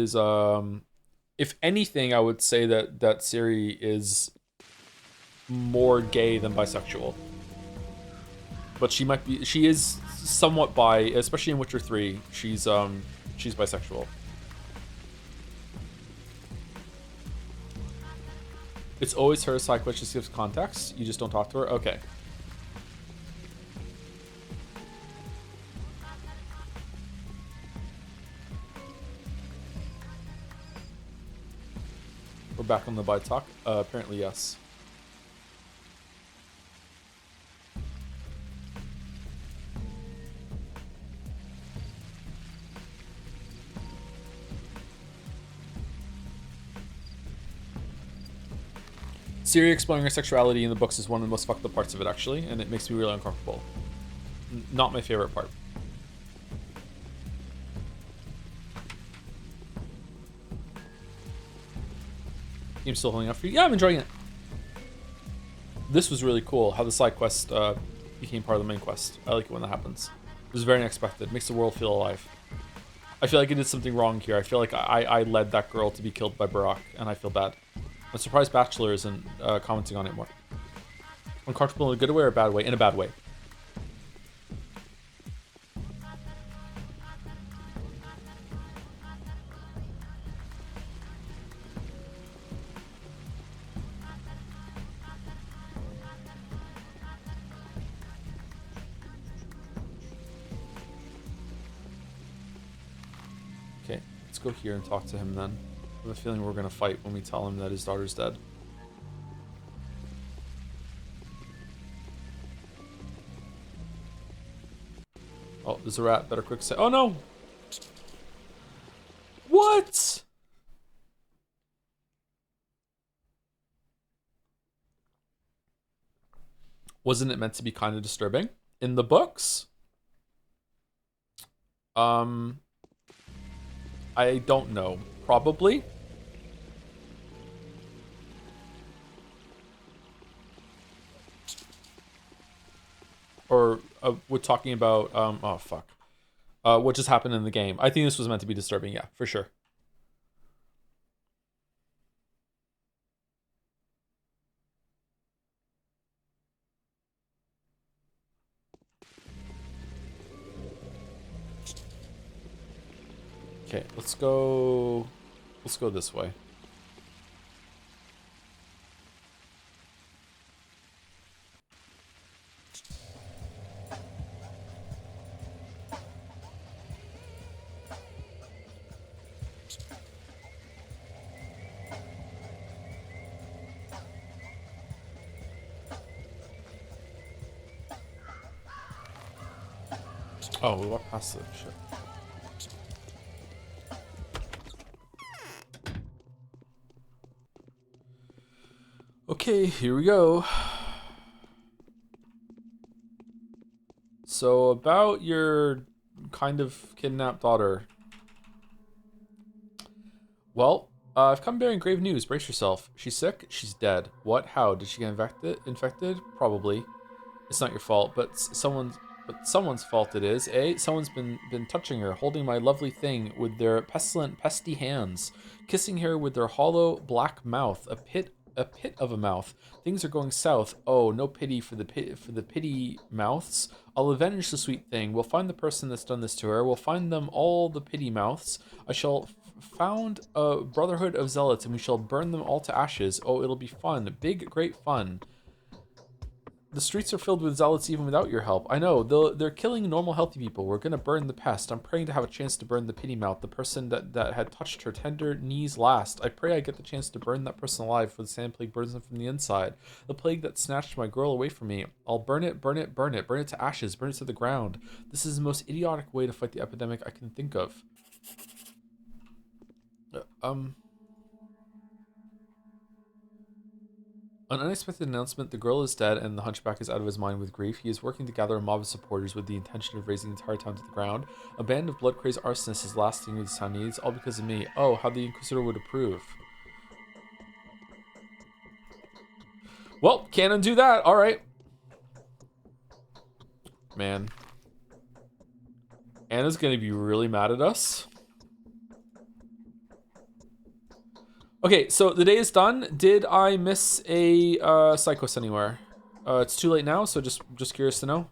if anything, I would say that Siri is more gay than bisexual. But she is somewhat bi, especially in Witcher 3. She's bisexual. It's always her side quest, just gives context. You just don't talk to her? Okay. We're back on the bi talk. Apparently, yes. Siri exploring her sexuality in the books is one of the most fucked up parts of it, actually, and it makes me really uncomfortable. Not my favorite part. Game's still holding up for you? Yeah, I'm enjoying it. This was really cool, how the side quest became part of the main quest. I like it when that happens. It was very unexpected. Makes the world feel alive. I feel like I did something wrong here. I feel like I led that girl to be killed by Barack, and I feel bad. I'm surprised Bachelor isn't commenting on it more. Uncomfortable in a good way or a bad way? In a bad way. Okay, let's go here and talk to him then. I have a feeling we're gonna fight when we tell him that his daughter's dead. Oh, there's a rat. Better quick say. Oh no! What? Wasn't it meant to be kind of disturbing? In the books? I don't know. Probably. Or we're talking about oh fuck. What just happened in the game. I think this was meant to be disturbing, yeah, for sure. Okay, let's go this way. Oh, we walked past it. Shit. Okay, here we go. So about your kind of kidnapped daughter. Well, I've come bearing grave news. Brace yourself. She's sick. She's dead. What? How? Did she get infected? Probably. It's not your fault, but someone's fault it is, eh? Someone's been touching her, holding my lovely thing with their pestilent, pesty hands, kissing her with their hollow black mouth, a pit of a mouth. Things are going south. Oh, no pity for the pity mouths. I'll avenge the sweet thing. We'll find the person that's done this to her. We'll find them all, the pity mouths. I shall found a brotherhood of zealots, and we shall burn them all to ashes. Oh, it'll be fun. Big, great fun. The streets are filled with zealots even without your help. I know, they're killing normal, healthy people. We're gonna burn the pest. I'm praying to have a chance to burn the pity mouth, the person that had touched her tender knees last. I pray I get the chance to burn that person alive, for the sand plague burns them from the inside. The plague that snatched my girl away from me. I'll burn it, burn it, burn it. Burn it to ashes, burn it to the ground. This is the most idiotic way to fight the epidemic I can think of. An unexpected announcement, the girl is dead and the hunchback is out of his mind with grief. He is working to gather a mob of supporters with the intention of raising the entire town to the ground. A band of blood-crazed arsonists is the last thing this town needs, all because of me. Oh, how the Inquisitor would approve. Well, can't undo that. All right. Man. Anna's going to be really mad at us. Okay, so the day is done. Did I miss a side quest anywhere? It's too late now, so just curious to know.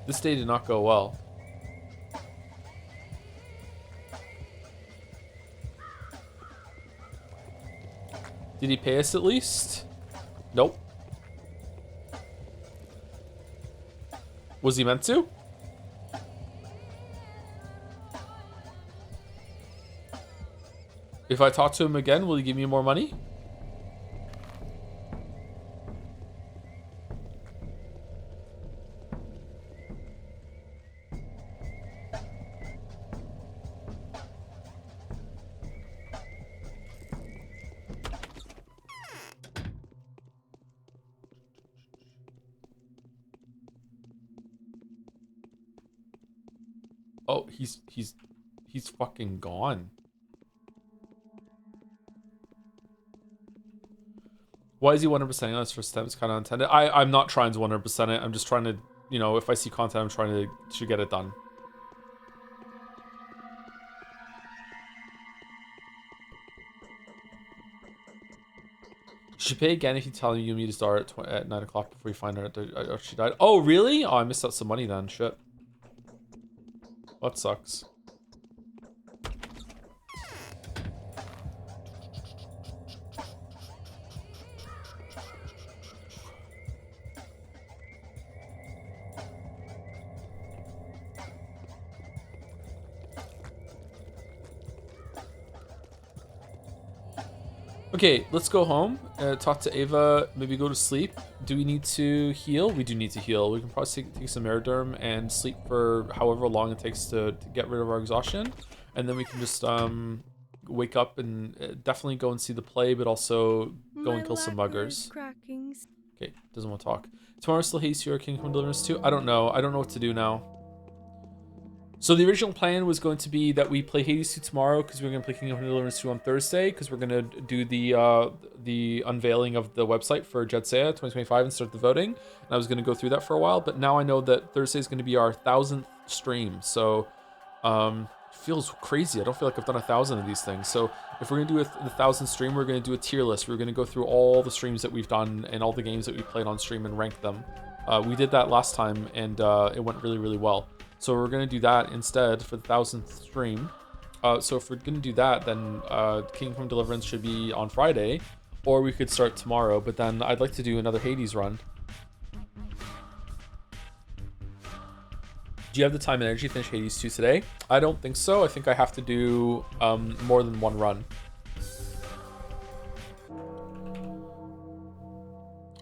This day did not go well. Did he pay us at least? Nope. Was he meant to? If I talk to him again, will he give me more money? Oh, he's fucking gone. Why is he 100%ing on his first attempt? It's kind of intended. I'm not trying to 100% it. I'm just trying to, you know, if I see content, I'm trying to get it done. You should pay again if you tell Yumi to start at 9 o'clock before you find out she died. Oh, really? Oh, I missed out some money then. Shit. That sucks. Okay, let's go home, talk to Ava, maybe go to sleep. Do we need to heal? We do need to heal. We can probably take some Meriderm and sleep for however long it takes to get rid of our exhaustion. And then we can just wake up and definitely go and see the play, but also go and kill some muggers. Okay, doesn't want to talk. Tomorrow still Haste your Kingdom Deliverance 2? I don't know. I don't know what to do now. So the original plan was going to be that we play Hades 2 tomorrow because we're going to play Kingdom Deliverance 2 on Thursday because we're going to do the unveiling of the website for Jadseya 2025 and start the voting. And I was going to go through that for a while, but now I know that Thursday is going to be our 1,000th stream. So feels crazy. I don't feel like I've done 1,000 of these things. So if we're going to do the 1,000th stream, we're going to do a tier list. We're going to go through all the streams that we've done and all the games that we played on stream and rank them. We did that last time and it went really, really well. So we're going to do that instead for the 1,000th stream. So if we're going to do that, then Kingdom Deliverance should be on Friday, or we could start tomorrow, but then I'd like to do another Hades run. Do you have the time and energy to finish Hades 2 today? I don't think so. I think I have to do more than one run.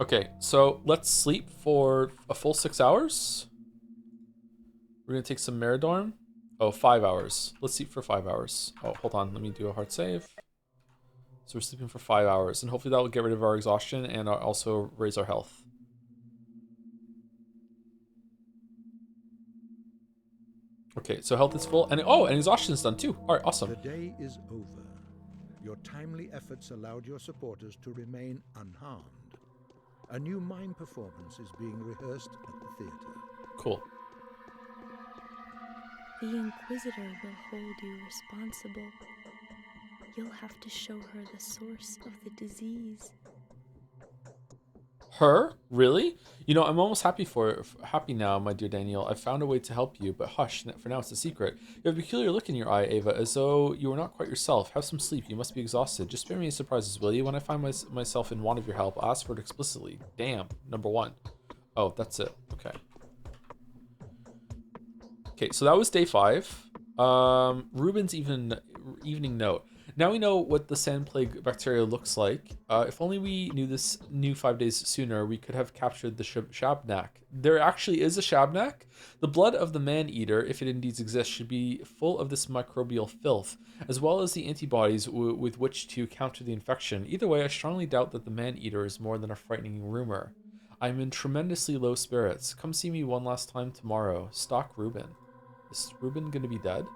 Okay, so let's sleep for a full 6 hours. We're gonna take some Meridorm. Oh, 5 hours. Let's sleep for 5 hours. Oh, hold on. Let me do a hard save. So we're sleeping for 5 hours, and hopefully that will get rid of our exhaustion and also raise our health. Okay, so health is full, and exhaustion is done too. All right, awesome. The day is over. Your timely efforts allowed your supporters to remain unharmed. A new mime performance is being rehearsed at the theater. Cool. The Inquisitor will hold you responsible. You'll have to show her the source of the disease. Her? Really? You know, I'm almost happy now, my dear Daniel. I've found a way to help you, but hush, for now it's a secret. You have a peculiar look in your eye, Ava, as though you are not quite yourself. Have some sleep. You must be exhausted. Just spare me any surprises, will you? When I find myself in want of your help, I'll ask for it explicitly. Damn. Number 1. Oh, that's it. Okay. Okay, so that was day 5. Ruben's evening note. Now we know what the sand plague bacteria looks like. If only we knew 5 days sooner, we could have captured the Shabnak. There actually is a Shabnak. The blood of the man-eater, if it indeed exists, should be full of this microbial filth, as well as the antibodies with which to counter the infection. Either way, I strongly doubt that the man-eater is more than a frightening rumor. I'm in tremendously low spirits. Come see me one last time tomorrow. Stalk Ruben. Is Ruben gonna be dead?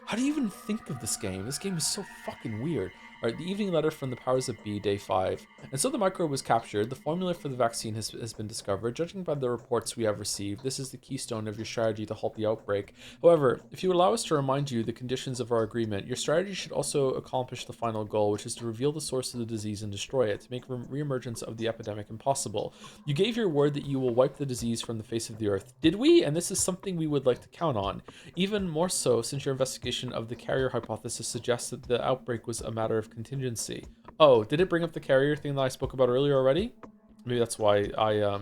How do you even think of this game? This game is so fucking weird. Alright, the evening letter from the powers that be, day 5. And so the microbe was captured. The formula for the vaccine has been discovered. Judging by the reports we have received, this is the keystone of your strategy to halt the outbreak. However, if you allow us to remind you the conditions of our agreement, your strategy should also accomplish the final goal, which is to reveal the source of the disease and destroy it, to make reemergence of the epidemic impossible. You gave your word that you will wipe the disease from the face of the earth. Did we? And this is something we would like to count on. Even more so, since your investigation of the carrier hypothesis suggests that the outbreak was a matter of contingency. Oh, did it bring up the carrier thing that I spoke about earlier already? Maybe that's why I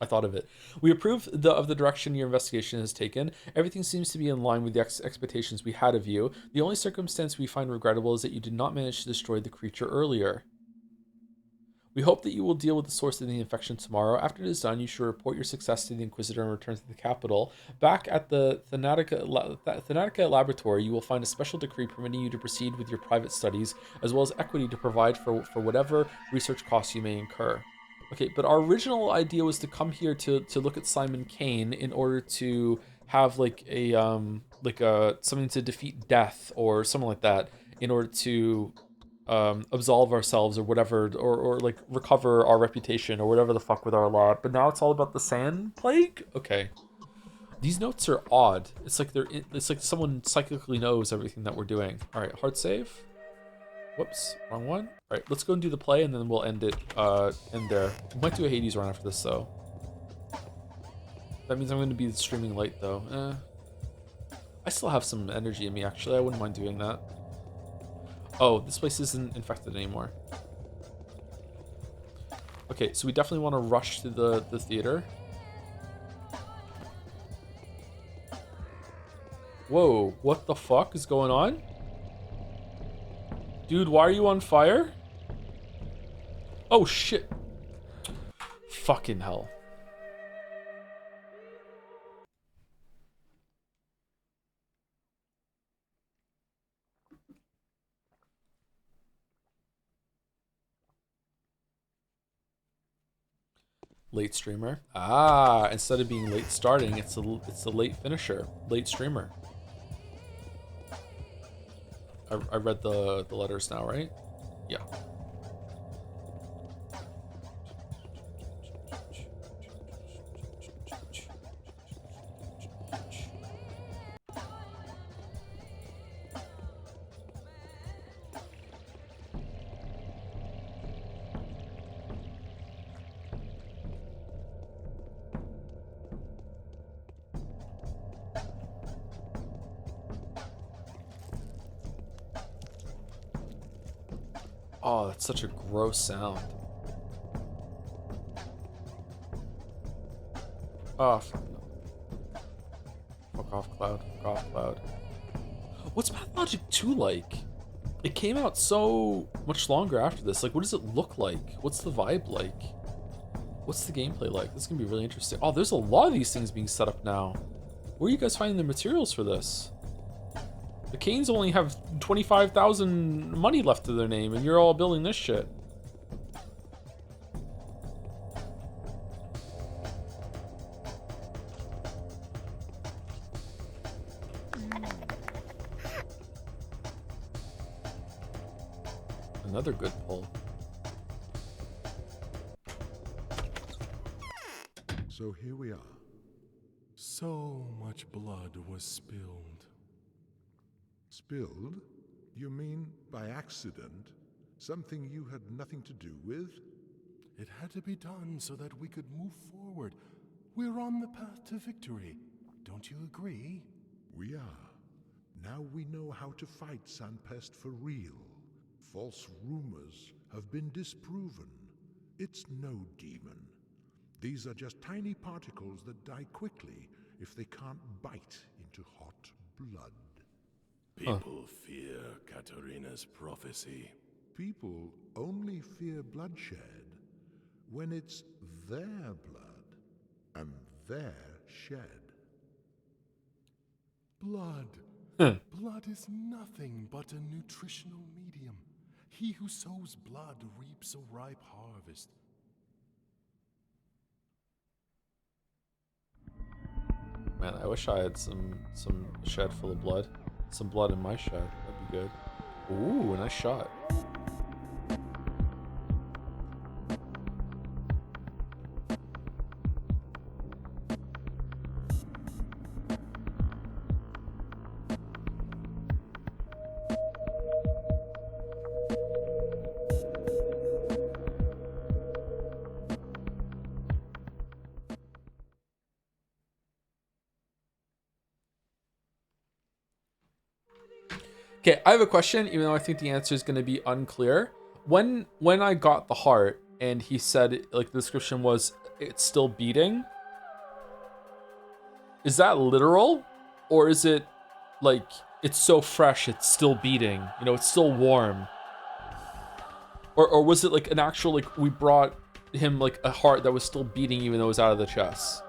thought of it. We approve of the direction your investigation has taken. Everything seems to be in line with the expectations we had of you. The only circumstance we find regrettable is that you did not manage to destroy the creature earlier. We hope that you will deal with the source of the infection tomorrow. After it is done, you should report your success to the Inquisitor and return to the capital. Back at the Thanatica laboratory, you will find a special decree permitting you to proceed with your private studies, as well as equity to provide for whatever research costs you may incur. Okay, but our original idea was to come here to look at Simon Kane in order to have like a something to defeat death or something like that, in order to absolve ourselves or whatever, or like recover our reputation or whatever the fuck with our law. But now it's all about the sand plague. Okay, these notes are odd. It's like it's like someone psychically knows everything that we're doing. All right, hard save. Whoops, wrong one. All right, let's go and do the play, and then we'll end it in there. We might do a Hades run after this though. That means I'm going to be streaming late though. I still have some energy in me actually. I wouldn't mind doing that. Oh, this place isn't infected anymore. Okay, so we definitely want to rush to the theater. Whoa, what the fuck is going on? Dude, why are you on fire? Oh shit. Fucking hell. Late streamer. Ah, instead of being late starting, it's the late finisher. Late streamer. I read the letters now, right? Yeah. Oh, that's such a gross sound. Oh, fuck off, Cloud. Fuck off, Cloud. What's Pathologic 2 like? It came out so much longer after this. Like, what does it look like? What's the vibe like? What's the gameplay like? This is gonna be really interesting. Oh, there's a lot of these things being set up now. Where are you guys finding the materials for this? The Canes only have 25,000 money left to their name, and you're all building this shit. Another good pull. So here we are. So much blood was spilled. Spilled? You mean by accident? Something you had nothing to do with? It had to be done so that we could move forward. We're on the path to victory. Don't you agree? We are. Now we know how to fight Sanpest for real. False rumors have been disproven. It's no demon. These are just tiny particles that die quickly if they can't bite into hot blood. People fear Katarina's prophecy. People only fear bloodshed when it's their blood and their shed. Blood. Blood is nothing but a nutritional medium. He who sows blood reaps a ripe harvest. Man, I wish I had some shed full of blood. Some blood in my shed. That'd be good. Ooh, nice shot. Okay, I have a question, even though I think the answer is going to be unclear. When I got the heart and he said, like, the description was, it's still beating, is that literal? Or is it, like, it's so fresh, it's still beating? You know, it's still warm? Or was it, like, an actual, like, we brought him, like, a heart that was still beating even though it was out of the chest?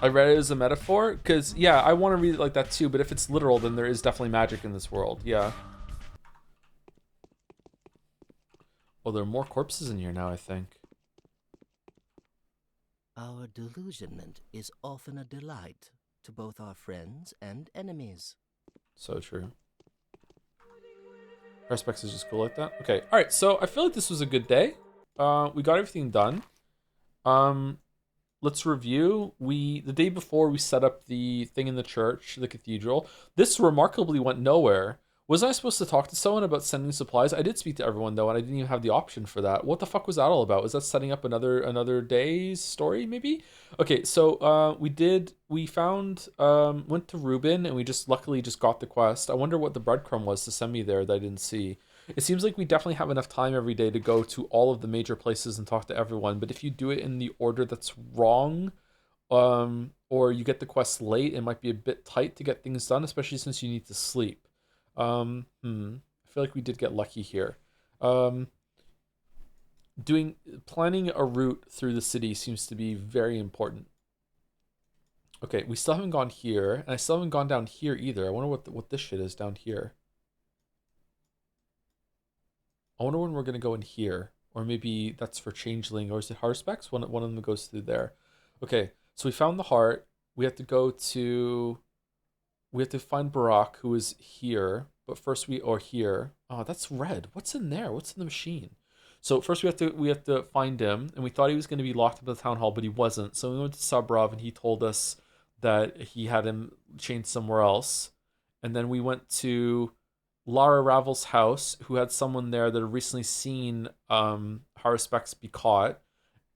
I read it as a metaphor, because, yeah, I want to read it like that too, but if it's literal, then there is definitely magic in this world, yeah. Well, there are more corpses in here now, I think. Our delusionment is often a delight to both our friends and enemies. So true. Perspex is just cool like that. Okay, alright, so I feel like this was a good day. We got everything done. Let's review. The day before we set up the thing in the church, the cathedral. This remarkably went nowhere. Was I supposed to talk to someone about sending supplies? I did speak to everyone though, and I didn't even have the option for that. What the fuck was that all about? Was that setting up another day's story maybe? Okay, so we found went to Reuben and we just luckily just got the quest. I wonder what the breadcrumb was to send me there that I didn't see. It seems like we definitely have enough time every day to go to all of the major places and talk to everyone, but if you do it in the order that's wrong, or you get the quest late, it might be a bit tight to get things done, especially since you need to sleep. I feel like we did get lucky here. Planning a route through the city seems to be very important. Okay, we still haven't gone here, and I still haven't gone down here either. I wonder what this shit is down here. I wonder when we're gonna go in here, or maybe that's for Changeling, or is it Harspecs? One of them goes through there. Okay, so we found the heart. We have to find Barak, who is here. But first here. Oh, that's red. What's in there? What's in the machine? So first we have to find him, and we thought he was going to be locked up in the town hall, but he wasn't. So we went to Sabrov, and he told us that he had him chained somewhere else. And then we went to Lara Ravel's house, who had someone there that had recently seen Harspecs be caught.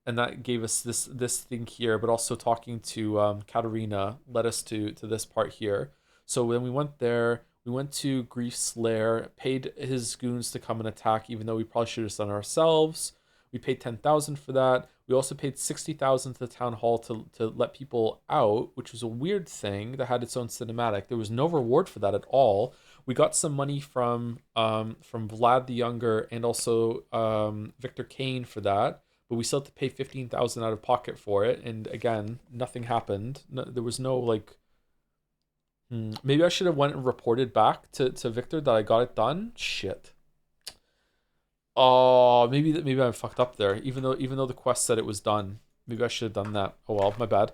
And that gave us this thing here, but also talking to Katarina led us to this part here. So when we went there, we went to Grief's lair, paid his goons to come and attack, even though we probably should have done it ourselves. We paid 10,000 for that. We also paid 60,000 to the town hall to let people out, which was a weird thing that had its own cinematic. There was no reward for that at all. We got some money from Vlad the Younger and also Victor Kane for that, but we still had to pay 15,000 out of pocket for it. And again, nothing happened. No, there was no like. Maybe I should have went and reported back to Victor that I got it done. Shit. Oh, maybe I fucked up there. Even though the quest said it was done, maybe I should have done that. Oh well, my bad.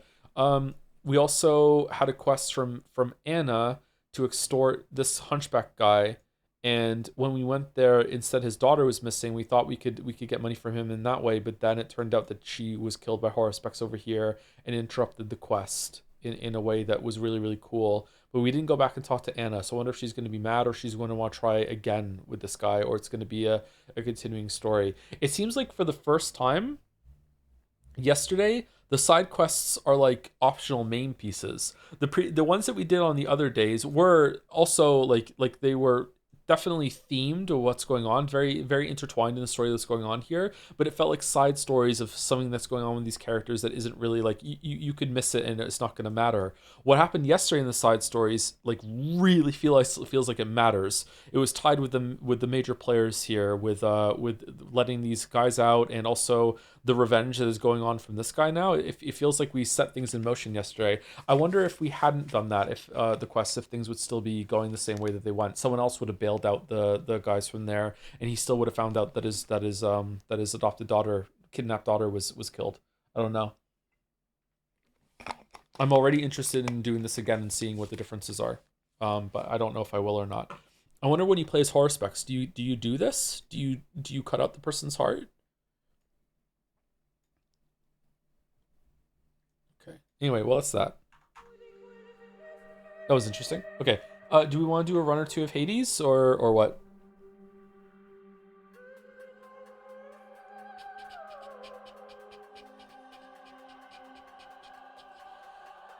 We also had a quest from Anna to extort this hunchback guy, and when we went there, instead his daughter was missing. We thought we could get money from him in that way, but then it turned out that she was killed by Horospex over here and interrupted the quest in a way that was really, really cool. But we didn't go back and talk to Anna, so I wonder if she's going to be mad or she's going to want to try again with this guy, or it's going to be a continuing story. It seems like for the first time yesterday, the side quests are like optional main pieces. The ones that we did on the other days were also like they were definitely themed to what's going on, very, very intertwined in the story that's going on here, but it felt like side stories of something that's going on with these characters that isn't really like you could miss it and it's not going to matter. What happened yesterday in the side stories like really feels like it matters. It was tied with the major players here, with letting these guys out, and also the revenge that is going on from this guy now. It feels like we set things in motion yesterday. I wonder if we hadn't done that, if the quests, if things would still be going the same way that they went. Someone else would have bailed out the guys from there, and he still would have found out that his adopted daughter, kidnapped daughter, was killed. I don't know. I'm already interested in doing this again and seeing what the differences are, but I don't know if I will or not. I wonder when he plays Horospex, do you do this? Do you cut out the person's heart? Anyway, well, that's that. That was interesting. Okay, do we want to do a run or two of Hades, or what?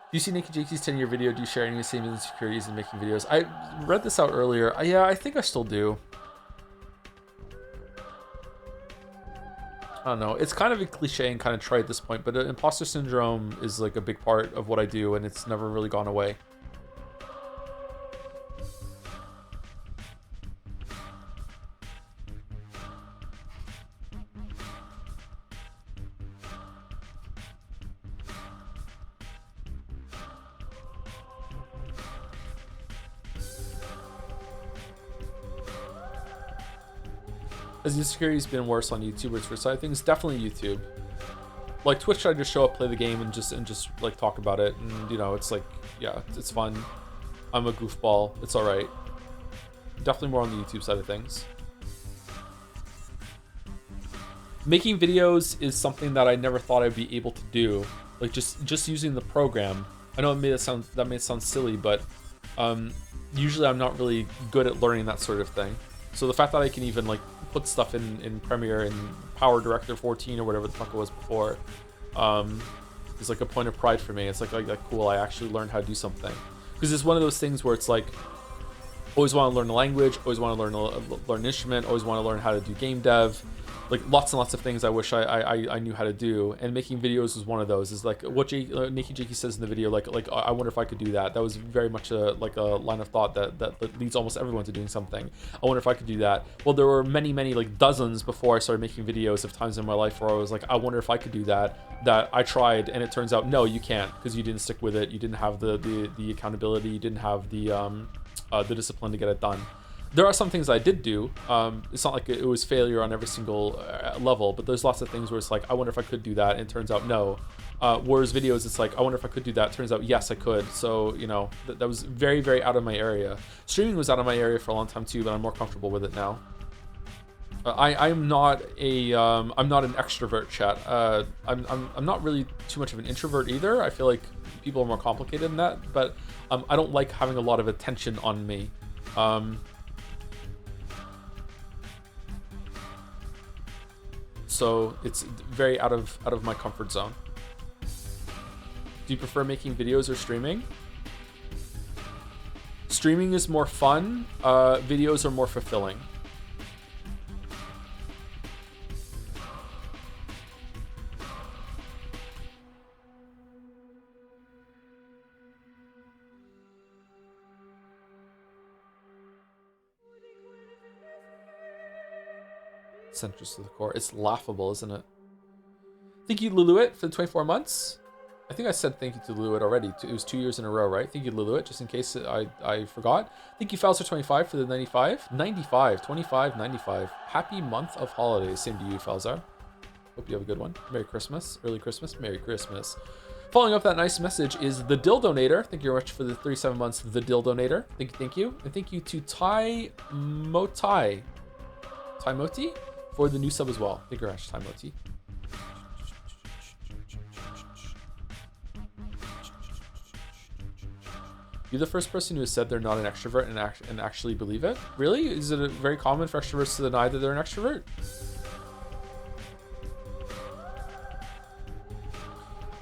Do you see Naked Jakey's 10-year video? Do you share any of the same insecurities in making videos? I read this out earlier. Yeah, I think I still do. I don't know. It's kind of a cliche and kind of trite at this point, but imposter syndrome is like a big part of what I do, and it's never really gone away. Has the insecurities been worse on YouTubers for side things? Definitely YouTube. Like Twitch, I just show up, play the game, and just like talk about it, and you know, it's like, yeah, it's fun. I'm a goofball. It's all right. Definitely more on the YouTube side of things. Making videos is something that I never thought I'd be able to do. Like just using the program. I know that may sound silly, but usually I'm not really good at learning that sort of thing. So the fact that I can even like put stuff in Premiere and Power Director 14 or whatever the fuck it was before is like a point of pride for me. It's like cool, I actually learned how to do something. Because it's one of those things where it's like, always want to learn a language, always want to learn an instrument, always want to learn how to do game dev. Like lots and lots of things I wish I knew how to do, and making videos was one of those. Is like what Naked Jakey says in the video, like I wonder if I could do that. That was very much a line of thought that leads almost everyone to doing something. I wonder if I could do that. Well, there were many like dozens before I started making videos of times in my life where I was like, I wonder if I could do that I tried, and it turns out no, you can't, because you didn't stick with it, you didn't have the accountability, you didn't have the discipline to get it done. There are some things I did do. It's not like it was failure on every single level, but there's lots of things where it's like, I wonder if I could do that, and it turns out no. Whereas videos, it's like, I wonder if I could do that, turns out yes, I could. So, you know, that was very, very out of my area. Streaming was out of my area for a long time too, but I'm more comfortable with it now. I'm not an extrovert, chat. I'm not really too much of an introvert either. I feel like people are more complicated than that, but I don't like having a lot of attention on me. So it's very out of my comfort zone. Do you prefer making videos or streaming? Streaming is more fun. Videos are more fulfilling. Centrist to the core. It's laughable, isn't it? Thank you, Luluit, for the 24 months. I think I said thank you to Luluit already. It was 2 years in a row, right? Thank you, Luluit, just in case I forgot. Thank you, Falzar25, for the 95. 95, 25, 95. Happy month of holidays. Same to you, Falzar. Hope you have a good one. Merry Christmas. Early Christmas. Merry Christmas. Following up that nice message is the Dildonator. Thank you very much for the 37 months, the Dildonator. Thank you. And thank you to Tai Moti for the new sub as well. Thank you very much, Tai Moti. You're the first person who has said they're not an extrovert and actually believe it? Really? Is it very common for extroverts to deny that they're an extrovert?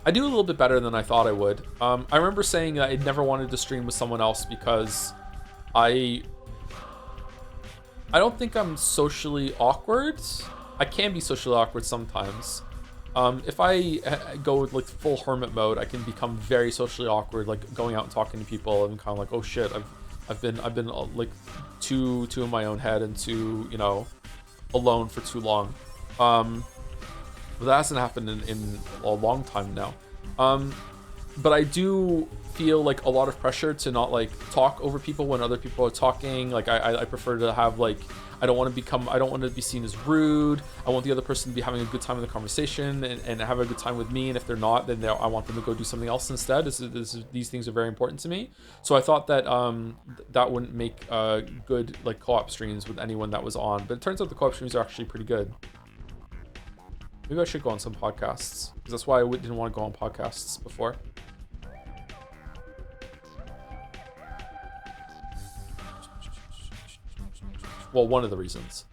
I do a little bit better than I thought I would. I remember saying that I never wanted to stream with someone else because I don't think I'm socially awkward. I can be socially awkward sometimes. If I go with like full hermit mode, I can become very socially awkward, like going out and talking to people and kind of like, oh shit, I've been like too in my own head and too, you know, alone for too long. But that hasn't happened in a long time now. But I do feel like a lot of pressure to not like talk over people when other people are talking. Like I prefer to have like, I don't want to be seen as rude. I want the other person to be having a good time in the conversation and have a good time with me. And if they're not, then I want them to go do something else instead. These things are very important to me. So I thought that that wouldn't make good like co-op streams with anyone that was on. But it turns out the co-op streams are actually pretty good. Maybe I should go on some podcasts, because that's why I didn't want to go on podcasts before. Well, one of the reasons.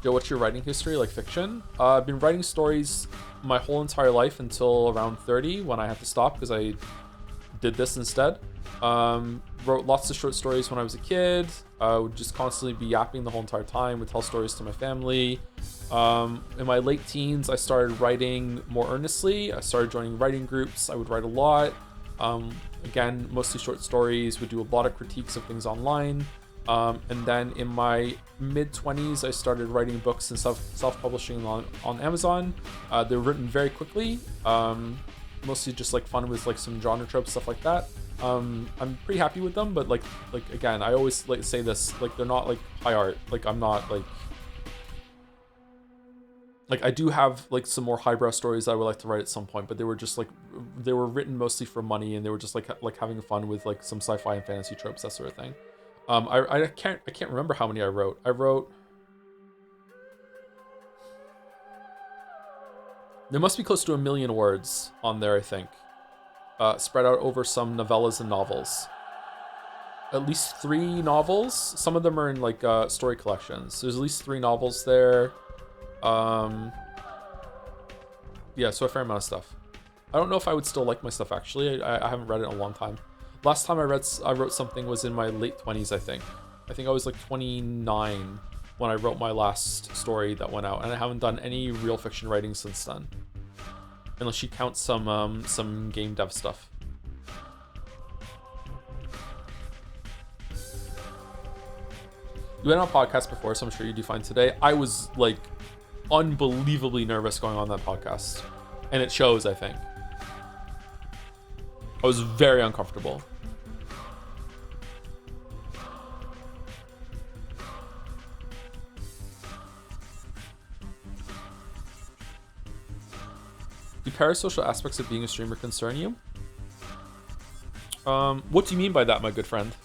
Yo, what's your writing history, like fiction? I've been writing stories my whole entire life until around 30, when I had to stop because I did this instead. Wrote lots of short stories when I was a kid. Would just constantly be yapping the whole entire time. Would tell stories to my family. In my late teens, I started writing more earnestly. I started joining writing groups. I would write a lot. Again, mostly short stories. Would do a lot of critiques of things online. And then in my mid-20s, I started writing books and self-publishing on Amazon. They were written very quickly. Mostly just like fun with like some genre tropes, stuff like that. I'm pretty happy with them, but like again, I always like say this, like they're not like high art. Like I'm not like I do have like some more highbrow stories that I would like to write at some point, but they were just like they were written mostly for money, and they were just like having fun with like some sci-fi and fantasy tropes, that sort of thing. I can't remember how many I wrote. There must be close to 1 million words on there, I think. Spread out over some novellas and novels. At least 3 novels. Some of them are in like story collections. There's at least 3 novels there. Yeah, so a fair amount of stuff. I don't know if I would still like my stuff, actually. I haven't read it in a long time. Last time I wrote something was in my late 20s, I think. I think I was like 29 when I wrote my last story that went out, and I haven't done any real fiction writing since then, unless you count some game dev stuff. You went on a podcast before, so I'm sure you do fine today. I was like unbelievably nervous going on that podcast, and it shows, I think. I was very uncomfortable. Do parasocial aspects of being a streamer concern you? What do you mean by that, my good friend?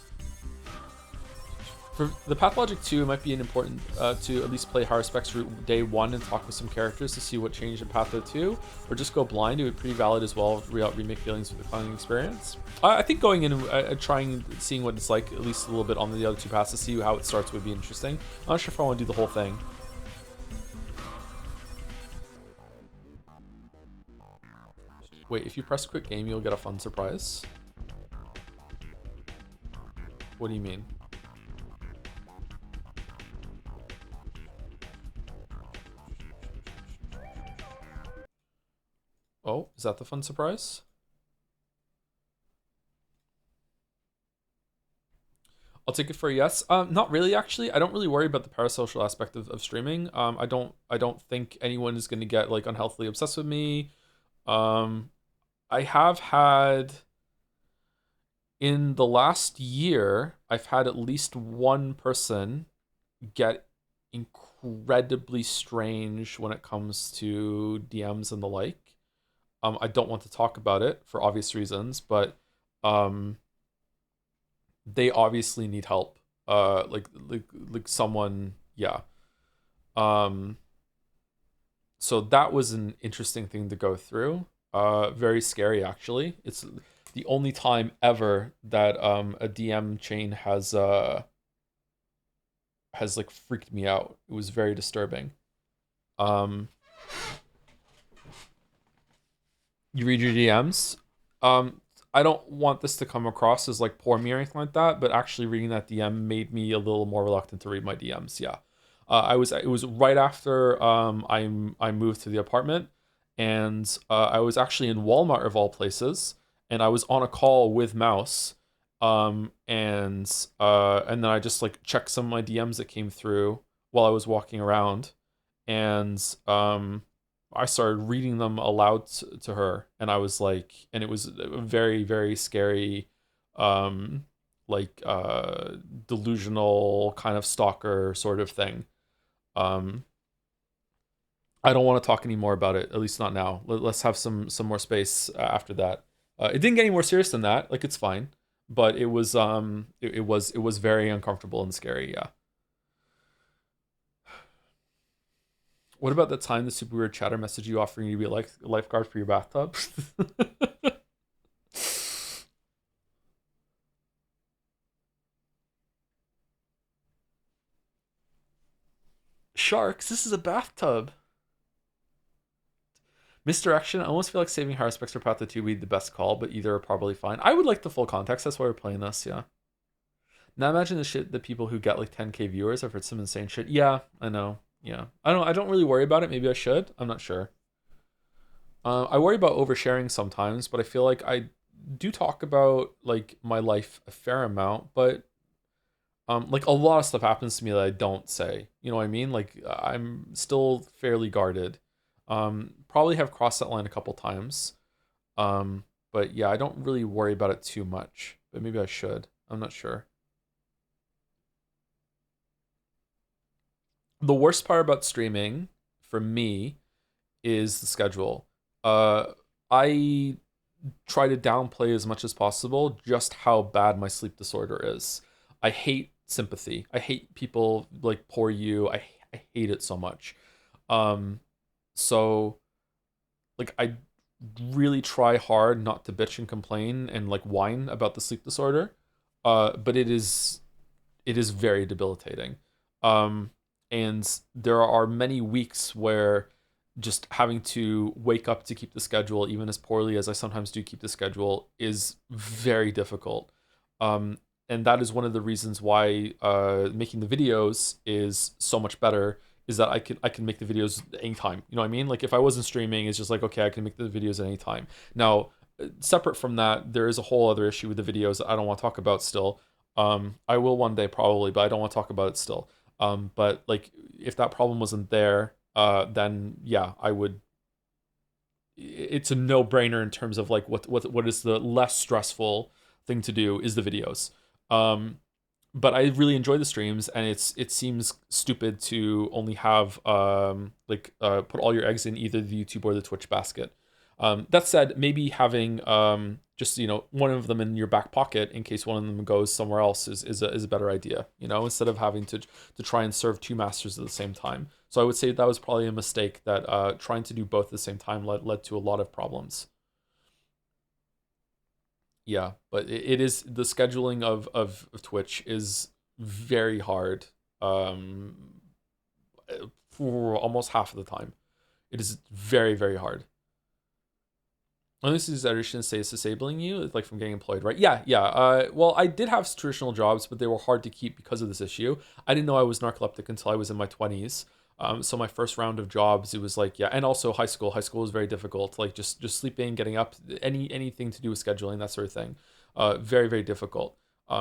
For the Pathologic 2, it might be important to at least play higher specs route day 1 and talk with some characters to see what changed in Patho 2, or just go blind. It would be pretty valid as well without remake feelings with the cloning experience. I think going in and trying, seeing what it's like at least a little bit on the other 2 paths to see how it starts would be interesting. I'm not sure if I want to do the whole thing. Wait, if you press quit game, you'll get a fun surprise? What do you mean? Oh, is that the fun surprise? I'll take it for a yes. Not really, actually. I don't really worry about the parasocial aspect of streaming. I don't think anyone is going to get like unhealthily obsessed with me. Um, I have had in the last year, I've had at least one person get incredibly strange when it comes to DMs and the like. I don't want to talk about it for obvious reasons, but um, they obviously need help. Like someone, yeah. Um, so that was an interesting thing to go through. Very scary actually. It's the only time ever that a DM chain has like freaked me out. It was very disturbing. Um, you read your DMs. Um, I don't want this to come across as like poor me or anything like that, but actually reading that DM made me a little more reluctant to read my DMs. Yeah, it was right after I moved to the apartment, and I was actually in Walmart of all places, and I was on a call with Mouse, and then I just like checked some of my DMs that came through while I was walking around, and I started reading them aloud to her, and I was like, and it was a very, very scary, um, like delusional kind of stalker sort of thing. Um, I don't want to talk anymore about it, at least not now. Let's have some more space after that. It didn't get any more serious than that. Like it's fine, but it was very uncomfortable and scary. Yeah. What about the time the super weird chatter messaged you offering you to be like a lifeguard for your bathtub? Sharks, this is a bathtub. Misdirection, I almost feel like saving higher specs for Path to 2 would be the best call, but either are probably fine. I would like the full context, that's why we're playing this, yeah. Now imagine the shit that people who get like 10k viewers have heard some insane shit. Yeah, I know. Yeah. I don't really worry about it. Maybe I should. I'm not sure. I worry about oversharing sometimes, but I feel like I do talk about like my life a fair amount, but like a lot of stuff happens to me that I don't say. You know what I mean? Like I'm still fairly guarded. Probably have crossed that line a couple times. But yeah, I don't really worry about it too much. But maybe I should. I'm not sure. The worst part about streaming for me is the schedule. I try to downplay as much as possible just how bad my sleep disorder is. I hate sympathy. I hate people like poor you. I hate it so much. Um, so like I really try hard not to bitch and complain and like whine about the sleep disorder. But it is very debilitating. Um, and there are many weeks where just having to wake up to keep the schedule, even as poorly as I sometimes do keep the schedule, is very difficult. And that is one of the reasons why making the videos is so much better. Is that I can make the videos anytime. You know what I mean? Like if I wasn't streaming, it's just like okay, I can make the videos at any time. Now, separate from that, there is a whole other issue with the videos that I don't want to talk about still. I will one day probably, but I don't want to talk about it still. But like if that problem wasn't there, then yeah, I would. It's a no-brainer in terms of like what is the less stressful thing to do is the videos. Um, but I really enjoy the streams, and it seems stupid to only have put all your eggs in either the YouTube or the Twitch basket. That said, maybe having just one of them in your back pocket in case one of them goes somewhere else is a better idea. Instead of having to try and serve two masters at the same time. So I would say that was probably a mistake that trying to do both at the same time led to a lot of problems. Yeah, but it is the scheduling of Twitch is very hard for almost half of the time. It is very, very hard. Unless these editions say it's disabling you, like from getting employed, right? Yeah, yeah. Well, I did have traditional jobs, but they were hard to keep because of this issue. I didn't know I was narcoleptic until I was in my 20s. So my first round of jobs, it was like, yeah, and also high school. High school was very difficult. Like just sleeping, getting up, anything to do with scheduling, that sort of thing. Very, very difficult.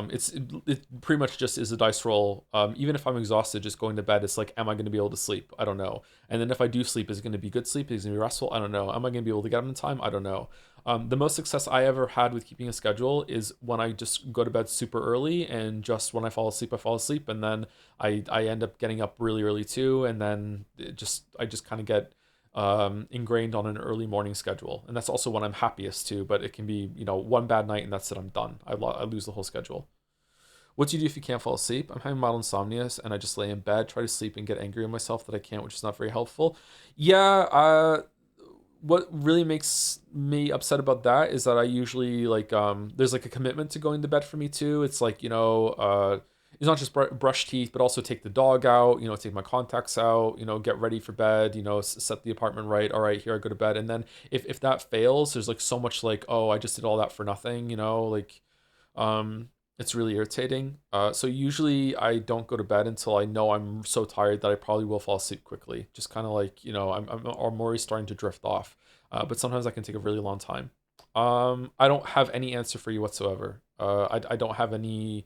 It pretty much just is a dice roll. Even if I'm exhausted, just going to bed, it's like, am I going to be able to sleep? I don't know. And then if I do sleep, is it going to be good sleep? Is it going to be restful? I don't know. Am I going to be able to get up in time? I don't know. The most success I ever had with keeping a schedule is when I just go to bed super early, and just when I fall asleep, and then I end up getting up really early too, and then I just kind of get ingrained on an early morning schedule, and that's also when I'm happiest too. But it can be, one bad night and that's it. I'm done. I lose the whole schedule. What do you do if you can't fall asleep? I'm having mild insomnia, and I just lay in bed, try to sleep, and get angry at myself that I can't, which is not very helpful. Yeah, what really makes me upset about that is that I usually there's like a commitment to going to bed for me too. It's like, it's not just brush teeth, but also take the dog out, take my contacts out, get ready for bed, set the apartment right. All right, here I go to bed. And then if that fails, there's like so much like, oh, I just did all that for nothing, it's really irritating. So usually I don't go to bed until I know I'm so tired that I probably will fall asleep quickly. Just kind of like, I'm already starting to drift off. But sometimes that can take a really long time. I don't have any answer for you whatsoever. I don't have any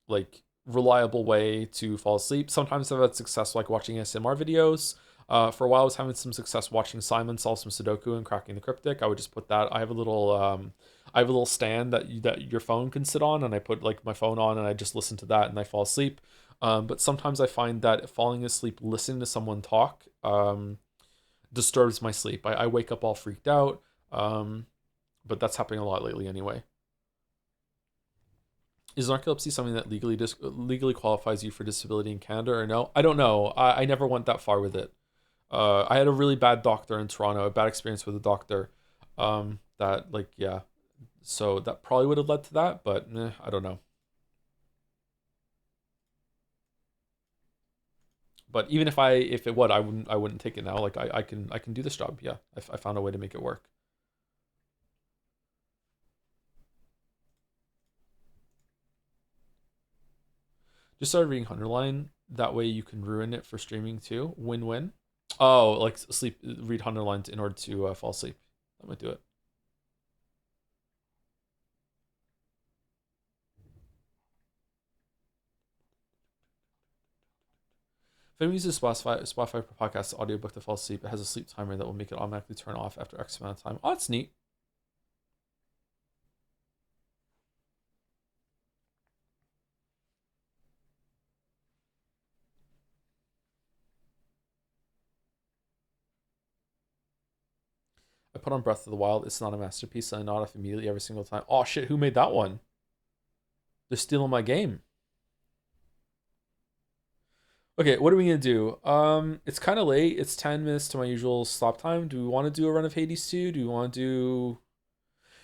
like reliable way to fall asleep. Sometimes I've had success like watching ASMR videos. For a while I was having some success watching Simon solve some Sudoku and cracking the cryptic. I would just put that. I have a little stand that your phone can sit on, and I put like my phone on and I just listen to that and I fall asleep. But sometimes I find that falling asleep listening to someone talk disturbs my sleep. I wake up all freaked out. But that's happening a lot lately anyway. Is narcolepsy something that legally qualifies you for disability in Canada or no? I don't know. I never went that far with it. I had a really bad doctor in Toronto, a bad experience with a doctor. Yeah. So that probably would have led to that, but I don't know. But even if it would, I wouldn't take it now. Like I can do this job. Yeah, I found a way to make it work. Just started reading Underline. That way you can ruin it for streaming too. Win-win. Oh, like read Underline in order to fall asleep. That might do it. If anyone uses Spotify for podcast audiobook to fall asleep, it has a sleep timer that will make it automatically turn off after X amount of time. Oh, that's neat. I put on Breath of the Wild. It's not a masterpiece, and I nod off immediately every single time. Oh shit, who made that one? They're stealing my game. Okay, what are we gonna do? It's kind of late. It's 10 minutes to my usual stop time. Do we want to do a run of Hades 2? Do we want to do...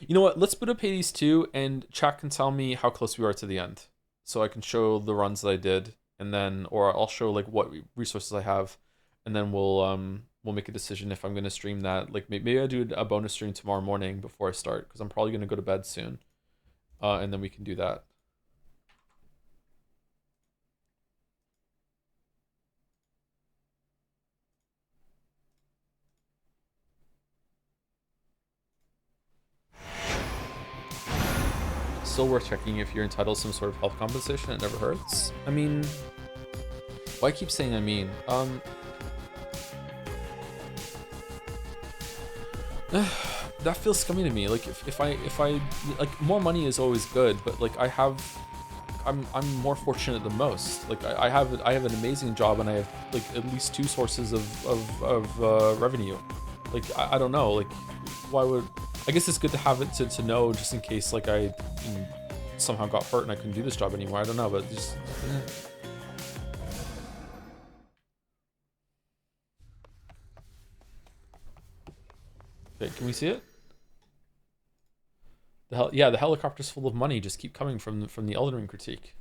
You know what? Let's put up Hades 2, and chat can tell me how close we are to the end. So I can show the runs that I did, and then... Or I'll show, like, what resources I have, and then we'll make a decision if I'm going to stream that. Like, maybe I'll do a bonus stream tomorrow morning before I start, because I'm probably going to go to bed soon. And then we can do that. Still worth checking if you're entitled to some sort of health compensation. It never hurts. I mean, why keep saying I mean? That feels scummy to me. Like if I like, more money is always good, but like I'm more fortunate than most. Like I have an amazing job, and I have like at least 2 sources of revenue. Like I don't know, like why would... I guess it's good to have it to know, just in case like I somehow got hurt and I couldn't do this job anymore. I don't know, but just okay, can we see it? The helicopter's full of money just keep coming from the Elden Ring critique.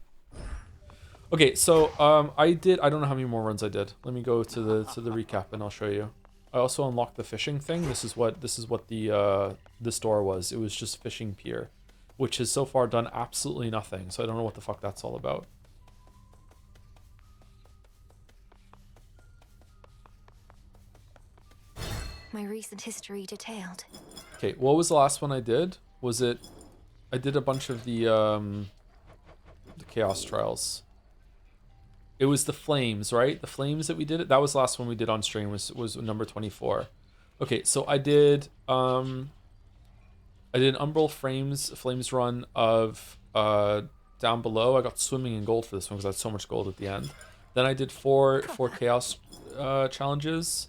Okay, so I don't know how many more runs I did. Let me go to the recap and I'll show you. I also unlocked the fishing thing. This is what the store was. It was just fishing pier, which has so far done absolutely nothing. So I don't know what the fuck that's all about. My recent history detailed. Okay, what was the last one I did? Was it I did a bunch of the Chaos Trials. It was the Flames, right? The Flames that we did it. That was the last one we did on stream. Was number 24. Okay, so I did an Umbral Flames run of down below. I got swimming in gold for this one because I had so much gold at the end. Then I did four Chaos challenges.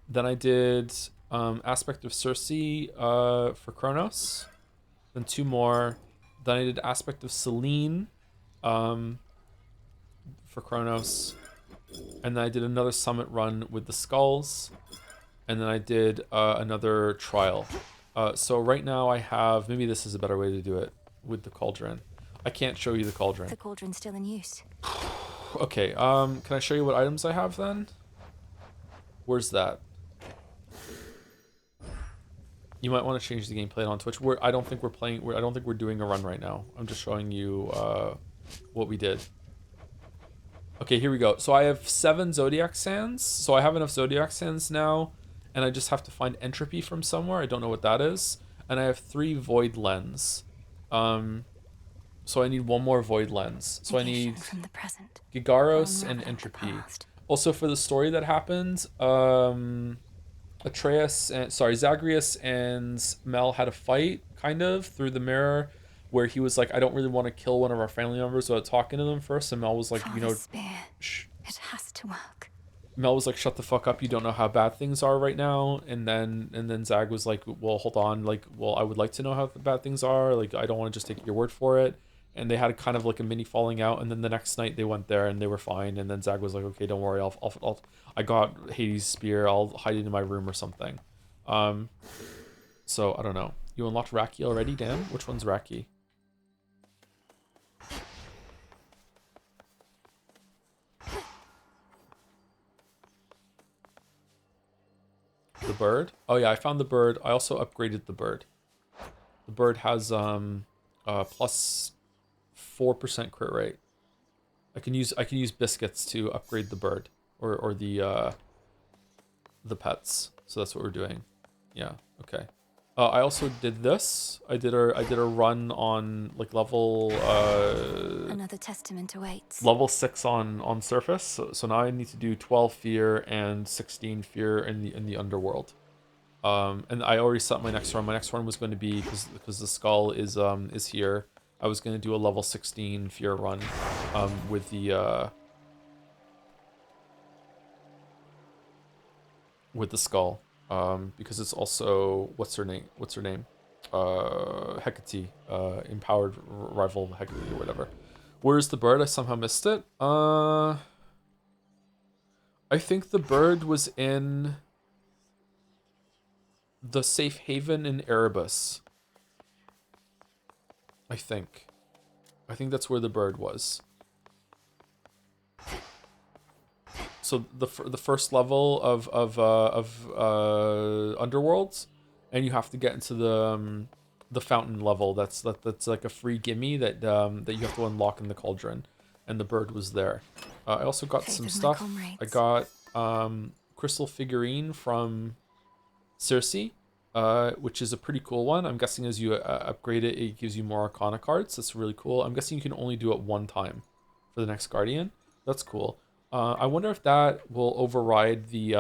Then I did Aspect of Circe for Kronos. Then 2 more. Then I did Aspect of Selene for Kronos. And then I did another summit run with the skulls. And then I did another trial. So right now I have, maybe this is a better way to do it with the cauldron. I can't show you the cauldron. The cauldron's still in use. Okay, can I show you what items I have then? Where's that? You might want to change the gameplay on Twitch. I don't think we're playing. I don't think we're doing a run right now. I'm just showing you what we did. Okay, here we go. So I have 7 Zodiac Sands. So I have enough Zodiac Sands now, and I just have to find entropy from somewhere. I don't know what that is. And I have 3 Void Lens. So I need 1 more Void Lens. So I need from the present. Gigaros and entropy. Also for the story that happened, Zagreus and Mel had a fight, kind of, through the mirror, where he was like, I don't really want to kill one of our family members without talking to them first, and Mel was like, you know, It has to work. Mel was like, shut the fuck up, you don't know how bad things are right now. And then Zag was like, well, hold on, like, well, I would like to know how bad things are, like, I don't want to just take your word for it. And they had kind of like a mini falling out, and then the next night they went there and they were fine. And then Zag was like, okay, don't worry, I got Hades' spear, I'll hide it in my room or something. So I don't know. You unlocked Raki already? Damn, which one's Raki? The bird? Oh yeah, I found the bird. I also upgraded the bird. The bird has plus 4% crit rate. I can use biscuits to upgrade the bird or the pets. So that's what we're doing. Yeah. Okay. I also did this. I did a run on like level Another testament awaits. level 6 on surface. So now I need to do 12 fear and 16 fear in the underworld. And I already set my next run. My next run was going to be because the skull is here. I was going to do a level 16 fear run with the skull. Because it's also what's her name? Hecate, empowered rival Hecate or whatever. Where's the bird? I somehow missed it. I think the bird was in the safe haven in Erebus. I think that's where the bird was. So the first level of Underworlds, and you have to get into the fountain level. That's like a free gimme that you have to unlock in the cauldron, and the bird was there. I also got some stuff. I got crystal figurine from Circe, which is a pretty cool one. I'm guessing as you upgrade it, it gives you more Arcana cards. That's really cool. I'm guessing you can only do it 1 time for the next Guardian. That's cool. I wonder if that will override the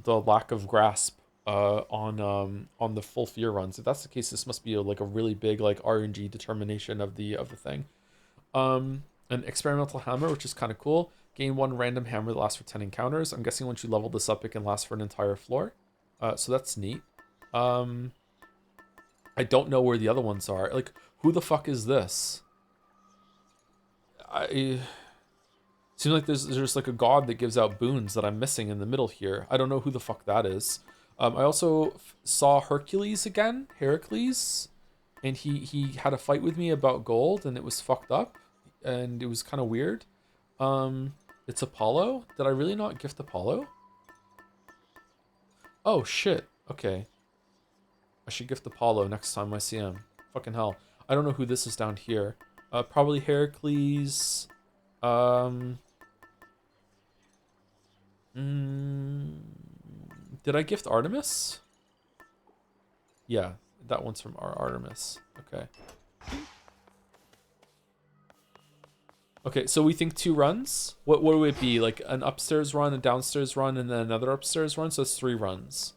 lack of grasp on the full fear runs. If that's the case, this must be like a really big like RNG determination of the thing. An experimental hammer, which is kind of cool. Gain 1 random hammer that lasts for 10 encounters. I'm guessing once you level this up, it can last for an entire floor. So that's neat. I don't know where the other ones are. Like, who the fuck is this? Seems like there's like a god that gives out boons that I'm missing in the middle here. I don't know who the fuck that is. I also saw Hercules again, Heracles, and he had a fight with me about gold, and it was fucked up, and it was kind of weird. It's Apollo. Did I really not gift Apollo? Oh shit. Okay. I should gift Apollo next time I see him. Fucking hell. I don't know who this is down here. Probably Heracles. Did I gift Artemis? Yeah, that one's from Artemis. Okay. Okay, so we think 2 runs. What would it be? Like an upstairs run, a downstairs run, and then another upstairs run. So it's 3 runs.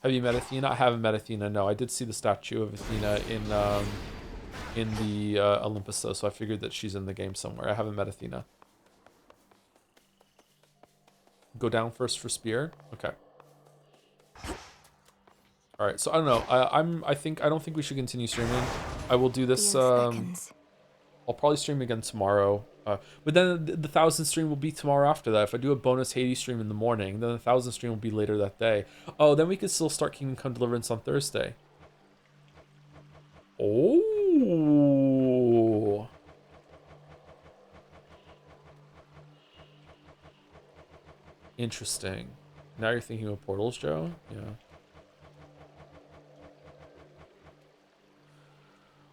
Have you met Athena? I haven't met Athena. No, I did see the statue of Athena in the Olympus though, so I figured that she's in the game somewhere. I haven't met Athena. Go down first for spear. Okay. All right. So I don't know. I don't think we should continue streaming. I will do this. I'll probably stream again tomorrow. But then the 1,000 stream will be tomorrow after that. If I do a bonus Hades stream in the morning, then the 1,000 stream will be later that day. Oh, then we could still start Kingdom Come Deliverance on Thursday. Oh. Interesting. Now you're thinking of portals, Joe? Yeah.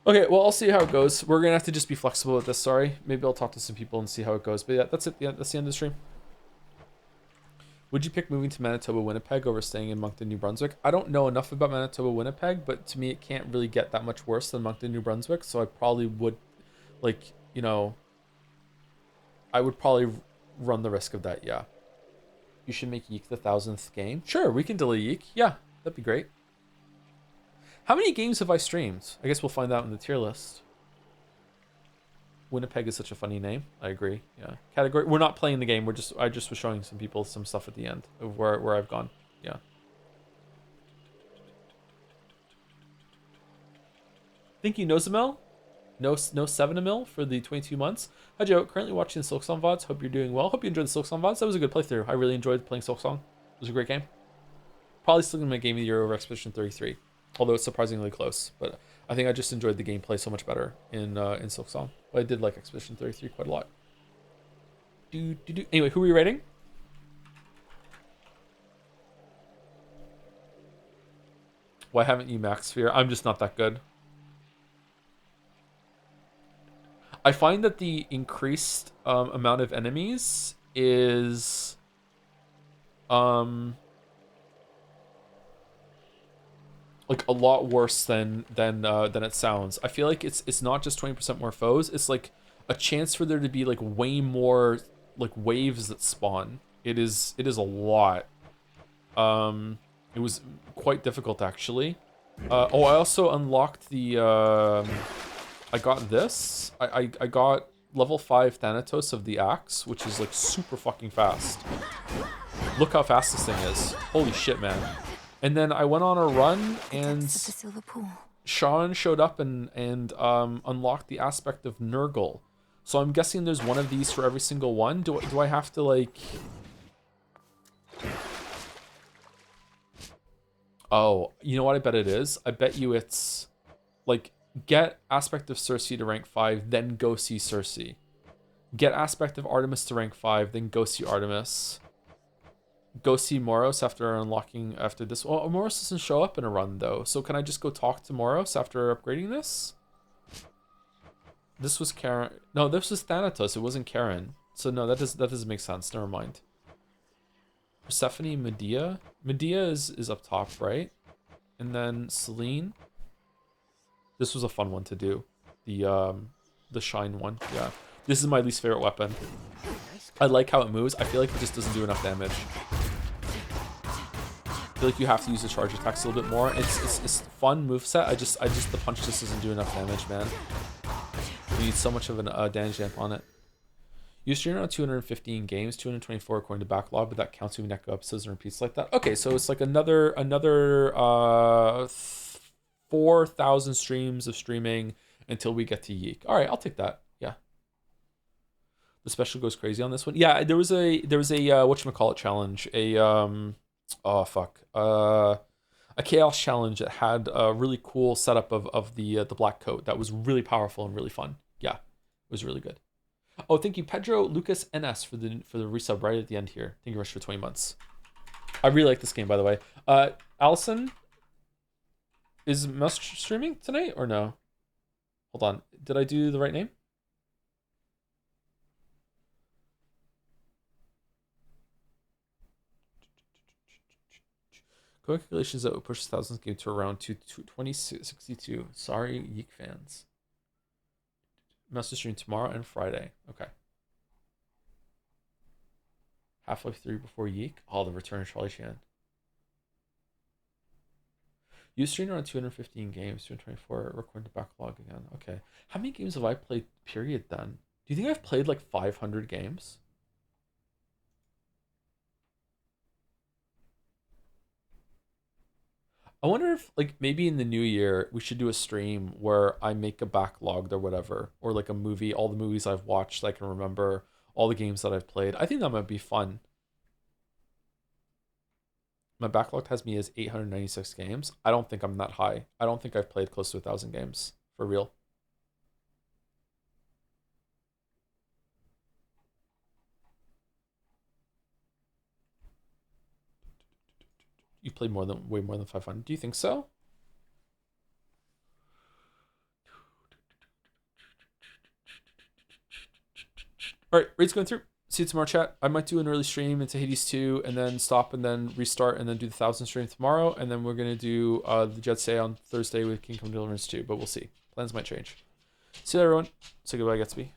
Okay, well, I'll see how it goes. We're gonna have to just be flexible with this, sorry. Maybe I'll talk to some people and see how it goes. But yeah, that's it. Yeah, that's the end of the stream. Would you pick moving to Manitoba, Winnipeg over staying in Moncton, New Brunswick? I don't know enough about Manitoba, Winnipeg, but to me it can't really get that much worse than Moncton, New Brunswick, so I probably would, like, you know, I would probably run the risk of that, yeah. You should make Yeek the 1,000th game. Sure, we can delay Yeek. Yeah, that'd be great. How many games have I streamed? I guess we'll find out in the tier list. Winnipeg is such a funny name. I agree. Yeah. Category. We're not playing the game. I just was showing some people some stuff at the end of where I've gone. Yeah. Thank you, Nozamel. No 7mil for the 22 months. Hi Joe, currently watching the Silksong VODs. Hope you're doing well. Hope you enjoyed the Silksong VODs. That was a good playthrough. I really enjoyed playing Silksong. It was a great game. Probably still gonna make Game of the Year over Expedition 33, although it's surprisingly close. But I think I just enjoyed the gameplay so much better in Silksong. But I did like Expedition 33 quite a lot. Anyway, who are we rating? Why haven't you Max Sphere? I'm just not that good. I find that the increased amount of enemies is like a lot worse than it sounds. I feel like it's not just 20% more foes. It's like a chance for there to be like way more like waves that spawn. It is a lot. It was quite difficult actually. I also unlocked the I got this. I got level 5 Thanatos of the Axe, which is like super fucking fast. Look how fast this thing is. Holy shit, man. And then I went on a run and Sean showed up and unlocked the aspect of Nurgle. So I'm guessing there's one of these for every single one. Do I have to like... Oh, you know what I bet it is? I bet you it's like get aspect of Cersei to rank 5, then go see Cersei. Get aspect of Artemis to rank 5, then go see Artemis. Go see Moros after unlocking after this. Well, Moros doesn't show up in a run though, so can I just go talk to Moros after upgrading this? This was Karen. No, this was Thanatos. It wasn't Karen. So no, that doesn't make sense. Never mind. Persephone, Medea. Medea is up top, right? And then Selene. This was a fun one to do. The shine one. Yeah. This is my least favorite weapon. I like how it moves. I feel like it just doesn't do enough damage. I feel like you have to use the charge attacks a little bit more. It's fun moveset. I just the punch just doesn't do enough damage, man. You need so much of a damage amp on it. You stream around 215 games, 224 according to backlog, but that counts when Neko episodes and repeats like that. Okay, so it's like another 4,000 streams of streaming until we get to Yeek. All right, I'll take that. Yeah. The special goes crazy on this one. Yeah, there was a whatchamacallit challenge, a chaos challenge that had a really cool setup of the black coat that was really powerful and really fun. Yeah, it was really good. Oh, thank you, Pedro Lucas NS for the resub right at the end here. Thank you very much for 20 months. I really like this game, by the way. Allison, is Mouse streaming tonight or no? Hold on, did I do the right name? Calculations that would push thousands game to around 2062. Sorry, Yeek fans. Master stream tomorrow and Friday. Okay. Half-Life 3 before Yeek. Oh, the return of Charlie Chan. You streamed around 215 games, 224, recording the backlog again. Okay. How many games have I played, period, then? Do you think I've played like 500 games? I wonder if, like, maybe in the new year, we should do a stream where I make a backlog or whatever, or like a movie, all the movies I've watched, I can remember, all the games that I've played. I think that might be fun. My backlog has me as 896 games. I don't think I'm that high. I don't think I've played close to 1,000 games, for real. You played way more than 500. Do you think so? All right, raid's going through. See you tomorrow, chat. I might do an early stream into Hades 2 and then stop and then restart and then do the 1,000 stream tomorrow. And then we're going to do the Jadseya on Thursday with Kingdom Deliverance 2, but we'll see. Plans might change. See you, everyone. Say goodbye, Gatsby.